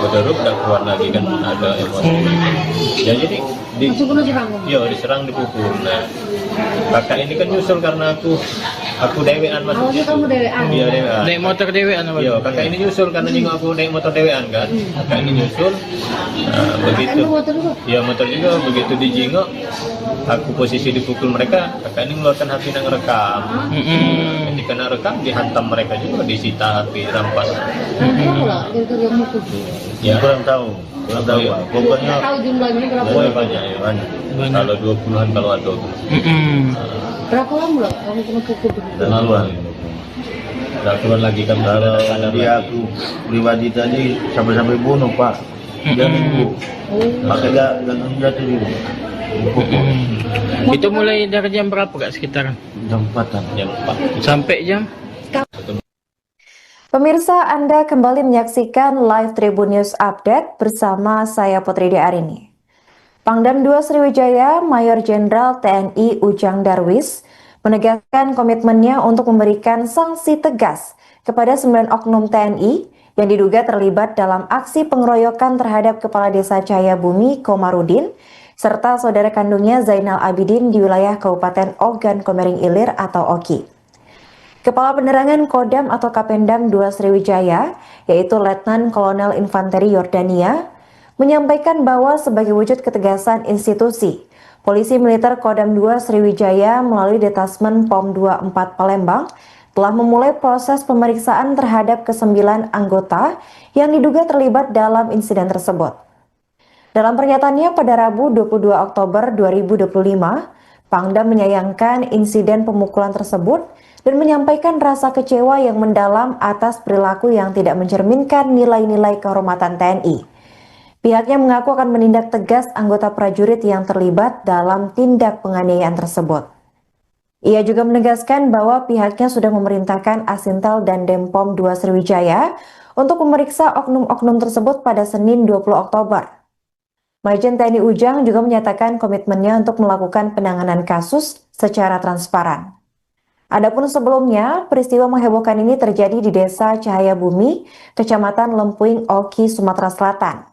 berderuk tak keluar lagi kan, ada emosi. Ya jadi diserang, dipukul. Nah kakak ini kan nyusul karena aku dewean masuk situ. Kamu dewean? Iya dewean. Naik motor dewean apa? Iya kakak ini nyusul karena nyinggung aku naik motor dewean kan. Kakak ini nyusul. Nah, begitu. Iya motor juga, begitu dijingok aku posisi dipukul mereka, kakak ini mengeluarkan HP yang rekam. Ketika nak rekam dihantam mereka juga, disita HP, rampas. Berapa lah kira-kira yang mukul? Ya Kurang tahu ya. Pak. Pokoknya Nggak tahu jumlahnya berapa? Oh, banyak ya. banyak. Kalau 20-an kalau ada. Berapa lama lah kamu kena pukul begitu? Dan keluar. Udah keluar lagi kan Kalau sadar dia lagi. aku pribadi tadi sampai bunuh Pak. Dia nunggu. Makanya gak jatuh juga. Dipukul. Itu mulai dari jam berapa kak sekitaran? Jam 4-an. Jam 4. Sampai jam? Pemirsa, Anda kembali menyaksikan live Tribun News Update bersama saya Putri Arini. Pangdam 2 Sriwijaya, Mayor Jenderal TNI Ujang Darwis, menegaskan komitmennya untuk memberikan sanksi tegas kepada 9 oknum TNI yang diduga terlibat dalam aksi pengeroyokan terhadap Kepala Desa Cahaya Bumi Komarudin, serta saudara kandungnya Zainal Abidin di wilayah Kabupaten Ogan Komering Ilir atau Oki. Kepala Penerangan Kodam atau Kapendam 2 Sriwijaya, yaitu Letnan Kolonel Infanteri Yordania, menyampaikan bahwa sebagai wujud ketegasan institusi, Polisi Militer Kodam 2 Sriwijaya melalui Detasmen POM 24 Palembang telah memulai proses pemeriksaan terhadap ke-9 anggota yang diduga terlibat dalam insiden tersebut. Dalam pernyataannya pada Rabu 22 Oktober 2025, Pangdam menyayangkan insiden pemukulan tersebut dan menyampaikan rasa kecewa yang mendalam atas perilaku yang tidak mencerminkan nilai-nilai kehormatan TNI. Pihaknya mengaku akan menindak tegas anggota prajurit yang terlibat dalam tindak penganiayaan tersebut. Ia juga menegaskan bahwa pihaknya sudah memerintahkan Asintel dan Denpom 2 Sriwijaya untuk memeriksa oknum-oknum tersebut pada Senin 20 Oktober. Majen TNI Ujang juga menyatakan komitmennya untuk melakukan penanganan kasus secara transparan. Adapun sebelumnya, peristiwa menghebohkan ini terjadi di Desa Cahaya Bumi, Kecamatan Lempuing, Oki, Sumatera Selatan.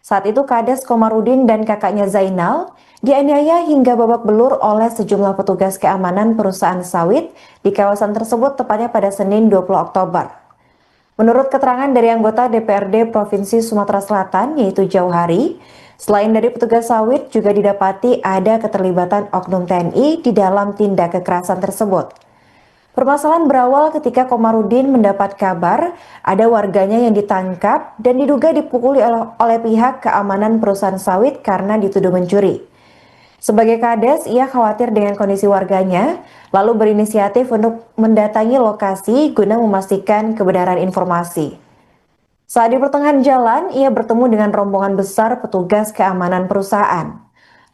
Saat itu Kades Komarudin dan kakaknya Zainal dianiaya hingga babak belur oleh sejumlah petugas keamanan perusahaan sawit di kawasan tersebut tepatnya pada Senin 20 Oktober. Menurut keterangan dari anggota DPRD Provinsi Sumatera Selatan yaitu Jauhari, selain dari petugas sawit juga didapati ada keterlibatan oknum TNI di dalam tindak kekerasan tersebut. Permasalahan berawal ketika Komarudin mendapat kabar ada warganya yang ditangkap dan diduga dipukuli oleh pihak keamanan perusahaan sawit karena dituduh mencuri. Sebagai Kades, ia khawatir dengan kondisi warganya, lalu berinisiatif untuk mendatangi lokasi guna memastikan kebenaran informasi. Saat di pertengahan jalan, ia bertemu dengan rombongan besar petugas keamanan perusahaan.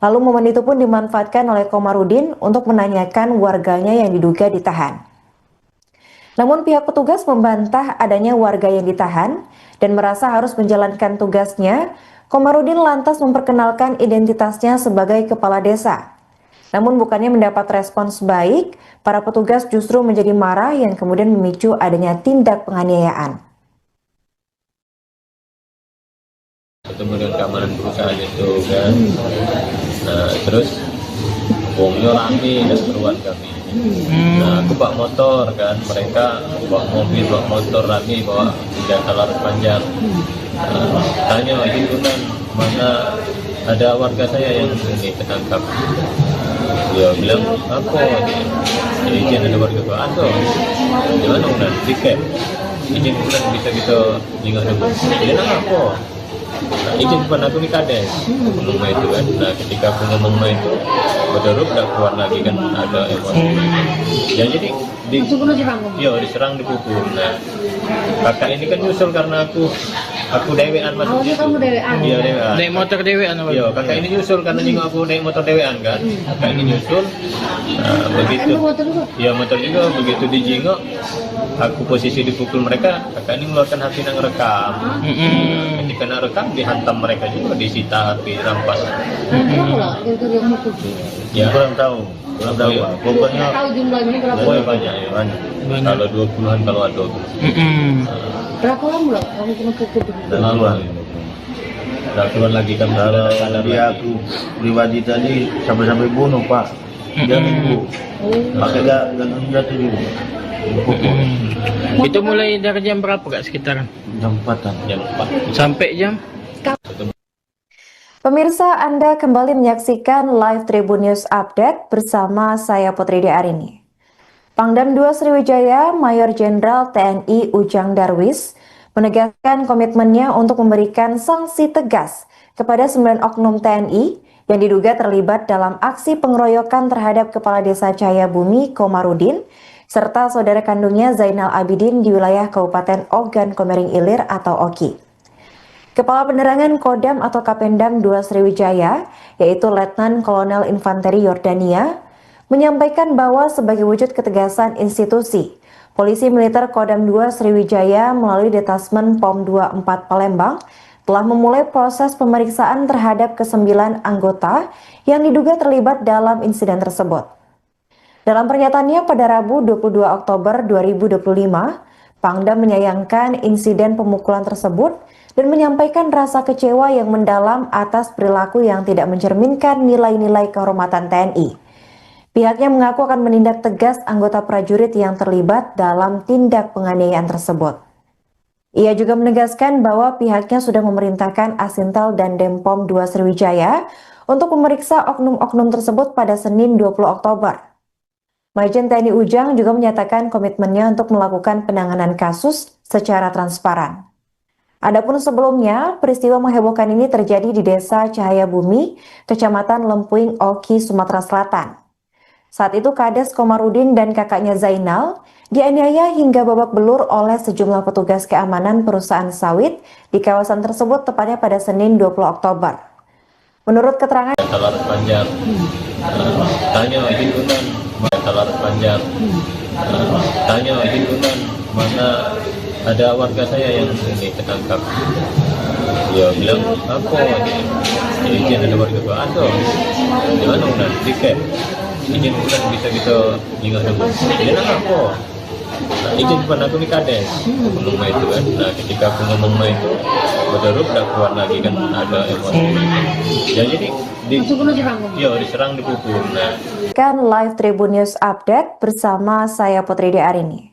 Lalu momen itu pun dimanfaatkan oleh Komarudin untuk menanyakan warganya yang diduga ditahan. Namun pihak petugas membantah adanya warga yang ditahan dan merasa harus menjalankan tugasnya. Komarudin lantas memperkenalkan identitasnya sebagai kepala desa. Namun bukannya mendapat respons baik, para petugas justru menjadi marah yang kemudian memicu adanya tindak penganiayaan. Ketemu dengan keamanan perusahaan itu kan, nah terus wongnya rame dan keruan kami. Nah aku bawa motor kan, mereka bawa mobil, bawa motor rame, bawa senjata laras panjang. Tanya himpunan mana ada warga saya yang ini ketangkap. Dia bilang apa? Izin ada warga gua ada. Gimana udah tiket? Izin bulan bisa kita tinggal dulu. Dia nanya apa? Nah, izin bukan aku nih Kades ngomong itu kan. Nah ketika aku ngomong itu berderuk udah keluar lagi kan ada emosi. Ya jadi diserang dipukul. Nah kakak ini kan nyusul karena aku dewean maksudnya. Kamu dewean? Iya dewean. Naik motor dewean apa? Iya kakak ini nyusul karena nyinggung aku naik motor dewean kan. Kakak ini nyusul. Nah begitu. Iya motor juga begitu dijingok. Aku posisi dipukul mereka. Kakak ini mengeluarkan HP yang rekam. Ketika nak rekam dihantam mereka juga, disita HP, rampas. Ya kurang tahu Ya. pokoknya Tahu jumlahnya berapa? Pokoknya banyak ya. banyak. Kalau 20-an kalau ada. Berapa lama kamu kena pukul? Delapan. Udah keluar lagi kan Kalau ada dia aku pribadi tadi sampai bunuh pak, dia minggu pakai gagang jatuh juga. Itu mulai dari jam berapa kak sekitaran? Jam 4-an. jam 4. Sampai jam? Pemirsa, Anda kembali menyaksikan live Tribun News Update bersama saya Putri Arini. Pangdam 2 Sriwijaya, Mayor Jenderal TNI Ujang Darwis, menegaskan komitmennya untuk memberikan sanksi tegas kepada 9 oknum TNI yang diduga terlibat dalam aksi pengeroyokan terhadap Kepala Desa Cahayabumi Komarudin, serta saudara kandungnya Zainal Abidin di wilayah Kabupaten Ogan Komering Ilir atau Oki. Kepala Penerangan Kodam atau Kapendam 2 Sriwijaya, yaitu Letnan Kolonel Infanteri Yordania, menyampaikan bahwa sebagai wujud ketegasan institusi, Polisi Militer Kodam 2 Sriwijaya melalui Detasmen POM 24 Palembang telah memulai proses pemeriksaan terhadap ke-9 anggota yang diduga terlibat dalam insiden tersebut. Dalam pernyataannya pada Rabu 22 Oktober 2025, Pangdam menyayangkan insiden pemukulan tersebut dan menyampaikan rasa kecewa yang mendalam atas perilaku yang tidak mencerminkan nilai-nilai kehormatan TNI. Pihaknya mengaku akan menindak tegas anggota prajurit yang terlibat dalam tindak penganiayaan tersebut. Ia juga menegaskan bahwa pihaknya sudah memerintahkan Asintel dan Denpom 2 Sriwijaya untuk memeriksa oknum-oknum tersebut pada Senin 20 Oktober. Majen TNI Ujang juga menyatakan komitmennya untuk melakukan penanganan kasus secara transparan. Adapun sebelumnya, peristiwa menghebohkan ini terjadi di Desa Cahayabumi, Kecamatan Lempuing, Oki, Sumatera Selatan. Saat itu Kades Komarudin dan kakaknya Zainal dianiaya hingga babak belur oleh sejumlah petugas keamanan perusahaan sawit di kawasan tersebut tepatnya pada Senin 20 Oktober. Menurut keterangan laras panjang, tanya himpunan laras panjang, tanya himpunan mana ada warga saya yang ini ketangkap. Dia bilang apa? Izin ada warga gua ada. Gimana udah tiket? Izin bulan bisa kita tinggal dulu. Dia nanya apa? Nah, izin pun aku di kades ngomong itu kan. Nah, ketika aku ngomong itu berderut udah keluar lagi kan, ada emosi. Ya jadi Langsung kena serang. ya diserang, dipukul. Nah, Kan live Tribun News Update bersama saya Putri Arini.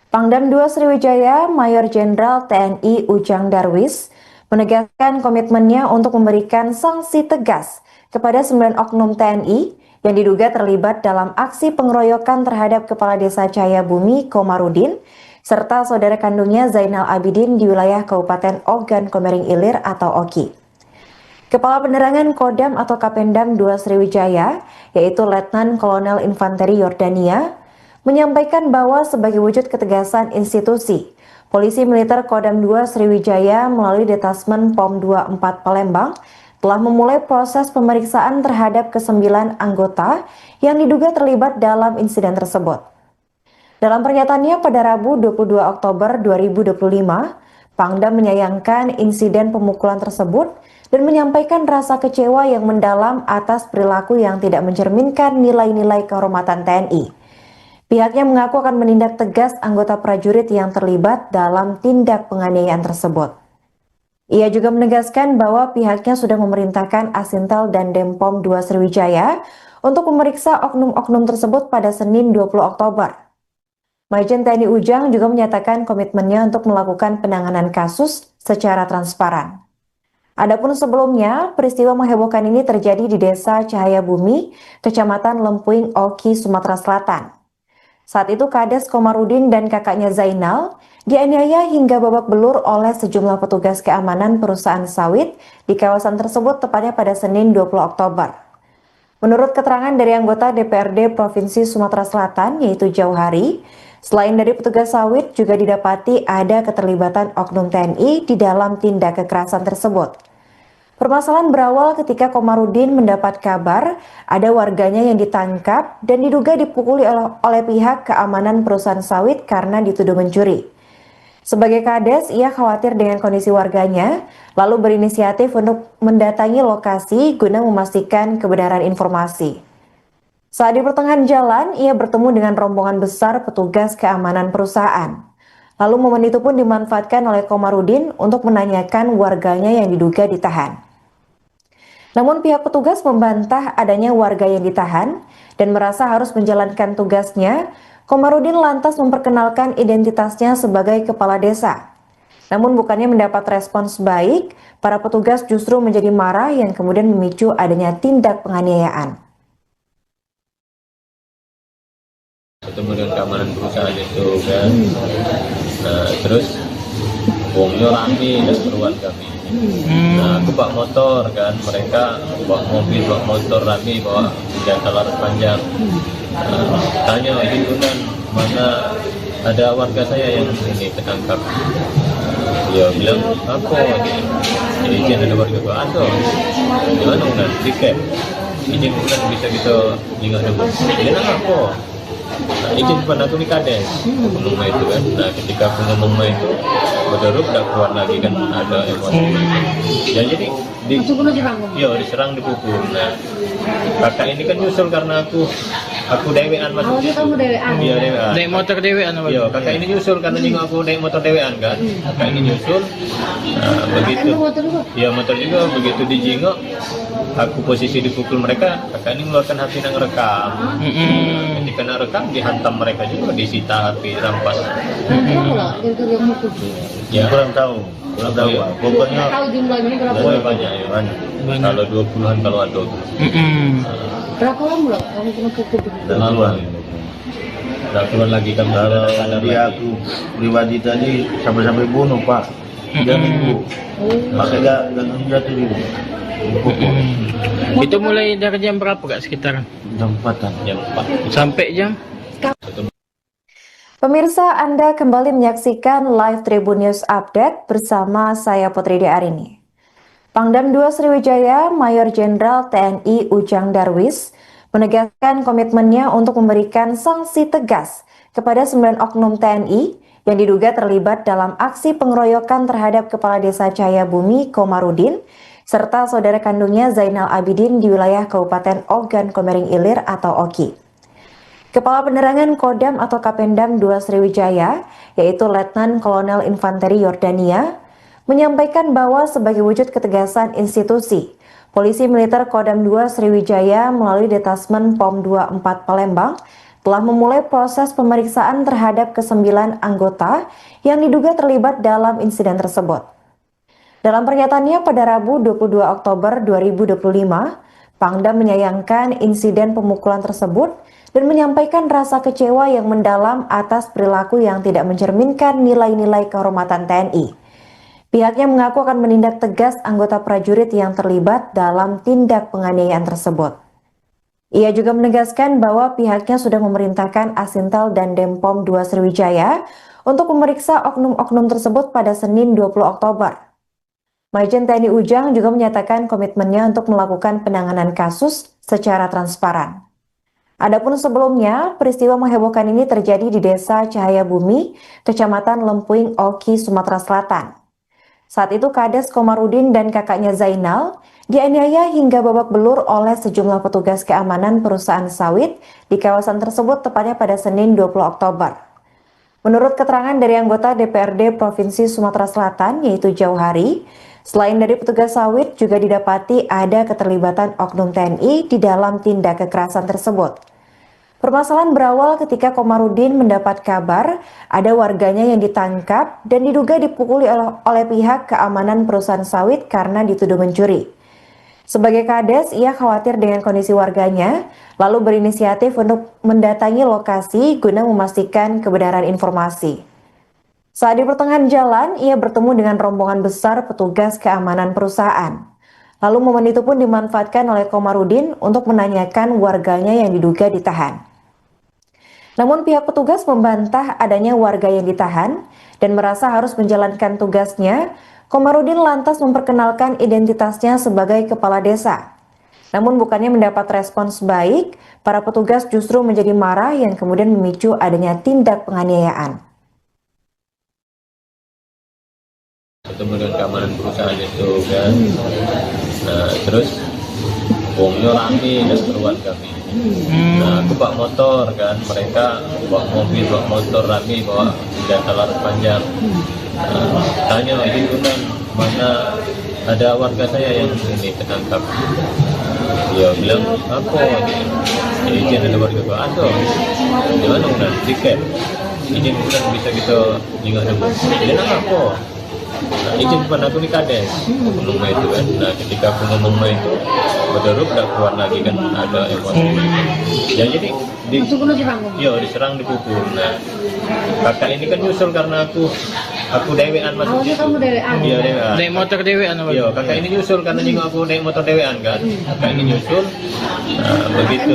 Pangdam 2 Sriwijaya Mayor Jenderal TNI Ujang Darwis menegaskan komitmennya untuk memberikan sanksi tegas kepada 9 oknum TNI yang diduga terlibat dalam aksi pengeroyokan terhadap Kepala Desa Cahayabumi Komarudin serta saudara kandungnya Zainal Abidin di wilayah Kabupaten Ogan Komering Ilir atau Oki. Kepala Penerangan Kodam atau Kapendam 2 Sriwijaya, yaitu Letnan Kolonel Infanteri Yordania, menyampaikan bahwa sebagai wujud ketegasan institusi, Polisi Militer Kodam 2 Sriwijaya melalui Detasmen POM 24 Palembang telah memulai proses pemeriksaan terhadap ke-9 anggota yang diduga terlibat dalam insiden tersebut. Dalam pernyataannya pada Rabu 22 Oktober 2025, Pangdam menyayangkan insiden pemukulan tersebut dan menyampaikan rasa kecewa yang mendalam atas perilaku yang tidak mencerminkan nilai-nilai kehormatan TNI. Pihaknya mengaku akan menindak tegas anggota prajurit yang terlibat dalam tindak penganiayaan tersebut. Ia juga menegaskan bahwa pihaknya sudah memerintahkan Asintel dan Denpom 2 Sriwijaya untuk memeriksa oknum-oknum tersebut pada Senin 20 Oktober. Majen TNI Ujang juga menyatakan komitmennya untuk melakukan penanganan kasus secara transparan. Adapun sebelumnya, peristiwa menghebohkan ini terjadi di Desa Cahayabumi, Kecamatan Lempuing, Oki, Sumatera Selatan. Saat itu Kades Komarudin dan kakaknya Zainal dianiaya hingga babak belur oleh sejumlah petugas keamanan perusahaan sawit di kawasan tersebut tepatnya pada Senin 20 Oktober. Menurut keterangan dari anggota DPRD Provinsi Sumatera Selatan yaitu Jauhari, selain dari petugas sawit juga didapati ada keterlibatan oknum TNI di dalam tindak kekerasan tersebut. Permasalahan berawal ketika Komarudin mendapat kabar ada warganya yang ditangkap dan diduga dipukuli oleh pihak keamanan perusahaan sawit karena dituduh mencuri. Sebagai Kades, ia khawatir dengan kondisi warganya, lalu berinisiatif untuk mendatangi lokasi guna memastikan kebenaran informasi. Saat di pertengahan jalan, ia bertemu dengan rombongan besar petugas keamanan perusahaan. Lalu momen itu pun dimanfaatkan oleh Komarudin untuk menanyakan warganya yang diduga ditahan. Namun pihak petugas membantah adanya warga yang ditahan dan merasa harus menjalankan tugasnya. Komarudin lantas memperkenalkan identitasnya sebagai kepala desa. Namun bukannya mendapat respons baik, para petugas justru menjadi marah yang kemudian memicu adanya tindak penganiayaan. ketemu dengan keamanan perusahaan itu kan. Nah, terus wongnya rame dan keruan kami. Nah, aku bawa motor kan, mereka bawa mobil, bawa motor rame, bawa senjata laras panjang. Tanya itu kan, mana ada warga saya yang ini ketangkap. Dia bilang apa? Jadi izin ada warga gua ada. Gimana kan? Tiket. Izin bukan bisa kita ingat dulu. Dia apa? Nah, izin pun aku di kades ngomong itu kan. Nah, ketika aku ngomong itu berderut udah keluar lagi kan, ada emosi. Ya jadi diserang, dipukul. Nah, kakak ini kan nyusul karena aku dewean masuk. Awalnya kamu dewean? Iya dewean. Naik motor dewean apa? Iya, kakak ini nyusul karena juga aku naik motor dewean kan. Kakak ini nyusul. Nah, begitu. Motor juga? Iya motor juga, begitu dijingok. Aku posisi dipukul mereka, kakak ini mengeluarkan HP yang rekam. Ketika nak rekam dihantam mereka juga, disita HP, rampas. Berapa lah yang mukul? Ya kurang tahu Iya. Pak. Pokoknya Tahu jumlahnya berapa? Oh, banyak ya. banyak. Kalau 20-an kalau ada. Berapa lama lah kamu kena pukul? Laluan. Udah keluar lagi kan. Kalau dia aku pribadi tadi sampai bunuh Pak. Dia minggu. Makanya gak jatuh juga. Dipukul. Itu mulai dari jam berapa kak sekitaran? Jam 4-an. Jam 4. Sampai jam? Pemirsa, Anda kembali menyaksikan live Tribun News Update bersama saya Putri Arini. Pangdam 2 Sriwijaya Mayor Jenderal TNI Ujang Darwis menegaskan komitmennya untuk memberikan sanksi tegas kepada 9 oknum TNI yang diduga terlibat dalam aksi pengeroyokan terhadap Kepala Desa Cahayabumi Komarudin serta saudara kandungnya Zainal Abidin di wilayah Kabupaten Ogan Komering Ilir atau Oki. Kepala Penerangan Kodam atau Kapendam 2 Sriwijaya, yaitu Letnan Kolonel Infanteri Yordania, menyampaikan bahwa sebagai wujud ketegasan institusi, Polisi Militer Kodam 2 Sriwijaya melalui Detasmen POM 24 Palembang telah memulai proses pemeriksaan terhadap ke-9 anggota yang diduga terlibat dalam insiden tersebut. Dalam pernyataannya pada Rabu 22 Oktober 2025, Pangdam menyayangkan insiden pemukulan tersebut dan menyampaikan rasa kecewa yang mendalam atas perilaku yang tidak mencerminkan nilai-nilai kehormatan TNI. Pihaknya mengaku akan menindak tegas anggota prajurit yang terlibat dalam tindak penganiayaan tersebut. Ia juga menegaskan bahwa pihaknya sudah memerintahkan Asintel dan Denpom 2 Sriwijaya untuk memeriksa oknum-oknum tersebut pada Senin 20 Oktober. Majen TNI Ujang juga menyatakan komitmennya untuk melakukan penanganan kasus secara transparan. Adapun sebelumnya, peristiwa menghebohkan ini terjadi di Desa Cahaya Bumi, Kecamatan Lempuing Oki, Sumatera Selatan. Saat itu Kades Komarudin dan kakaknya Zainal dianiaya hingga babak belur oleh sejumlah petugas keamanan perusahaan sawit di kawasan tersebut tepatnya pada Senin 20 Oktober. Menurut keterangan dari anggota DPRD Provinsi Sumatera Selatan yaitu Jauhari, selain dari petugas sawit juga didapati ada keterlibatan oknum TNI di dalam tindak kekerasan tersebut. Permasalahan berawal ketika Komarudin mendapat kabar ada warganya yang ditangkap dan diduga dipukuli oleh pihak keamanan perusahaan sawit karena dituduh mencuri. Sebagai Kades, ia khawatir dengan kondisi warganya, lalu berinisiatif untuk mendatangi lokasi guna memastikan kebenaran informasi. Saat di pertengahan jalan, ia bertemu dengan rombongan besar petugas keamanan perusahaan. Lalu momen itu pun dimanfaatkan oleh Komarudin untuk menanyakan warganya yang diduga ditahan. Namun pihak petugas membantah adanya warga yang ditahan dan merasa harus menjalankan tugasnya. Komarudin lantas memperkenalkan identitasnya sebagai kepala desa. Namun bukannya mendapat respons baik, para petugas justru menjadi marah yang kemudian memicu adanya tindak penganiayaan. Ketemu dengan keamanan perusahaan itu kan, nah terus bomnya rame dan keluar kami. Nah aku bawa motor kan, mereka bawa mobil, bawa motor rame, bawa senjata laras panjang. Tanya ini kan mana ada warga saya yang ini ketangkap. Dia bilang apa ini izin ada warga gua ada. Gimana udah tiket? Izin bukan bisa kita ingat dulu. Dia nanya apa? Nah, izin bukan aku di Kades ngomong itu kan. Nah ketika aku ngomong itu berderuk udah keluar lagi kan ada emosi. Ya jadi diserang dipukul. Nah kakak ini kan nyusul karena aku dewean masuk situ. Kamu dewean? Iya dewean. Naik motor dewean apa? Iya kakak ini nyusul karena juga aku naik motor dewean kan. Kakak ini nyusul. Nah begitu.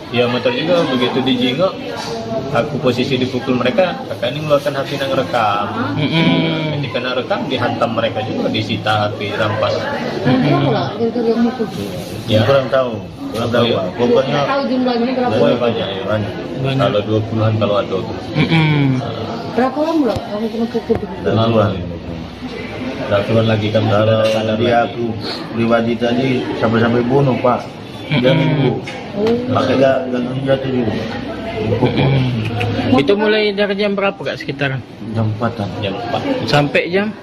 Iya motor juga begitu dijingok. Aku posisi dipukul mereka, kakak ini mengeluarkan HP yang rekam. Ketika nak rekam dihantam mereka juga, disita HP, rampas. Ya kurang tahu Pak. Pokoknya Tahu jumlahnya berapa? Pokoknya banyak ya. banyak. Kalau 20-an kalau ada. Berapa lama kamu kena pukul? Duluan. Udah keluar lagi kan Kalau sadar dia lagi. aku pribadi tadi sampai bunuh Pak. Dia nipu. Pakai gagang jatuh juga. Itu mulai dari jam berapa kak sekitar? Jam 4-an. Jam 4. Sampai jam?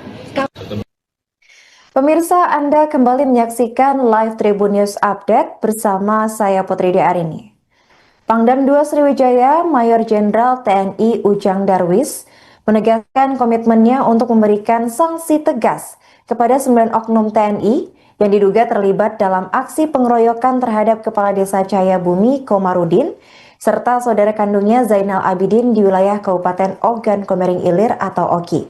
Pemirsa, Anda kembali menyaksikan live Tribun News Update bersama saya Putri Arini. Pangdam 2 Sriwijaya, Mayor Jenderal TNI Ujang Darwis menegaskan komitmennya untuk memberikan sanksi tegas kepada 9 oknum TNI yang diduga terlibat dalam aksi pengeroyokan terhadap Kepala Desa Cahaya Bumi Komarudin serta saudara kandungnya Zainal Abidin di wilayah Kabupaten Ogan Komering Ilir atau Oki.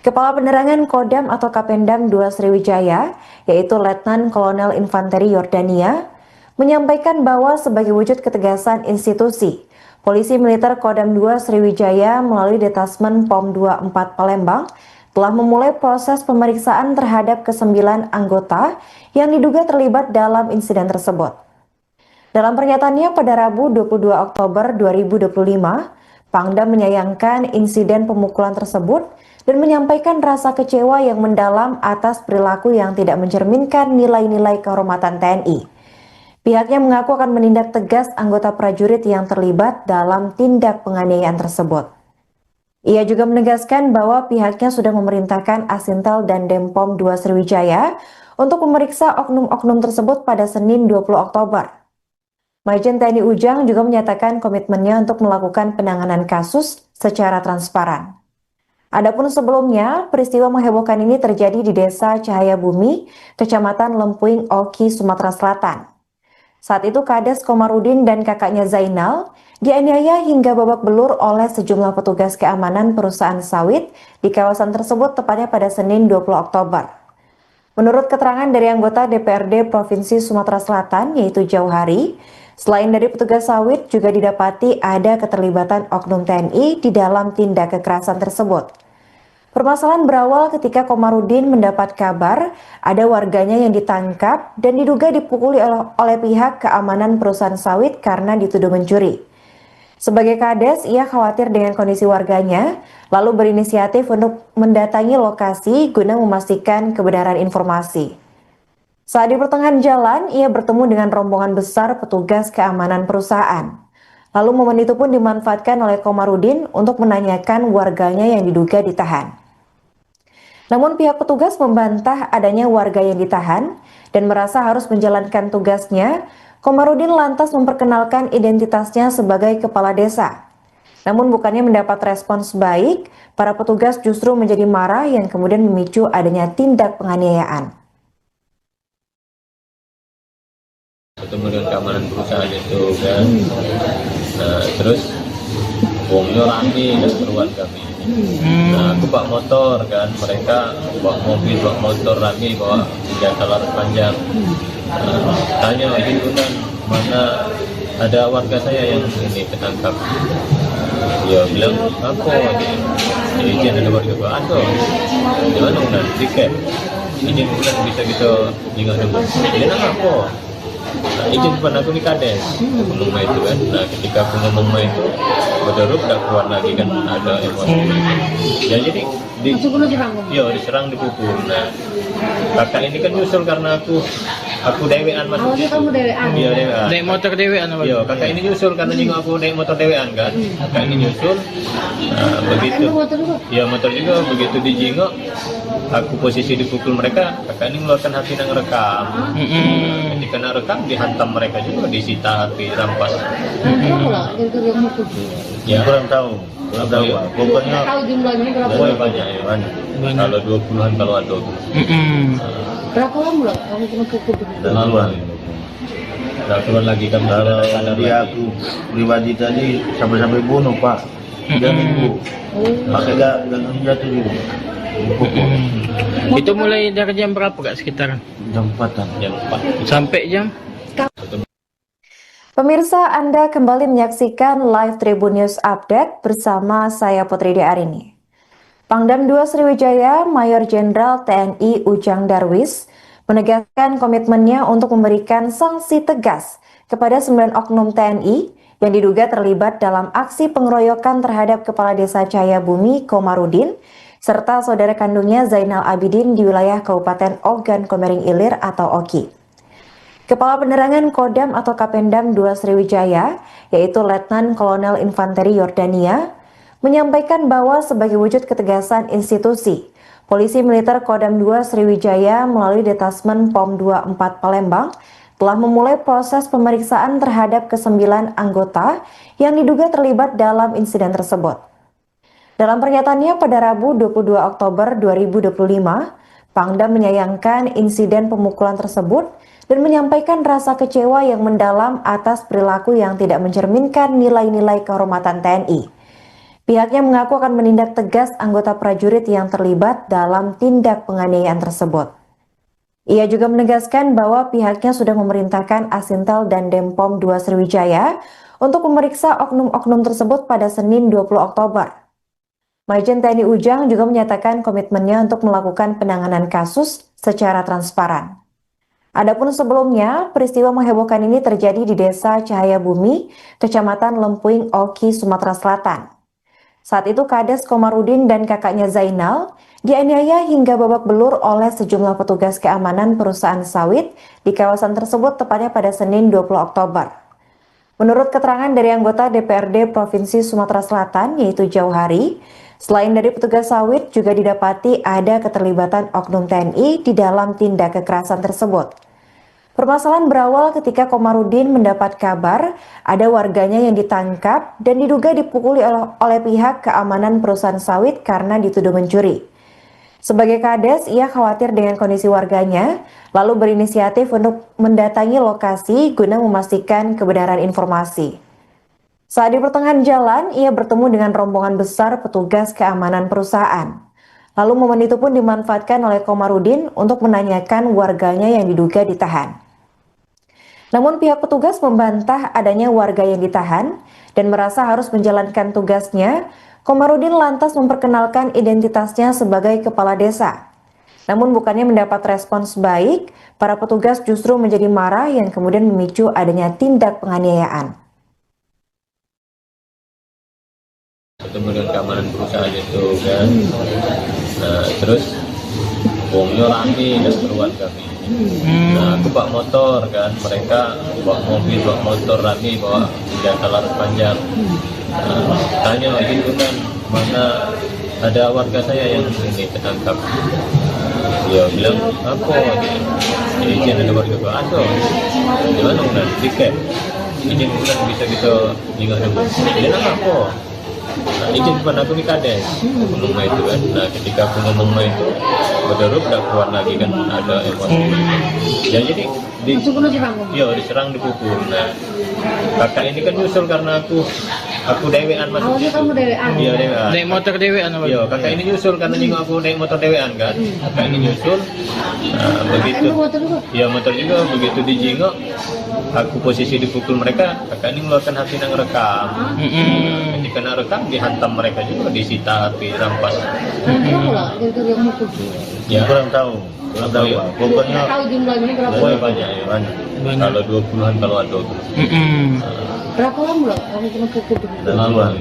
Kepala Penerangan Kodam atau Kapendam 2 Sriwijaya, yaitu Letnan Kolonel Infanteri Yordania, menyampaikan bahwa sebagai wujud ketegasan institusi, Polisi Militer Kodam 2 Sriwijaya melalui Detasmen POM 24 Palembang telah memulai proses pemeriksaan terhadap ke-9 anggota yang diduga terlibat dalam insiden tersebut. Dalam pernyataannya pada Rabu 22 Oktober 2025, Pangdam menyayangkan insiden pemukulan tersebut dan menyampaikan rasa kecewa yang mendalam atas perilaku yang tidak mencerminkan nilai-nilai kehormatan TNI. Pihaknya mengaku akan menindak tegas anggota prajurit yang terlibat dalam tindak penganiayaan tersebut. Ia juga menegaskan bahwa pihaknya sudah memerintahkan Asintel dan Denpom 2 Sriwijaya untuk memeriksa oknum-oknum tersebut pada Senin 20 Oktober. Majen TNI Ujang juga menyatakan komitmennya untuk melakukan penanganan kasus secara transparan. Adapun sebelumnya, peristiwa menghebohkan ini terjadi di Desa Cahaya Bumi, Kecamatan Lempuing, Oki, Sumatera Selatan. Saat itu Kades Komarudin dan kakaknya Zainal dianiaya hingga babak belur oleh sejumlah petugas keamanan perusahaan sawit di kawasan tersebut tepatnya pada Senin 20 Oktober. Menurut keterangan dari anggota DPRD Provinsi Sumatera Selatan yaitu Jauhari, selain dari petugas sawit juga didapati ada keterlibatan oknum TNI di dalam tindak kekerasan tersebut. Permasalahan berawal ketika Komarudin mendapat kabar ada warganya yang ditangkap dan diduga dipukuli oleh pihak keamanan perusahaan sawit karena dituduh mencuri. Sebagai Kades, ia khawatir dengan kondisi warganya, lalu berinisiatif untuk mendatangi lokasi guna memastikan kebenaran informasi. Saat di pertengahan jalan, ia bertemu dengan rombongan besar petugas keamanan perusahaan. Lalu momen itu pun dimanfaatkan oleh Komarudin untuk menanyakan warganya yang diduga ditahan. Namun pihak petugas membantah adanya warga yang ditahan dan merasa harus menjalankan tugasnya. Komarudin lantas memperkenalkan identitasnya sebagai kepala desa. Namun bukannya mendapat respons baik, para petugas justru menjadi marah yang kemudian memicu adanya tindak penganiayaan. Ketemu dengan keamanan perusahaan itu kan, nah terus uangnya rame dan keruan kami. Nah aku bawa motor kan, mereka bawa mobil, bawa motor rame, bawa senjata laras panjang. Tanya itu kan mana ada warga saya yang ini ketangkap. Dia bilang aku izin ada warga gua ada. Gimana udah tiket? Izin bulan bisa kita tinggal dulu. Dia nak apa? Nah, izin depan aku di Kades ngomong itu kan. Nah ketika aku ngomong itu berderuk udah keluar lagi kan ada emosi. Ya jadi diserang dipukul. Nah kakak ini kan nyusul karena aku dewean masuk. Awalnya kamu dewean? Iya dewean. Naik motor dewean apa? Iya kakak ini nyusul karena nyinggung aku naik motor dewean kan. Kakak ini nyusul. Nah, begitu. Iya motor juga begitu dijingok. Aku posisi dipukul mereka, kakak ini mengeluarkan HP yang rekam. Ketika nak rekam dihantam mereka juga, disita HP, rampas. Ya kurang tahu. Kurang tahu. Pokoknya Tahu jumlahnya berapa? banyak ya. banyak. Kalau 20-an kalau ada. Berapa lama kamu kena pukul? Duluan. Nah, turun lagi kan Kalau sadar dia lagi. aku pribadi tadi sampai bunuh Pak. Dia minggu. Pakai gagang jatuh juga. Dipukul. Itu mulai dari jam berapa kak sekitaran? Jam 4-an. Jam 4. Sampai jam? Pemirsa, Anda kembali menyaksikan live Tribun News Update bersama saya Putri Arini. Pangdam 2 Sriwijaya, Mayor Jenderal TNI Ujang Darwis, menegaskan komitmennya untuk memberikan sanksi tegas kepada 9 oknum TNI yang diduga terlibat dalam aksi pengeroyokan terhadap Kepala Desa Cahaya Bumi Komarudin, serta saudara kandungnya Zainal Abidin di wilayah Kabupaten Ogan Komering Ilir atau Oki. Kepala Penerangan Kodam atau Kapendam 2 Sriwijaya, yaitu Letnan Kolonel Infanteri Yordania, menyampaikan bahwa sebagai wujud ketegasan institusi, Polisi Militer Kodam 2 Sriwijaya melalui Detasmen POM 24 Palembang telah memulai proses pemeriksaan terhadap ke-9 anggota yang diduga terlibat dalam insiden tersebut. Dalam pernyataannya pada Rabu 22 Oktober 2025, Pangdam menyayangkan insiden pemukulan tersebut dan menyampaikan rasa kecewa yang mendalam atas perilaku yang tidak mencerminkan nilai-nilai kehormatan TNI. Pihaknya mengaku akan menindak tegas anggota prajurit yang terlibat dalam tindak penganiayaan tersebut. Ia juga menegaskan bahwa pihaknya sudah memerintahkan Asintel dan Denpom 2 Sriwijaya untuk memeriksa oknum-oknum tersebut pada Senin 20 Oktober. Majen TNI Ujang juga menyatakan komitmennya untuk melakukan penanganan kasus secara transparan. Adapun sebelumnya, peristiwa menghebohkan ini terjadi di Desa Cahaya Bumi, Kecamatan Lempuing, Oki, Sumatera Selatan. Saat itu Kades Komarudin dan kakaknya Zainal dianiaya hingga babak belur oleh sejumlah petugas keamanan perusahaan sawit di kawasan tersebut tepatnya pada Senin 20 Oktober. Menurut keterangan dari anggota DPRD Provinsi Sumatera Selatan yaitu Jauhari, selain dari petugas sawit juga didapati ada keterlibatan oknum TNI di dalam tindak kekerasan tersebut. Permasalahan berawal ketika Komarudin mendapat kabar ada warganya yang ditangkap dan diduga dipukuli oleh pihak keamanan perusahaan sawit karena dituduh mencuri. Sebagai Kades, ia khawatir dengan kondisi warganya, lalu berinisiatif untuk mendatangi lokasi guna memastikan kebenaran informasi. Saat di pertengahan jalan, ia bertemu dengan rombongan besar petugas keamanan perusahaan. Lalu momen itu pun dimanfaatkan oleh Komarudin untuk menanyakan warganya yang diduga ditahan. Namun pihak petugas membantah adanya warga yang ditahan dan merasa harus menjalankan tugasnya. Komarudin lantas memperkenalkan identitasnya sebagai kepala desa. Namun bukannya mendapat respons baik, para petugas justru menjadi marah yang kemudian memicu adanya tindak penganiayaan. Ketemu dengan keamanan perusahaan itu kan, terus bongnya rame dan keluar kami. Nah, aku bawa motor kan, mereka bawa mobil, bawa motor rame, bawa senjata laras panjang. Tanya gitu kan, mana ada warga saya yang ini tertangkap. Dia bilang apa? Izin ada warga gua ada. Gimana bukan? Tiket. Izin bukan bisa kita ingat dulu. Dia nak apa? Nah, izin bukan aku di Kades. Ngomong itu kan. Nah, ketika aku ngomong itu, berderut udah keluar lagi kan ada emosi. Ya jadi diserang dipukul. Nah, kakak ini kan nyusul karena aku dewean masuk. Awalnya kamu dewean? Iya dewean. Naik motor dewean apa? Iya, kakak ini nyusul karena nyinggung aku naik motor dewean kan. Kakak ini nyusul. Nah, begitu. Motor juga? Iya motor juga. Begitu dijingok, aku posisi dipukul mereka. Kakak ini mengeluarkan HP yang rekam. Ketika nak rekam dihantam mereka juga, disita HP, rampas. Berapa lah dari yang mukul? Ya Kurang tahu. Kurang tahu, Pak. Pokoknya Tahu jumlahnya berapa? banyak ya. banyak. Kalau 20-an kalau ada. Berapa lama lah kamu kena pukul? Duluan.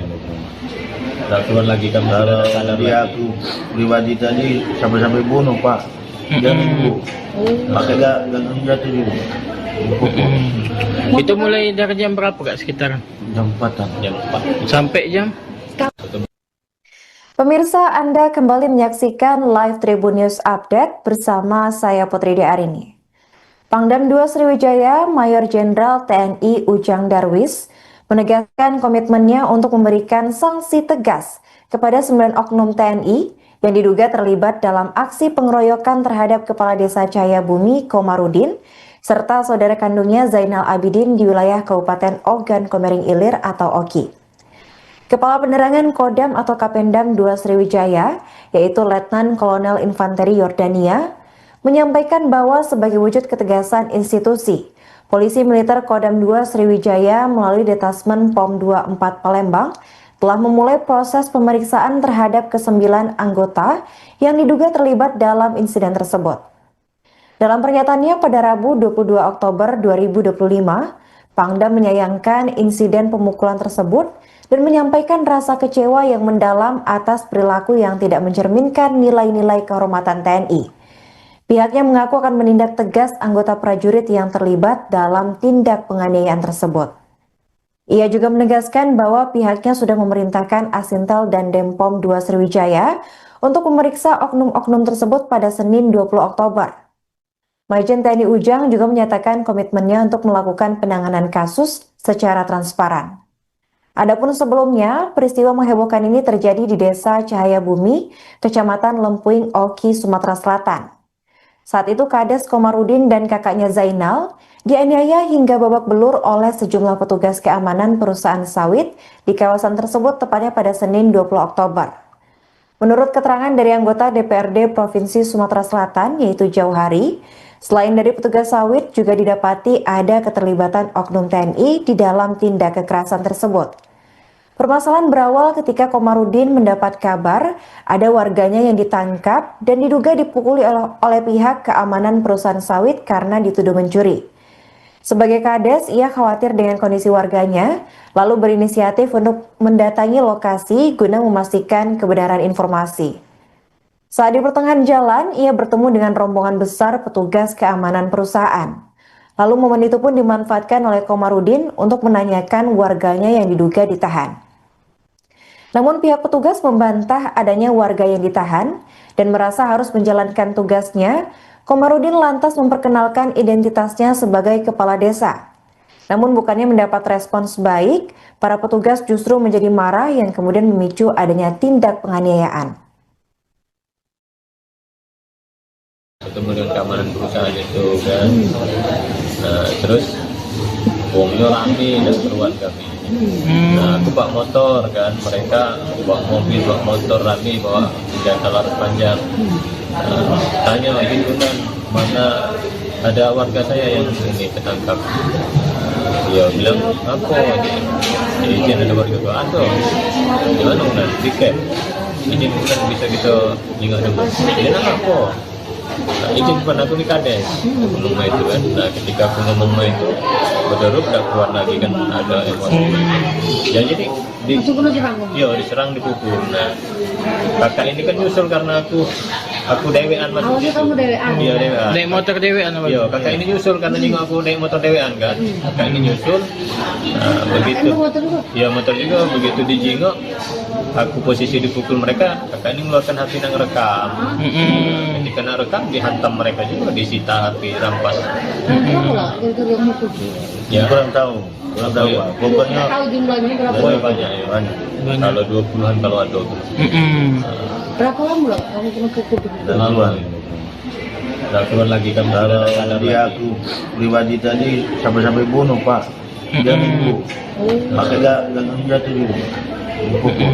Udah keluar lagi kan Kalau sadar dia lagi. aku pribadi tadi sampai bunuh, Pak. Dia minggu. Pakai gagang jatuh juga. Dipukul. Itu mulai dari jam berapa kak sekitaran? Jam 4-an. Jam 4. Sampai jam? Pemirsa, Anda kembali menyaksikan live Tribun News Update bersama saya Putri Arini. Pangdam 2 Sriwijaya, Mayor Jenderal TNI Ujang Darwis menegaskan komitmennya untuk memberikan sanksi tegas kepada 9 oknum TNI yang diduga terlibat dalam aksi pengeroyokan terhadap Kepala Desa Cahayabumi Komarudin serta saudara kandungnya Zainal Abidin di wilayah Kabupaten Ogan Komering Ilir atau Oki. Kepala Penerangan Kodam atau Kapendam 2 Sriwijaya, yaitu Letnan Kolonel Infanteri Yordania, menyampaikan bahwa sebagai wujud ketegasan institusi, Polisi Militer Kodam 2 Sriwijaya melalui Detasmen POM 24 Palembang telah memulai proses pemeriksaan terhadap ke-9 anggota yang diduga terlibat dalam insiden tersebut. Dalam pernyataannya pada Rabu 22 Oktober 2025, Pangdam menyayangkan insiden pemukulan tersebut dan menyampaikan rasa kecewa yang mendalam atas perilaku yang tidak mencerminkan nilai-nilai kehormatan TNI. Pihaknya mengaku akan menindak tegas anggota prajurit yang terlibat dalam tindak penganiayaan tersebut. Ia juga menegaskan bahwa pihaknya sudah memerintahkan Asintel dan Denpom 2 Sriwijaya untuk memeriksa oknum-oknum tersebut pada Senin 20 Oktober. Majen TNI Ujang juga menyatakan komitmennya untuk melakukan penanganan kasus secara transparan. Adapun sebelumnya, peristiwa menghebohkan ini terjadi di Desa Cahayabumi, Kecamatan Lempuing, Oki, Sumatera Selatan. Saat itu Kades Komarudin dan kakaknya Zainal dianiaya hingga babak belur oleh sejumlah petugas keamanan perusahaan sawit di kawasan tersebut tepatnya pada Senin 20 Oktober. Menurut keterangan dari anggota DPRD Provinsi Sumatera Selatan yaitu Jauhari, selain dari petugas sawit juga didapati ada keterlibatan oknum TNI di dalam tindak kekerasan tersebut. Permasalahan berawal ketika Komarudin mendapat kabar ada warganya yang ditangkap dan diduga dipukuli oleh pihak keamanan perusahaan sawit karena dituduh mencuri. Sebagai kades, ia khawatir dengan kondisi warganya, lalu berinisiatif untuk mendatangi lokasi guna memastikan kebenaran informasi. Saat di pertengahan jalan, ia bertemu dengan rombongan besar petugas keamanan perusahaan. Lalu momen itu pun dimanfaatkan oleh Komarudin untuk menanyakan warganya yang diduga ditahan. Namun pihak petugas membantah adanya warga yang ditahan dan merasa harus menjalankan tugasnya. Komarudin lantas memperkenalkan identitasnya sebagai kepala desa. Namun bukannya mendapat respons baik, para petugas justru menjadi marah yang kemudian memicu adanya tindak penganiayaan. Ketemu dengan keamanan perusahaan itu kan, nah terus wongnya rame dan keruan kami. Nah aku bawa motor kan, mereka bawa mobil, bawa motor rame, bawa senjata laras panjang. Tanya gitu kan, mana ada warga saya yang ini ketangkap. Dia bilang apa izin ada warga gua ada. Gimana udah tiket? Izin bukan bisa kita ingat dulu. Izin apa? Nah, izin bukan aku nih kades. Aku ngomong itu kan. Nah ketika aku ngomong itu, betul udah keluar lagi kan ada emosi. Ya jadi diserang, dipukul. Nah kakak ini kan nyusul karena aku dewean masuk. Awalnya kamu dewean? Iya dewean. Naik motor dewean apa? Iya kakak ini nyusul karena juga aku naik motor dewean kan. Kakak ini nyusul. Nah begitu. Motor juga? Iya motor juga, begitu dijingok. Aku posisi dipukul mereka, kakak ini mengeluarkan HP yang rekam. Ketika nak rekam dihantam mereka juga, disita HP, rampas. Berapa lah gara-gara yang mukul? Ya Kurang tahu. Pak. Pokoknya Tahu jumlahnya berapa? pokoknya banyak ya. banyak. Kalau 20-an kalau ada. Berapa lama lah kamu kena pukul? Laluan. Udah keluar lagi kan Kalau sadar dia lagi. aku pribadi tadi sampai bunuh Pak. Dia nunggu. Makanya gak jatuh juga. Dipukul.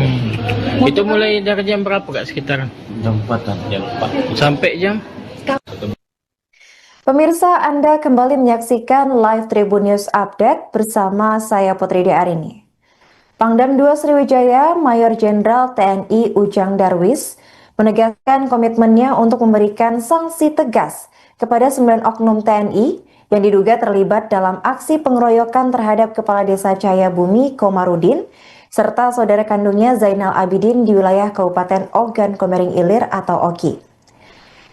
Itu mulai dari jam berapa kak sekitaran? Jam 4-an. Yang 4. Sampai jam? Pemirsa, Anda kembali menyaksikan live Tribun News Update bersama saya Putri Arini. Pangdam 2 Sriwijaya, Mayor Jenderal TNI Ujang Darwis, menegaskan komitmennya untuk memberikan sanksi tegas kepada 9 oknum TNI yang diduga terlibat dalam aksi pengeroyokan terhadap Kepala Desa Cahayabumi Komarudin serta saudara kandungnya Zainal Abidin di wilayah Kabupaten Ogan Komering Ilir atau Oki.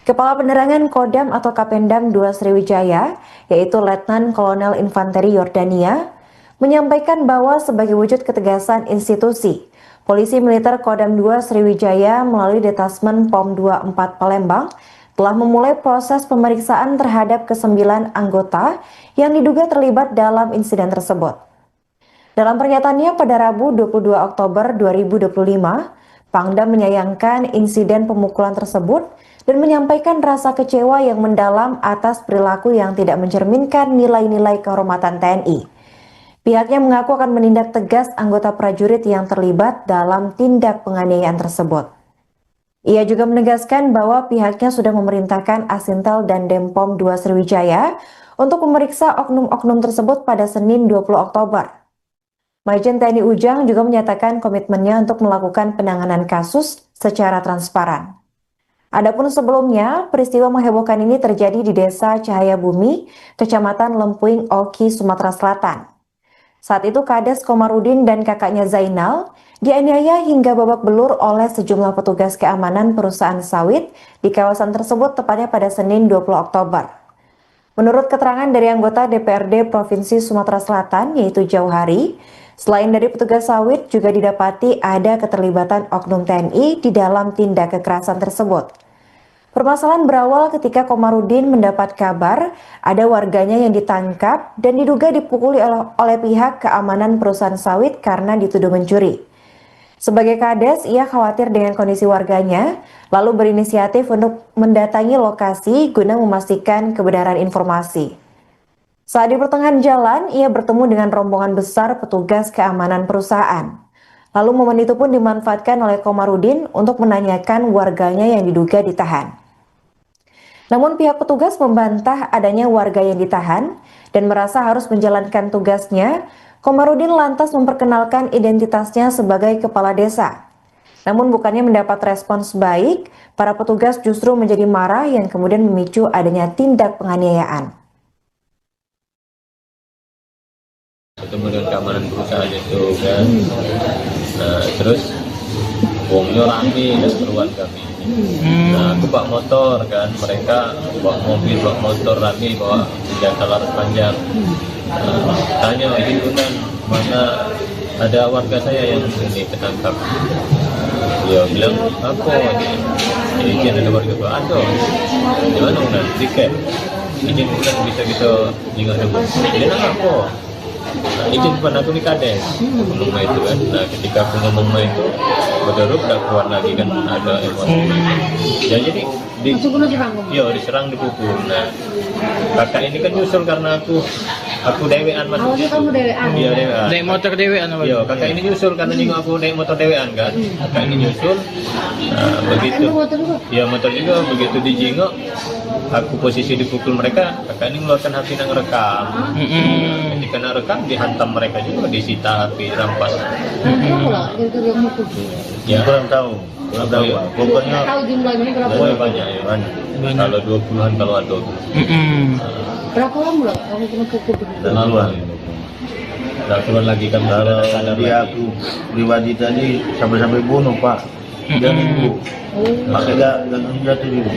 Kepala Penerangan Kodam atau Kapendam 2 Sriwijaya, yaitu Letnan Kolonel Infanteri Yordania, menyampaikan bahwa sebagai wujud ketegasan institusi, Polisi Militer Kodam 2 Sriwijaya melalui Detasmen POM 24 Palembang telah memulai proses pemeriksaan terhadap ke-9 anggota yang diduga terlibat dalam insiden tersebut. Dalam pernyataannya pada Rabu 22 Oktober 2025, Pangdam menyayangkan insiden pemukulan tersebut dan menyampaikan rasa kecewa yang mendalam atas perilaku yang tidak mencerminkan nilai-nilai kehormatan TNI. Pihaknya mengaku akan menindak tegas anggota prajurit yang terlibat dalam tindak penganiayaan tersebut. Ia juga menegaskan bahwa pihaknya sudah memerintahkan Asintel dan Denpom 2 Sriwijaya untuk memeriksa oknum-oknum tersebut pada Senin 20 Oktober. Majen TNI Ujang juga menyatakan komitmennya untuk melakukan penanganan kasus secara transparan. Adapun sebelumnya, peristiwa menghebohkan ini terjadi di Desa Cahayabumi, Kecamatan Lempuing, Oki, Sumatera Selatan. Saat itu Kades Komarudin dan kakaknya Zainal dianiaya hingga babak belur oleh sejumlah petugas keamanan perusahaan sawit di kawasan tersebut tepatnya pada Senin 20 Oktober. Menurut keterangan dari anggota DPRD Provinsi Sumatera Selatan yaitu Jauhari, selain dari petugas sawit juga didapati ada keterlibatan oknum TNI di dalam tindak kekerasan tersebut. Permasalahan berawal ketika Komarudin mendapat kabar ada warganya yang ditangkap dan diduga dipukuli oleh pihak keamanan perusahaan sawit karena dituduh mencuri. Sebagai kades, ia khawatir dengan kondisi warganya, lalu berinisiatif untuk mendatangi lokasi guna memastikan kebenaran informasi. Saat di pertengahan jalan, ia bertemu dengan rombongan besar petugas keamanan perusahaan. Lalu momen itu pun dimanfaatkan oleh Komarudin untuk menanyakan warganya yang diduga ditahan. Namun pihak petugas membantah adanya warga yang ditahan dan merasa harus menjalankan tugasnya. Komarudin lantas memperkenalkan identitasnya sebagai kepala desa. Namun bukannya mendapat respons baik, para petugas justru menjadi marah yang kemudian memicu adanya tindak penganiayaan. kan. Nah terus wongnya rame dan keluar kami. Nah aku bawa motor kan, mereka bawa mobil, bawa motor rame, bawa senjata laras panjang. Tanya izin Unan, mana ada warga saya yang ini ketangkap. Dia bilang apa izin ada warga gua ada. Gimana Unan? Tiket. Izin Unan bisa kita tinggal dulu. Dia nak apa? Nah, izin pun aku di kades belum itu kan. Nah ketika aku ngomong itu berderuk dah keluar lagi kan ada emosi. Ya jadi diserang dipukul. Nah kakak ini kan nyusul karena aku dewean masuk. Awalnya kamu dewean? Iya dewean. Naik motor dewean apa? Iya kakak ini nyusul karena nengok aku naik motor dewean kan. Kakak ini nyusul. Nah, begitu. Iya motor juga begitu dijengok. Aku posisi dipukul mereka, kakak ini mengeluarkan HP yang rekam. Ketika nak rekam dihantam mereka juga, disita HP, rampas. Berapa lah yang mukul? Ya Kurang tahu. Kurang tahu. Ya. Pokoknya Tahu jumlahnya berapa? banyak ya. banyak. Kalau 20-an kalau ada. Berapa lama lah kamu kena pukul? Dan keluar. Udah keluar lagi kan Kalau sadar dia lagi. aku pribadi tadi sampai bunuh Pak. Dia nunggu. Makanya gak jatuh juga.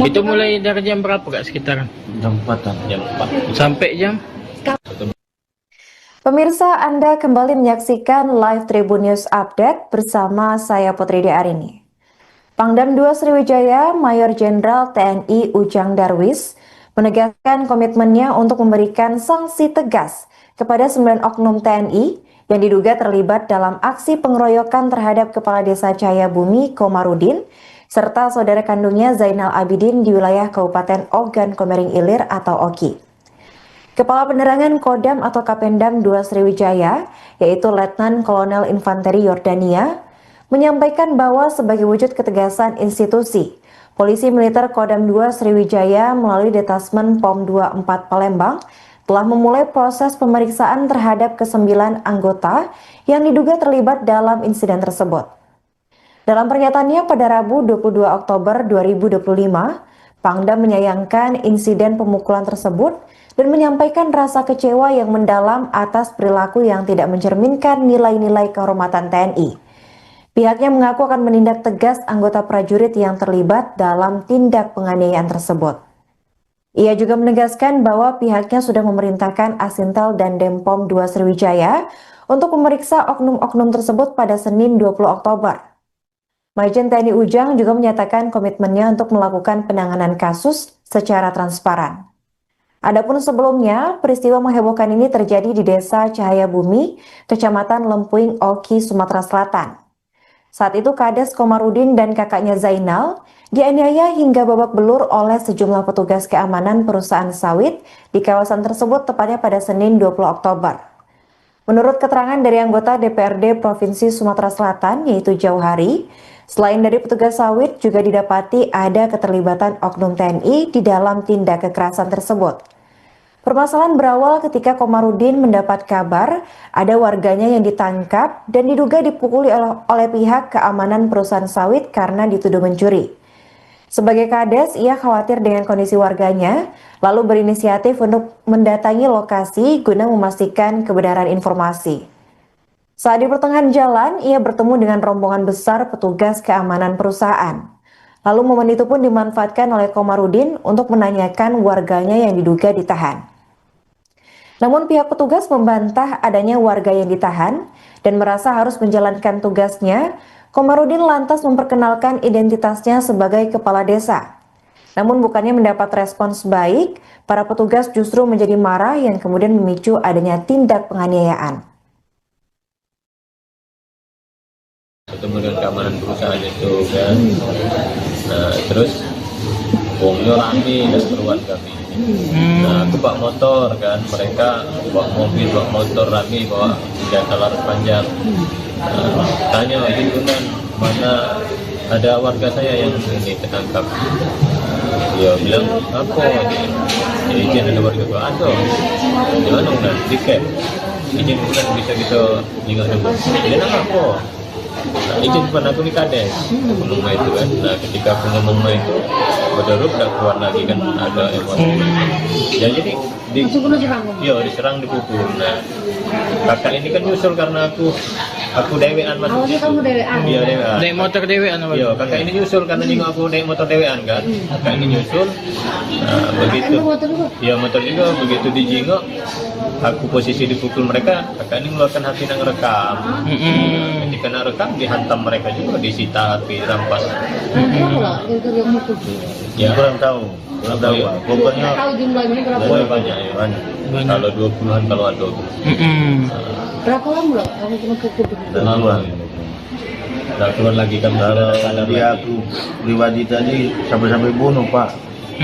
Itu mulai dari jam berapa kak sekitaran? Jam 4-an. Jam 4. Sampai jam? Pemirsa, Anda kembali menyaksikan live Tribun News Update bersama saya Putri Arini. Pangdam 2 Sriwijaya, Mayor Jenderal TNI Ujang Darwis, menegaskan komitmennya untuk memberikan sanksi tegas kepada 9 oknum TNI yang diduga terlibat dalam aksi pengeroyokan terhadap Kepala Desa Cahayabumi Komarudin serta saudara kandungnya Zainal Abidin di wilayah Kabupaten Ogan Komering Ilir atau Oki. Kepala Penerangan Kodam atau Kapendam 2 Sriwijaya, yaitu Letnan Kolonel Infanteri Yordania, menyampaikan bahwa sebagai wujud ketegasan institusi, Polisi Militer Kodam 2 Sriwijaya melalui Detasmen POM 24 Palembang telah memulai proses pemeriksaan terhadap ke-9 anggota yang diduga terlibat dalam insiden tersebut. Dalam pernyataannya pada Rabu 22 Oktober 2025, Pangdam menyayangkan insiden pemukulan tersebut dan menyampaikan rasa kecewa yang mendalam atas perilaku yang tidak mencerminkan nilai-nilai kehormatan TNI. Pihaknya mengaku akan menindak tegas anggota prajurit yang terlibat dalam tindak penganiayaan tersebut. Ia juga menegaskan bahwa pihaknya sudah memerintahkan Asintel dan Denpom 2 Sriwijaya untuk memeriksa oknum-oknum tersebut pada Senin 20 Oktober. Majen TNI Ujang juga menyatakan komitmennya untuk melakukan penanganan kasus secara transparan. Adapun sebelumnya, peristiwa menghebohkan ini terjadi di Desa Cahayabumi, Kecamatan Lempuing, Oki, Sumatera Selatan. Saat itu Kades Komarudin dan kakaknya Zainal dianiaya hingga babak belur oleh sejumlah petugas keamanan perusahaan sawit di kawasan tersebut tepatnya pada Senin 20 Oktober. Menurut keterangan dari anggota DPRD Provinsi Sumatera Selatan yaitu Jauhari, selain dari petugas sawit juga didapati ada keterlibatan oknum TNI di dalam tindak kekerasan tersebut. Permasalahan berawal ketika Komarudin mendapat kabar ada warganya yang ditangkap dan diduga dipukuli oleh pihak keamanan perusahaan sawit karena dituduh mencuri. Sebagai Kades, ia khawatir dengan kondisi warganya, lalu berinisiatif untuk mendatangi lokasi guna memastikan kebenaran informasi. Saat di pertengahan jalan, ia bertemu dengan rombongan besar petugas keamanan perusahaan. Lalu momen itu pun dimanfaatkan oleh Komarudin untuk menanyakan warganya yang diduga ditahan. Namun pihak petugas membantah adanya warga yang ditahan dan merasa harus menjalankan tugasnya. Komarudin lantas memperkenalkan identitasnya sebagai kepala desa. Namun bukannya mendapat respons baik, para petugas justru menjadi marah yang kemudian memicu adanya tindak penganiayaan. Ketemu dengan keamanan perusahaan itu kan. Nah terus wongnya rame dan keluar kami. Nah aku bawa motor kan, mereka bawa mobil, bawa motor rame, bawa senjata laras panjang. Tanya izin Unan, mana ada warga saya yang ini ketangkap. Dia bilang apa izin ada warga gua ada. Gimana Unan? Tiket. Izin Unan bisa kita tinggal dulu. Dia nak apa? Nah, izin depan aku di kades ngomong itu kan. Nah ketika aku ngomong itu Badarub udah keluar lagi kan, ada emosi. Ya jadi Langsung kena serang. iya diserang, dipukul. Nah kakak ini kan nyusul karena aku dewean masuk Awalnya situ. kamu dewean? Iya dewean. Naik motor dewean apa? Iya, kakak ini nyusul karena nengok aku naik motor dewean kan. Kakak ini nyusul. Nah, begitu. Anda motor juga? Iya, motor juga. Begitu dijengok, aku posisi dipukul mereka. Kakak ini mengeluarkan HP yang rekam. Ketika nak rekam, dihantam mereka juga, disita HP, rampas. Berapa lah yang mukul? Ya, Kurang tahu Pak. Pokoknya Tahu jumlahnya berapa? banyak ya. banyak. Kalau 20-an, kalau ada 20. Berapa lama lah kamu kena pukul? Dan Lama. keluar. Udah keluar lagi kan. Kalau sadar dia lagi. aku pribadi tadi sampai bunuh Pak.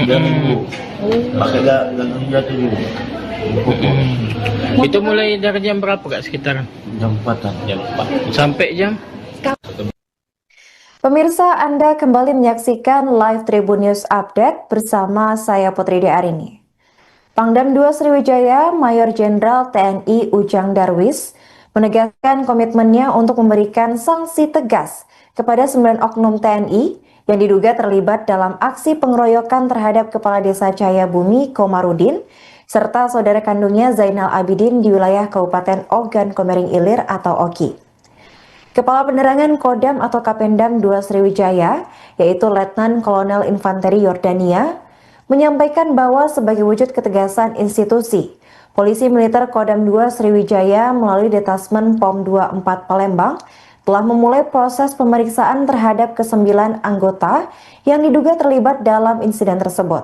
Dia nunggu. Pakai gagang jatuh juga. Dipukul. Itu mulai dari jam berapa kak sekitaran? Jam 4-an. Jam 4. Sampai jam? Pemirsa, Anda kembali menyaksikan live Tribun News Update bersama saya Putri Arini. Pangdam 2 Sriwijaya, Mayor Jenderal TNI Ujang Darwis, menegaskan komitmennya untuk memberikan sanksi tegas kepada 9 oknum TNI yang diduga terlibat dalam aksi pengeroyokan terhadap Kepala Desa Cahayabumi Komarudin, serta saudara kandungnya Zainal Abidin di wilayah Kabupaten Ogan Komering Ilir atau Oki. Kepala Penerangan Kodam atau Kapendam 2 Sriwijaya, yaitu Letnan Kolonel Infanteri Yordania, menyampaikan bahwa sebagai wujud ketegasan institusi, Polisi Militer Kodam 2 Sriwijaya melalui Detasmen POM 24 Palembang telah memulai proses pemeriksaan terhadap ke-9 anggota yang diduga terlibat dalam insiden tersebut.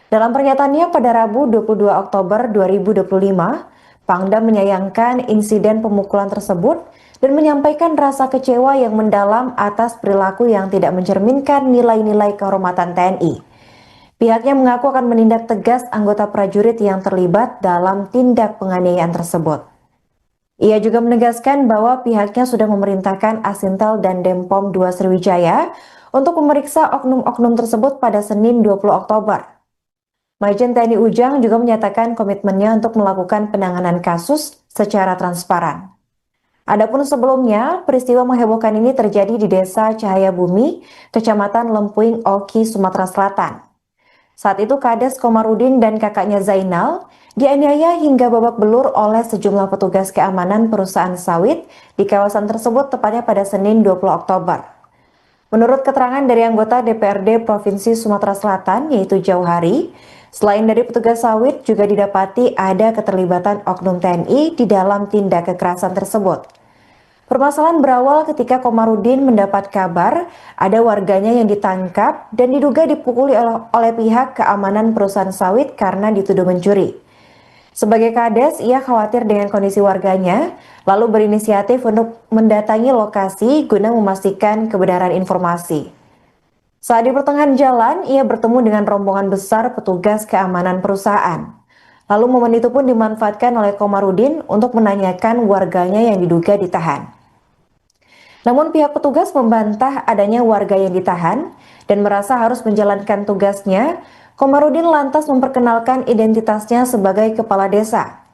Dalam pernyataannya pada Rabu 22 Oktober 2025, Pangdam menyayangkan insiden pemukulan tersebut dan menyampaikan rasa kecewa yang mendalam atas perilaku yang tidak mencerminkan nilai-nilai kehormatan TNI. Pihaknya mengaku akan menindak tegas anggota prajurit yang terlibat dalam tindak penganiayaan tersebut. Ia juga menegaskan bahwa pihaknya sudah memerintahkan Asintel dan Denpom 2 Sriwijaya untuk memeriksa oknum-oknum tersebut pada Senin 20 Oktober. Majen TNI Ujang juga menyatakan komitmennya untuk melakukan penanganan kasus secara transparan. Adapun sebelumnya, peristiwa menghebohkan ini terjadi di Desa Cahayabumi, Kecamatan Lempuing, Oki, Sumatera Selatan. Saat itu Kades Komarudin dan kakaknya Zainal dianiaya hingga babak belur oleh sejumlah petugas keamanan perusahaan sawit di kawasan tersebut tepatnya pada Senin 20 Oktober. Menurut keterangan dari anggota DPRD Provinsi Sumatera Selatan yaitu Jauhari, selain dari petugas sawit juga didapati ada keterlibatan oknum TNI di dalam tindak kekerasan tersebut. Permasalahan berawal ketika Komarudin mendapat kabar ada warganya yang ditangkap dan diduga dipukuli oleh pihak keamanan perusahaan sawit karena dituduh mencuri. Sebagai Kades, ia khawatir dengan kondisi warganya, lalu berinisiatif untuk mendatangi lokasi guna memastikan kebenaran informasi. Saat di pertengahan jalan, ia bertemu dengan rombongan besar petugas keamanan perusahaan. Lalu momen itu pun dimanfaatkan oleh Komarudin untuk menanyakan warganya yang diduga ditahan. Namun pihak petugas membantah adanya warga yang ditahan dan merasa harus menjalankan tugasnya. Komarudin lantas memperkenalkan identitasnya sebagai kepala desa.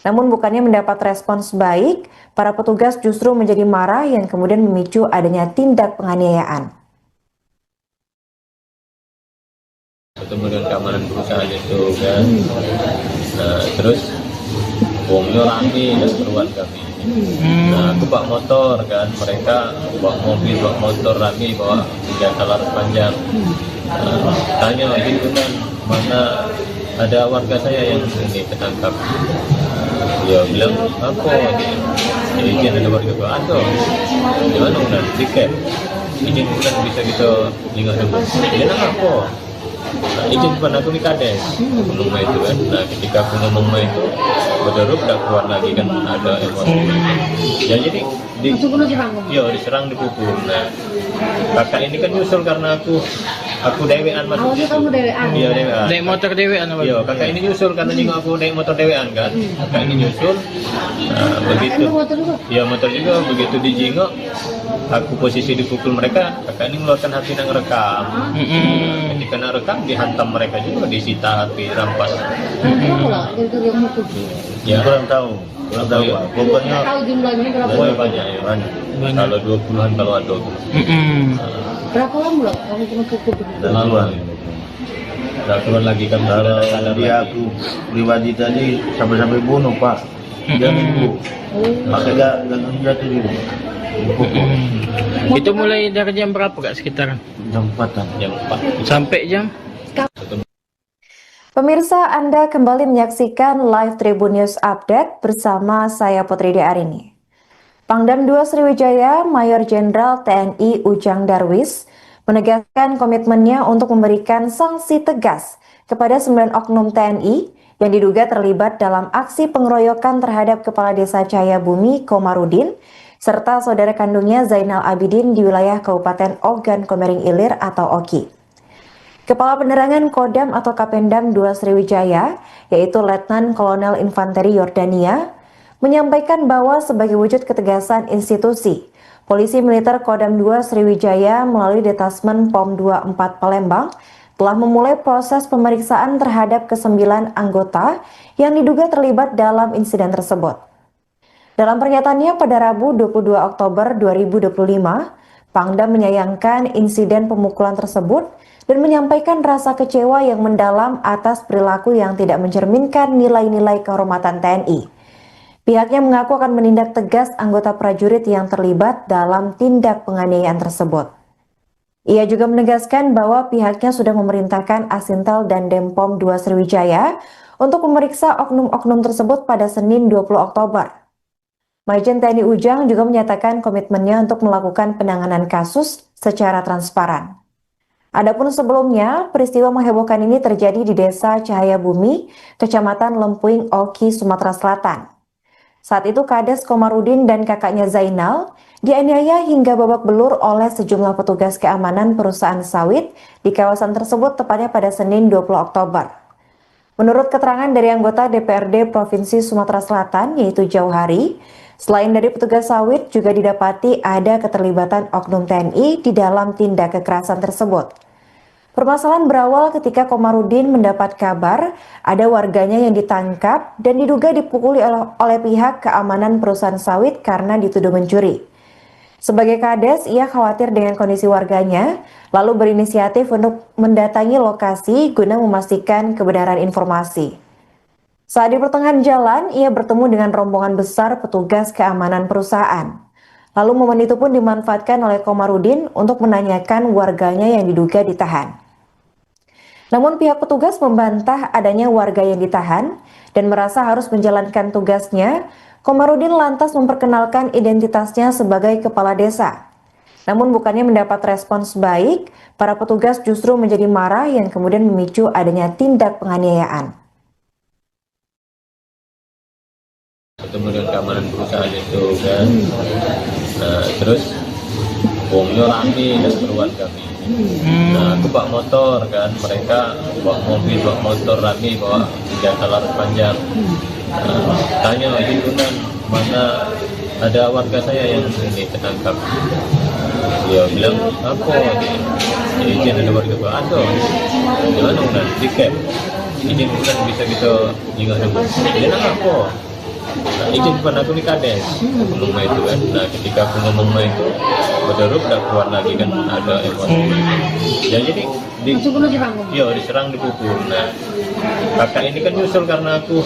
Namun bukannya mendapat respons baik, para petugas justru menjadi marah yang kemudian memicu adanya tindak penganiayaan. Ketemu dengan keamanan perusahaan itu kan. Nah terus wongnya rame dan keruan kami. Nah aku bawa motor kan, mereka bawa mobil, bawa motor rame, bawa senjata laras panjang. Tanya gitu kan, mana ada warga saya yang ini ketangkap. Dia bilang apa? Izin ada warga gua ada. Gimana udah tiket? Izin bukan bisa kita lihat dulu. Dia nak apa? Nah, izin bukan aku di Kades ngomong itu kan. Nah ketika aku ngomong itu Badarub udah keluar lagi kan, ada emosi. Ya jadi Langsung kena serang. iya diserang, dipukul. Nah kakak ini kan nyusul karena aku dewean masuk Awalnya situ. kamu dewean? Iya dewean. Naik motor dewean apa? Iya kakak ini nyusul karena nengok aku naik motor dewean kan. Kakak ini nyusul. Nah begitu. Anda motor juga? Iya motor juga. Begitu dijengok, aku posisi dipukul mereka. Kakak ini mengeluarkan HP yang rekam. Ketika nak rekam dihantam mereka juga, disita HP, rampas. Berapa lah yang mukul? Ya Kurang tahu Pak. Pokoknya Tahu jumlahnya berapa? banyak ya. banyak. Banyak. Kalau 20-an kalau ada. Berapa lama loh kamu kena pukul? Laluan. Nah, turun lagi kan Kalau sadar dia lagi. aku pribadi tadi sampai bunuh pak. Dia minggu. Makanya gak jatuh dulu. Dipukul. Itu mulai dari jam berapa Kak sekitaran? Jam 4-an. Jam 4. Sampai jam? Pemirsa, Anda kembali menyaksikan live Tribun News Update bersama saya Putri Arini. Pangdam 2 Sriwijaya, Mayor Jenderal TNI Ujang Darwis, menegaskan komitmennya untuk memberikan sanksi tegas kepada 9 oknum TNI yang diduga terlibat dalam aksi pengeroyokan terhadap Kepala Desa Cahayabumi Komarudin serta saudara kandungnya Zainal Abidin di wilayah Kabupaten Ogan Komering Ilir atau Oki. Kepala Penerangan Kodam atau Kapendam 2 Sriwijaya, yaitu Letnan Kolonel Infanteri Yordania, menyampaikan bahwa sebagai wujud ketegasan institusi, Polisi Militer Kodam 2 Sriwijaya melalui Detasmen POM 24 Palembang telah memulai proses pemeriksaan terhadap ke-9 anggota yang diduga terlibat dalam insiden tersebut. Dalam pernyataannya pada Rabu 22 Oktober 2025, Pangdam menyayangkan insiden pemukulan tersebut dan menyampaikan rasa kecewa yang mendalam atas perilaku yang tidak mencerminkan nilai-nilai kehormatan TNI. Pihaknya mengaku akan menindak tegas anggota prajurit yang terlibat dalam tindak penganiayaan tersebut. Ia juga menegaskan bahwa pihaknya sudah memerintahkan Asintel dan Denpom 2 Sriwijaya untuk memeriksa oknum-oknum tersebut pada Senin 20 Oktober. Majen TNI Ujang juga menyatakan komitmennya untuk melakukan penanganan kasus secara transparan. Adapun sebelumnya, peristiwa menghebohkan ini terjadi di Desa Cahayabumi, Kecamatan Lempuing, Oki, Sumatera Selatan. Saat itu Kades Komarudin dan kakaknya Zainal dianiaya hingga babak belur oleh sejumlah petugas keamanan perusahaan sawit di kawasan tersebut tepatnya pada Senin 20 Oktober. Menurut keterangan dari anggota DPRD Provinsi Sumatera Selatan yaitu Jauhari, selain dari petugas sawit juga didapati ada keterlibatan oknum TNI di dalam tindak kekerasan tersebut. Permasalahan berawal ketika Komarudin mendapat kabar ada warganya yang ditangkap dan diduga dipukuli oleh pihak keamanan perusahaan sawit karena dituduh mencuri. Sebagai Kades, ia khawatir dengan kondisi warganya, lalu berinisiatif untuk mendatangi lokasi guna memastikan kebenaran informasi. Saat di pertengahan jalan, ia bertemu dengan rombongan besar petugas keamanan perusahaan. Lalu momen itu pun dimanfaatkan oleh Komarudin untuk menanyakan warganya yang diduga ditahan. Namun pihak petugas membantah adanya warga yang ditahan dan merasa harus menjalankan tugasnya. Komarudin lantas memperkenalkan identitasnya sebagai kepala desa. Namun bukannya mendapat respons baik, para petugas justru menjadi marah yang kemudian memicu adanya tindak penganiayaan. Ketemu dengan keamanan perusahaan itu kan. Nah, terus bongnya rame dan keluar kami. Nah, aku bawa motor kan, mereka bawa mobil, bawa motor rame, bawa senjata laras panjang. Nah, tanya izin Tunan, mana ada warga saya yang ini tertangkap. Dia bilang apa ini? Izin ada warga Pak Ando. Gimana Tunan? Di camp. Izin Tunan bisa kita ingat dulu. Dia nak apa? Nah, izin pun aku di Kades ngomong itu kan. Nah, ketika aku ngomong itu berderup udah keluar lagi kan ada emosi. Ya jadi diserang dipukul. Nah, kakak ini kan nyusul karena aku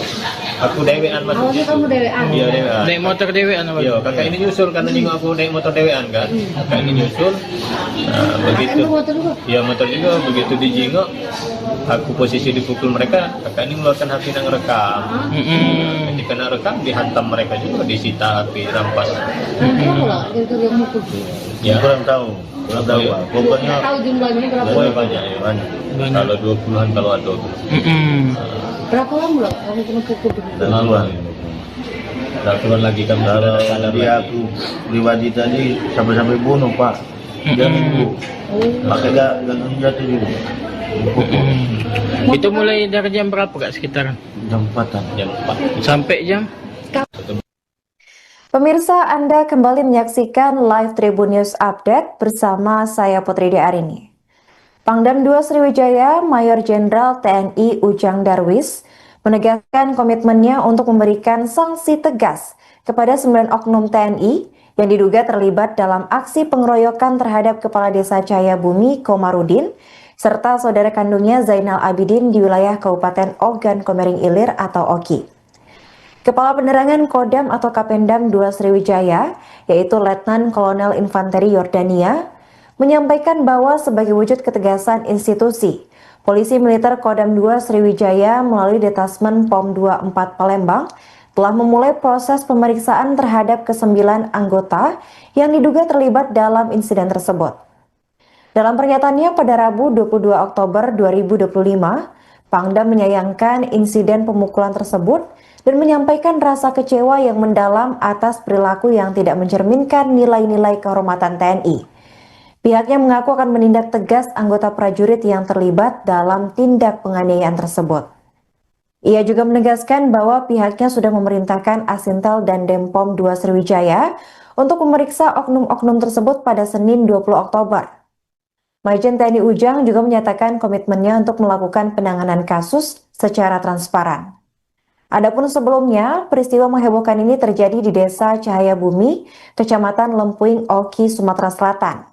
dewean masuk Awalnya situ. kamu dewean? Iya dewean. Naik motor dewean apa? Iya, kakak ini nyusul karena nengok aku naik motor dewean kan. Kakak ini nyusul. Nah, begitu. motor juga? Iya motor juga, begitu dijengok aku posisi dipukul mereka, kakak ini mengeluarkan HP yang rekam. Ketika nak rekam dihantam mereka juga, disita HP, rampas. Berapa lah dari yang mukul? Ya, Kurang tahu Pak. Pokoknya Tahu jumlahnya berapa? pokoknya banyak ya. banyak. Kalau 20-an kalau ada. Berapa lama lah kamu kena pukul? Laluan. Nah, turun lagi kan Kalau sadar dia lagi. aku pribadi tadi sampai bunuh pak. Dia minggu. Makanya gak jatuh dulu. Dipukul. Itu mulai dari jam berapa Kak sekitaran? Jam 4-an. Jam 4. Sampai jam? Pemirsa, Anda kembali menyaksikan live Tribun News Update bersama saya Putri Arini. Pangdam 2 Sriwijaya, Mayor Jenderal TNI Ujang Darwis, menegaskan komitmennya untuk memberikan sanksi tegas kepada 9 oknum TNI yang diduga terlibat dalam aksi pengeroyokan terhadap Kepala Desa Cahayabumi Komarudin serta saudara kandungnya Zainal Abidin di wilayah Kabupaten Ogan Komering Ilir atau Oki. Kepala Penerangan Kodam atau Kapendam 2 Sriwijaya, yaitu Letnan Kolonel Infanteri Yordania, menyampaikan bahwa sebagai wujud ketegasan institusi, Polisi Militer Kodam 2 Sriwijaya melalui Detasmen POM 24 Palembang telah memulai proses pemeriksaan terhadap ke-9 anggota yang diduga terlibat dalam insiden tersebut. Dalam pernyataannya pada Rabu 22 Oktober 2025, Pangdam menyayangkan insiden pemukulan tersebut dan menyampaikan rasa kecewa yang mendalam atas perilaku yang tidak mencerminkan nilai-nilai kehormatan TNI. Pihaknya mengaku akan menindak tegas anggota prajurit yang terlibat dalam tindak penganiayaan tersebut. Ia juga menegaskan bahwa pihaknya sudah memerintahkan Asintel dan Denpom 2 Sriwijaya untuk memeriksa oknum-oknum tersebut pada Senin 20 Oktober. Majen TNI Ujang juga menyatakan komitmennya untuk melakukan penanganan kasus secara transparan. Adapun sebelumnya, peristiwa menghebohkan ini terjadi di Desa Cahayabumi, Kecamatan Lempuing, Oki, Sumatera Selatan.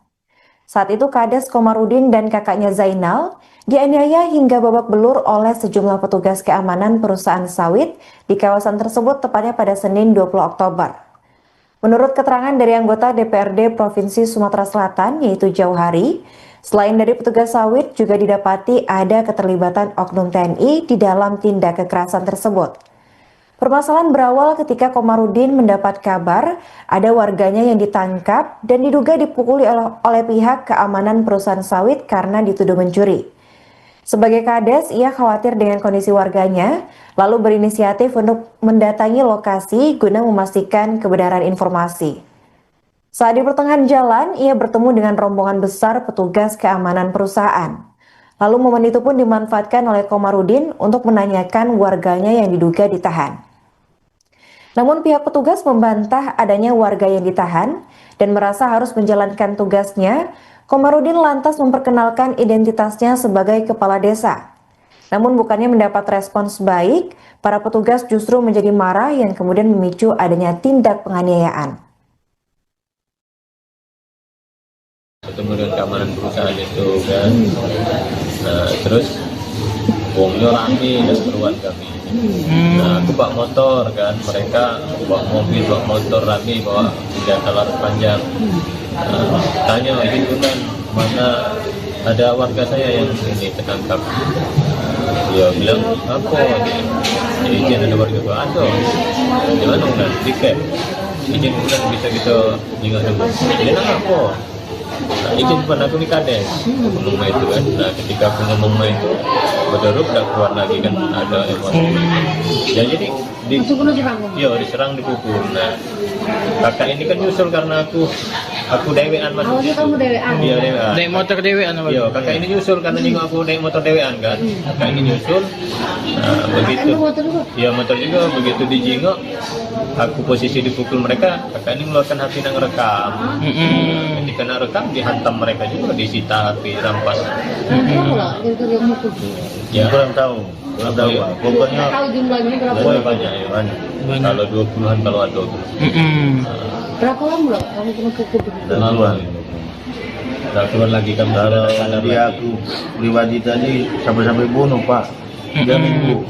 Saat itu Kades Komarudin dan kakaknya Zainal dianiaya hingga babak belur oleh sejumlah petugas keamanan perusahaan sawit di kawasan tersebut tepatnya pada Senin 20 Oktober. Menurut keterangan dari anggota DPRD Provinsi Sumatera Selatan yaitu Jauhari, selain dari petugas sawit juga didapati ada keterlibatan oknum TNI di dalam tindak kekerasan tersebut. Permasalahan berawal ketika Komarudin mendapat kabar ada warganya yang ditangkap dan diduga dipukuli oleh pihak keamanan perusahaan sawit karena dituduh mencuri. Sebagai Kades, ia khawatir dengan kondisi warganya, lalu berinisiatif untuk mendatangi lokasi guna memastikan kebenaran informasi. Saat di pertengahan jalan, ia bertemu dengan rombongan besar petugas keamanan perusahaan. Lalu momen itu pun dimanfaatkan oleh Komarudin untuk menanyakan warganya yang diduga ditahan. Namun pihak petugas membantah adanya warga yang ditahan dan merasa harus menjalankan tugasnya. Komarudin lantas memperkenalkan identitasnya sebagai kepala desa. Namun bukannya mendapat respons baik, para petugas justru menjadi marah yang kemudian memicu adanya tindak penganiayaan. Ketemu dengan keamanan perusahaan itu kan, nah terus wongnya rame dan keruan kami. Nah aku bawa motor kan, mereka bawa mobil, bawa motor rame, bawa senjata laras panjang. Tanya izin kan mana ada warga saya yang ini tertangkap. Dia bilang apa? Izin ada warga gua ada. Di mana kan? Tiket. Izin bulan bisa kita tinggal dulu. Dia nak apa? Nah, itu bukan aku di Kades ngomong itu kan. Nah ketika aku ngomong itu berderuk dah keluar lagi kan ada emosi. Ya jadi diserang dipukul. Nah kakak ini kan nyusul karena aku dewean masuk. Awalnya kamu dewean? Iya dewean. Naik motor dewean apa? Iya kakak ini nyusul karena nyinggung aku naik motor dewean kan. Kakak ini nyusul. Nah begitu. Iya motor juga begitu dijingok. Aku posisi dipukul mereka. Kakak ini mengeluarkan HP yang rekam. Ketika nak rekam dihantam mereka juga, disita HP, rampas. Ya kurang tahu Pak. Pokoknya Tahu jumlahnya berapa? Banyak ya. Kalau 20-an kalau ada. Berapa lama kamu kena pukul? duluan. Udah keluar lagi kan. Kalau dia aku pribadi tadi sampai bunuh Pak. Dia minggu.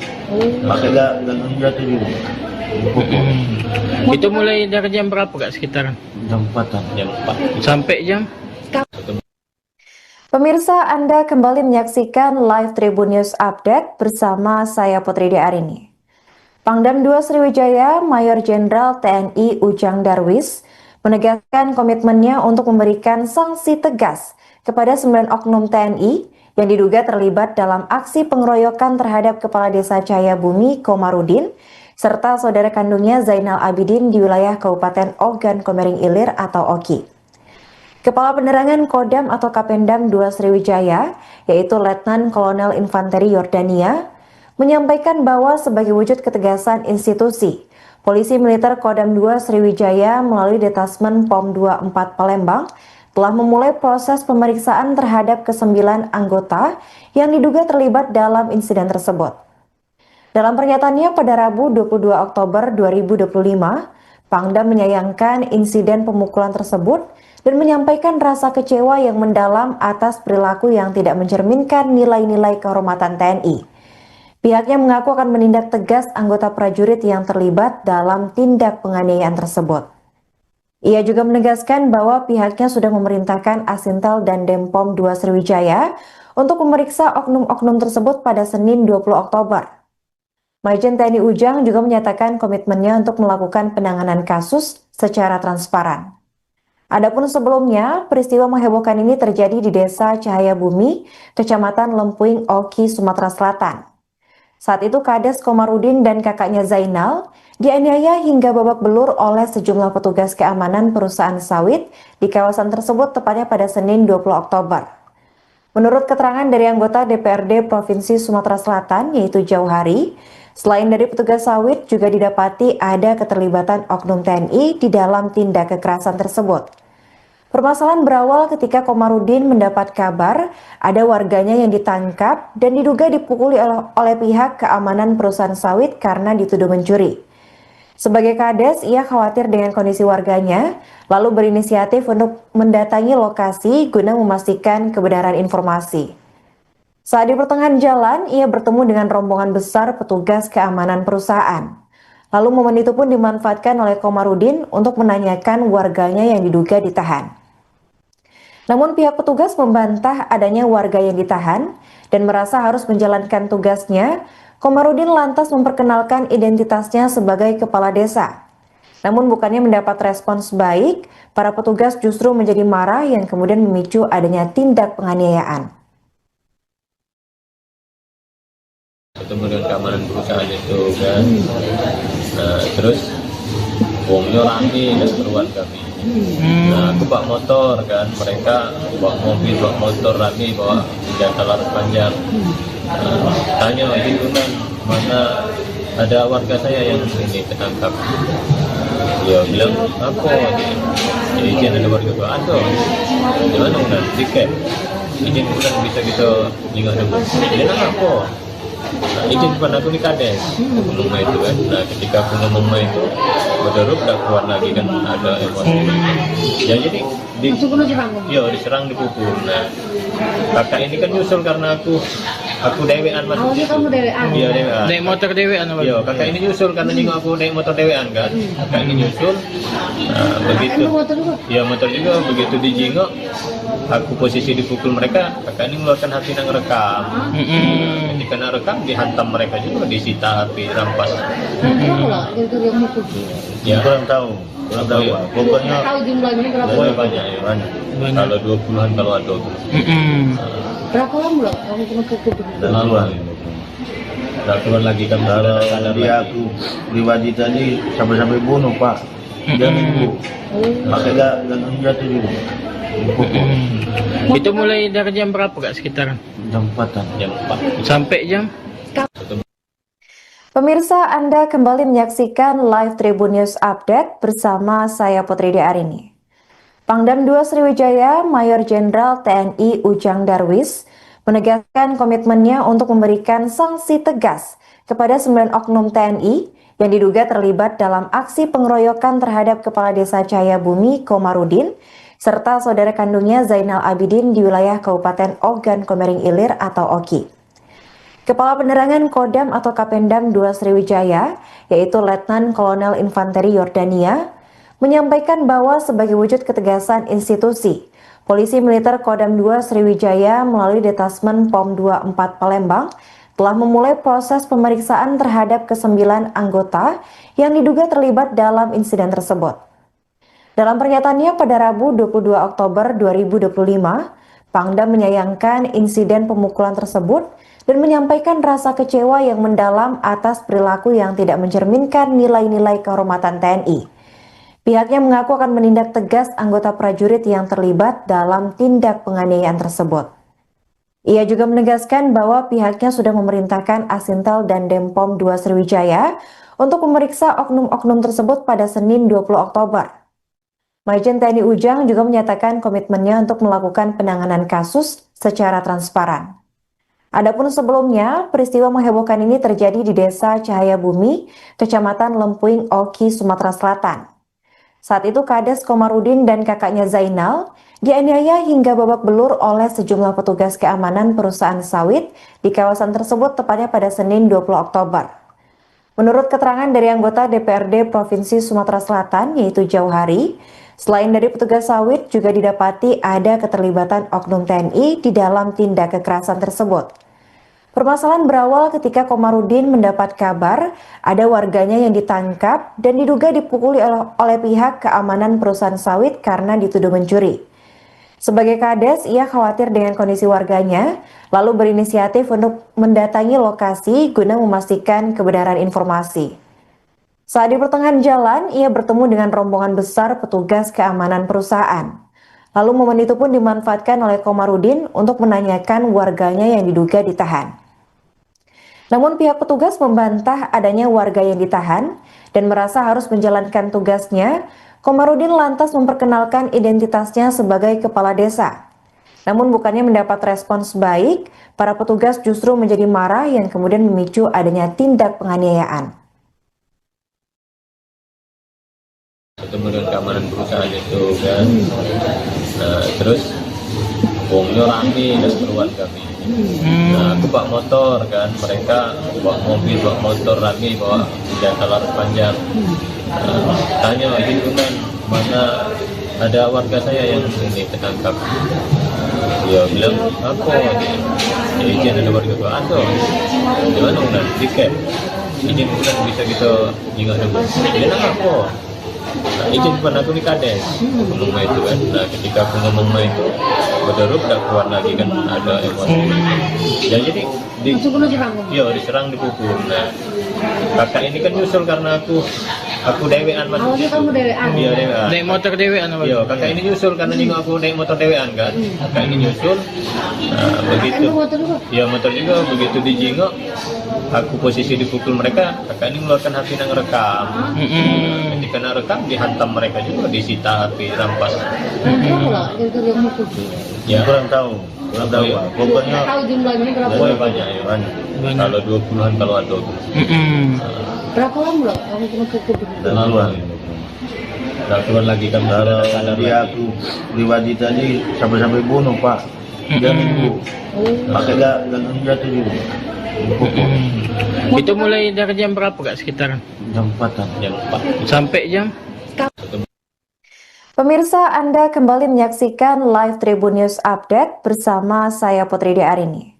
Pakai gangguan jatuh juga. Dipukul. Itu mulai dari jam berapa kak sekitaran? Jam 4-an. Jam 4. Sampai jam? Pemirsa, Anda kembali menyaksikan live Tribun News Update bersama saya Putri Arini. Pangdam 2 Sriwijaya, Mayor Jenderal TNI Ujang Darwis, menegaskan komitmennya untuk memberikan sanksi tegas kepada 9 oknum TNI yang diduga terlibat dalam aksi pengeroyokan terhadap Kepala Desa Cahayabumi Komarudin serta saudara kandungnya Zainal Abidin di wilayah Kabupaten Ogan Komering Ilir atau Oki. Kepala Penerangan Kodam atau Kapendam 2 Sriwijaya, yaitu Letnan Kolonel Infanteri Yordania, menyampaikan bahwa sebagai wujud ketegasan institusi, Polisi Militer Kodam 2 Sriwijaya melalui Detasmen POM 24 Palembang telah memulai proses pemeriksaan terhadap ke-9 anggota yang diduga terlibat dalam insiden tersebut. Dalam pernyataannya pada Rabu 22 Oktober 2025, Pangdam menyayangkan insiden pemukulan tersebut dan menyampaikan rasa kecewa yang mendalam atas perilaku yang tidak mencerminkan nilai-nilai kehormatan TNI. Pihaknya mengaku akan menindak tegas anggota prajurit yang terlibat dalam tindak penganiayaan tersebut. Ia juga menegaskan bahwa pihaknya sudah memerintahkan Asintel dan Denpom 2 Sriwijaya untuk memeriksa oknum-oknum tersebut pada Senin 20 Oktober. Majen TNI Ujang juga menyatakan komitmennya untuk melakukan penanganan kasus secara transparan. Adapun sebelumnya, peristiwa menghebohkan ini terjadi di Desa Cahaya Bumi, Kecamatan Lempuing, Oki, Sumatera Selatan. Saat itu Kades Komarudin dan kakaknya Zainal dianiaya hingga babak belur oleh sejumlah petugas keamanan perusahaan sawit di kawasan tersebut tepatnya pada Senin 20 Oktober. Menurut keterangan dari anggota DPRD Provinsi Sumatera Selatan yaitu Jauhari, selain dari petugas sawit juga didapati ada keterlibatan oknum TNI di dalam tindak kekerasan tersebut. Permasalahan berawal ketika Komarudin mendapat kabar ada warganya yang ditangkap dan diduga dipukuli oleh pihak keamanan perusahaan sawit karena dituduh mencuri. Sebagai Kades, ia khawatir dengan kondisi warganya, lalu berinisiatif untuk mendatangi lokasi guna memastikan kebenaran informasi. Saat di pertengahan jalan, ia bertemu dengan rombongan besar petugas keamanan perusahaan. Lalu momen itu pun dimanfaatkan oleh Komarudin untuk menanyakan warganya yang diduga ditahan. Namun pihak petugas membantah adanya warga yang ditahan dan merasa harus menjalankan tugasnya. Komarudin lantas memperkenalkan identitasnya sebagai kepala desa. Namun bukannya mendapat respons baik, para petugas justru menjadi marah yang kemudian memicu adanya tindak penganiayaan. Ketemu dengan keamanan perusahaan itu kan, nah terus uangnya rame dan keruan kami. Nah aku bawa motor kan, mereka bawa mobil, bawa motor rame, bawa senjata laras panjang. Tanya lingkungan mana ada warga saya yang ini ketangkap. Dia bilang apa? Izin ada warga gua ada. Di mana udah tiket? Izin bukan bisa kita ingat dulu. Dia nak apa? Nah, izin kepada aku di Kades, aku ngomong itu kan. Nah ketika aku ngomong itu, berderuk dah keluar lagi kan ada emosi. Ya jadi diserang, dipukul. Nah kakak ini kan nyusul karena aku dewean masuk. Awalnya kamu dewean? Iya dewean. Naik motor dewean apa? Iya kakak ini nyusul karena juga aku naik motor dewean kan. Kakak ini nyusul. Nah begitu. Iya motor juga begitu dijingok. Aku posisi dipukul mereka, kakak ini mengeluarkan HP yang rekam. Ketika nak rekam dihantam mereka juga, disita HP, rampas. Berapa lah yang mukul? Ya Kurang tahu. ya. Pokoknya Tahu jumlahnya berapa? Banyak ya. banyak. Kalau 20-an kalau ada. Berapa lama lah kamu kena pukul? Dan keluar. Udah keluar lagi kan Kalau sadar dia lagi. aku pribadi tadi sampai bunuh Pak. Dia nunggu. Makanya gak jatuh juga. Itu mulai dari jam berapa kak sekitaran? Jam 4-an. Jam 4. Sampai jam? Pemirsa, Anda kembali menyaksikan live Tribun News Update bersama saya Putri Arini. Pangdam 2 Sriwijaya, Mayor Jenderal TNI Ujang Darwis, menegaskan komitmennya untuk memberikan sanksi tegas kepada 9 oknum TNI yang diduga terlibat dalam aksi pengeroyokan terhadap Kepala Desa Cahaya Bumi Komarudin, serta saudara kandungnya Zainal Abidin di wilayah Kabupaten Ogan Komering Ilir atau Oki. Kepala Penerangan Kodam atau Kapendam 2 Sriwijaya, yaitu Letnan Kolonel Infanteri Yordania, menyampaikan bahwa sebagai wujud ketegasan institusi, Polisi Militer Kodam 2 Sriwijaya melalui Detasmen POM 24 Palembang telah memulai proses pemeriksaan terhadap ke-9 anggota yang diduga terlibat dalam insiden tersebut. Dalam pernyataannya pada Rabu 22 Oktober 2025, Pangdam menyayangkan insiden pemukulan tersebut dan menyampaikan rasa kecewa yang mendalam atas perilaku yang tidak mencerminkan nilai-nilai kehormatan TNI. Pihaknya mengaku akan menindak tegas anggota prajurit yang terlibat dalam tindak penganiayaan tersebut. Ia juga menegaskan bahwa pihaknya sudah memerintahkan Asintel dan Denpom 2 Sriwijaya untuk memeriksa oknum-oknum tersebut pada Senin 20 Oktober. Majen TNI Ujang juga menyatakan komitmennya untuk melakukan penanganan kasus secara transparan. Adapun sebelumnya, peristiwa menghebohkan ini terjadi di Desa Cahaya Bumi, Kecamatan Lempuing, Oki, Sumatera Selatan. Saat itu Kades Komarudin dan kakaknya Zainal dianiaya hingga babak belur oleh sejumlah petugas keamanan perusahaan sawit di kawasan tersebut tepatnya pada Senin 20 Oktober. Menurut keterangan dari anggota DPRD Provinsi Sumatera Selatan yaitu Jauhari, selain dari petugas sawit juga didapati ada keterlibatan oknum TNI di dalam tindak kekerasan tersebut. Permasalahan berawal ketika Komarudin mendapat kabar ada warganya yang ditangkap dan diduga dipukuli oleh pihak keamanan perusahaan sawit karena dituduh mencuri. Sebagai Kades, ia khawatir dengan kondisi warganya, lalu berinisiatif untuk mendatangi lokasi guna memastikan kebenaran informasi. Saat di pertengahan jalan, ia bertemu dengan rombongan besar petugas keamanan perusahaan. Lalu momen itu pun dimanfaatkan oleh Komarudin untuk menanyakan warganya yang diduga ditahan. Namun pihak petugas membantah adanya warga yang ditahan dan merasa harus menjalankan tugasnya. Komarudin lantas memperkenalkan identitasnya sebagai kepala desa. Namun bukannya mendapat respons baik, para petugas justru menjadi marah yang kemudian memicu adanya tindak penganiayaan. Ketemu dengan keamanan perusahaan itu kan, nah terus wongnya rame dan keluar kami. Nah aku bawa motor kan, mereka bawa mobil, bawa motor rame, bawa senjata laras panjang. Tanya izin kan, mana ada warga saya yang ini ketangkap. Dia bilang apa? Izin ada warga tua atau gimana bukan tiket? Izin bukan bisa kita ingat dulu. Dia nak apa? Nah, izin pernah aku di Kades ngomong itu kan. Nah ketika aku ngomong itu berderuk tak kuat lagi kan, ada emosi. Ya jadi diserang, dipukul. Nah kakak ini kan nyusul karena aku dewean mas. Awalnya kamu dewean? Iya dewean. Naik motor dewean apa? Iya kakak ini nyusul karena nyinggung aku naik motor dewean kan. Kakak ini nyusul. Nah begitu. Iya motor juga, begitu dijingok. Aku posisi dipukul mereka, kakak ini mengeluarkan HP yang rekam. Ketika nak rekam dihantam mereka juga, disita HP, rampas. Ya kurang tahu ya. pokoknya Tahu jumlahnya berapa? Banyak ya. banyak. Kalau 20-an kalau ada. Berapa lama loh kamu kena pukul? Keluar. Nah, keluar lagi kan Kalau sadar dia lagi. aku pribadi tadi sampai bunuh pak. Dia minggu. Pakai gagang jatuh juga. Itu mulai dari jam berapa kak sekitaran? Jam 4-an. Yang 4. Sampai jam? Pemirsa, Anda kembali menyaksikan live Tribun News Update bersama saya Putri Arini.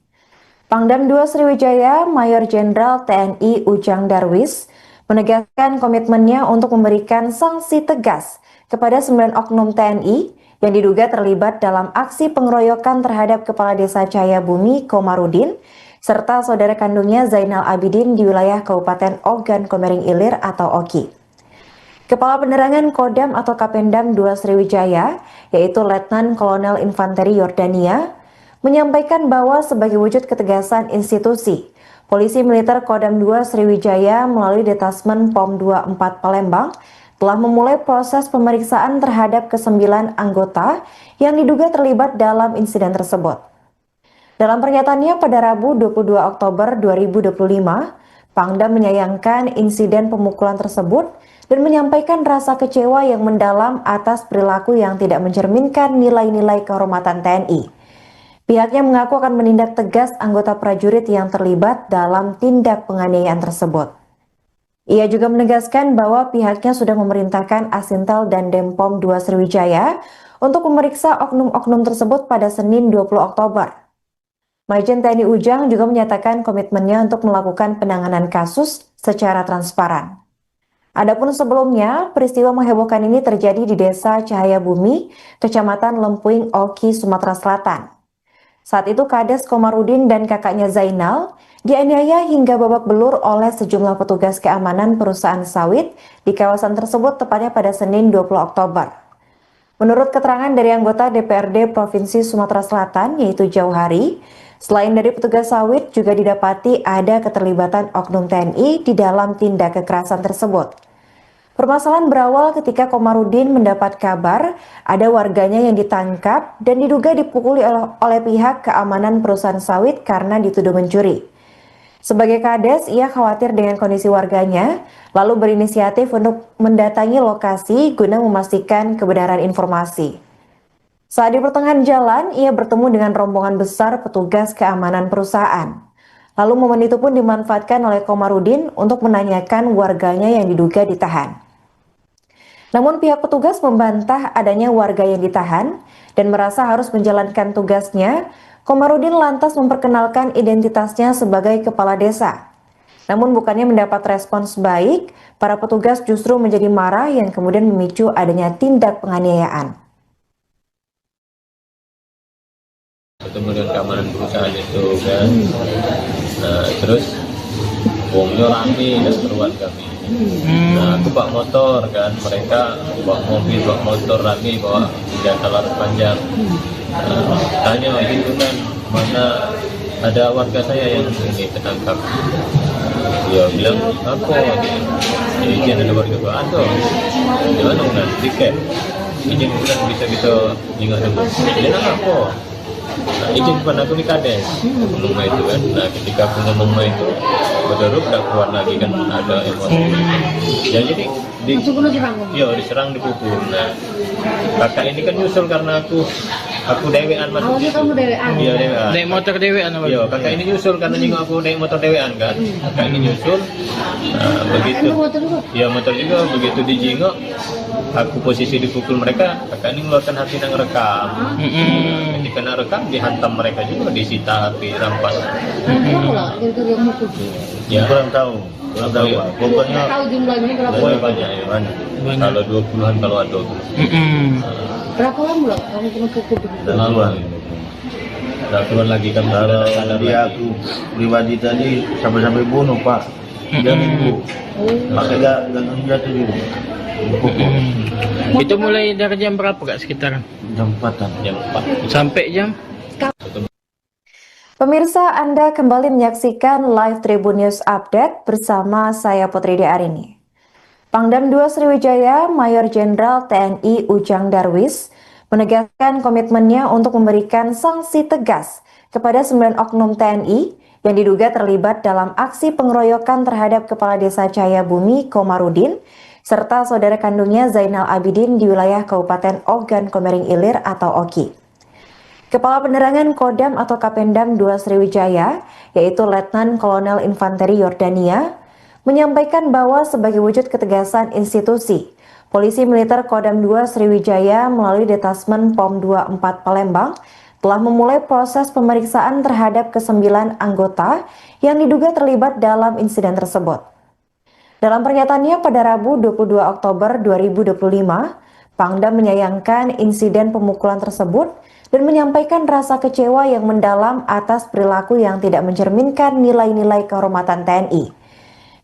Pangdam 2 Sriwijaya, Mayor Jenderal TNI Ujang Darwis menegaskan komitmennya untuk memberikan sanksi tegas kepada 9 oknum TNI yang diduga terlibat dalam aksi pengeroyokan terhadap Kepala Desa Cahayabumi Komarudin serta saudara kandungnya Zainal Abidin di wilayah Kabupaten Ogan Komering Ilir atau Oki. Kepala Penerangan Kodam atau Kapendam 2 Sriwijaya, yaitu Letnan Kolonel Infanteri Yordania, menyampaikan bahwa sebagai wujud ketegasan institusi, Polisi Militer Kodam 2 Sriwijaya melalui Detasmen POM 24 Palembang telah memulai proses pemeriksaan terhadap ke-9 anggota yang diduga terlibat dalam insiden tersebut. Dalam pernyataannya pada Rabu 22 Oktober 2025, Pangdam menyayangkan insiden pemukulan tersebut dan menyampaikan rasa kecewa yang mendalam atas perilaku yang tidak mencerminkan nilai-nilai kehormatan TNI. Pihaknya mengaku akan menindak tegas anggota prajurit yang terlibat dalam tindak penganiayaan tersebut. Ia juga menegaskan bahwa pihaknya sudah memerintahkan Asintel dan Denpom 2 Sriwijaya untuk memeriksa oknum-oknum tersebut pada Senin 20 Oktober. Majen TNI Ujang juga menyatakan komitmennya untuk melakukan penanganan kasus secara transparan. Adapun sebelumnya, peristiwa menghebohkan ini terjadi di Desa Cahayabumi, Kecamatan Lempuing, Oki, Sumatera Selatan. Saat itu Kades Komarudin dan kakaknya Zainal dianiaya hingga babak belur oleh sejumlah petugas keamanan perusahaan sawit di kawasan tersebut tepatnya pada Senin 20 Oktober. Menurut keterangan dari anggota DPRD Provinsi Sumatera Selatan yaitu Jauhari, selain dari petugas sawit juga didapati ada keterlibatan oknum TNI di dalam tindak kekerasan tersebut. Permasalahan berawal ketika Komarudin mendapat kabar ada warganya yang ditangkap dan diduga dipukuli oleh pihak keamanan perusahaan sawit karena dituduh mencuri. Sebagai kades, ia khawatir dengan kondisi warganya, lalu berinisiatif untuk mendatangi lokasi guna memastikan kebenaran informasi. Saat di pertengahan jalan, ia bertemu dengan rombongan besar petugas keamanan perusahaan. Lalu momen itu pun dimanfaatkan oleh Komarudin untuk menanyakan warganya yang diduga ditahan. Namun pihak petugas membantah adanya warga yang ditahan dan merasa harus menjalankan tugasnya. Komarudin lantas memperkenalkan identitasnya sebagai kepala desa. Namun bukannya mendapat respons baik, para petugas justru menjadi marah yang kemudian memicu adanya tindak penganiayaan. Ketemu dengan keamanan perusahaan itu kan, nah terus wongnya rame dan keruan kami. Nah aku bawa motor kan, mereka bawa mobil, bawa motor rame, bawa senjata laras panjang. Tanya gitu kan, mana ada warga saya yang ini tertangkap. Dia bilang apa? Izin ada warga gua ada. Gimana kan? Tiket. Izin bukan bisa ingat dulu. Dia apa? Nah, izin pun aku nih kades ngomong itu kan. Nah ketika aku ngomong itu baru udah keluar lagi kan ada emosi. Ya jadi diserang dipukul. Nah kakak ini kan nyusul karena aku dewean masuk. Awalnya kamu dewean? Iya dewean. Naik motor dewean apa? Iya kakak ini nyusul karena juga aku naik motor dewean kan. Kakak ini nyusul. Nah, begitu. Iya motor juga begitu dijingok. Aku posisi dipukul mereka, kakak ini mengeluarkan HP yang rekam. Ketika nak rekam dihantam mereka juga, disita HP, rampas. Ya kurang tahu. Pokoknya Tahu jumlahnya berapa? Pokoknya banyak ya. banyak. Kalau 20-an kalau ada. Berapa lama kamu kena pukul? Laluan. Udah keluar lagi kan Kalau sadar dia lagi. aku pribadi tadi sampai bunuh Pak. Dia minggu. Makanya gak jatuh juga. Dipukul. Itu mulai dari jam berapa kak sekitaran? Jam 4-an. Jam 4. Sampai jam? Pemirsa, Anda kembali menyaksikan live Tribun News Update bersama saya Putri Arini. Pangdam 2 Sriwijaya, Mayor Jenderal TNI Ujang Darwis menegaskan komitmennya untuk memberikan sanksi tegas kepada 9 oknum TNI yang diduga terlibat dalam aksi pengeroyokan terhadap Kepala Desa Cahayabumi Komarudin serta saudara kandungnya Zainal Abidin di wilayah Kabupaten Ogan Komering Ilir atau Oki. Kepala Penerangan Kodam atau Kapendam 2 Sriwijaya, yaitu Letnan Kolonel Infanteri Yordania, menyampaikan bahwa sebagai wujud ketegasan institusi, Polisi Militer Kodam 2 Sriwijaya melalui Detasmen POM 24 Palembang telah memulai proses pemeriksaan terhadap ke-9 anggota yang diduga terlibat dalam insiden tersebut. Dalam pernyataannya pada Rabu 22 Oktober 2025, Pangdam menyayangkan insiden pemukulan tersebut dan menyampaikan rasa kecewa yang mendalam atas perilaku yang tidak mencerminkan nilai-nilai kehormatan TNI.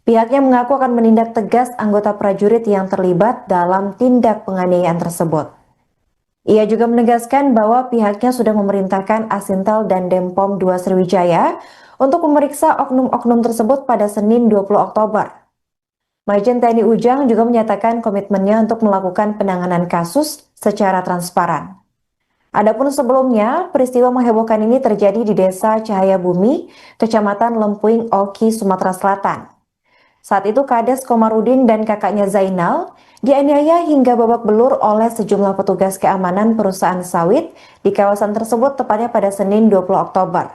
Pihaknya mengaku akan menindak tegas anggota prajurit yang terlibat dalam tindak penganiayaan tersebut. Ia juga menegaskan bahwa pihaknya sudah memerintahkan Asintel dan Denpom 2 Sriwijaya untuk memeriksa oknum-oknum tersebut pada Senin 20 Oktober. Majen TNI Ujang juga menyatakan komitmennya untuk melakukan penanganan kasus secara transparan. Adapun sebelumnya, peristiwa menghebohkan ini terjadi di Desa Cahayabumi, Kecamatan Lempuing, Oki, Sumatera Selatan. Saat itu Kades Komarudin dan kakaknya Zainal dianiaya hingga babak belur oleh sejumlah petugas keamanan perusahaan sawit di kawasan tersebut tepatnya pada Senin 20 Oktober.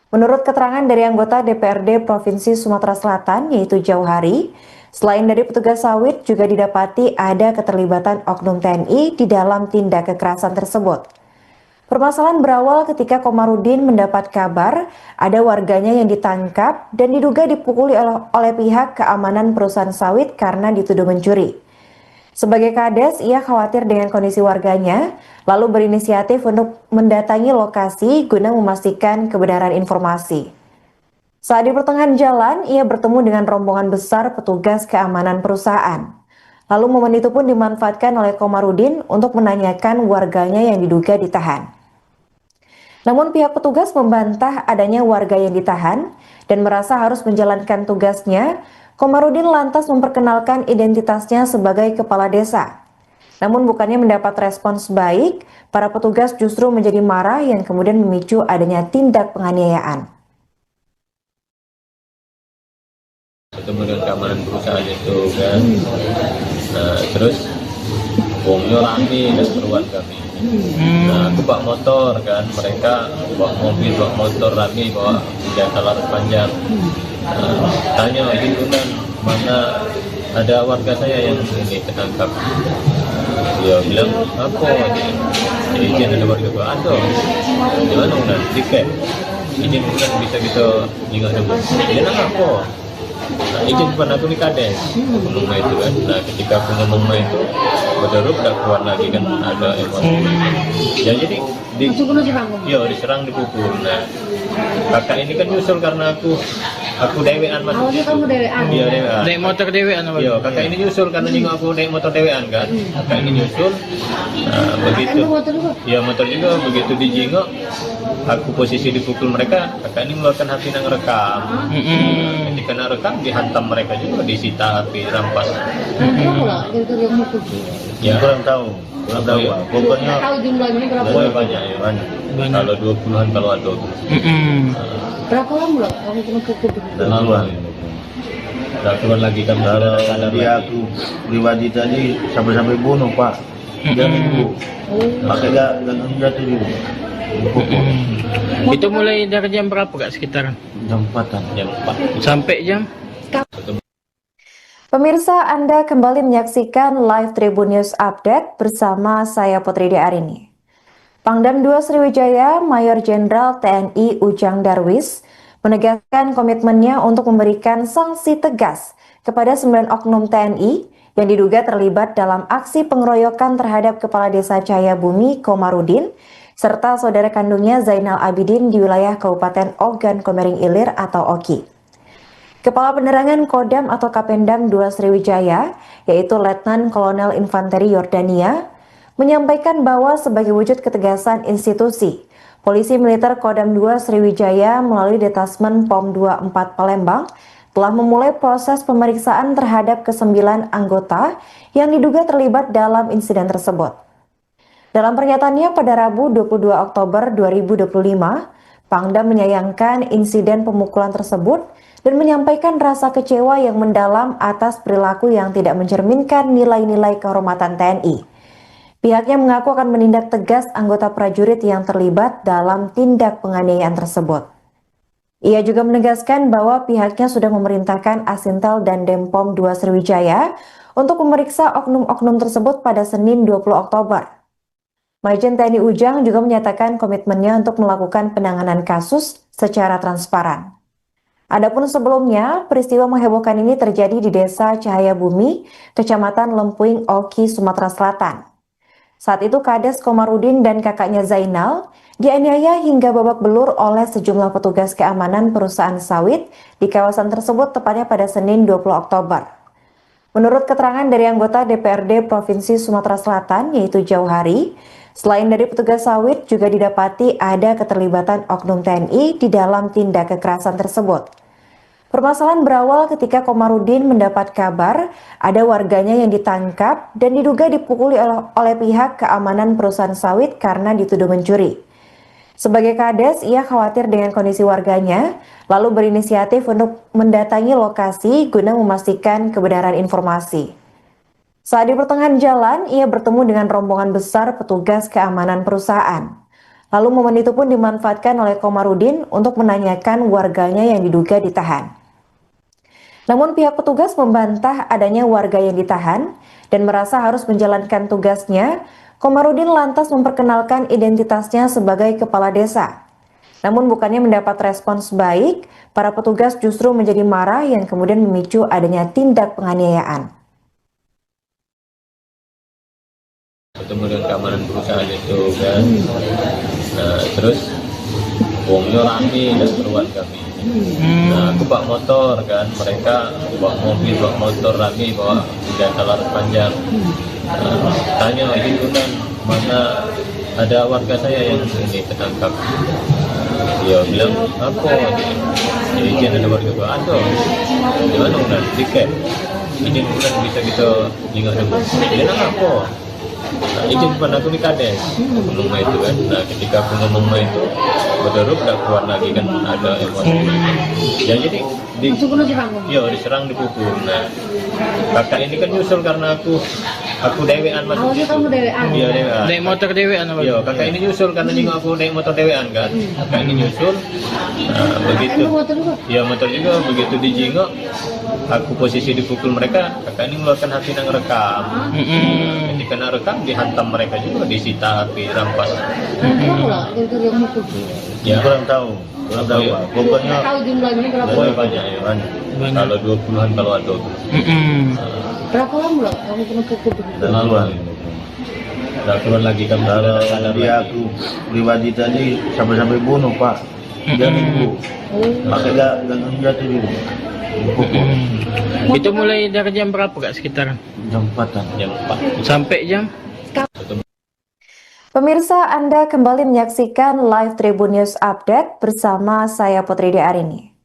Menurut keterangan dari anggota DPRD Provinsi Sumatera Selatan yaitu Jauhari, selain dari petugas sawit juga didapati ada keterlibatan oknum TNI di dalam tindak kekerasan tersebut. Permasalahan berawal ketika Komarudin mendapat kabar ada warganya yang ditangkap dan diduga dipukuli oleh pihak keamanan perusahaan sawit karena dituduh mencuri. Sebagai kades, ia khawatir dengan kondisi warganya, lalu berinisiatif untuk mendatangi lokasi guna memastikan kebenaran informasi. Saat di pertengahan jalan, ia bertemu dengan rombongan besar petugas keamanan perusahaan. Lalu momen itu pun dimanfaatkan oleh Komarudin untuk menanyakan warganya yang diduga ditahan. Namun pihak petugas membantah adanya warga yang ditahan dan merasa harus menjalankan tugasnya. Komarudin lantas memperkenalkan identitasnya sebagai kepala desa. Namun bukannya mendapat respons baik, para petugas justru menjadi marah yang kemudian memicu adanya tindak penganiayaan. ketemu dengan keamanan perusahaan itu kan. Nah terus wongnya rame dan keruan kami. Nah aku bawa motor kan, mereka bawa mobil, bawa motor rame, bawa senjata laras panjang. Tanya izin kan, mana ada warga saya yang ini ketangkap. Dia bilang apa izin ada warga gua ada. Gimana udah tiket? Izin bukan bisa kita ingat dulu. Dia nang apa? Nah, izin bukan aku di kades. Aku ngomong itu kan. Nah ketika aku ngomong itu, betul udah keluar lagi kan ada emosi. Ya jadi diserang dipukul. Nah kakak ini kan nyusul karena aku dewean masuk. Awalnya kamu dewean? Iya dewean. Naik motor dewean apa? Iya kakak ini nyusul karena nyinggung aku naik motor dewean kan. Kakak ini nyusul. Nah, begitu. Motor juga? Iya motor juga. Begitu dijingok, aku posisi dipukul mereka. Kakak ini mengeluarkan HP nang rekam. Ketika nang rekam dihantam mereka juga, disita HP, rampas. Berapa lah yang mukul? Ya kurang tahu Pak. Pokoknya Tahu jumlahnya berapa? pokoknya banyak ya. banyak. Kalau 20-an kalau ada. Berapa lama lah kamu kena pukul? Dan keluar. Udah keluar lagi kan. Kalau dia aku pribadi tadi sampai bunuh Pak. Dia minggu. Pakai gagang jatuh juga. Dipukul. Itu mulai dari jam berapa kak sekitaran? Jam 4-an. Jam 4. Sampai jam? Pemirsa, Anda kembali menyaksikan live Tribun News Update bersama saya Putri Arini. Pangdam 2 Sriwijaya, Mayor Jenderal TNI Ujang Darwis menegaskan komitmennya untuk memberikan sanksi tegas kepada 9 oknum TNI yang diduga terlibat dalam aksi pengeroyokan terhadap Kepala Desa Cahayabumi Komarudin serta saudara kandungnya Zainal Abidin di wilayah Kabupaten Ogan Komering Ilir atau Oki. Kepala Penerangan Kodam atau Kapendam 2 Sriwijaya, yaitu Letnan Kolonel Infanteri Yordania, menyampaikan bahwa sebagai wujud ketegasan institusi, Polisi Militer Kodam 2 Sriwijaya melalui Detasmen POM 24 Palembang telah memulai proses pemeriksaan terhadap ke-9 anggota yang diduga terlibat dalam insiden tersebut. Dalam pernyataannya pada Rabu 22 Oktober 2025, Pangdam menyayangkan insiden pemukulan tersebut dan menyampaikan rasa kecewa yang mendalam atas perilaku yang tidak mencerminkan nilai-nilai kehormatan TNI. Pihaknya mengaku akan menindak tegas anggota prajurit yang terlibat dalam tindak penganiayaan tersebut. Ia juga menegaskan bahwa pihaknya sudah memerintahkan Asintel dan Denpom 2 Sriwijaya untuk memeriksa oknum-oknum tersebut pada Senin 20 Oktober. Majen TNI Ujang juga menyatakan komitmennya untuk melakukan penanganan kasus secara transparan. Adapun sebelumnya, peristiwa menghebohkan ini terjadi di Desa Cahayabumi, Kecamatan Lempuing, Oki, Sumatera Selatan. Saat itu Kades Komarudin dan kakaknya Zainal dianiaya hingga babak belur oleh sejumlah petugas keamanan perusahaan sawit di kawasan tersebut tepatnya pada Senin 20 Oktober. Menurut keterangan dari anggota DPRD Provinsi Sumatera Selatan yaitu Jauhari, selain dari petugas sawit juga didapati ada keterlibatan oknum TNI di dalam tindak kekerasan tersebut. Permasalahan berawal ketika Komarudin mendapat kabar ada warganya yang ditangkap dan diduga dipukuli oleh pihak keamanan perusahaan sawit karena dituduh mencuri. Sebagai Kades, ia khawatir dengan kondisi warganya, lalu berinisiatif untuk mendatangi lokasi guna memastikan kebenaran informasi. Saat di pertengahan jalan, ia bertemu dengan rombongan besar petugas keamanan perusahaan. Lalu momen itu pun dimanfaatkan oleh Komarudin untuk menanyakan warganya yang diduga ditahan. Namun pihak petugas membantah adanya warga yang ditahan dan merasa harus menjalankan tugasnya. Komarudin lantas memperkenalkan identitasnya sebagai kepala desa. Namun bukannya mendapat respons baik, para petugas justru menjadi marah yang kemudian memicu adanya tindak penganiayaan. Ketemu dengan keamanan perusahaan itu kan. Nah terus wongnya rame dan keruan kami. Nah aku bawa motor kan, mereka bawa mobil, bawa motor rame, bawa senjata laras panjang. Tanya izin kan, mana ada warga saya yang ini ketangkap. Dia bilang apa? Izin ada warga gua ada. Gimana udah tiket? Izin bukan bisa kita ingat dulu. Dia nang apa? izin depan aku di kades ngomong itu kan. Nah ketika aku ngomong itu Badarub udah keluar lagi kan, ada emosi. Ya jadi Langsung kena serang. diserang, dipukul. Nah kakak ini kan nyusul karena aku dewean masuk Awalnya situ. kamu dewean. Iya dewean. Naik motor dewean apa? Iya, kakak ini nyusul karena nyinggung aku naik motor dewean kan. Kakak ini nyusul. Nah, begitu. Kamu motor juga? Iya, motor juga. Begitu dijingok, aku posisi dipukul mereka. Kakak ini mengeluarkan HP yang rekam. Ketika nak rekam, dihantam mereka juga, disita HP, rampas. Berapa lah gara-gara yang mukul? Ya, Kurang tahu Pak. Pokoknya Tahu jumlahnya berapa? boleh banyak ya. banyak. Kalau 20-an kalau ada. Berapa lama lah kamu kena pukul? Dan keluar. Udah keluar lagi kan. Kalau dia aku pribadi tadi sampai bunuh Pak. Dia minggu. Pakai gagang jatuh dulu. Dipukul. Itu mulai dari jam berapa kak sekitaran? Jam 4-an. Yang 4. Sampai jam? Pemirsa, Anda kembali menyaksikan live Tribun News Update bersama saya Putri Arini.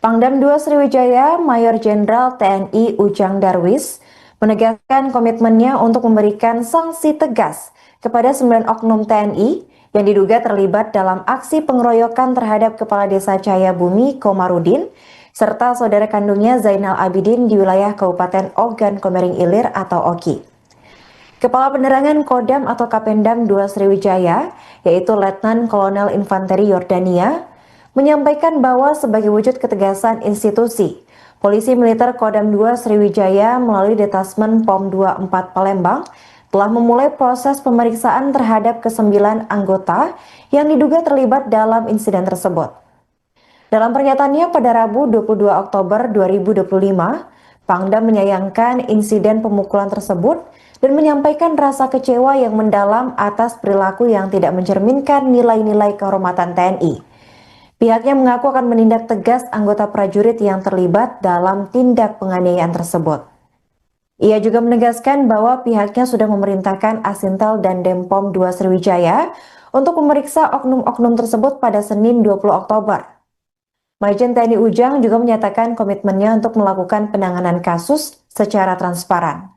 Pangdam 2 Sriwijaya, Mayor Jenderal TNI Ujang Darwis, menegaskan komitmennya untuk memberikan sanksi tegas kepada 9 oknum TNI yang diduga terlibat dalam aksi pengeroyokan terhadap Kepala Desa Cahayabumi Komarudin, serta saudara kandungnya Zainal Abidin di wilayah Kabupaten Ogan Komering Ilir atau Oki. Kepala Penerangan Kodam atau Kapendam 2 Sriwijaya, yaitu Letnan Kolonel Infanteri Yordania, menyampaikan bahwa sebagai wujud ketegasan institusi, Polisi Militer Kodam 2 Sriwijaya melalui Detasmen POM 24 Palembang telah memulai proses pemeriksaan terhadap ke-9 anggota yang diduga terlibat dalam insiden tersebut. Dalam pernyataannya pada Rabu 22 Oktober 2025, Pangdam menyayangkan insiden pemukulan tersebut dan menyampaikan rasa kecewa yang mendalam atas perilaku yang tidak mencerminkan nilai-nilai kehormatan TNI. Pihaknya mengaku akan menindak tegas anggota prajurit yang terlibat dalam tindak penganiayaan tersebut. Ia juga menegaskan bahwa pihaknya sudah memerintahkan Asintel dan Denpom 2 Sriwijaya untuk memeriksa oknum-oknum tersebut pada Senin 20 Oktober. Majen TNI Ujang juga menyatakan komitmennya untuk melakukan penanganan kasus secara transparan.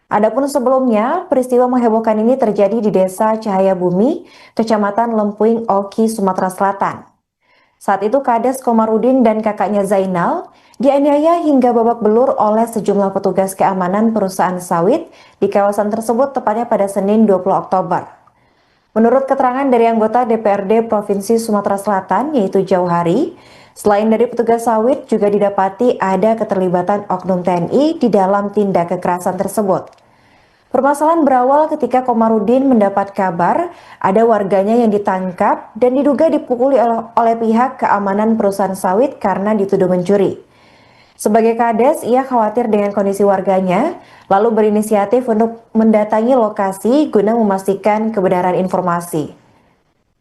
Adapun sebelumnya, peristiwa menghebohkan ini terjadi di Desa Cahayabumi, Kecamatan Lempuing, Oki, Sumatera Selatan. Saat itu Kades Komarudin dan kakaknya Zainal dianiaya hingga babak belur oleh sejumlah petugas keamanan perusahaan sawit di kawasan tersebut tepatnya pada Senin 20 Oktober. Menurut keterangan dari anggota DPRD Provinsi Sumatera Selatan yaitu Jauhari, selain dari petugas sawit juga didapati ada keterlibatan oknum TNI di dalam tindak kekerasan tersebut. Permasalahan berawal ketika Komarudin mendapat kabar ada warganya yang ditangkap dan diduga dipukuli oleh pihak keamanan perusahaan sawit karena dituduh mencuri. Sebagai Kades, ia khawatir dengan kondisi warganya, lalu berinisiatif untuk mendatangi lokasi guna memastikan kebenaran informasi.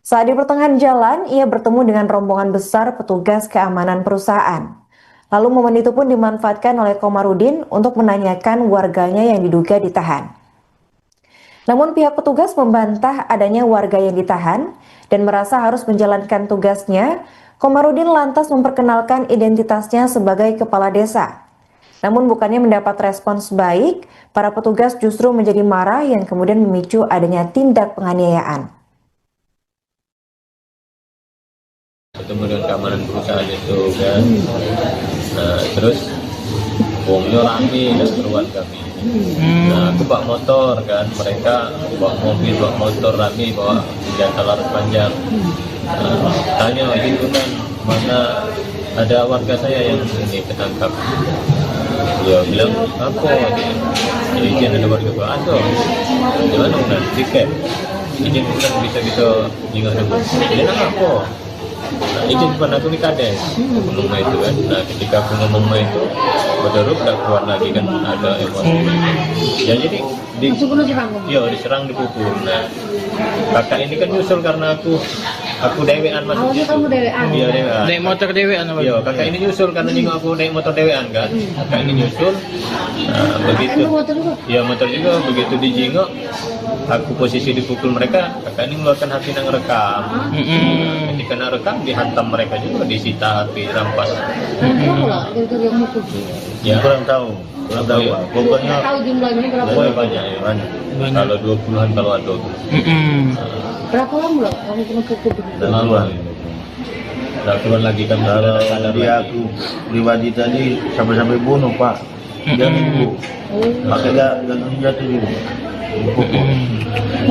Saat di pertengahan jalan, ia bertemu dengan rombongan besar petugas keamanan perusahaan. Lalu momen itu pun dimanfaatkan oleh Komarudin untuk menanyakan warganya yang diduga ditahan. Namun pihak petugas membantah adanya warga yang ditahan dan merasa harus menjalankan tugasnya. Komarudin lantas memperkenalkan identitasnya sebagai kepala desa. Namun bukannya mendapat respons baik, para petugas justru menjadi marah yang kemudian memicu adanya tindak penganiayaan. Ketemu dengan keamanan perusahaan itu kan. Nah, terus bongnya rame dan keruan kami. Nah, aku bawa motor kan, mereka bawa mobil, bawa motor rame, bawa senjata laras panjang. Tanya gitu kan, mana ada warga saya yang ini ketangkap. Dia bilang, apa? Izin ada warga gua ada. Gimana kan? Tiket. Izin bukan bisa kita jingga dulu. Dia nak apa? Nah, izin depan aku di Kades ngomong itu kan. Nah ketika aku ngomong itu Badarub udah keluar lagi kan, ada emosi. Ya jadi Langsung kena serang. diserang, dipukul. Nah kakak ini kan nyusul karena aku dewean masuk Awalnya situ. kamu dewean. Iya dewean. Naik motor dewean apa? Iya, kakak ini nyusul karena nyinggung aku naik motor dewean kan. Kakak ini nyusul. Nah, begitu. Kamu motor juga? Iya, motor juga. Begitu dijingok, aku posisi dipukul mereka. Kakak ini mengeluarkan HP yang rekam. Ketika nak rekam, dihantam mereka juga, disita HP, rampas. Berapa lah gara-gara yang mukul? Ya, Kurang tahu Nggak tahu Pak. Pokoknya Tahu jumlahnya berapa? banyak ya. banyak. Banyak. Kalau 20-an kalau ada. Berapa lama loh kamu kena pukul? Duluan. Udah keluar lagi kan Kalau sadar dia lagi. aku pribadi tadi sampai bunuh Pak. Dia nunggu. Makanya gak jatuh juga. Dipukul.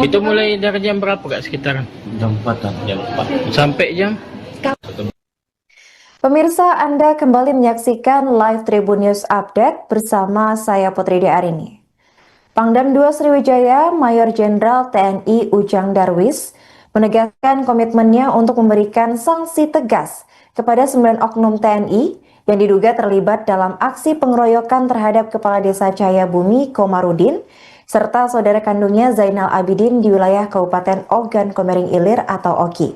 Itu mulai dari jam berapa Kak sekitaran? Jam 4-an. Jam 4. Sampai jam? Pemirsa, Anda kembali menyaksikan live Tribun News Update bersama saya Putri Arini. Pangdam 2 Sriwijaya, Mayor Jenderal TNI Ujang Darwis, menegaskan komitmennya untuk memberikan sanksi tegas kepada 9 oknum TNI yang diduga terlibat dalam aksi pengeroyokan terhadap Kepala Desa Cahayabumi Komarudin serta saudara kandungnya Zainal Abidin di wilayah Kabupaten Ogan Komering Ilir atau Oki.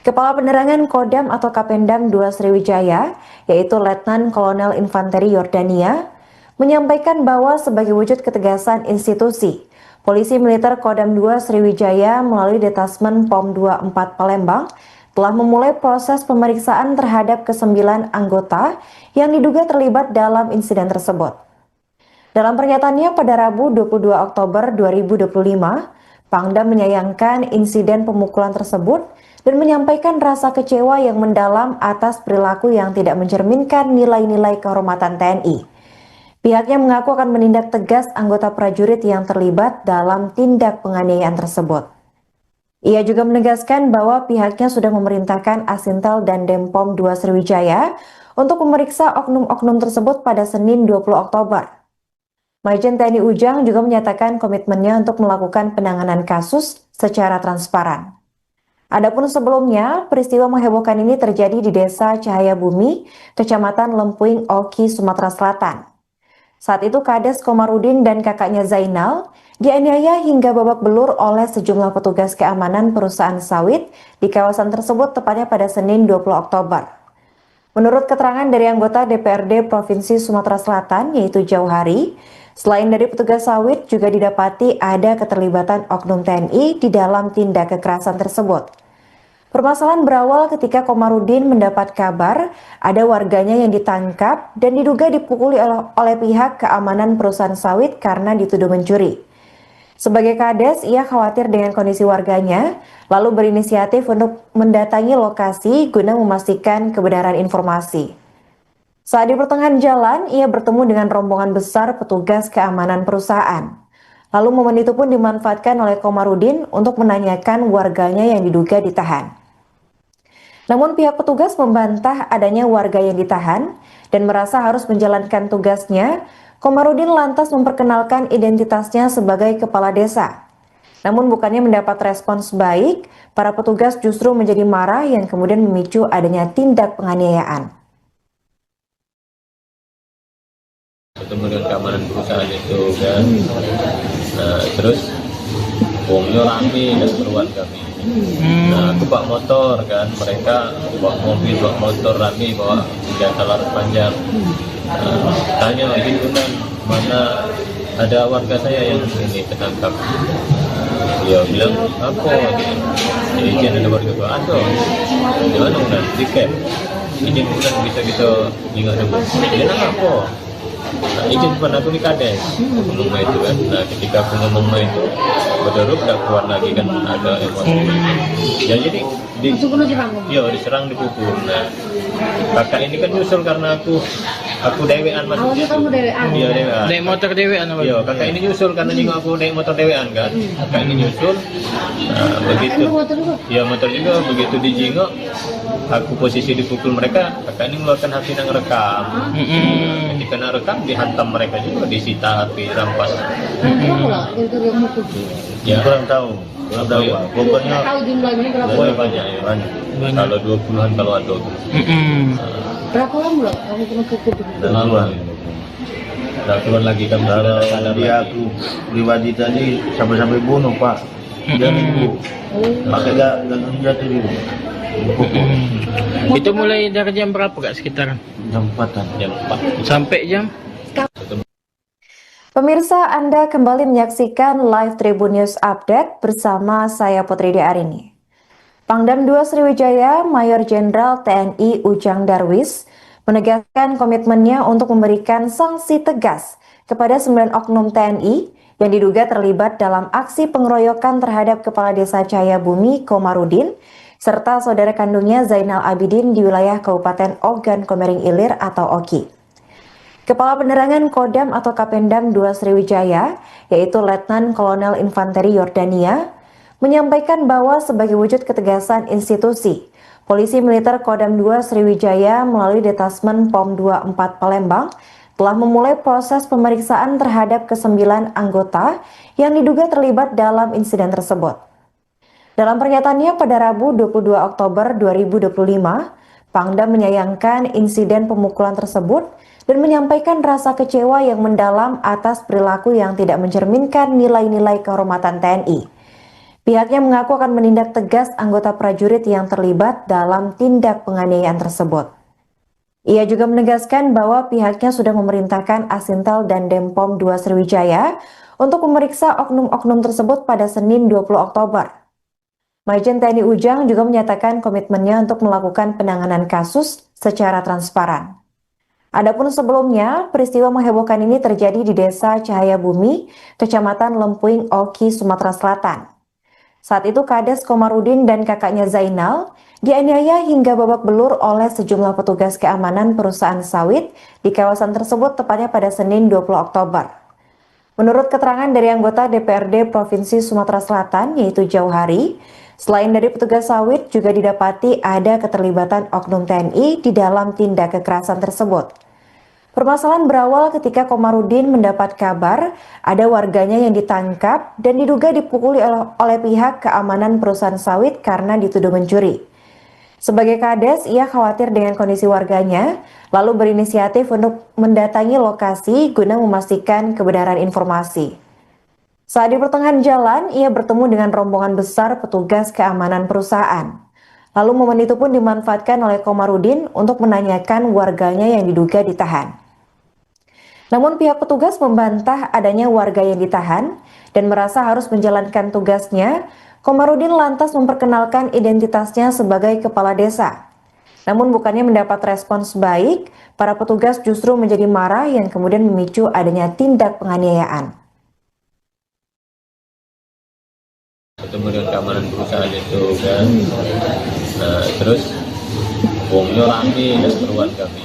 Kepala Penerangan Kodam atau Kapendam 2 Sriwijaya, yaitu Letnan Kolonel Infanteri Yordania, menyampaikan bahwa sebagai wujud ketegasan institusi, Polisi Militer Kodam 2 Sriwijaya melalui Detasmen POM 24 Palembang telah memulai proses pemeriksaan terhadap ke-9 anggota yang diduga terlibat dalam insiden tersebut. Dalam pernyataannya pada Rabu 22 Oktober 2025, Pangdam menyayangkan insiden pemukulan tersebut dan menyampaikan rasa kecewa yang mendalam atas perilaku yang tidak mencerminkan nilai-nilai kehormatan TNI. Pihaknya mengaku akan menindak tegas anggota prajurit yang terlibat dalam tindak penganiayaan tersebut. Ia juga menegaskan bahwa pihaknya sudah memerintahkan Asintel dan Denpom 2 Sriwijaya untuk memeriksa oknum-oknum tersebut pada Senin 20 Oktober. Majen TNI Ujang juga menyatakan komitmennya untuk melakukan penanganan kasus secara transparan. Adapun sebelumnya, peristiwa menghebohkan ini terjadi di Desa Cahayabumi, Kecamatan Lempuing, Oki, Sumatera Selatan. Saat itu Kades Komarudin dan kakaknya Zainal dianiaya hingga babak belur oleh sejumlah petugas keamanan perusahaan sawit di kawasan tersebut tepatnya pada Senin 20 Oktober. Menurut keterangan dari anggota DPRD Provinsi Sumatera Selatan yaitu Jauhari, selain dari petugas sawit juga didapati ada keterlibatan oknum TNI di dalam tindak kekerasan tersebut. Permasalahan berawal ketika Komarudin mendapat kabar ada warganya yang ditangkap dan diduga dipukuli oleh pihak keamanan perusahaan sawit karena dituduh mencuri. Sebagai Kades, ia khawatir dengan kondisi warganya, lalu berinisiatif untuk mendatangi lokasi guna memastikan kebenaran informasi. Saat di pertengahan jalan, ia bertemu dengan rombongan besar petugas keamanan perusahaan. Lalu momen itu pun dimanfaatkan oleh Komarudin untuk menanyakan warganya yang diduga ditahan. Namun pihak petugas membantah adanya warga yang ditahan dan merasa harus menjalankan tugasnya. Komarudin lantas memperkenalkan identitasnya sebagai kepala desa. Namun bukannya mendapat respons baik, para petugas justru menjadi marah yang kemudian memicu adanya tindak penganiayaan. Ketemu dengan keamanan perusahaan itu kan. Nah, terus wongnya rame dan keluar kami. Nah, aku bawa motor kan, mereka bawa mobil, bawa motor rame, bawa senjata laras panjang. Tanya izin undang, mana ada warga saya yang ini ketangkap. Dia bilang apa? Izin ada warga gua ada. Di mana undang? Di camp. Izin undang bisa kita ingat dulu. Dia nama apa? Nah, izin pun aku di Kades ngomong itu kan. Nah, ketika aku ngomong itu betul udah keluar lagi kan ada emosi. Ya jadi diserang dipukul. Nah, kakak ini kan nyusul karena aku dewean masuk. Awalnya kamu dewean? Iya dewean. Naik motor dewean apa? Iya, kakak ini nyusul karena juga aku naik motor dewean kan. Kakak ini nyusul. Nah, begitu. Motor juga? Iya motor juga, begitu dijingok aku posisi dipukul mereka, kakak ini mengeluarkan HP yang rekam. Ketika nak rekam dihantam mereka juga, disita HP, rampas. Berapa lah itu yang mukul? Ya Kurang tahu Pak. Pokoknya Tahu jumlahnya berapa? banyak ya. banyak. Kalau 20-an kalau ada. Berapa lama loh kamu kena pukul? Duluan. Udah keluar lagi kan Kalau sadar dia lagi. aku pribadi tadi sampai bunuh Pak. Dia nunggu. Makanya gak jatuh juga. Dipukul. Itu mulai dari jam berapa Kak sekitaran? Jam 4-an. Jam 4. Sampai jam? Pemirsa, Anda kembali menyaksikan live Tribun News Update bersama saya Putri Arini. Pangdam 2 Sriwijaya, Mayor Jenderal TNI Ujang Darwis, menegaskan komitmennya untuk memberikan sanksi tegas kepada 9 oknum TNI yang diduga terlibat dalam aksi pengeroyokan terhadap Kepala Desa Cahayabumi Komarudin serta saudara kandungnya Zainal Abidin di wilayah Kabupaten Ogan Komering Ilir atau Oki. Kepala Penerangan Kodam atau Kapendam 2 Sriwijaya, yaitu Letnan Kolonel Infanteri Yordania, menyampaikan bahwa sebagai wujud ketegasan institusi, Polisi Militer Kodam 2 Sriwijaya melalui Detasmen POM 24 Palembang telah memulai proses pemeriksaan terhadap ke-9 anggota yang diduga terlibat dalam insiden tersebut. Dalam pernyataannya pada Rabu 22 Oktober 2025, Pangdam menyayangkan insiden pemukulan tersebut dan menyampaikan rasa kecewa yang mendalam atas perilaku yang tidak mencerminkan nilai-nilai kehormatan TNI. Pihaknya mengaku akan menindak tegas anggota prajurit yang terlibat dalam tindak penganiayaan tersebut. Ia juga menegaskan bahwa pihaknya sudah memerintahkan Asintel dan Denpom 2 Sriwijaya untuk memeriksa oknum-oknum tersebut pada Senin 20 Oktober. Majen TNI Ujang juga menyatakan komitmennya untuk melakukan penanganan kasus secara transparan. Adapun sebelumnya, peristiwa menghebohkan ini terjadi di Desa Cahayabumi, Kecamatan Lempuing, Oki, Sumatera Selatan. Saat itu Kades Komarudin dan kakaknya Zainal dianiaya hingga babak belur oleh sejumlah petugas keamanan perusahaan sawit di kawasan tersebut tepatnya pada Senin 20 Oktober. Menurut keterangan dari anggota DPRD Provinsi Sumatera Selatan yaitu Jauhari, selain dari petugas sawit juga didapati ada keterlibatan oknum TNI di dalam tindak kekerasan tersebut. Permasalahan berawal ketika Komarudin mendapat kabar ada warganya yang ditangkap dan diduga dipukuli oleh pihak keamanan perusahaan sawit karena dituduh mencuri. Sebagai Kades, ia khawatir dengan kondisi warganya, lalu berinisiatif untuk mendatangi lokasi guna memastikan kebenaran informasi. Saat di pertengahan jalan, ia bertemu dengan rombongan besar petugas keamanan perusahaan. Lalu momen itu pun dimanfaatkan oleh Komarudin untuk menanyakan warganya yang diduga ditahan. Namun pihak petugas membantah adanya warga yang ditahan dan merasa harus menjalankan tugasnya. Komarudin lantas memperkenalkan identitasnya sebagai kepala desa. Namun bukannya mendapat respons baik, para petugas justru menjadi marah yang kemudian memicu adanya tindak penganiayaan. Ketemu dengan keamanan perusahaan itu kan, nah terus wongnya rame dan keruan kami.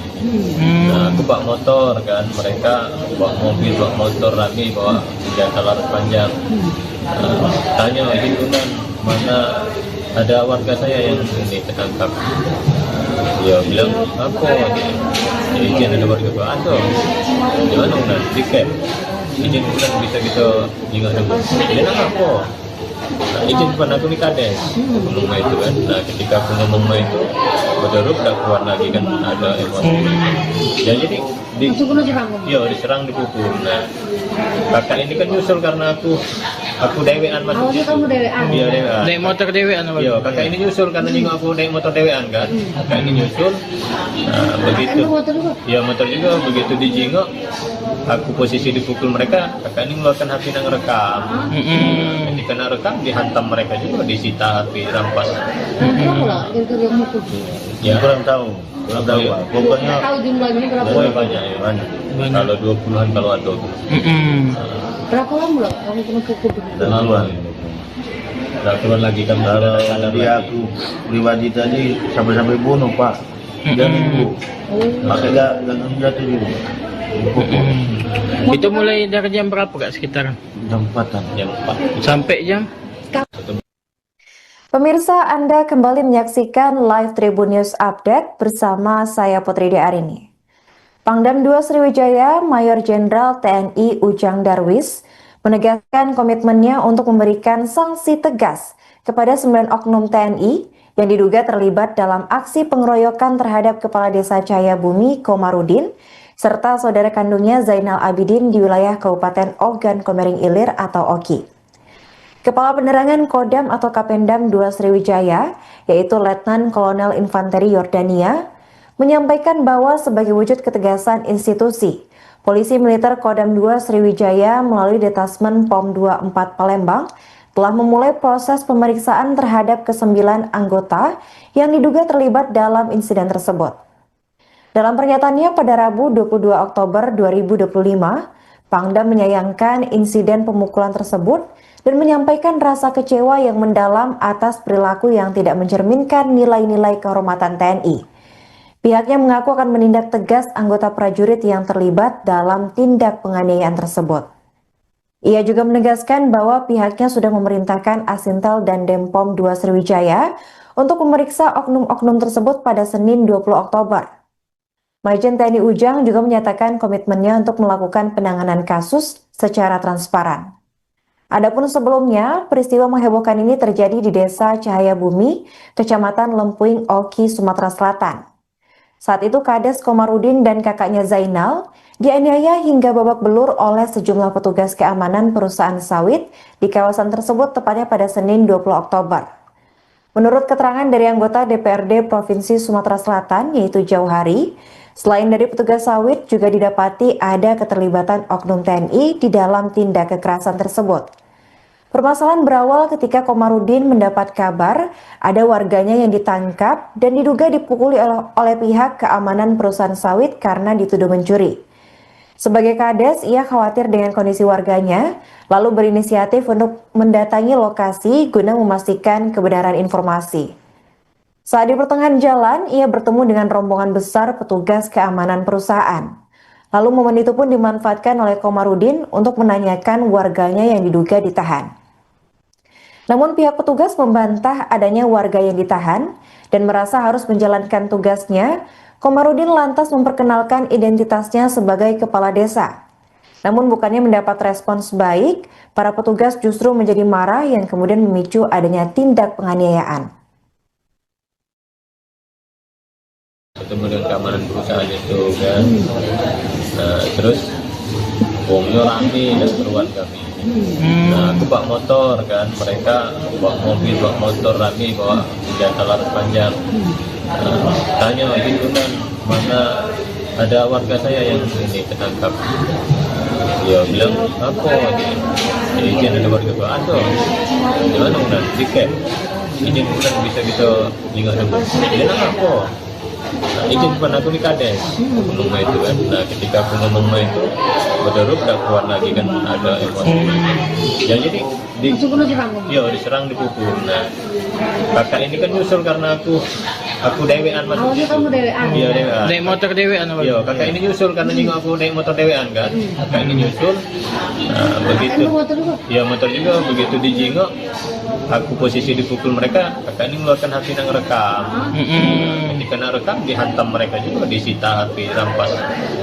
Nah aku bawa motor kan, mereka bawa mobil, bawa motor rame, bawa senjata laras panjang. Tanya itu kan mana ada warga saya yang ini ketangkap. Dia bilang apa? Izin ada warga gua ada. Gimana udah tiket? Izin bulan bisa kita ingat dulu. Dia nak apa? Nah, izin depan aku ni Kades ngomong itu kan. Nah ketika aku ngomong itu betul tak keluar lagi kan ada emosi. Ya jadi diserang dipukul. Nah kakak ini kan nyusul karena aku dewean masuk. Awalnya kamu dewean? Iya dewean. Naik motor dewean apa? Iya kakak ini nyusul karena nyinggung aku naik motor dewean kan. Kakak ini nyusul. Nah begitu. Motor juga? Iya motor juga. Begitu dijingok, aku posisi dipukul mereka. Kakak ini mengeluarkan HP yang rekam. Ketika nak rekam dihantam mereka juga, disita HP, rampas. Berapa lah yang mukul? Ya Kurang tahu Pak. Pokoknya Tahu jumlahnya berapa? pokoknya banyak ya. banyak. Kalau 20-an kalau ada. Berapa lama lah kamu kena pukul? Duluan. Udah keluar lagi kan Kalau sadar dia lagi. aku pribadi tadi sampai bunuh Pak. Dia minggu. Makanya gak jatuh juga. Dipukul. Itu mulai dari jam berapa kak sekitar? Jam 4-an. Yang 4. Sampai jam? Pemirsa, Anda kembali menyaksikan live Tribun News Update bersama saya Putri Arini. Pangdam 2 Sriwijaya, Mayor Jenderal TNI Ujang Darwis, menegaskan komitmennya untuk memberikan sanksi tegas kepada 9 oknum TNI yang diduga terlibat dalam aksi pengeroyokan terhadap Kepala Desa Cahayabumi Komarudin serta saudara kandungnya Zainal Abidin di wilayah Kabupaten Ogan Komering Ilir atau Oki. Kepala Penerangan Kodam atau Kapendam 2 Sriwijaya, yaitu Letnan Kolonel Infanteri Yordania, menyampaikan bahwa sebagai wujud ketegasan institusi, Polisi Militer Kodam 2 Sriwijaya melalui Detasmen POM 24 Palembang telah memulai proses pemeriksaan terhadap ke-9 anggota yang diduga terlibat dalam insiden tersebut. Dalam pernyataannya pada Rabu 22 Oktober 2025, Pangdam menyayangkan insiden pemukulan tersebut dan menyampaikan rasa kecewa yang mendalam atas perilaku yang tidak mencerminkan nilai-nilai kehormatan TNI. Pihaknya mengaku akan menindak tegas anggota prajurit yang terlibat dalam tindak penganiayaan tersebut. Ia juga menegaskan bahwa pihaknya sudah memerintahkan Asintel dan Denpom 2 Sriwijaya untuk memeriksa oknum-oknum tersebut pada Senin 20 Oktober. Majen TNI Ujang juga menyatakan komitmennya untuk melakukan penanganan kasus secara transparan. Adapun sebelumnya, peristiwa menghebohkan ini terjadi di Desa Cahaya Bumi, Kecamatan Lempuing, Oki, Sumatera Selatan. Saat itu Kades Komarudin dan kakaknya Zainal dianiaya hingga babak belur oleh sejumlah petugas keamanan perusahaan sawit di kawasan tersebut tepatnya pada Senin 20 Oktober. Menurut keterangan dari anggota DPRD Provinsi Sumatera Selatan yaitu Jauhari, selain dari petugas sawit juga didapati ada keterlibatan oknum TNI di dalam tindak kekerasan tersebut. Permasalahan berawal ketika Komarudin mendapat kabar ada warganya yang ditangkap dan diduga dipukuli oleh pihak keamanan perusahaan sawit karena dituduh mencuri. Sebagai Kades, ia khawatir dengan kondisi warganya, lalu berinisiatif untuk mendatangi lokasi guna memastikan kebenaran informasi. Saat di pertengahan jalan, ia bertemu dengan rombongan besar petugas keamanan perusahaan. Lalu momen itu pun dimanfaatkan oleh Komarudin untuk menanyakan warganya yang diduga ditahan. Namun pihak petugas membantah adanya warga yang ditahan dan merasa harus menjalankan tugasnya. Komarudin lantas memperkenalkan identitasnya sebagai kepala desa. Namun bukannya mendapat respons baik, para petugas justru menjadi marah yang kemudian memicu adanya tindak penganiayaan. Ketemu dengan keamanan perusahaan itu kan, nah terus wongnya rame dan keruan kami. Nah aku bawa motor kan, mereka bawa mobil, bawa motor rame, bawa senjata laras panjang. Tanya gitu kan, mana ada warga saya yang ini ketangkap. Dia bilang apa ini? Izin ada warga gua ada. Di mana udah tiket? Izin bukan bisa tinggal dulu. Dia nak apa? Nah, izin bukan aku di Kades ngomong itu kan. Nah ketika aku ngomong itu berderuk gak kuat lagi kan, ada emosi. Ya jadi diserang, dipukul. Nah kakak ini kan nyusul karena aku dewean masuk. Awalnya kamu dewean? Iya dewean. Naik motor dewean apa? Iya kakak ini nyusul karena nyinggung aku naik motor dewean kan. Kakak ini nyusul. Nah begitu. Iya motor juga, begitu dijingok. Aku posisi dipukul mereka, kakak ini mengeluarkan HP yang rekam. Ketika nak rekam dihantam mereka juga, disita HP, rampas.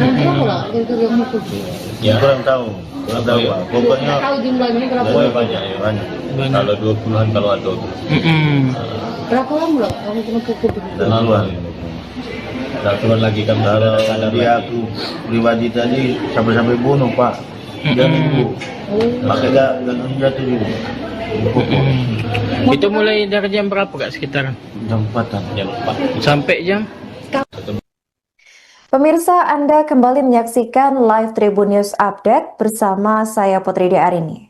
Berapa lah kira-kira yang mukul? Ya Kurang tahu Pak. Pokoknya Tahu jumlahnya berapa? banyak ya. Kalau 20-an kalau ada. Berapa lama lah kamu kena pukul? Duluan. Nah, turun lagi kan Kalau sadar dia lagi. aku pribadi tadi sampai bunuh Pak. Dia nunggu. Pakai gagang jatuh juga. Itu mulai dari jam berapa Kak sekitaran? Jam 4-an. Jam 4. Sampai jam? Pemirsa, Anda kembali menyaksikan live Tribun News Update bersama saya Putri Arini.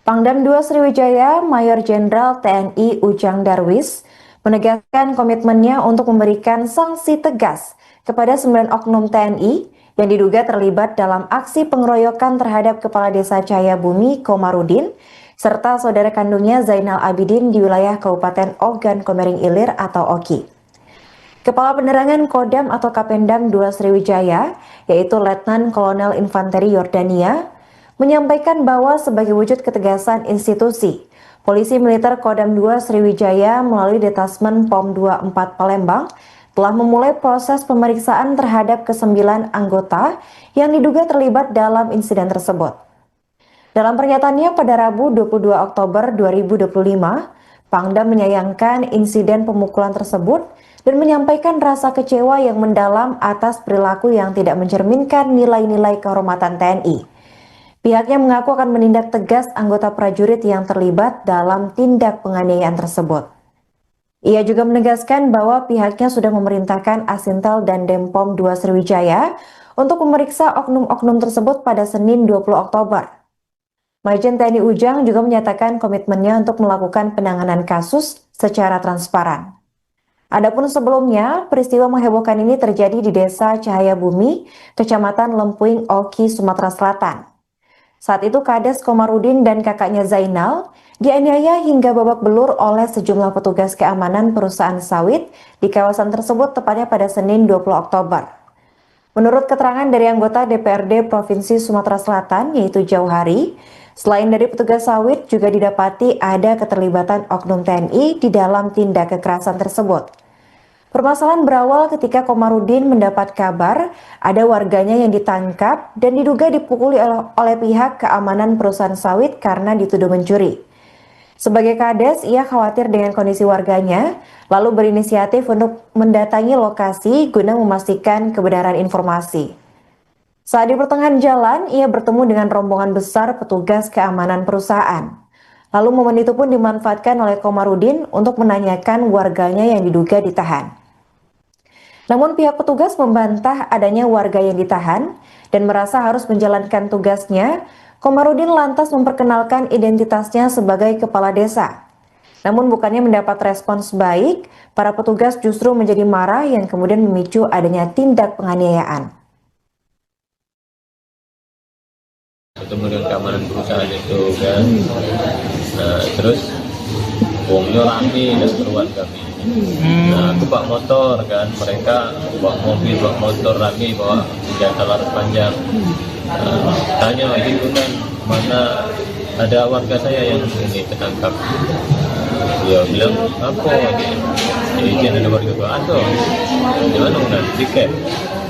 Pangdam 2 Sriwijaya, Mayor Jenderal TNI Ujang Darwis, menegaskan komitmennya untuk memberikan sanksi tegas kepada 9 oknum TNI yang diduga terlibat dalam aksi pengeroyokan terhadap Kepala Desa Cahaya Bumi Komarudin, serta saudara kandungnya Zainal Abidin di wilayah Kabupaten Ogan Komering Ilir atau Oki. Kepala Penerangan Kodam atau Kapendam 2 Sriwijaya, yaitu Letnan Kolonel Infanteri Yordania, menyampaikan bahwa sebagai wujud ketegasan institusi, Polisi Militer Kodam 2 Sriwijaya melalui Detasmen POM 24 Palembang telah memulai proses pemeriksaan terhadap ke-9 anggota yang diduga terlibat dalam insiden tersebut. Dalam pernyataannya pada Rabu 22 Oktober 2025, Pangdam menyayangkan insiden pemukulan tersebut dan menyampaikan rasa kecewa yang mendalam atas perilaku yang tidak mencerminkan nilai-nilai kehormatan TNI. Pihaknya mengaku akan menindak tegas anggota prajurit yang terlibat dalam tindak penganiayaan tersebut. Ia juga menegaskan bahwa pihaknya sudah memerintahkan Asintel dan Denpom 2 Sriwijaya untuk memeriksa oknum-oknum tersebut pada Senin 20 Oktober. Majen TNI Ujang juga menyatakan komitmennya untuk melakukan penanganan kasus secara transparan. Adapun sebelumnya, peristiwa menghebohkan ini terjadi di Desa Cahaya Bumi, Kecamatan Lempuing Oki, Sumatera Selatan. Saat itu Kades Komarudin dan kakaknya Zainal dianiaya hingga babak belur oleh sejumlah petugas keamanan perusahaan sawit di kawasan tersebut tepatnya pada Senin 20 Oktober. Menurut keterangan dari anggota DPRD Provinsi Sumatera Selatan yaitu Jauhari, selain dari petugas sawit juga didapati ada keterlibatan oknum TNI di dalam tindak kekerasan tersebut. Permasalahan berawal ketika Komarudin mendapat kabar ada warganya yang ditangkap dan diduga dipukuli oleh pihak keamanan perusahaan sawit karena dituduh mencuri. Sebagai Kades, ia khawatir dengan kondisi warganya, lalu berinisiatif untuk mendatangi lokasi guna memastikan kebenaran informasi. Saat di pertengahan jalan, ia bertemu dengan rombongan besar petugas keamanan perusahaan. Lalu momen itu pun dimanfaatkan oleh Komarudin untuk menanyakan warganya yang diduga ditahan. Namun pihak petugas membantah adanya warga yang ditahan dan merasa harus menjalankan tugasnya. Komarudin lantas memperkenalkan identitasnya sebagai kepala desa. Namun bukannya mendapat respons baik, para petugas justru menjadi marah yang kemudian memicu adanya tindak penganiayaan. Ketemu dengan keamanan perusahaan itu kan, nah terus uangnya rame dan keluar kami. Nah aku bawa motor kan, mereka bawa mobil, bawa motor rame, bawa senjata laras panjang. Tanya itu kan mana ada warga saya yang ini tertangkap. Dia bilang apa? Izin ada warga gua ada. Gimana udah tiket?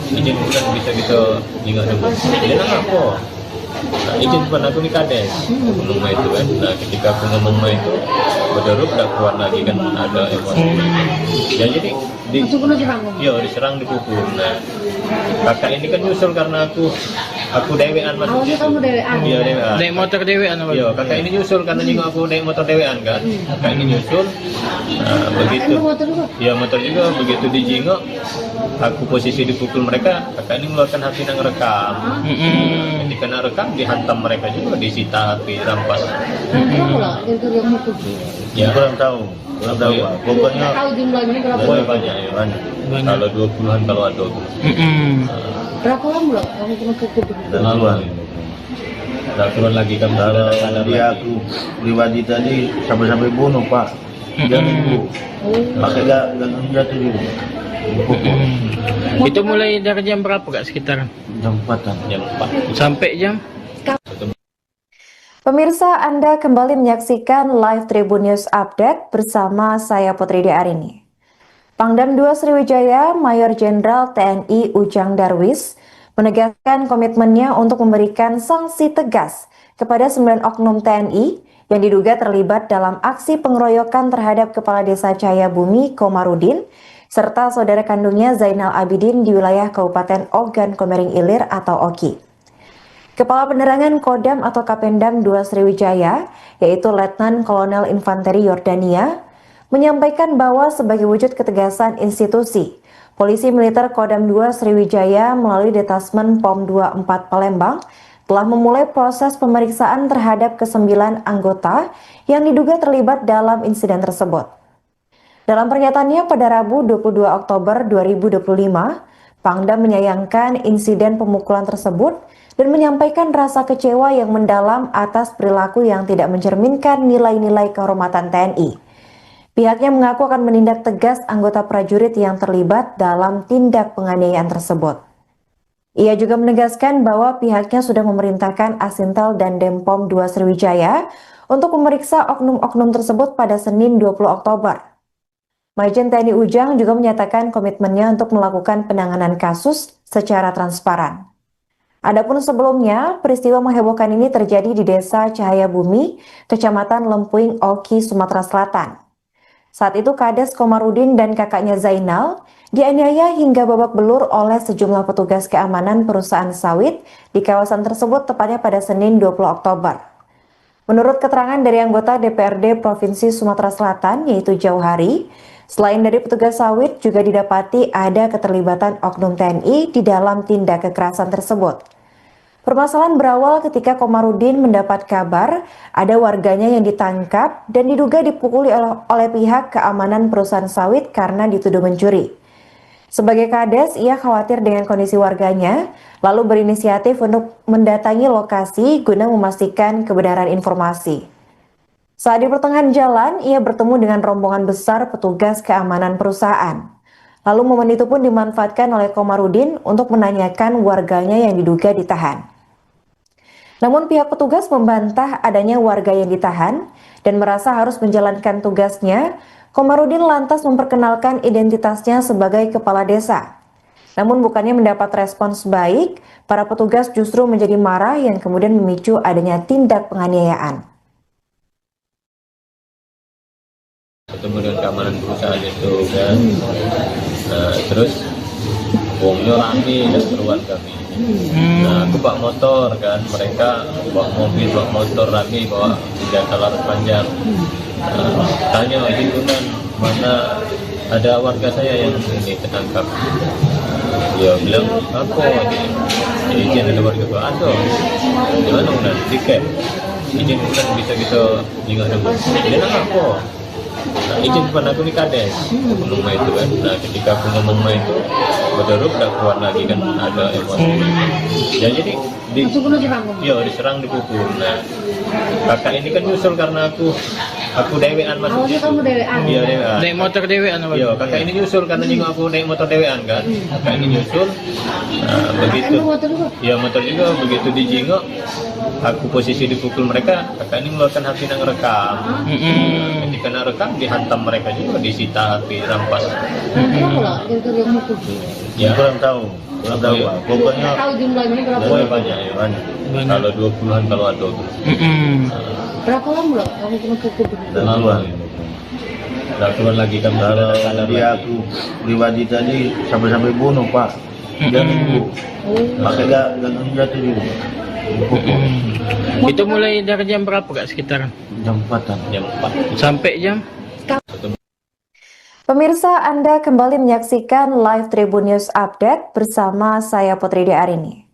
Izin bukan bisa kita ingat dulu. Dia nang apa? Nah, izin depan aku di Kades ngomong itu kan. Nah ketika aku ngomong itu berderuk udah keluar lagi kan ada emosi. Ya jadi diserang dipukul. Nah kakak ini kan nyusul karena aku dewean masuk. Awalnya kamu dewean? Iya dewean. Naik motor dewean apa? Iya kakak ini nyusul karena nyinggung aku naik motor dewean kan. Kakak ini nyusul. Nah begitu. Iya motor juga begitu dijingok. Aku posisi dipukul mereka, kakak ini mengeluarkan HP yang rekam. Ketika nak rekam dihantam mereka juga, disita HP, rampas. Ya kurang tahu. Ya. Pokoknya Tahu jumlahnya berapa? banyak ya. banyak. Kalau 20-an kalau ada. Berapa lama loh kamu kena pukul? Dan keluar. Nah, turun lagi kan Kalau dia aku pribadi tadi sampai bunuh Pak. Dia minggu. Pakai gagang jatuh juga. Itu mulai dari jam berapa kak sekitaran? Jam 4-an. jam 4. Sampai jam? Pemirsa, Anda kembali menyaksikan live Tribun News Update bersama saya Putri Arini. Pangdam 2 Sriwijaya, Mayor Jenderal TNI Ujang Darwis, menegaskan komitmennya untuk memberikan sanksi tegas kepada 9 oknum TNI yang diduga terlibat dalam aksi pengeroyokan terhadap Kepala Desa Cahaya Bumi Komarudin, serta saudara kandungnya Zainal Abidin di wilayah Kabupaten Ogan Komering Ilir atau Oki. Kepala Penerangan Kodam atau Kapendam 2 Sriwijaya, yaitu Letnan Kolonel Infanteri Yordania, menyampaikan bahwa sebagai wujud ketegasan institusi, Polisi Militer Kodam 2 Sriwijaya melalui Detasmen POM 24 Palembang telah memulai proses pemeriksaan terhadap ke-9 anggota yang diduga terlibat dalam insiden tersebut. Dalam pernyataannya pada Rabu 22 Oktober 2025, Pangdam menyayangkan insiden pemukulan tersebut dan menyampaikan rasa kecewa yang mendalam atas perilaku yang tidak mencerminkan nilai-nilai kehormatan TNI. Pihaknya mengaku akan menindak tegas anggota prajurit yang terlibat dalam tindak penganiayaan tersebut. Ia juga menegaskan bahwa pihaknya sudah memerintahkan Asintel dan Denpom 2 Sriwijaya untuk memeriksa oknum-oknum tersebut pada Senin 20 Oktober. Majen TNI Ujang juga menyatakan komitmennya untuk melakukan penanganan kasus secara transparan. Adapun sebelumnya, peristiwa menghebohkan ini terjadi di Desa Cahaya Bumi, Kecamatan Lempuing Oki, Sumatera Selatan. Saat itu Kades Komarudin dan kakaknya Zainal dianiaya hingga babak belur oleh sejumlah petugas keamanan perusahaan sawit di kawasan tersebut tepatnya pada Senin 20 Oktober. Menurut keterangan dari anggota DPRD Provinsi Sumatera Selatan yaitu Jauhari, selain dari petugas sawit juga didapati ada keterlibatan oknum TNI di dalam tindak kekerasan tersebut. Permasalahan berawal ketika Komarudin mendapat kabar ada warganya yang ditangkap dan diduga dipukuli oleh pihak keamanan perusahaan sawit karena dituduh mencuri. Sebagai kades, ia khawatir dengan kondisi warganya, lalu berinisiatif untuk mendatangi lokasi guna memastikan kebenaran informasi. Saat di pertengahan jalan, ia bertemu dengan rombongan besar petugas keamanan perusahaan. Lalu momen itu pun dimanfaatkan oleh Komarudin untuk menanyakan warganya yang diduga ditahan. Namun pihak petugas membantah adanya warga yang ditahan dan merasa harus menjalankan tugasnya. Komarudin lantas memperkenalkan identitasnya sebagai kepala desa. Namun bukannya mendapat respons baik, para petugas justru menjadi marah yang kemudian memicu adanya tindak penganiayaan. Ketemu dengan keamanan perusahaan itu kan, terus wongnya rame dan keruan kami. Nah, aku bawa motor kan, mereka bawa mobil, bawa motor rame, bawa senjata laras panjang. Tanya himpunan mana ada warga saya yang ini tertangkap. Dia bilang apa? Izin ada warga gua ada. Gimana udah tiket? Izin bukan bisa kita ingat dulu. Dia nak apa? Nah, izin depan aku ni kades ngomong main itu kan. Nah, ketika aku ngomong main itu berderuk dah keluar lagi kan, ada emosi. Ya jadi diserang, dipukul. Nah, kakak ini kan nyusul karena aku dewean masuk. Awalnya kamu dewean? Iya dewean. Naik motor dewean apa? Iya, kakak ini nyusul karena jenguk aku naik motor dewean kan. Kakak ini nyusul. Nah, begitu. Motor juga? Iya motor juga, begitu dijenguk aku posisi dipukul mereka, kakak ini mengeluarkan HP yang rekam. Ketika nak rekam dihantam mereka juga, disita HP, rampas. Berapa lah yang mukul? Ya Kurang tahu Iya. Pak. Pokoknya Tahu jumlahnya berapa? oh, banyak ya. banyak. Kalau 20-an kalau ada. Berapa lama lah kamu kena pukul? Laluan. Udah keluar lagi kan Kalau kalah dia aku pribadi tadi sampai bunuh Pak. Dia nunggu. Makanya gak jatuh juga. Dipukul. Itu mulai dari jam berapa kak sekitar? Jam 4-an. jam 4. Sampai jam? Pemirsa, Anda kembali menyaksikan live Tribun News Update bersama saya Putri Arini.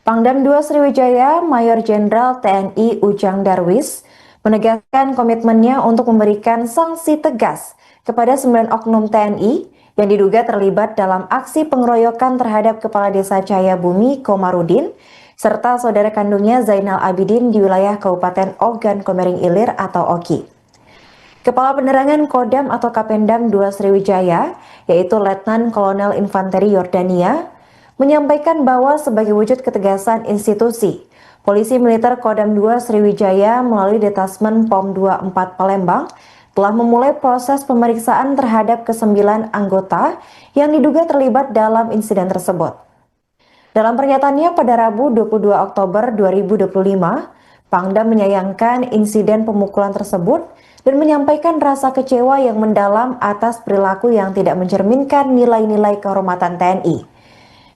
Pangdam 2 Sriwijaya, Mayor Jenderal TNI Ujang Darwis, menegaskan komitmennya untuk memberikan sanksi tegas kepada 9 oknum TNI yang diduga terlibat dalam aksi pengeroyokan terhadap Kepala Desa Cahayabumi Komarudin serta saudara kandungnya Zainal Abidin di wilayah Kabupaten Ogan Komering Ilir atau Oki. Kepala Penerangan Kodam atau Kapendam 2 Sriwijaya, yaitu Letnan Kolonel Infanteri Yordania, menyampaikan bahwa sebagai wujud ketegasan institusi, Polisi Militer Kodam 2 Sriwijaya melalui Detasmen POM 24 Palembang telah memulai proses pemeriksaan terhadap ke-9 anggota yang diduga terlibat dalam insiden tersebut. Dalam pernyataannya pada Rabu 22 Oktober 2025, Pangdam menyayangkan insiden pemukulan tersebut dan menyampaikan rasa kecewa yang mendalam atas perilaku yang tidak mencerminkan nilai-nilai kehormatan TNI.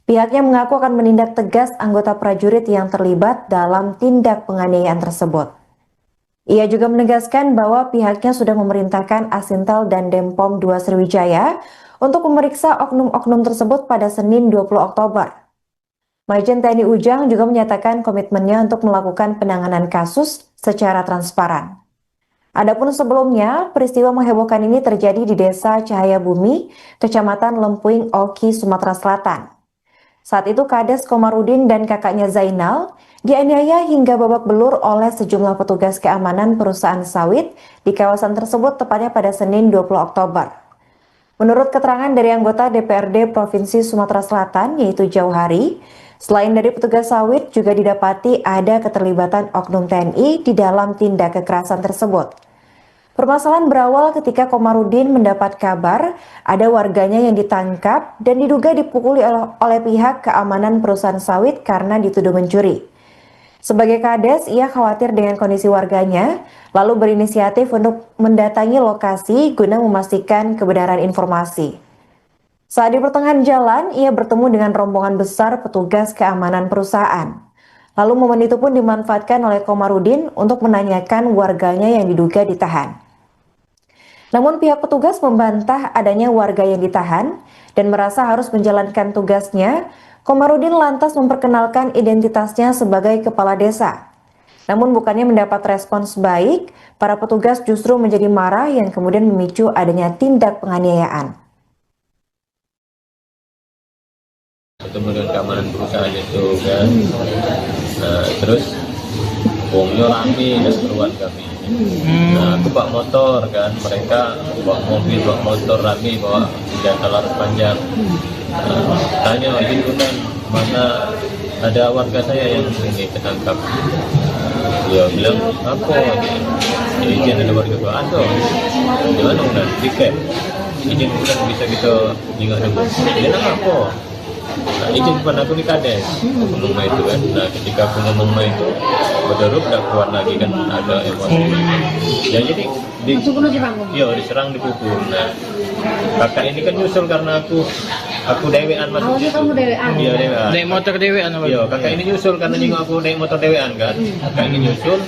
Pihaknya mengaku akan menindak tegas anggota prajurit yang terlibat dalam tindak penganiayaan tersebut. Ia juga menegaskan bahwa pihaknya sudah memerintahkan Asintel dan Denpom 2 Sriwijaya untuk memeriksa oknum-oknum tersebut pada Senin 20 Oktober. Majen TNI Ujang juga menyatakan komitmennya untuk melakukan penanganan kasus secara transparan. Adapun sebelumnya, peristiwa menghebohkan ini terjadi di Desa Cahayabumi, Kecamatan Lempuing, Oki, Sumatera Selatan. Saat itu Kades Komarudin dan kakaknya Zainal dianiaya hingga babak belur oleh sejumlah petugas keamanan perusahaan sawit di kawasan tersebut tepatnya pada Senin 20 Oktober. Menurut keterangan dari anggota DPRD Provinsi Sumatera Selatan yaitu Jauhari, selain dari petugas sawit juga didapati ada keterlibatan oknum TNI di dalam tindak kekerasan tersebut. Permasalahan berawal ketika Komarudin mendapat kabar ada warganya yang ditangkap dan diduga dipukuli oleh pihak keamanan perusahaan sawit karena dituduh mencuri. Sebagai kades, ia khawatir dengan kondisi warganya, lalu berinisiatif untuk mendatangi lokasi guna memastikan kebenaran informasi. Saat di pertengahan jalan, ia bertemu dengan rombongan besar petugas keamanan perusahaan. Lalu momen itu pun dimanfaatkan oleh Komarudin untuk menanyakan warganya yang diduga ditahan. Namun pihak petugas membantah adanya warga yang ditahan dan merasa harus menjalankan tugasnya. Komarudin lantas memperkenalkan identitasnya sebagai kepala desa. Namun bukannya mendapat respons baik, para petugas justru menjadi marah yang kemudian memicu adanya tindak penganiayaan. Ketemu dengan keamanan perusahaan itu kan, terus wongnya rame dan keluar kami. Nah, aku bawa motor kan, mereka bawa mobil, bawa motor rame, bawa senjata laras panjang. Tanya izin kan, mana ada warga saya yang ini ketangkap. Dia bilang apa? Izin ada warga gua ada. Di mana udah tiket? Izin bukan bisa kita ingat dulu. Dia nak apa? Nah, izin pun aku di kades ngomong itu kan. Nah, ketika aku ngomong itu berderuk dah keluar lagi kan, ada emosi. Ya jadi diserang, dipukul. Nah, kakak ini kan nyusul karena aku dewean masuk. Awalnya kamu dewean? Iya, dewean. Naik motor dewean apa? Iya, kakak ini nyusul karena nengok aku naik motor dewean kan. Kakak ini nyusul.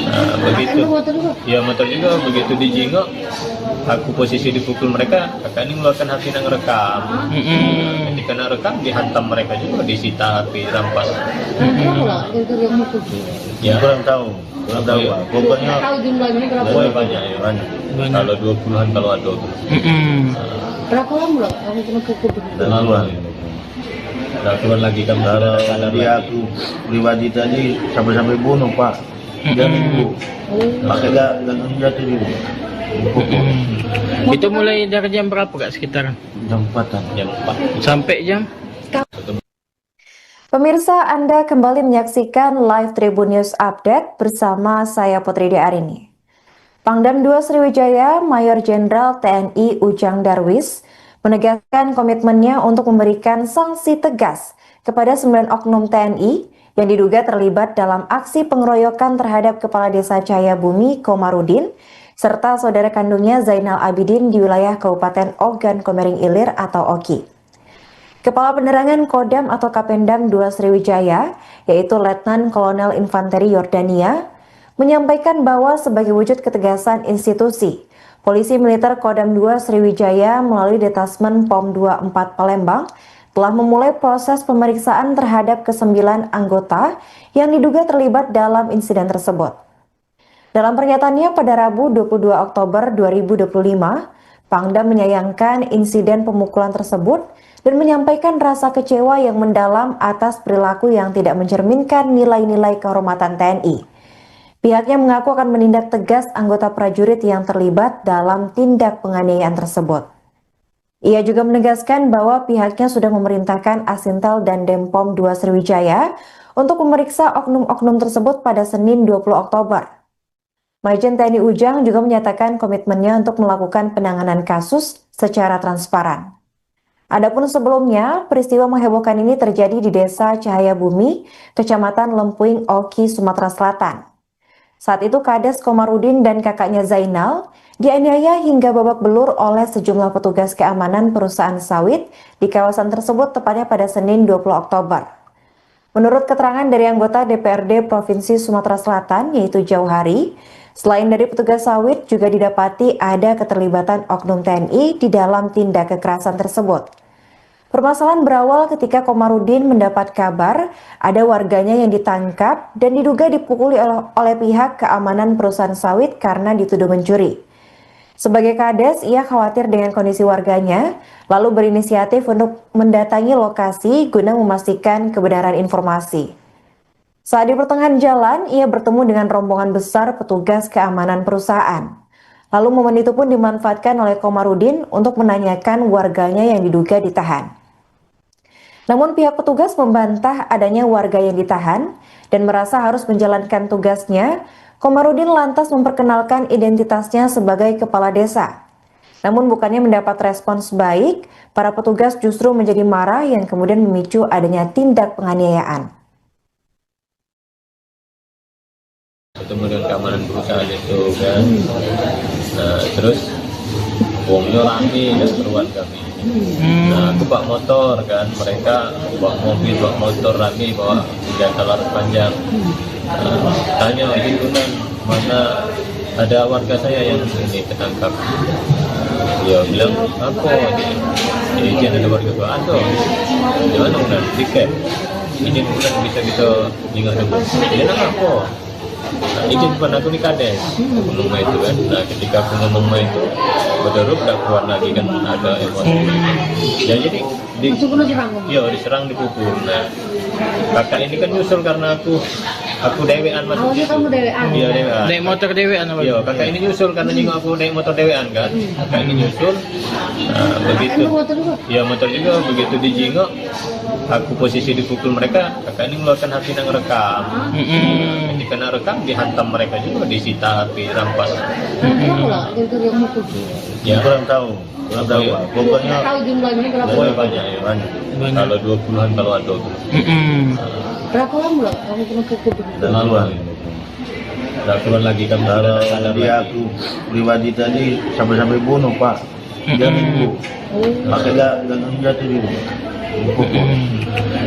Nah, begitu. Motor juga? Iya, motor juga. Begitu dijengok, aku posisi dipukul mereka, kakak ini mengeluarkan HP yang rekam. Ketika nak rekam, dihantam mereka juga, disita HP, rampas. Berapa lah yang mukul? Ya, Kurang tahu Pak. Pokoknya Tahu jumlahnya berapa? banyak ya. banyak. Kalau 20-an kalau ada. Berapa lama lah kamu kena pukul? Dan keluar. Nah, keluar lagi kan Kalau sadar dia lagi. aku pribadi tadi sampai bunuh Pak. Dia nipu. Pakai gagang jatuh juga. Dipukul. Itu mulai dari jam berapa Kak sekitaran? Jam 4-an. Jam 4. Sampai jam? Pemirsa, Anda kembali menyaksikan live Tribun News Update bersama saya Putri Arini. Pangdam 2 Sriwijaya, Mayor Jenderal TNI Ujang Darwis menegaskan komitmennya untuk memberikan sanksi tegas kepada 9 oknum TNI yang diduga terlibat dalam aksi pengeroyokan terhadap Kepala Desa Cahayabumi Komarudin serta saudara kandungnya Zainal Abidin di wilayah Kabupaten Ogan Komering Ilir atau Oki. Kepala Penerangan Kodam atau Kapendam 2 Sriwijaya, yaitu Letnan Kolonel Infanteri Yordania, menyampaikan bahwa sebagai wujud ketegasan institusi, Polisi Militer Kodam 2 Sriwijaya melalui Detasmen POM 24 Palembang telah memulai proses pemeriksaan terhadap ke-9 anggota yang diduga terlibat dalam insiden tersebut. Dalam pernyataannya pada Rabu 22 Oktober 2025, Pangdam menyayangkan insiden pemukulan tersebut dan menyampaikan rasa kecewa yang mendalam atas perilaku yang tidak mencerminkan nilai-nilai kehormatan TNI. Pihaknya mengaku akan menindak tegas anggota prajurit yang terlibat dalam tindak penganiayaan tersebut. Ia juga menegaskan bahwa pihaknya sudah memerintahkan Asintel dan Denpom 2 Sriwijaya untuk memeriksa oknum-oknum tersebut pada Senin 20 Oktober. Majen TNI Ujang juga menyatakan komitmennya untuk melakukan penanganan kasus secara transparan. Adapun sebelumnya, peristiwa menghebohkan ini terjadi di Desa Cahayabumi, Kecamatan Lempuing, Oki, Sumatera Selatan. Saat itu Kades Komarudin dan kakaknya Zainal dianiaya hingga babak belur oleh sejumlah petugas keamanan perusahaan sawit di kawasan tersebut tepatnya pada Senin 20 Oktober. Menurut keterangan dari anggota DPRD Provinsi Sumatera Selatan yaitu Jauhari, selain dari petugas sawit juga didapati ada keterlibatan oknum TNI di dalam tindak kekerasan tersebut. Permasalahan berawal ketika Komarudin mendapat kabar ada warganya yang ditangkap dan diduga dipukuli oleh pihak keamanan perusahaan sawit karena dituduh mencuri. Sebagai Kades, ia khawatir dengan kondisi warganya, lalu berinisiatif untuk mendatangi lokasi guna memastikan kebenaran informasi. Saat di pertengahan jalan, ia bertemu dengan rombongan besar petugas keamanan perusahaan. Lalu momen itu pun dimanfaatkan oleh Komarudin untuk menanyakan warganya yang diduga ditahan. Namun pihak petugas membantah adanya warga yang ditahan dan merasa harus menjalankan tugasnya. Komarudin lantas memperkenalkan identitasnya sebagai kepala desa. Namun bukannya mendapat respons baik, para petugas justru menjadi marah yang kemudian memicu adanya tindak penganiayaan. Ketemu dengan keamanan perusahaan itu kan, nah terus wongnya rame dan keluar kami. Nah, aku bawa motor kan, mereka bawa mobil, bawa motor rame, bawa senjata laras panjang. Tanya izin kan, mana ada warga saya yang ini ketangkap. Dia bilang apa? izin ada warga doa tuh gimana udah tiket izin bukan bisa gitu tinggal dulu dia nang apa izin pun aku di kades ngomong itu kan. Nah ketika aku ngomong itu betul udah keluar lagi kan ada emosi ya jadi Masuk kena serang kamu? iya diserang dipukul. Nah kakak ini kan nyusul karena aku dewean masuk Awalnya situ. kamu dewean? Iya dewean. Naik motor dewean apa? Iya, kakak ini nyusul karena juga aku naik motor dewean kan. Kakak ini nyusul. Nah, begitu. Kakak motor juga? Iya, motor juga begitu dijingok. Aku posisi dipukul mereka, kakak ini mengeluarkan HP nang rekam. Ketika nang rekam dihantam mereka juga, disita HP, rampas. Berapa lah kira-kira yang mukul? Ya, Kurang tahu. Kurang tahu, Pak. Pokoknya Nggak tahu jumlahnya berapa? pokoknya banyak ya. banyak. Banyak. Kalau 20-an kalau ada. Berapa lama lah kamu kena pukul begitu? Dan keluar. Udah keluar lagi kan Kalau udah sadar dia lagi. aku pribadi tadi sampai bunuh, Pak. Dia minggu. Makanya gak jatuh dulu. Dipukul.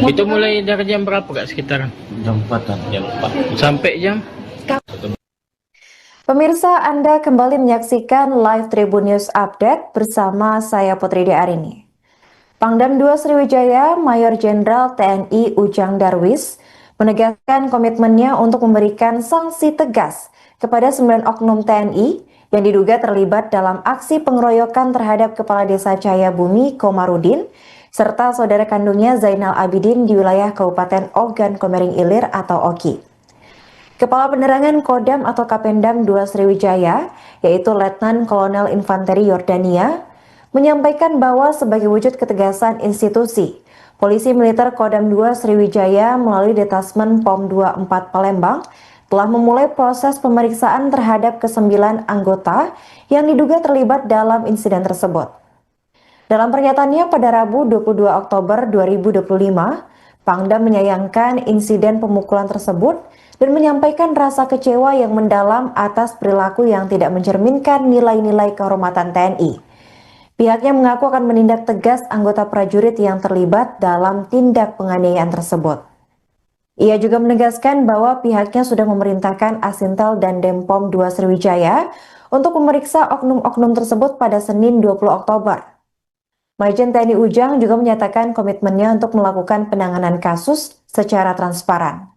Itu mulai dari jam berapa kak sekitaran? Jam 4-an. Jam 4. Sampai jam? Pemirsa, Anda kembali menyaksikan live Tribun News Update bersama saya Putri Arini. Pangdam 2 Sriwijaya, Mayor Jenderal TNI Ujang Darwis, menegaskan komitmennya untuk memberikan sanksi tegas kepada 9 oknum TNI yang diduga terlibat dalam aksi pengeroyokan terhadap Kepala Desa Cahaya Bumi Komarudin, serta saudara kandungnya Zainal Abidin di wilayah Kabupaten Ogan Komering Ilir atau Oki. Kepala Penerangan Kodam atau Kapendam 2 Sriwijaya, yaitu Letnan Kolonel Infanteri Yordania, menyampaikan bahwa sebagai wujud ketegasan institusi, Polisi Militer Kodam 2 Sriwijaya melalui Detasmen POM 24 Palembang telah memulai proses pemeriksaan terhadap ke-9 anggota yang diduga terlibat dalam insiden tersebut. Dalam pernyataannya pada Rabu 22 Oktober 2025, Pangdam menyayangkan insiden pemukulan tersebut dan menyampaikan rasa kecewa yang mendalam atas perilaku yang tidak mencerminkan nilai-nilai kehormatan TNI. Pihaknya mengaku akan menindak tegas anggota prajurit yang terlibat dalam tindak penganiayaan tersebut. Ia juga menegaskan bahwa pihaknya sudah memerintahkan Asintel dan Denpom 2 Sriwijaya untuk memeriksa oknum-oknum tersebut pada Senin 20 Oktober. Majen TNI Ujang juga menyatakan komitmennya untuk melakukan penanganan kasus secara transparan.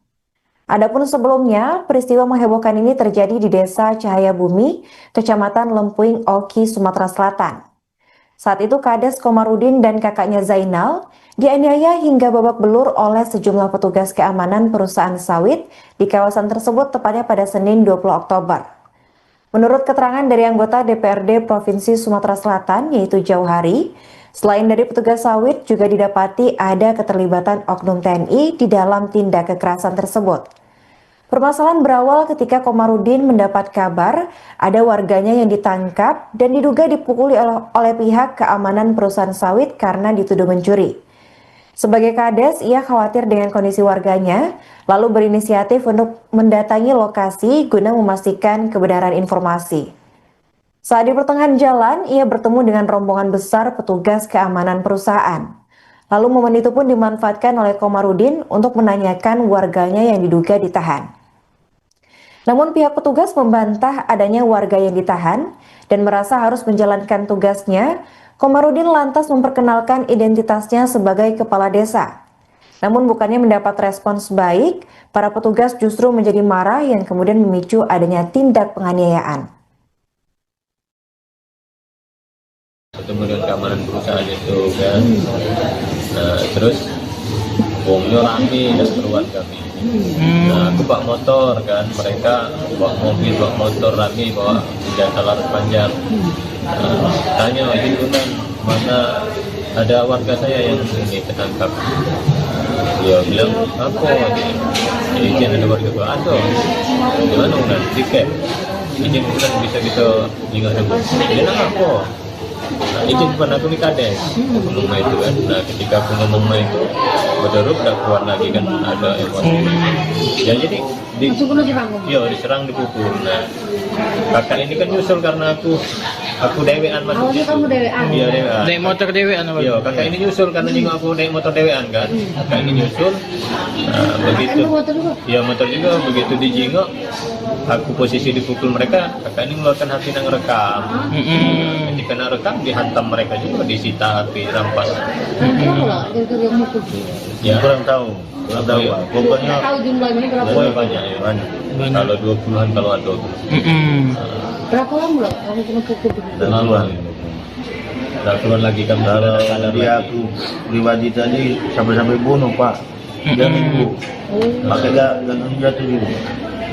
Adapun sebelumnya, peristiwa menghebohkan ini terjadi di Desa Cahaya Bumi, Kecamatan Lempuing, Oki, Sumatera Selatan. Saat itu Kades Komarudin dan kakaknya Zainal dianiaya hingga babak belur oleh sejumlah petugas keamanan perusahaan sawit di kawasan tersebut tepatnya pada Senin 20 Oktober. Menurut keterangan dari anggota DPRD Provinsi Sumatera Selatan yaitu Jauhari, selain dari petugas sawit juga didapati ada keterlibatan oknum TNI di dalam tindak kekerasan tersebut. Permasalahan berawal ketika Komarudin mendapat kabar ada warganya yang ditangkap dan diduga dipukuli oleh pihak keamanan perusahaan sawit karena dituduh mencuri. Sebagai Kades, ia khawatir dengan kondisi warganya, lalu berinisiatif untuk mendatangi lokasi guna memastikan kebenaran informasi. Saat di pertengahan jalan, ia bertemu dengan rombongan besar petugas keamanan perusahaan. Lalu momen itu pun dimanfaatkan oleh Komarudin untuk menanyakan warganya yang diduga ditahan. Namun pihak petugas membantah adanya warga yang ditahan dan merasa harus menjalankan tugasnya. Komarudin lantas memperkenalkan identitasnya sebagai kepala desa. Namun bukannya mendapat respons baik, para petugas justru menjadi marah yang kemudian memicu adanya tindak penganiayaan. Ketemu dengan keamanan perusahaan itu kan. Nah terus wongnya rame dan keluar kami. Nah aku bawa motor kan, mereka bawa mobil, bawa motor rame, bawa senjata laras panjang. Tanya itu kan mana ada warga saya yang ini ketangkap. Dia bilang apa? Izin ada warga gua ada. Gimana udah tiket? Izin bukan bisa kita tinggal dulu. Dia nang apa? Nah, izin pun aku di Kades ngomong itu kan. Nah ketika aku ngomong itu betul udah keluar lagi kan ada emosi. Ya jadi Masuk kena serang kamu? iya diserang dipukul. Nah kakak ini kan nyusul karena aku aku dewean Awalnya maksudnya. kamu dewean. Iya dewean. Naik motor dewean apa? Iya, kakak ini nyusul karena juga aku naik motor dewean kan. Kakak ini nyusul. Nah, begitu. Anda motor juga? Iya motor juga begitu dijingok. Aku posisi dipukul mereka. Kakak ini mengeluarkan HP yang rekam. Ketika nak rekam dihantam mereka juga, disita HP, rampas. Berapa lah gara-gara yang mukul? Ya, kurang tahu Pak. Pokoknya Tahu jumlahnya berapa? pokoknya banyak ya. banyak. Kalau 20-an kalau ada. Berapa lama lah kamu kena pukul? Dan keluar. Udah keluar lagi kan Kalau sadar dia lagi. aku pribadi tadi sampai bunuh Pak. Dia minggu. Pakai gagang jatuh juga.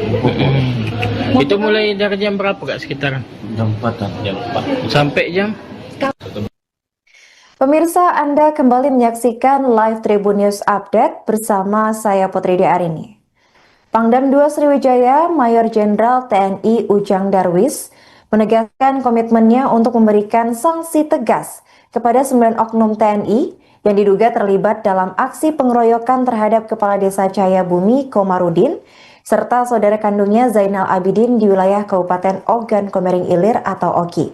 Dipukul. Itu mulai dari jam berapa kak sekitaran? Jam 4-an. Jam 4. Sampai jam? Pemirsa, Anda kembali menyaksikan live Tribun News Update bersama saya Putri Arini. Pangdam 2 Sriwijaya, Mayor Jenderal TNI Ujang Darwis, menegaskan komitmennya untuk memberikan sanksi tegas kepada 9 oknum TNI yang diduga terlibat dalam aksi pengeroyokan terhadap Kepala Desa Cahayabumi Komarudin, serta saudara kandungnya Zainal Abidin di wilayah Kabupaten Ogan Komering Ilir atau Oki.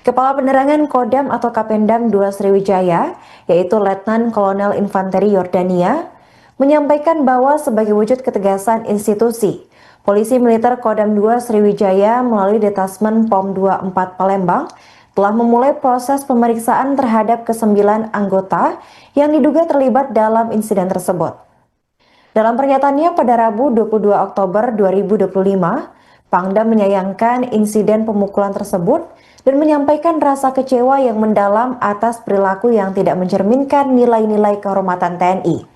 Kepala Penerangan Kodam atau Kapendam 2 Sriwijaya, yaitu Letnan Kolonel Infanteri Yordania, menyampaikan bahwa sebagai wujud ketegasan institusi, Polisi Militer Kodam 2 Sriwijaya melalui Detasmen POM 24 Palembang telah memulai proses pemeriksaan terhadap ke-9 anggota yang diduga terlibat dalam insiden tersebut. Dalam pernyataannya pada Rabu 22 Oktober 2025, Pangdam menyayangkan insiden pemukulan tersebut dan menyampaikan rasa kecewa yang mendalam atas perilaku yang tidak mencerminkan nilai-nilai kehormatan TNI.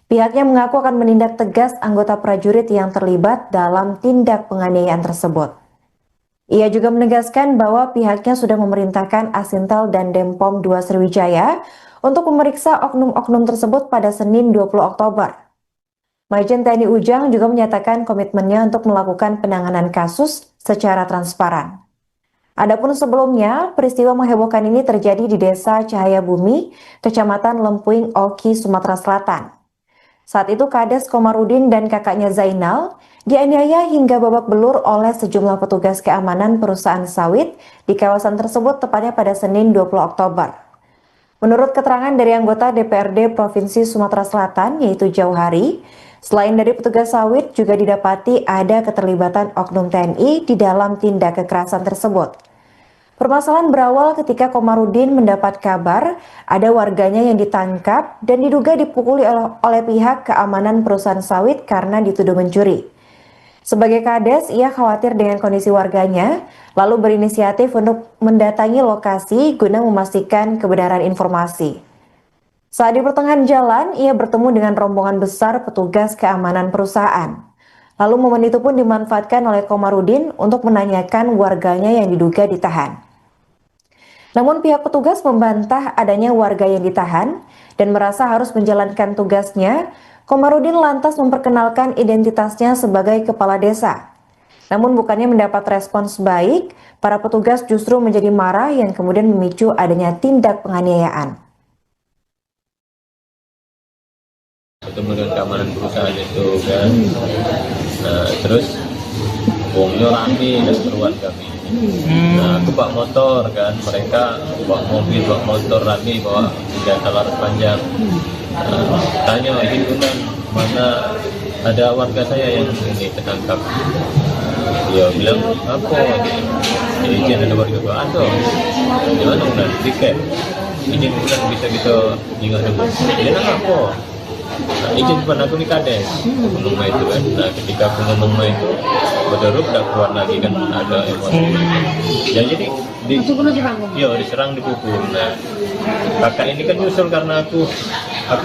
Pihaknya mengaku akan menindak tegas anggota prajurit yang terlibat dalam tindak penganiayaan tersebut. Ia juga menegaskan bahwa pihaknya sudah memerintahkan Asintel dan Denpom 2 Sriwijaya untuk memeriksa oknum-oknum tersebut pada Senin 20 Oktober. Majen TNI Ujang juga menyatakan komitmennya untuk melakukan penanganan kasus secara transparan. Adapun sebelumnya, peristiwa menghebohkan ini terjadi di Desa Cahayabumi, Kecamatan Lempuing, Oki, Sumatera Selatan. Saat itu Kades Komarudin dan kakaknya Zainal dianiaya hingga babak belur oleh sejumlah petugas keamanan perusahaan sawit di kawasan tersebut tepatnya pada Senin 20 Oktober. Menurut keterangan dari anggota DPRD Provinsi Sumatera Selatan yaitu Jauhari, selain dari petugas sawit juga didapati ada keterlibatan oknum TNI di dalam tindak kekerasan tersebut. Permasalahan berawal ketika Komarudin mendapat kabar ada warganya yang ditangkap dan diduga dipukuli oleh pihak keamanan perusahaan sawit karena dituduh mencuri. Sebagai Kades, ia khawatir dengan kondisi warganya, lalu berinisiatif untuk mendatangi lokasi guna memastikan kebenaran informasi. Saat di pertengahan jalan, ia bertemu dengan rombongan besar petugas keamanan perusahaan. Lalu momen itu pun dimanfaatkan oleh Komarudin untuk menanyakan warganya yang diduga ditahan. Namun pihak petugas membantah adanya warga yang ditahan dan merasa harus menjalankan tugasnya. Komarudin lantas memperkenalkan identitasnya sebagai kepala desa. Namun bukannya mendapat respons baik, para petugas justru menjadi marah yang kemudian memicu adanya tindak penganiayaan. Ketemu dengan keamanan perusahaan itu kan. Nah, terus bongnya rame dan keluar kami. Nah, aku bawa motor kan, mereka bawa mobil, bawa motor rame, bawa senjata laras panjang. Tanya izin kan, mana ada warga saya yang ini tertangkap. Dia bilang apa? Izin ada warga gua ada. Gimana udah tiket? Izin bukan bisa kita ingat dulu. Dia nak apa? Nah, izin pun aku di Kades ngomong itu kan. Nah, ketika aku ngomong itu berderuk udah keluar lagi kan ada emosi. Ya jadi diserang dipukul. Nah, kakak ini kan nyusul karena aku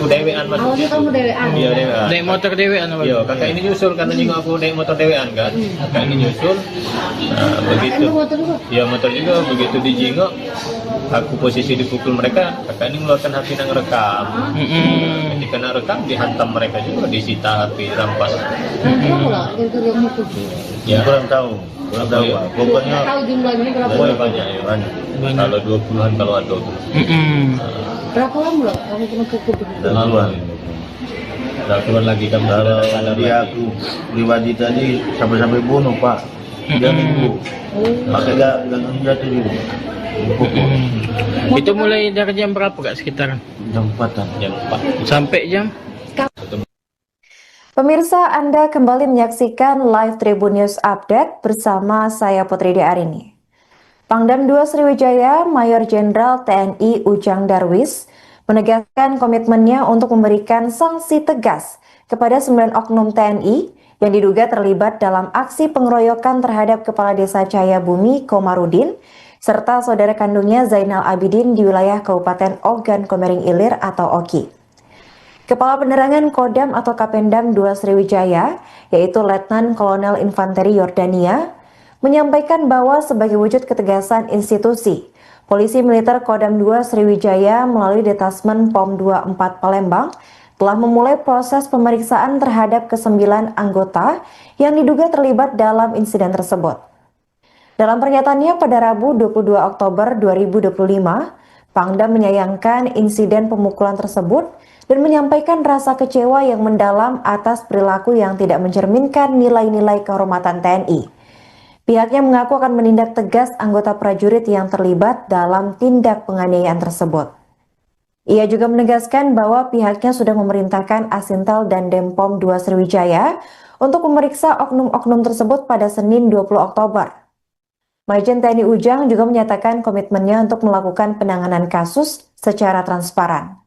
dewean Awalnya maksudnya. kamu dewean. Iya dewean. Naik motor dewean apa? Iya, kakak ini nyusul karena juga aku naik motor dewean kan. Kakak ini nyusul. Nah, begitu. Anda motor juga? Iya motor juga begitu dijingok. Aku posisi dipukul mereka, kakak ini mengeluarkan HP yang rekam. Ketika nak rekam dihantam mereka juga, disita HP, rampas. Berapa lah gara-gara yang mukul? Ya, Kurang tahu Pak. Pokoknya Tahu jumlahnya berapa? pokoknya banyak ya. banyak. Kalau 20-an kalau ada. Berapa lama lah kamu kena pukul? Dan keluar. Udah keluar lagi kan Kalau sadar dia lagi. aku pribadi tadi sampai bunuh Pak. dia minggu pakai gagang jatuh juga dipukul. Itu mulai dari jam berapa kak sekitaran? Jam 4-an. Jam 4. Sampai jam? Pemirsa, Anda kembali menyaksikan live Tribun News Update bersama saya Putri Arini. Pangdam 2 Sriwijaya, Mayor Jenderal TNI Ujang Darwis menegaskan komitmennya untuk memberikan sanksi tegas kepada 9 oknum TNI yang diduga terlibat dalam aksi pengeroyokan terhadap Kepala Desa Cahayabumi Komarudin serta saudara kandungnya Zainal Abidin di wilayah Kabupaten Ogan Komering Ilir atau Oki. Kepala Penerangan Kodam atau Kapendam 2 Sriwijaya, yaitu Letnan Kolonel Infanteri Yordania, menyampaikan bahwa sebagai wujud ketegasan institusi, Polisi Militer Kodam 2 Sriwijaya melalui Detasmen POM 24 Palembang telah memulai proses pemeriksaan terhadap ke-9 anggota yang diduga terlibat dalam insiden tersebut. Dalam pernyataannya pada Rabu 22 Oktober 2025, Pangdam menyayangkan insiden pemukulan tersebut dan menyampaikan rasa kecewa yang mendalam atas perilaku yang tidak mencerminkan nilai-nilai kehormatan TNI. Pihaknya mengaku akan menindak tegas anggota prajurit yang terlibat dalam tindak penganiayaan tersebut. Ia juga menegaskan bahwa pihaknya sudah memerintahkan Asintel dan Denpom 2 Sriwijaya untuk memeriksa oknum-oknum tersebut pada Senin 20 Oktober. Majen TNI Ujang juga menyatakan komitmennya untuk melakukan penanganan kasus secara transparan.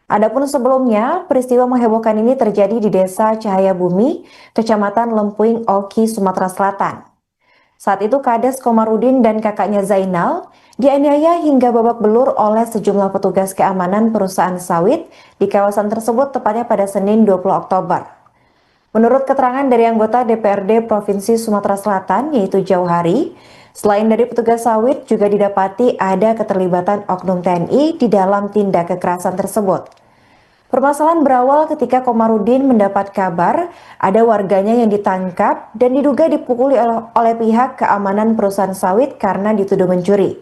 Adapun sebelumnya, peristiwa menghebohkan ini terjadi di Desa Cahayabumi, Kecamatan Lempuing, Oki, Sumatera Selatan. Saat itu Kades Komarudin dan kakaknya Zainal dianiaya hingga babak belur oleh sejumlah petugas keamanan perusahaan sawit di kawasan tersebut tepatnya pada Senin 20 Oktober. Menurut keterangan dari anggota DPRD Provinsi Sumatera Selatan yaitu Jauhari, selain dari petugas sawit juga didapati ada keterlibatan oknum TNI di dalam tindak kekerasan tersebut. Permasalahan berawal ketika Komarudin mendapat kabar ada warganya yang ditangkap dan diduga dipukuli oleh pihak keamanan perusahaan sawit karena dituduh mencuri.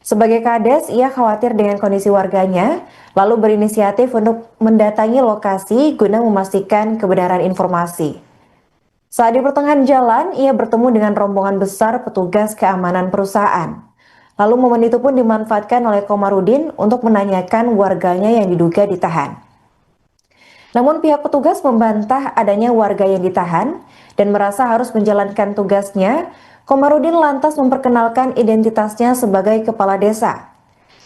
Sebagai Kades, ia khawatir dengan kondisi warganya, lalu berinisiatif untuk mendatangi lokasi guna memastikan kebenaran informasi. Saat di pertengahan jalan, ia bertemu dengan rombongan besar petugas keamanan perusahaan. Lalu momen itu pun dimanfaatkan oleh Komarudin untuk menanyakan warganya yang diduga ditahan. Namun pihak petugas membantah adanya warga yang ditahan dan merasa harus menjalankan tugasnya. Komarudin lantas memperkenalkan identitasnya sebagai kepala desa.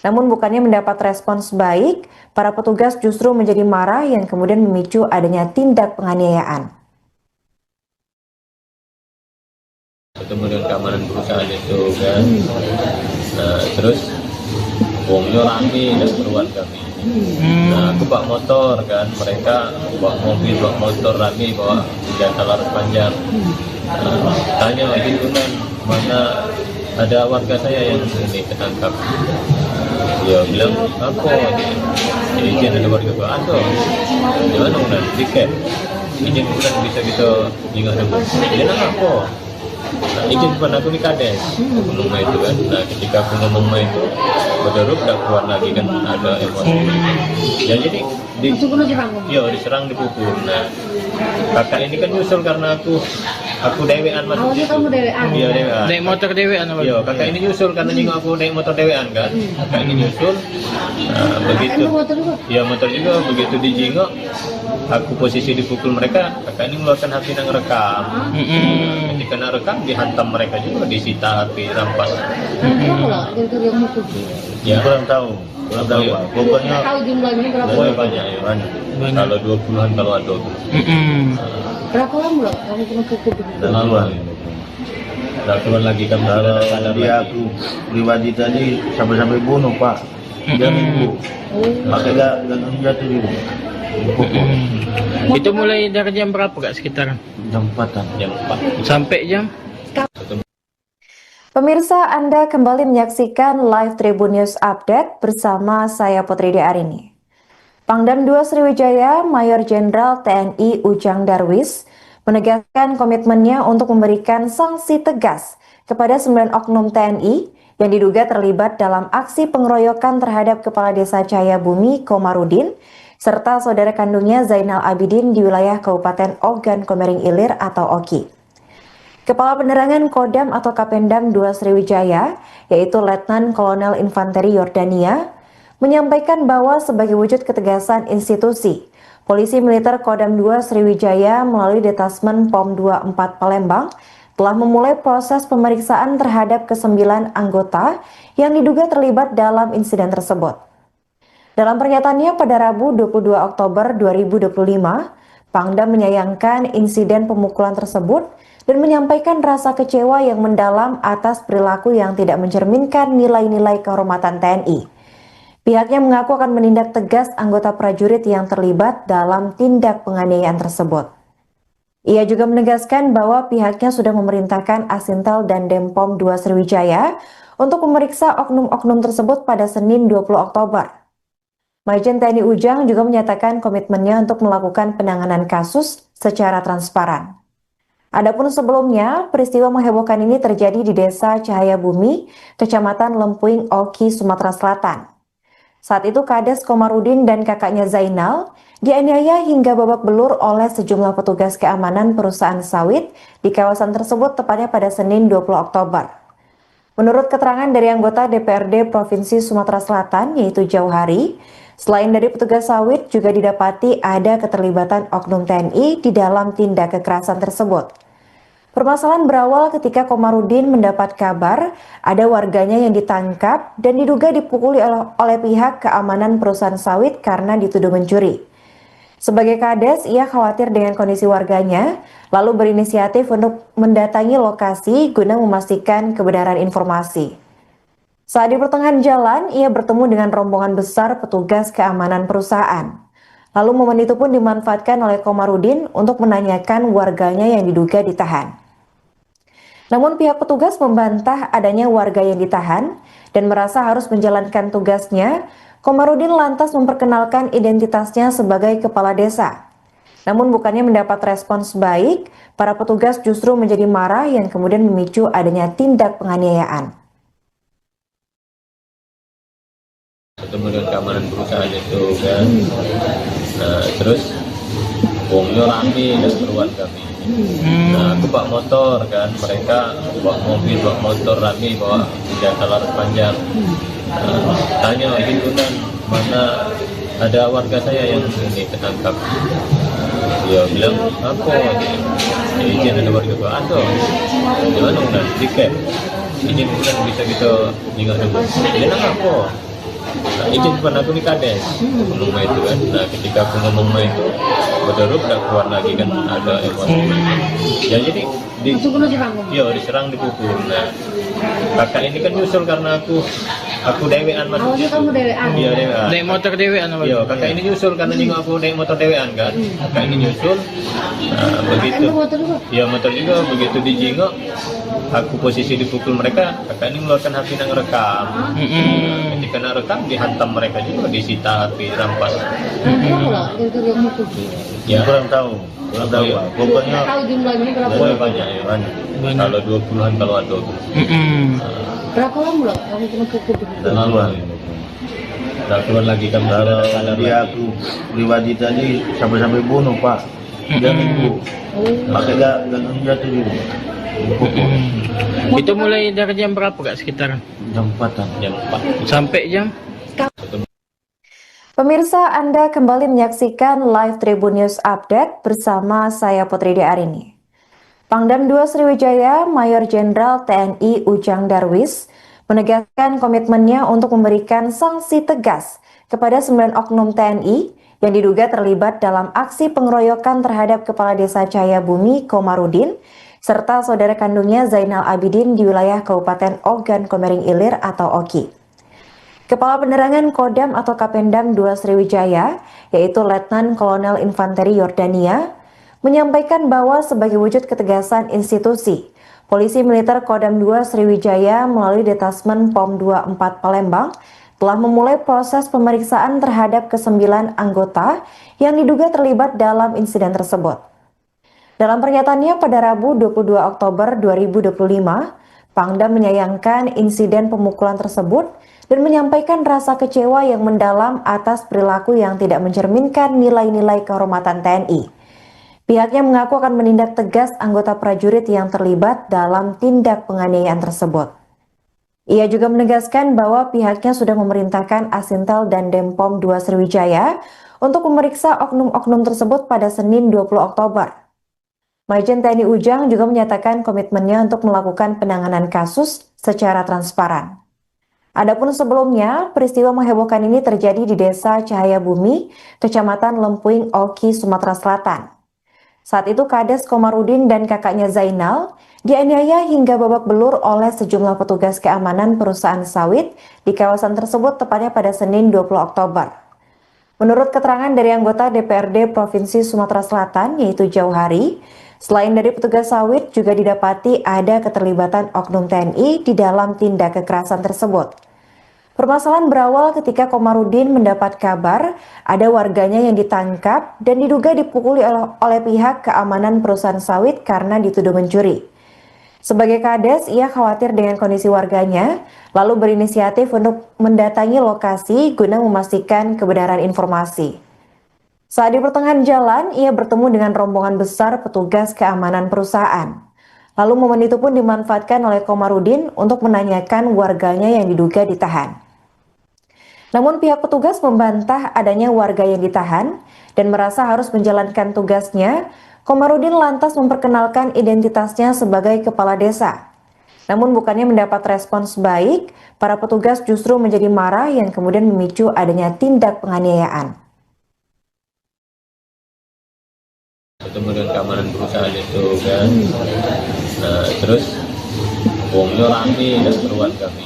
Namun bukannya mendapat respons baik, para petugas justru menjadi marah yang kemudian memicu adanya tindak penganiayaan. Ketemu dengan keamanan perusahaan itu kan, nah terus wongnya rame dan keruan kami. Nah aku bawa motor kan, mereka bawa mobil, bawa motor rame, bawa senjata laras panjang. Tanya lagi kan, mana ada warga saya yang ini ketangkap. Dia bilang apa ini? Izin ada warga gua ada. Gimana udah tiket? Izin bukan bisa kita ingat dulu. Dia nanya apa? Nah, izin bukan aku di Kades. Aku ngomong itu kan. Nah ketika aku ngomong itu, berderuk udah keluar lagi kan ada emosi. Ya jadi diserang dipukul. Nah kakak ini kan nyusul karena aku dewean masuk situ. Kamu dewean? Iya dewean. Naik motor dewean apa? Iya kakak ini nyusul karena nyinggung aku naik motor dewean kan. Kakak ini nyusul. Nah, begitu. Motor juga? Iya motor juga. Begitu dijingok, aku posisi dipukul mereka. Kakak ini mengeluarkan HP yang rekam. Ketika nak rekam dihantam mereka juga, disita HP, rampas. Berapa lah yang mukul? Ya Kurang tahu Pak. Pokoknya Tahu jumlahnya berapa? pokoknya banyak ya. banyak. Kalau 20-an kalau ada. Berapa lama lah kamu kena pukul? Laluan. Udah keluar lagi kan Kalau sadar dia lagi. aku pribadi tadi sampai bunuh Pak. Dia minggu pakai gagang jatuh juga dipukul. Itu mulai dari jam berapa kak sekitaran? Jam 4-an. Jam 4. Sampai jam? Pemirsa, Anda kembali menyaksikan live Tribun News Update bersama saya Putri Arini. Pangdam 2 Sriwijaya, Mayor Jenderal TNI Ujang Darwis menegaskan komitmennya untuk memberikan sanksi tegas kepada 9 oknum TNI yang diduga terlibat dalam aksi pengeroyokan terhadap Kepala Desa Cahayabumi Komarudin serta saudara kandungnya Zainal Abidin di wilayah Kabupaten Ogan Komering Ilir atau Oki. Kepala Penerangan Kodam atau Kapendam 2 Sriwijaya, yaitu Letnan Kolonel Infanteri Yordania, menyampaikan bahwa sebagai wujud ketegasan institusi, Polisi Militer Kodam 2 Sriwijaya melalui Detasmen POM 24 Palembang telah memulai proses pemeriksaan terhadap ke-9 anggota yang diduga terlibat dalam insiden tersebut. Dalam pernyataannya pada Rabu 22 Oktober 2025, Pangdam menyayangkan insiden pemukulan tersebut dan menyampaikan rasa kecewa yang mendalam atas perilaku yang tidak mencerminkan nilai-nilai kehormatan TNI. Pihaknya mengaku akan menindak tegas anggota prajurit yang terlibat dalam tindak penganiayaan tersebut. Ia juga menegaskan bahwa pihaknya sudah memerintahkan Asintel dan Denpom 2 Sriwijaya untuk memeriksa oknum-oknum tersebut pada Senin 20 Oktober. Majen TNI Ujang juga menyatakan komitmennya untuk melakukan penanganan kasus secara transparan. Adapun sebelumnya, peristiwa menghebohkan ini terjadi di Desa Cahaya Bumi, Kecamatan Lempuing, Oki, Sumatera Selatan. Saat itu Kades Komarudin dan kakaknya Zainal dianiaya hingga babak belur oleh sejumlah petugas keamanan perusahaan sawit di kawasan tersebut tepatnya pada Senin 20 Oktober. Menurut keterangan dari anggota DPRD Provinsi Sumatera Selatan yaitu Jauhari, selain dari petugas sawit juga didapati ada keterlibatan oknum TNI di dalam tindak kekerasan tersebut. Permasalahan berawal ketika Komarudin mendapat kabar ada warganya yang ditangkap dan diduga dipukuli oleh pihak keamanan perusahaan sawit karena dituduh mencuri. Sebagai Kades, ia khawatir dengan kondisi warganya, lalu berinisiatif untuk mendatangi lokasi guna memastikan kebenaran informasi. Saat di pertengahan jalan, ia bertemu dengan rombongan besar petugas keamanan perusahaan. Lalu momen itu pun dimanfaatkan oleh Komarudin untuk menanyakan warganya yang diduga ditahan. Namun pihak petugas membantah adanya warga yang ditahan dan merasa harus menjalankan tugasnya. Komarudin lantas memperkenalkan identitasnya sebagai kepala desa. Namun bukannya mendapat respons baik, para petugas justru menjadi marah yang kemudian memicu adanya tindak penganiayaan. Ketemu dengan keamanan perusahaan itu kan, nah terus wongnya rame dan keruan kami. Nah aku bawa motor kan, mereka bawa mobil, bawa motor rame, bawa senjata laras panjang. Tanya gitu kan, mana ada warga saya yang ini ketangkap. Dia bilang apa? Izin ada warga gua ada. Gimana udah tiket? Izin bukan bisa kita tinggal dulu. Dia nang apa? Nah, izin bukan aku di Kades ngomong itu kan. Nah ketika aku ngomong itu betul udah keluar lagi kan ada emosi. Ya jadi diserang dipukul. Nah kakak ini kan nyusul karena aku dewean masuk. Awalnya kamu dewean? Iya dewean. Naik motor dewean apa? Iya kakak ini nyusul karena juga aku naik motor dewean kan. Kakak ini nyusul. Nah, begitu. Iya motor juga begitu dijingok. Aku posisi dipukul mereka, kakak ini mengeluarkan HP yang rekam. Ketika nak rekam dihantam mereka juga, disita HP, rampas. Berapa lah yang mukul? Ya Kurang tahu ya. Pak. Pokoknya Tahu jumlahnya berapa? Pokoknya banyak ya. Kalau 20-an kalau ada. Berapa lama lah kamu kena pukul? Laluan. Udah keluar lagi kan kalau sadar dia lagi. aku pribadi tadi sampai bunuh Pak. Dia minggu. Pakai gagang jatuh juga. Itu mulai dari jam berapa Kak sekitaran? Jam 4-an. Jam 4. Sampai jam? Pemirsa, Anda kembali menyaksikan live Tribun News Update bersama saya Putri Arini. Pangdam 2 Sriwijaya, Mayor Jenderal TNI Ujang Darwis, menegaskan komitmennya untuk memberikan sanksi tegas kepada 9 oknum TNI yang diduga terlibat dalam aksi pengeroyokan terhadap Kepala Desa Cahaya Bumi Komarudin, serta saudara kandungnya Zainal Abidin di wilayah Kabupaten Ogan Komering Ilir atau Oki. Kepala Penerangan Kodam atau Kapendam 2 Sriwijaya, yaitu Letnan Kolonel Infanteri Yordania, menyampaikan bahwa sebagai wujud ketegasan institusi, Polisi Militer Kodam 2 Sriwijaya melalui Detasmen POM 24 Palembang telah memulai proses pemeriksaan terhadap ke-9 anggota yang diduga terlibat dalam insiden tersebut. Dalam pernyataannya pada Rabu 22 Oktober 2025, Pangdam menyayangkan insiden pemukulan tersebut dan menyampaikan rasa kecewa yang mendalam atas perilaku yang tidak mencerminkan nilai-nilai kehormatan TNI. Pihaknya mengaku akan menindak tegas anggota prajurit yang terlibat dalam tindak penganiayaan tersebut. Ia juga menegaskan bahwa pihaknya sudah memerintahkan Asintel dan Denpom 2 Sriwijaya untuk memeriksa oknum-oknum tersebut pada Senin 20 Oktober. Majen TNI Ujang juga menyatakan komitmennya untuk melakukan penanganan kasus secara transparan. Adapun sebelumnya, peristiwa menghebohkan ini terjadi di Desa Cahaya Bumi, Kecamatan Lempuing, Oki, Sumatera Selatan. Saat itu Kades Komarudin dan kakaknya Zainal dianiaya hingga babak belur oleh sejumlah petugas keamanan perusahaan sawit di kawasan tersebut tepatnya pada Senin 20 Oktober. Menurut keterangan dari anggota DPRD Provinsi Sumatera Selatan yaitu Jauhari, selain dari petugas sawit juga didapati ada keterlibatan oknum TNI di dalam tindak kekerasan tersebut. Permasalahan berawal ketika Komarudin mendapat kabar ada warganya yang ditangkap dan diduga dipukuli oleh pihak keamanan perusahaan sawit karena dituduh mencuri. Sebagai Kades, ia khawatir dengan kondisi warganya, lalu berinisiatif untuk mendatangi lokasi guna memastikan kebenaran informasi. Saat di pertengahan jalan, ia bertemu dengan rombongan besar petugas keamanan perusahaan. Lalu momen itu pun dimanfaatkan oleh Komarudin untuk menanyakan warganya yang diduga ditahan. Namun pihak petugas membantah adanya warga yang ditahan dan merasa harus menjalankan tugasnya. Komarudin lantas memperkenalkan identitasnya sebagai kepala desa. Namun bukannya mendapat respons baik, para petugas justru menjadi marah yang kemudian memicu adanya tindak penganiayaan. Ketemu dengan keamanan perusahaan itu kan, nah terus uangnya rame dan keruan kami.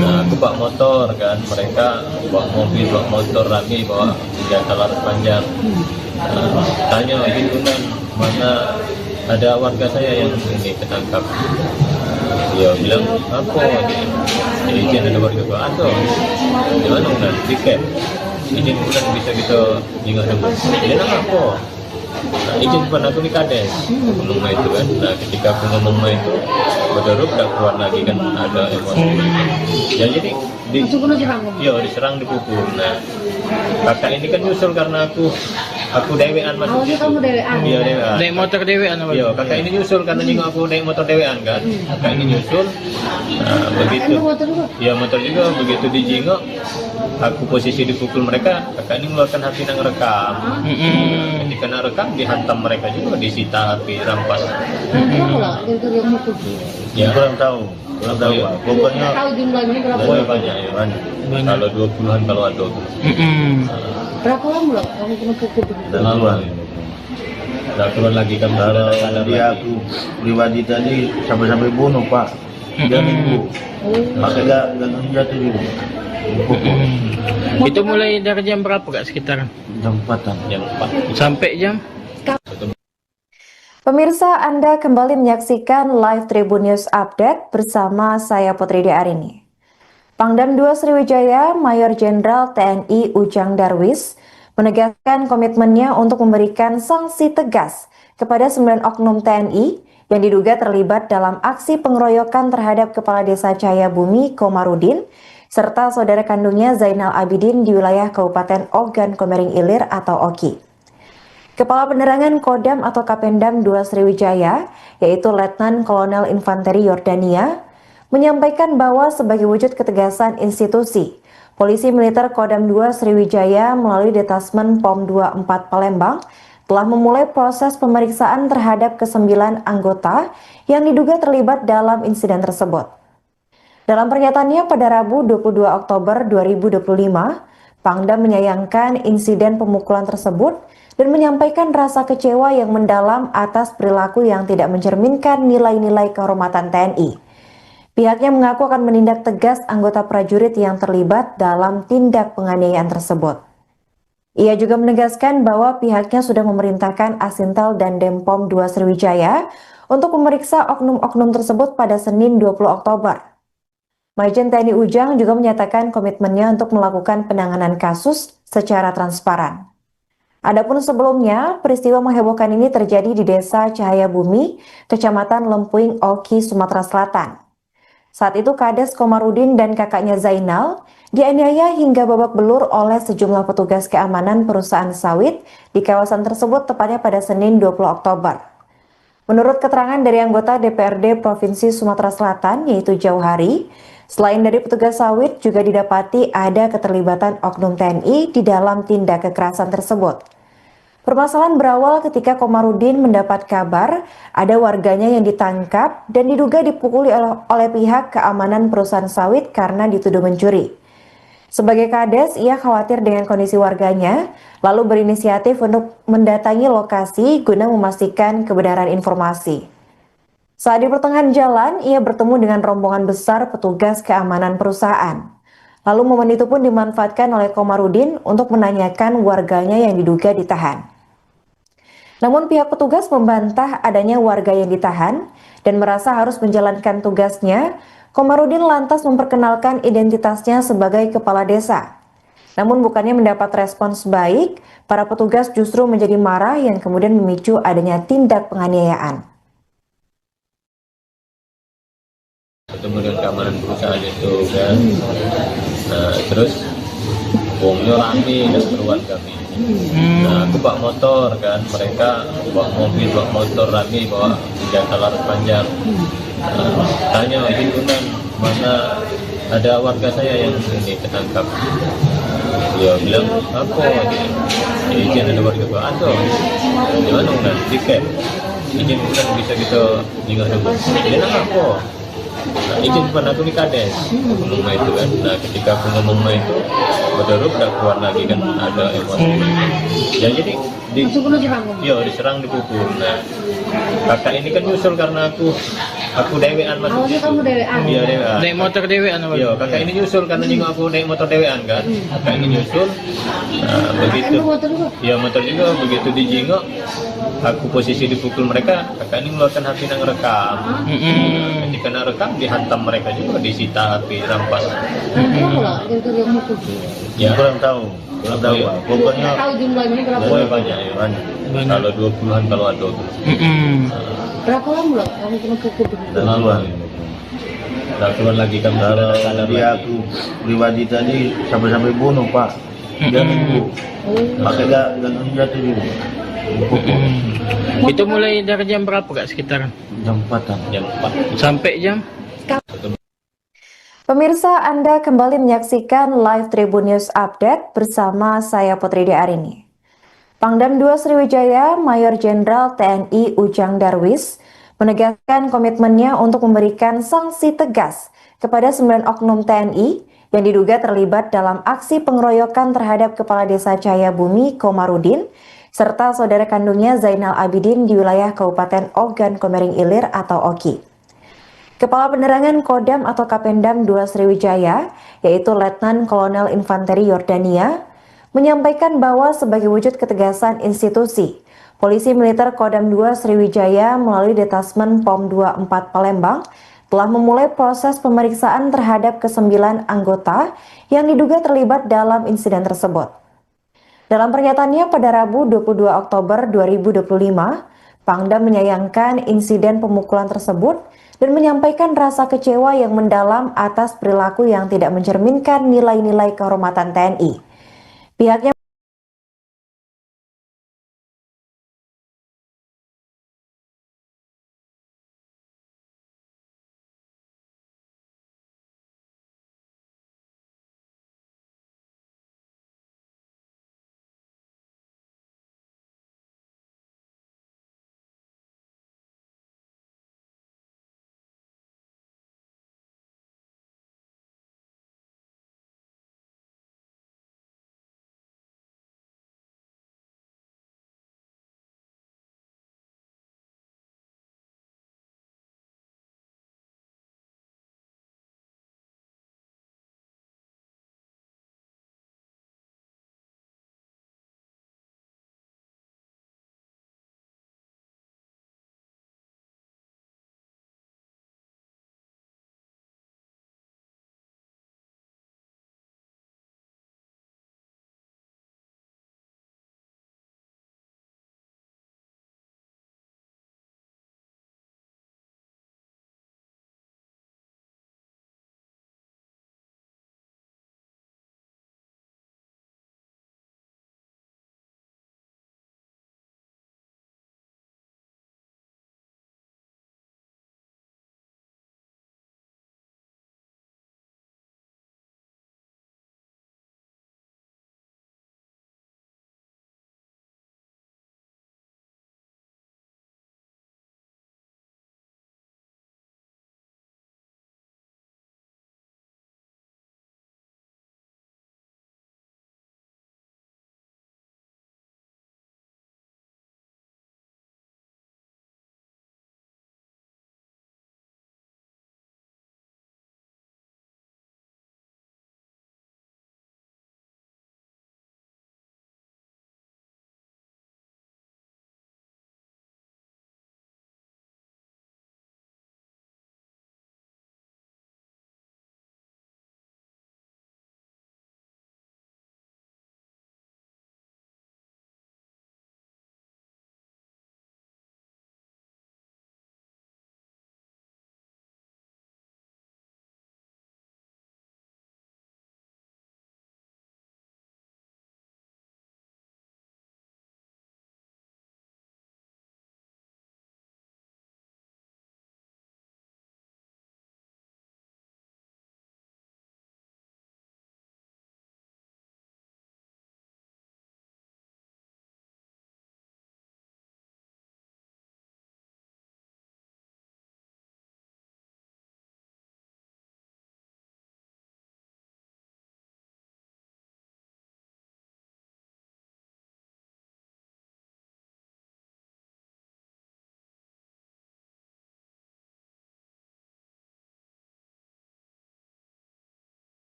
Nah aku bawa motor kan, mereka bawa mobil, bawa motor rame, bawa senjata laras panjang. Tanya gitu kan, mana ada warga saya yang ini ketangkap. Dia bilang apa izin ada warga gua ada. Gimana bukan tiket? Izin bukan bisa kita jenguk dulu. Dia nak apa? Nah, izin pun aku di Kades ngomong itu kan. Nah ketika aku ngomong itu berderuk udah keluar lagi kan ada emosi. Ya jadi diserang dipukul. Nah kakak ini kan nyusul karena aku dewean masuk Awalnya situ. kamu dewean? Iya dewean. Naik motor dewean apa? Iya kakak ini nyusul karena nyinggung aku naik motor dewean kan. Kakak ini nyusul. Nah begitu. Anda motor juga? Iya motor juga begitu dijingok. Aku posisi dipukul mereka. Kakak ini mengeluarkan HP nang rekam. Ketika nang rekam dihantam mereka juga, disita HP, rampas. Berapa lah yang mukul? Ya Kurang tahu Pak. Pokoknya Tahu jumlahnya berapa? pokoknya banyak ya. banyak. Kalau 20-an kalau ada. Berapa lama lah kamu kena pukul begitu? Dan keluar. Udah keluar lagi kan Kalau sadar dia lagi. aku pribadi tadi sampai bunuh Pak. Dia minggu. Makanya gak jatuh juga. Itu mulai dari jam berapa kak sekitaran? Jam 4-an. Jam 4. Sampai jam? Pemirsa, Anda kembali menyaksikan live Tribun News Update bersama saya Putri Arini. Pangdam 2 Sriwijaya, Mayor Jenderal TNI Ujang Darwis, menegaskan komitmennya untuk memberikan sanksi tegas kepada 9 oknum TNI yang diduga terlibat dalam aksi pengeroyokan terhadap Kepala Desa Cahaya Bumi Komarudin, serta saudara kandungnya Zainal Abidin di wilayah Kabupaten Ogan Komering Ilir atau Oki. Kepala Penerangan Kodam atau Kapendam 2 Sriwijaya, yaitu Letnan Kolonel Infanteri Yordania, menyampaikan bahwa sebagai wujud ketegasan institusi, Polisi Militer Kodam 2 Sriwijaya melalui Detasmen POM 24 Palembang telah memulai proses pemeriksaan terhadap ke-9 anggota yang diduga terlibat dalam insiden tersebut. Dalam pernyataannya pada Rabu 22 Oktober 2025, Pangdam menyayangkan insiden pemukulan tersebut dan menyampaikan rasa kecewa yang mendalam atas perilaku yang tidak mencerminkan nilai-nilai kehormatan TNI. Pihaknya mengaku akan menindak tegas anggota prajurit yang terlibat dalam tindak penganiayaan tersebut. Ia juga menegaskan bahwa pihaknya sudah memerintahkan Asintel dan Denpom 2 Sriwijaya untuk memeriksa oknum-oknum tersebut pada Senin 20 Oktober. Majen TNI Ujang juga menyatakan komitmennya untuk melakukan penanganan kasus secara transparan. Adapun sebelumnya, peristiwa menghebohkan ini terjadi di Desa Cahaya Bumi, Kecamatan Lempuing, Oki, Sumatera Selatan. Saat itu Kades Komarudin dan kakaknya Zainal dianiaya hingga babak belur oleh sejumlah petugas keamanan perusahaan sawit di kawasan tersebut tepatnya pada Senin 20 Oktober. Menurut keterangan dari anggota DPRD Provinsi Sumatera Selatan yaitu Jauhari, selain dari petugas sawit juga didapati ada keterlibatan oknum TNI di dalam tindak kekerasan tersebut. Permasalahan berawal ketika Komarudin mendapat kabar ada warganya yang ditangkap dan diduga dipukuli oleh pihak keamanan perusahaan sawit karena dituduh mencuri. Sebagai Kades, ia khawatir dengan kondisi warganya, lalu berinisiatif untuk mendatangi lokasi guna memastikan kebenaran informasi. Saat di pertengahan jalan, ia bertemu dengan rombongan besar petugas keamanan perusahaan. Lalu momen itu pun dimanfaatkan oleh Komarudin untuk menanyakan warganya yang diduga ditahan. Namun pihak petugas membantah adanya warga yang ditahan dan merasa harus menjalankan tugasnya. Komarudin lantas memperkenalkan identitasnya sebagai kepala desa. Namun bukannya mendapat respons baik, para petugas justru menjadi marah yang kemudian memicu adanya tindak penganiayaan. Ketemu dengan keamanan perusahaan itu kan, terus bongnya rame dan keluar kami. Nah, aku bawa motor kan, mereka bawa mobil, bawa motor rame, bawa senjata laras panjang. Tanya izin kan, mana ada warga saya yang ini ketangkap. Dia bilang apa? Izin ada warga gua ada. Gimana kan? Tiket. Izin kan bisa kita tinggal dulu. Izin apa? Nah, izin pernah aku di Kades ngomong itu kan. Nah, ketika aku ngomong itu baru udah keluar lagi kan ada emosi. Ya jadi diserang dipukul. Nah, kakak ini kan nyusul karena aku dewean masuk. Awalnya kamu dewean? Iya dewean. Naik motor dewean apa? Iya, kakak ini nyusul karena juga aku naik motor dewean kan. Kakak ini nyusul. Nah, begitu. Motor juga? Iya motor juga, begitu dijingok aku posisi dipukul mereka, kakak ini mengeluarkan HP yang rekam. Ketika nak rekam dihantam mereka juga, disita HP, rampas. Berapa lah yang mukul? Ya Kurang tahu ya. pokoknya Tahu jumlahnya berapa? Pokoknya banyak ya. banyak. Kalau 20-an kalau ada. Berapa lama lah kamu kena pukul? Tentuan. Nah, keluar lagi kan Kalau ada dia lagi. aku pribadi tadi sampai bunuh Pak. Dia nunggu. Pakai gak jatuh juga. Pukul. Itu mulai dari jam berapa kak sekitaran? Jam 4-an. Jam 4. Sampai jam? Pemirsa, Anda kembali menyaksikan live Tribun News Update bersama saya Putri Arini. Pangdam 2 Sriwijaya, Mayor Jenderal TNI Ujang Darwis menegaskan komitmennya untuk memberikan sanksi tegas kepada 9 oknum TNI yang diduga terlibat dalam aksi pengeroyokan terhadap Kepala Desa Cahayabumi Komarudin serta saudara kandungnya Zainal Abidin di wilayah Kabupaten Ogan Komering Ilir atau Oki. Kepala Penerangan Kodam atau Kapendam 2 Sriwijaya, yaitu Letnan Kolonel Infanteri Yordania, menyampaikan bahwa sebagai wujud ketegasan institusi, Polisi Militer Kodam 2 Sriwijaya melalui Detasmen POM 24 Palembang telah memulai proses pemeriksaan terhadap ke-9 anggota yang diduga terlibat dalam insiden tersebut. Dalam pernyataannya pada Rabu 22 Oktober 2025, Pangdam menyayangkan insiden pemukulan tersebut dan menyampaikan rasa kecewa yang mendalam atas perilaku yang tidak mencerminkan nilai-nilai kehormatan TNI. Pihaknya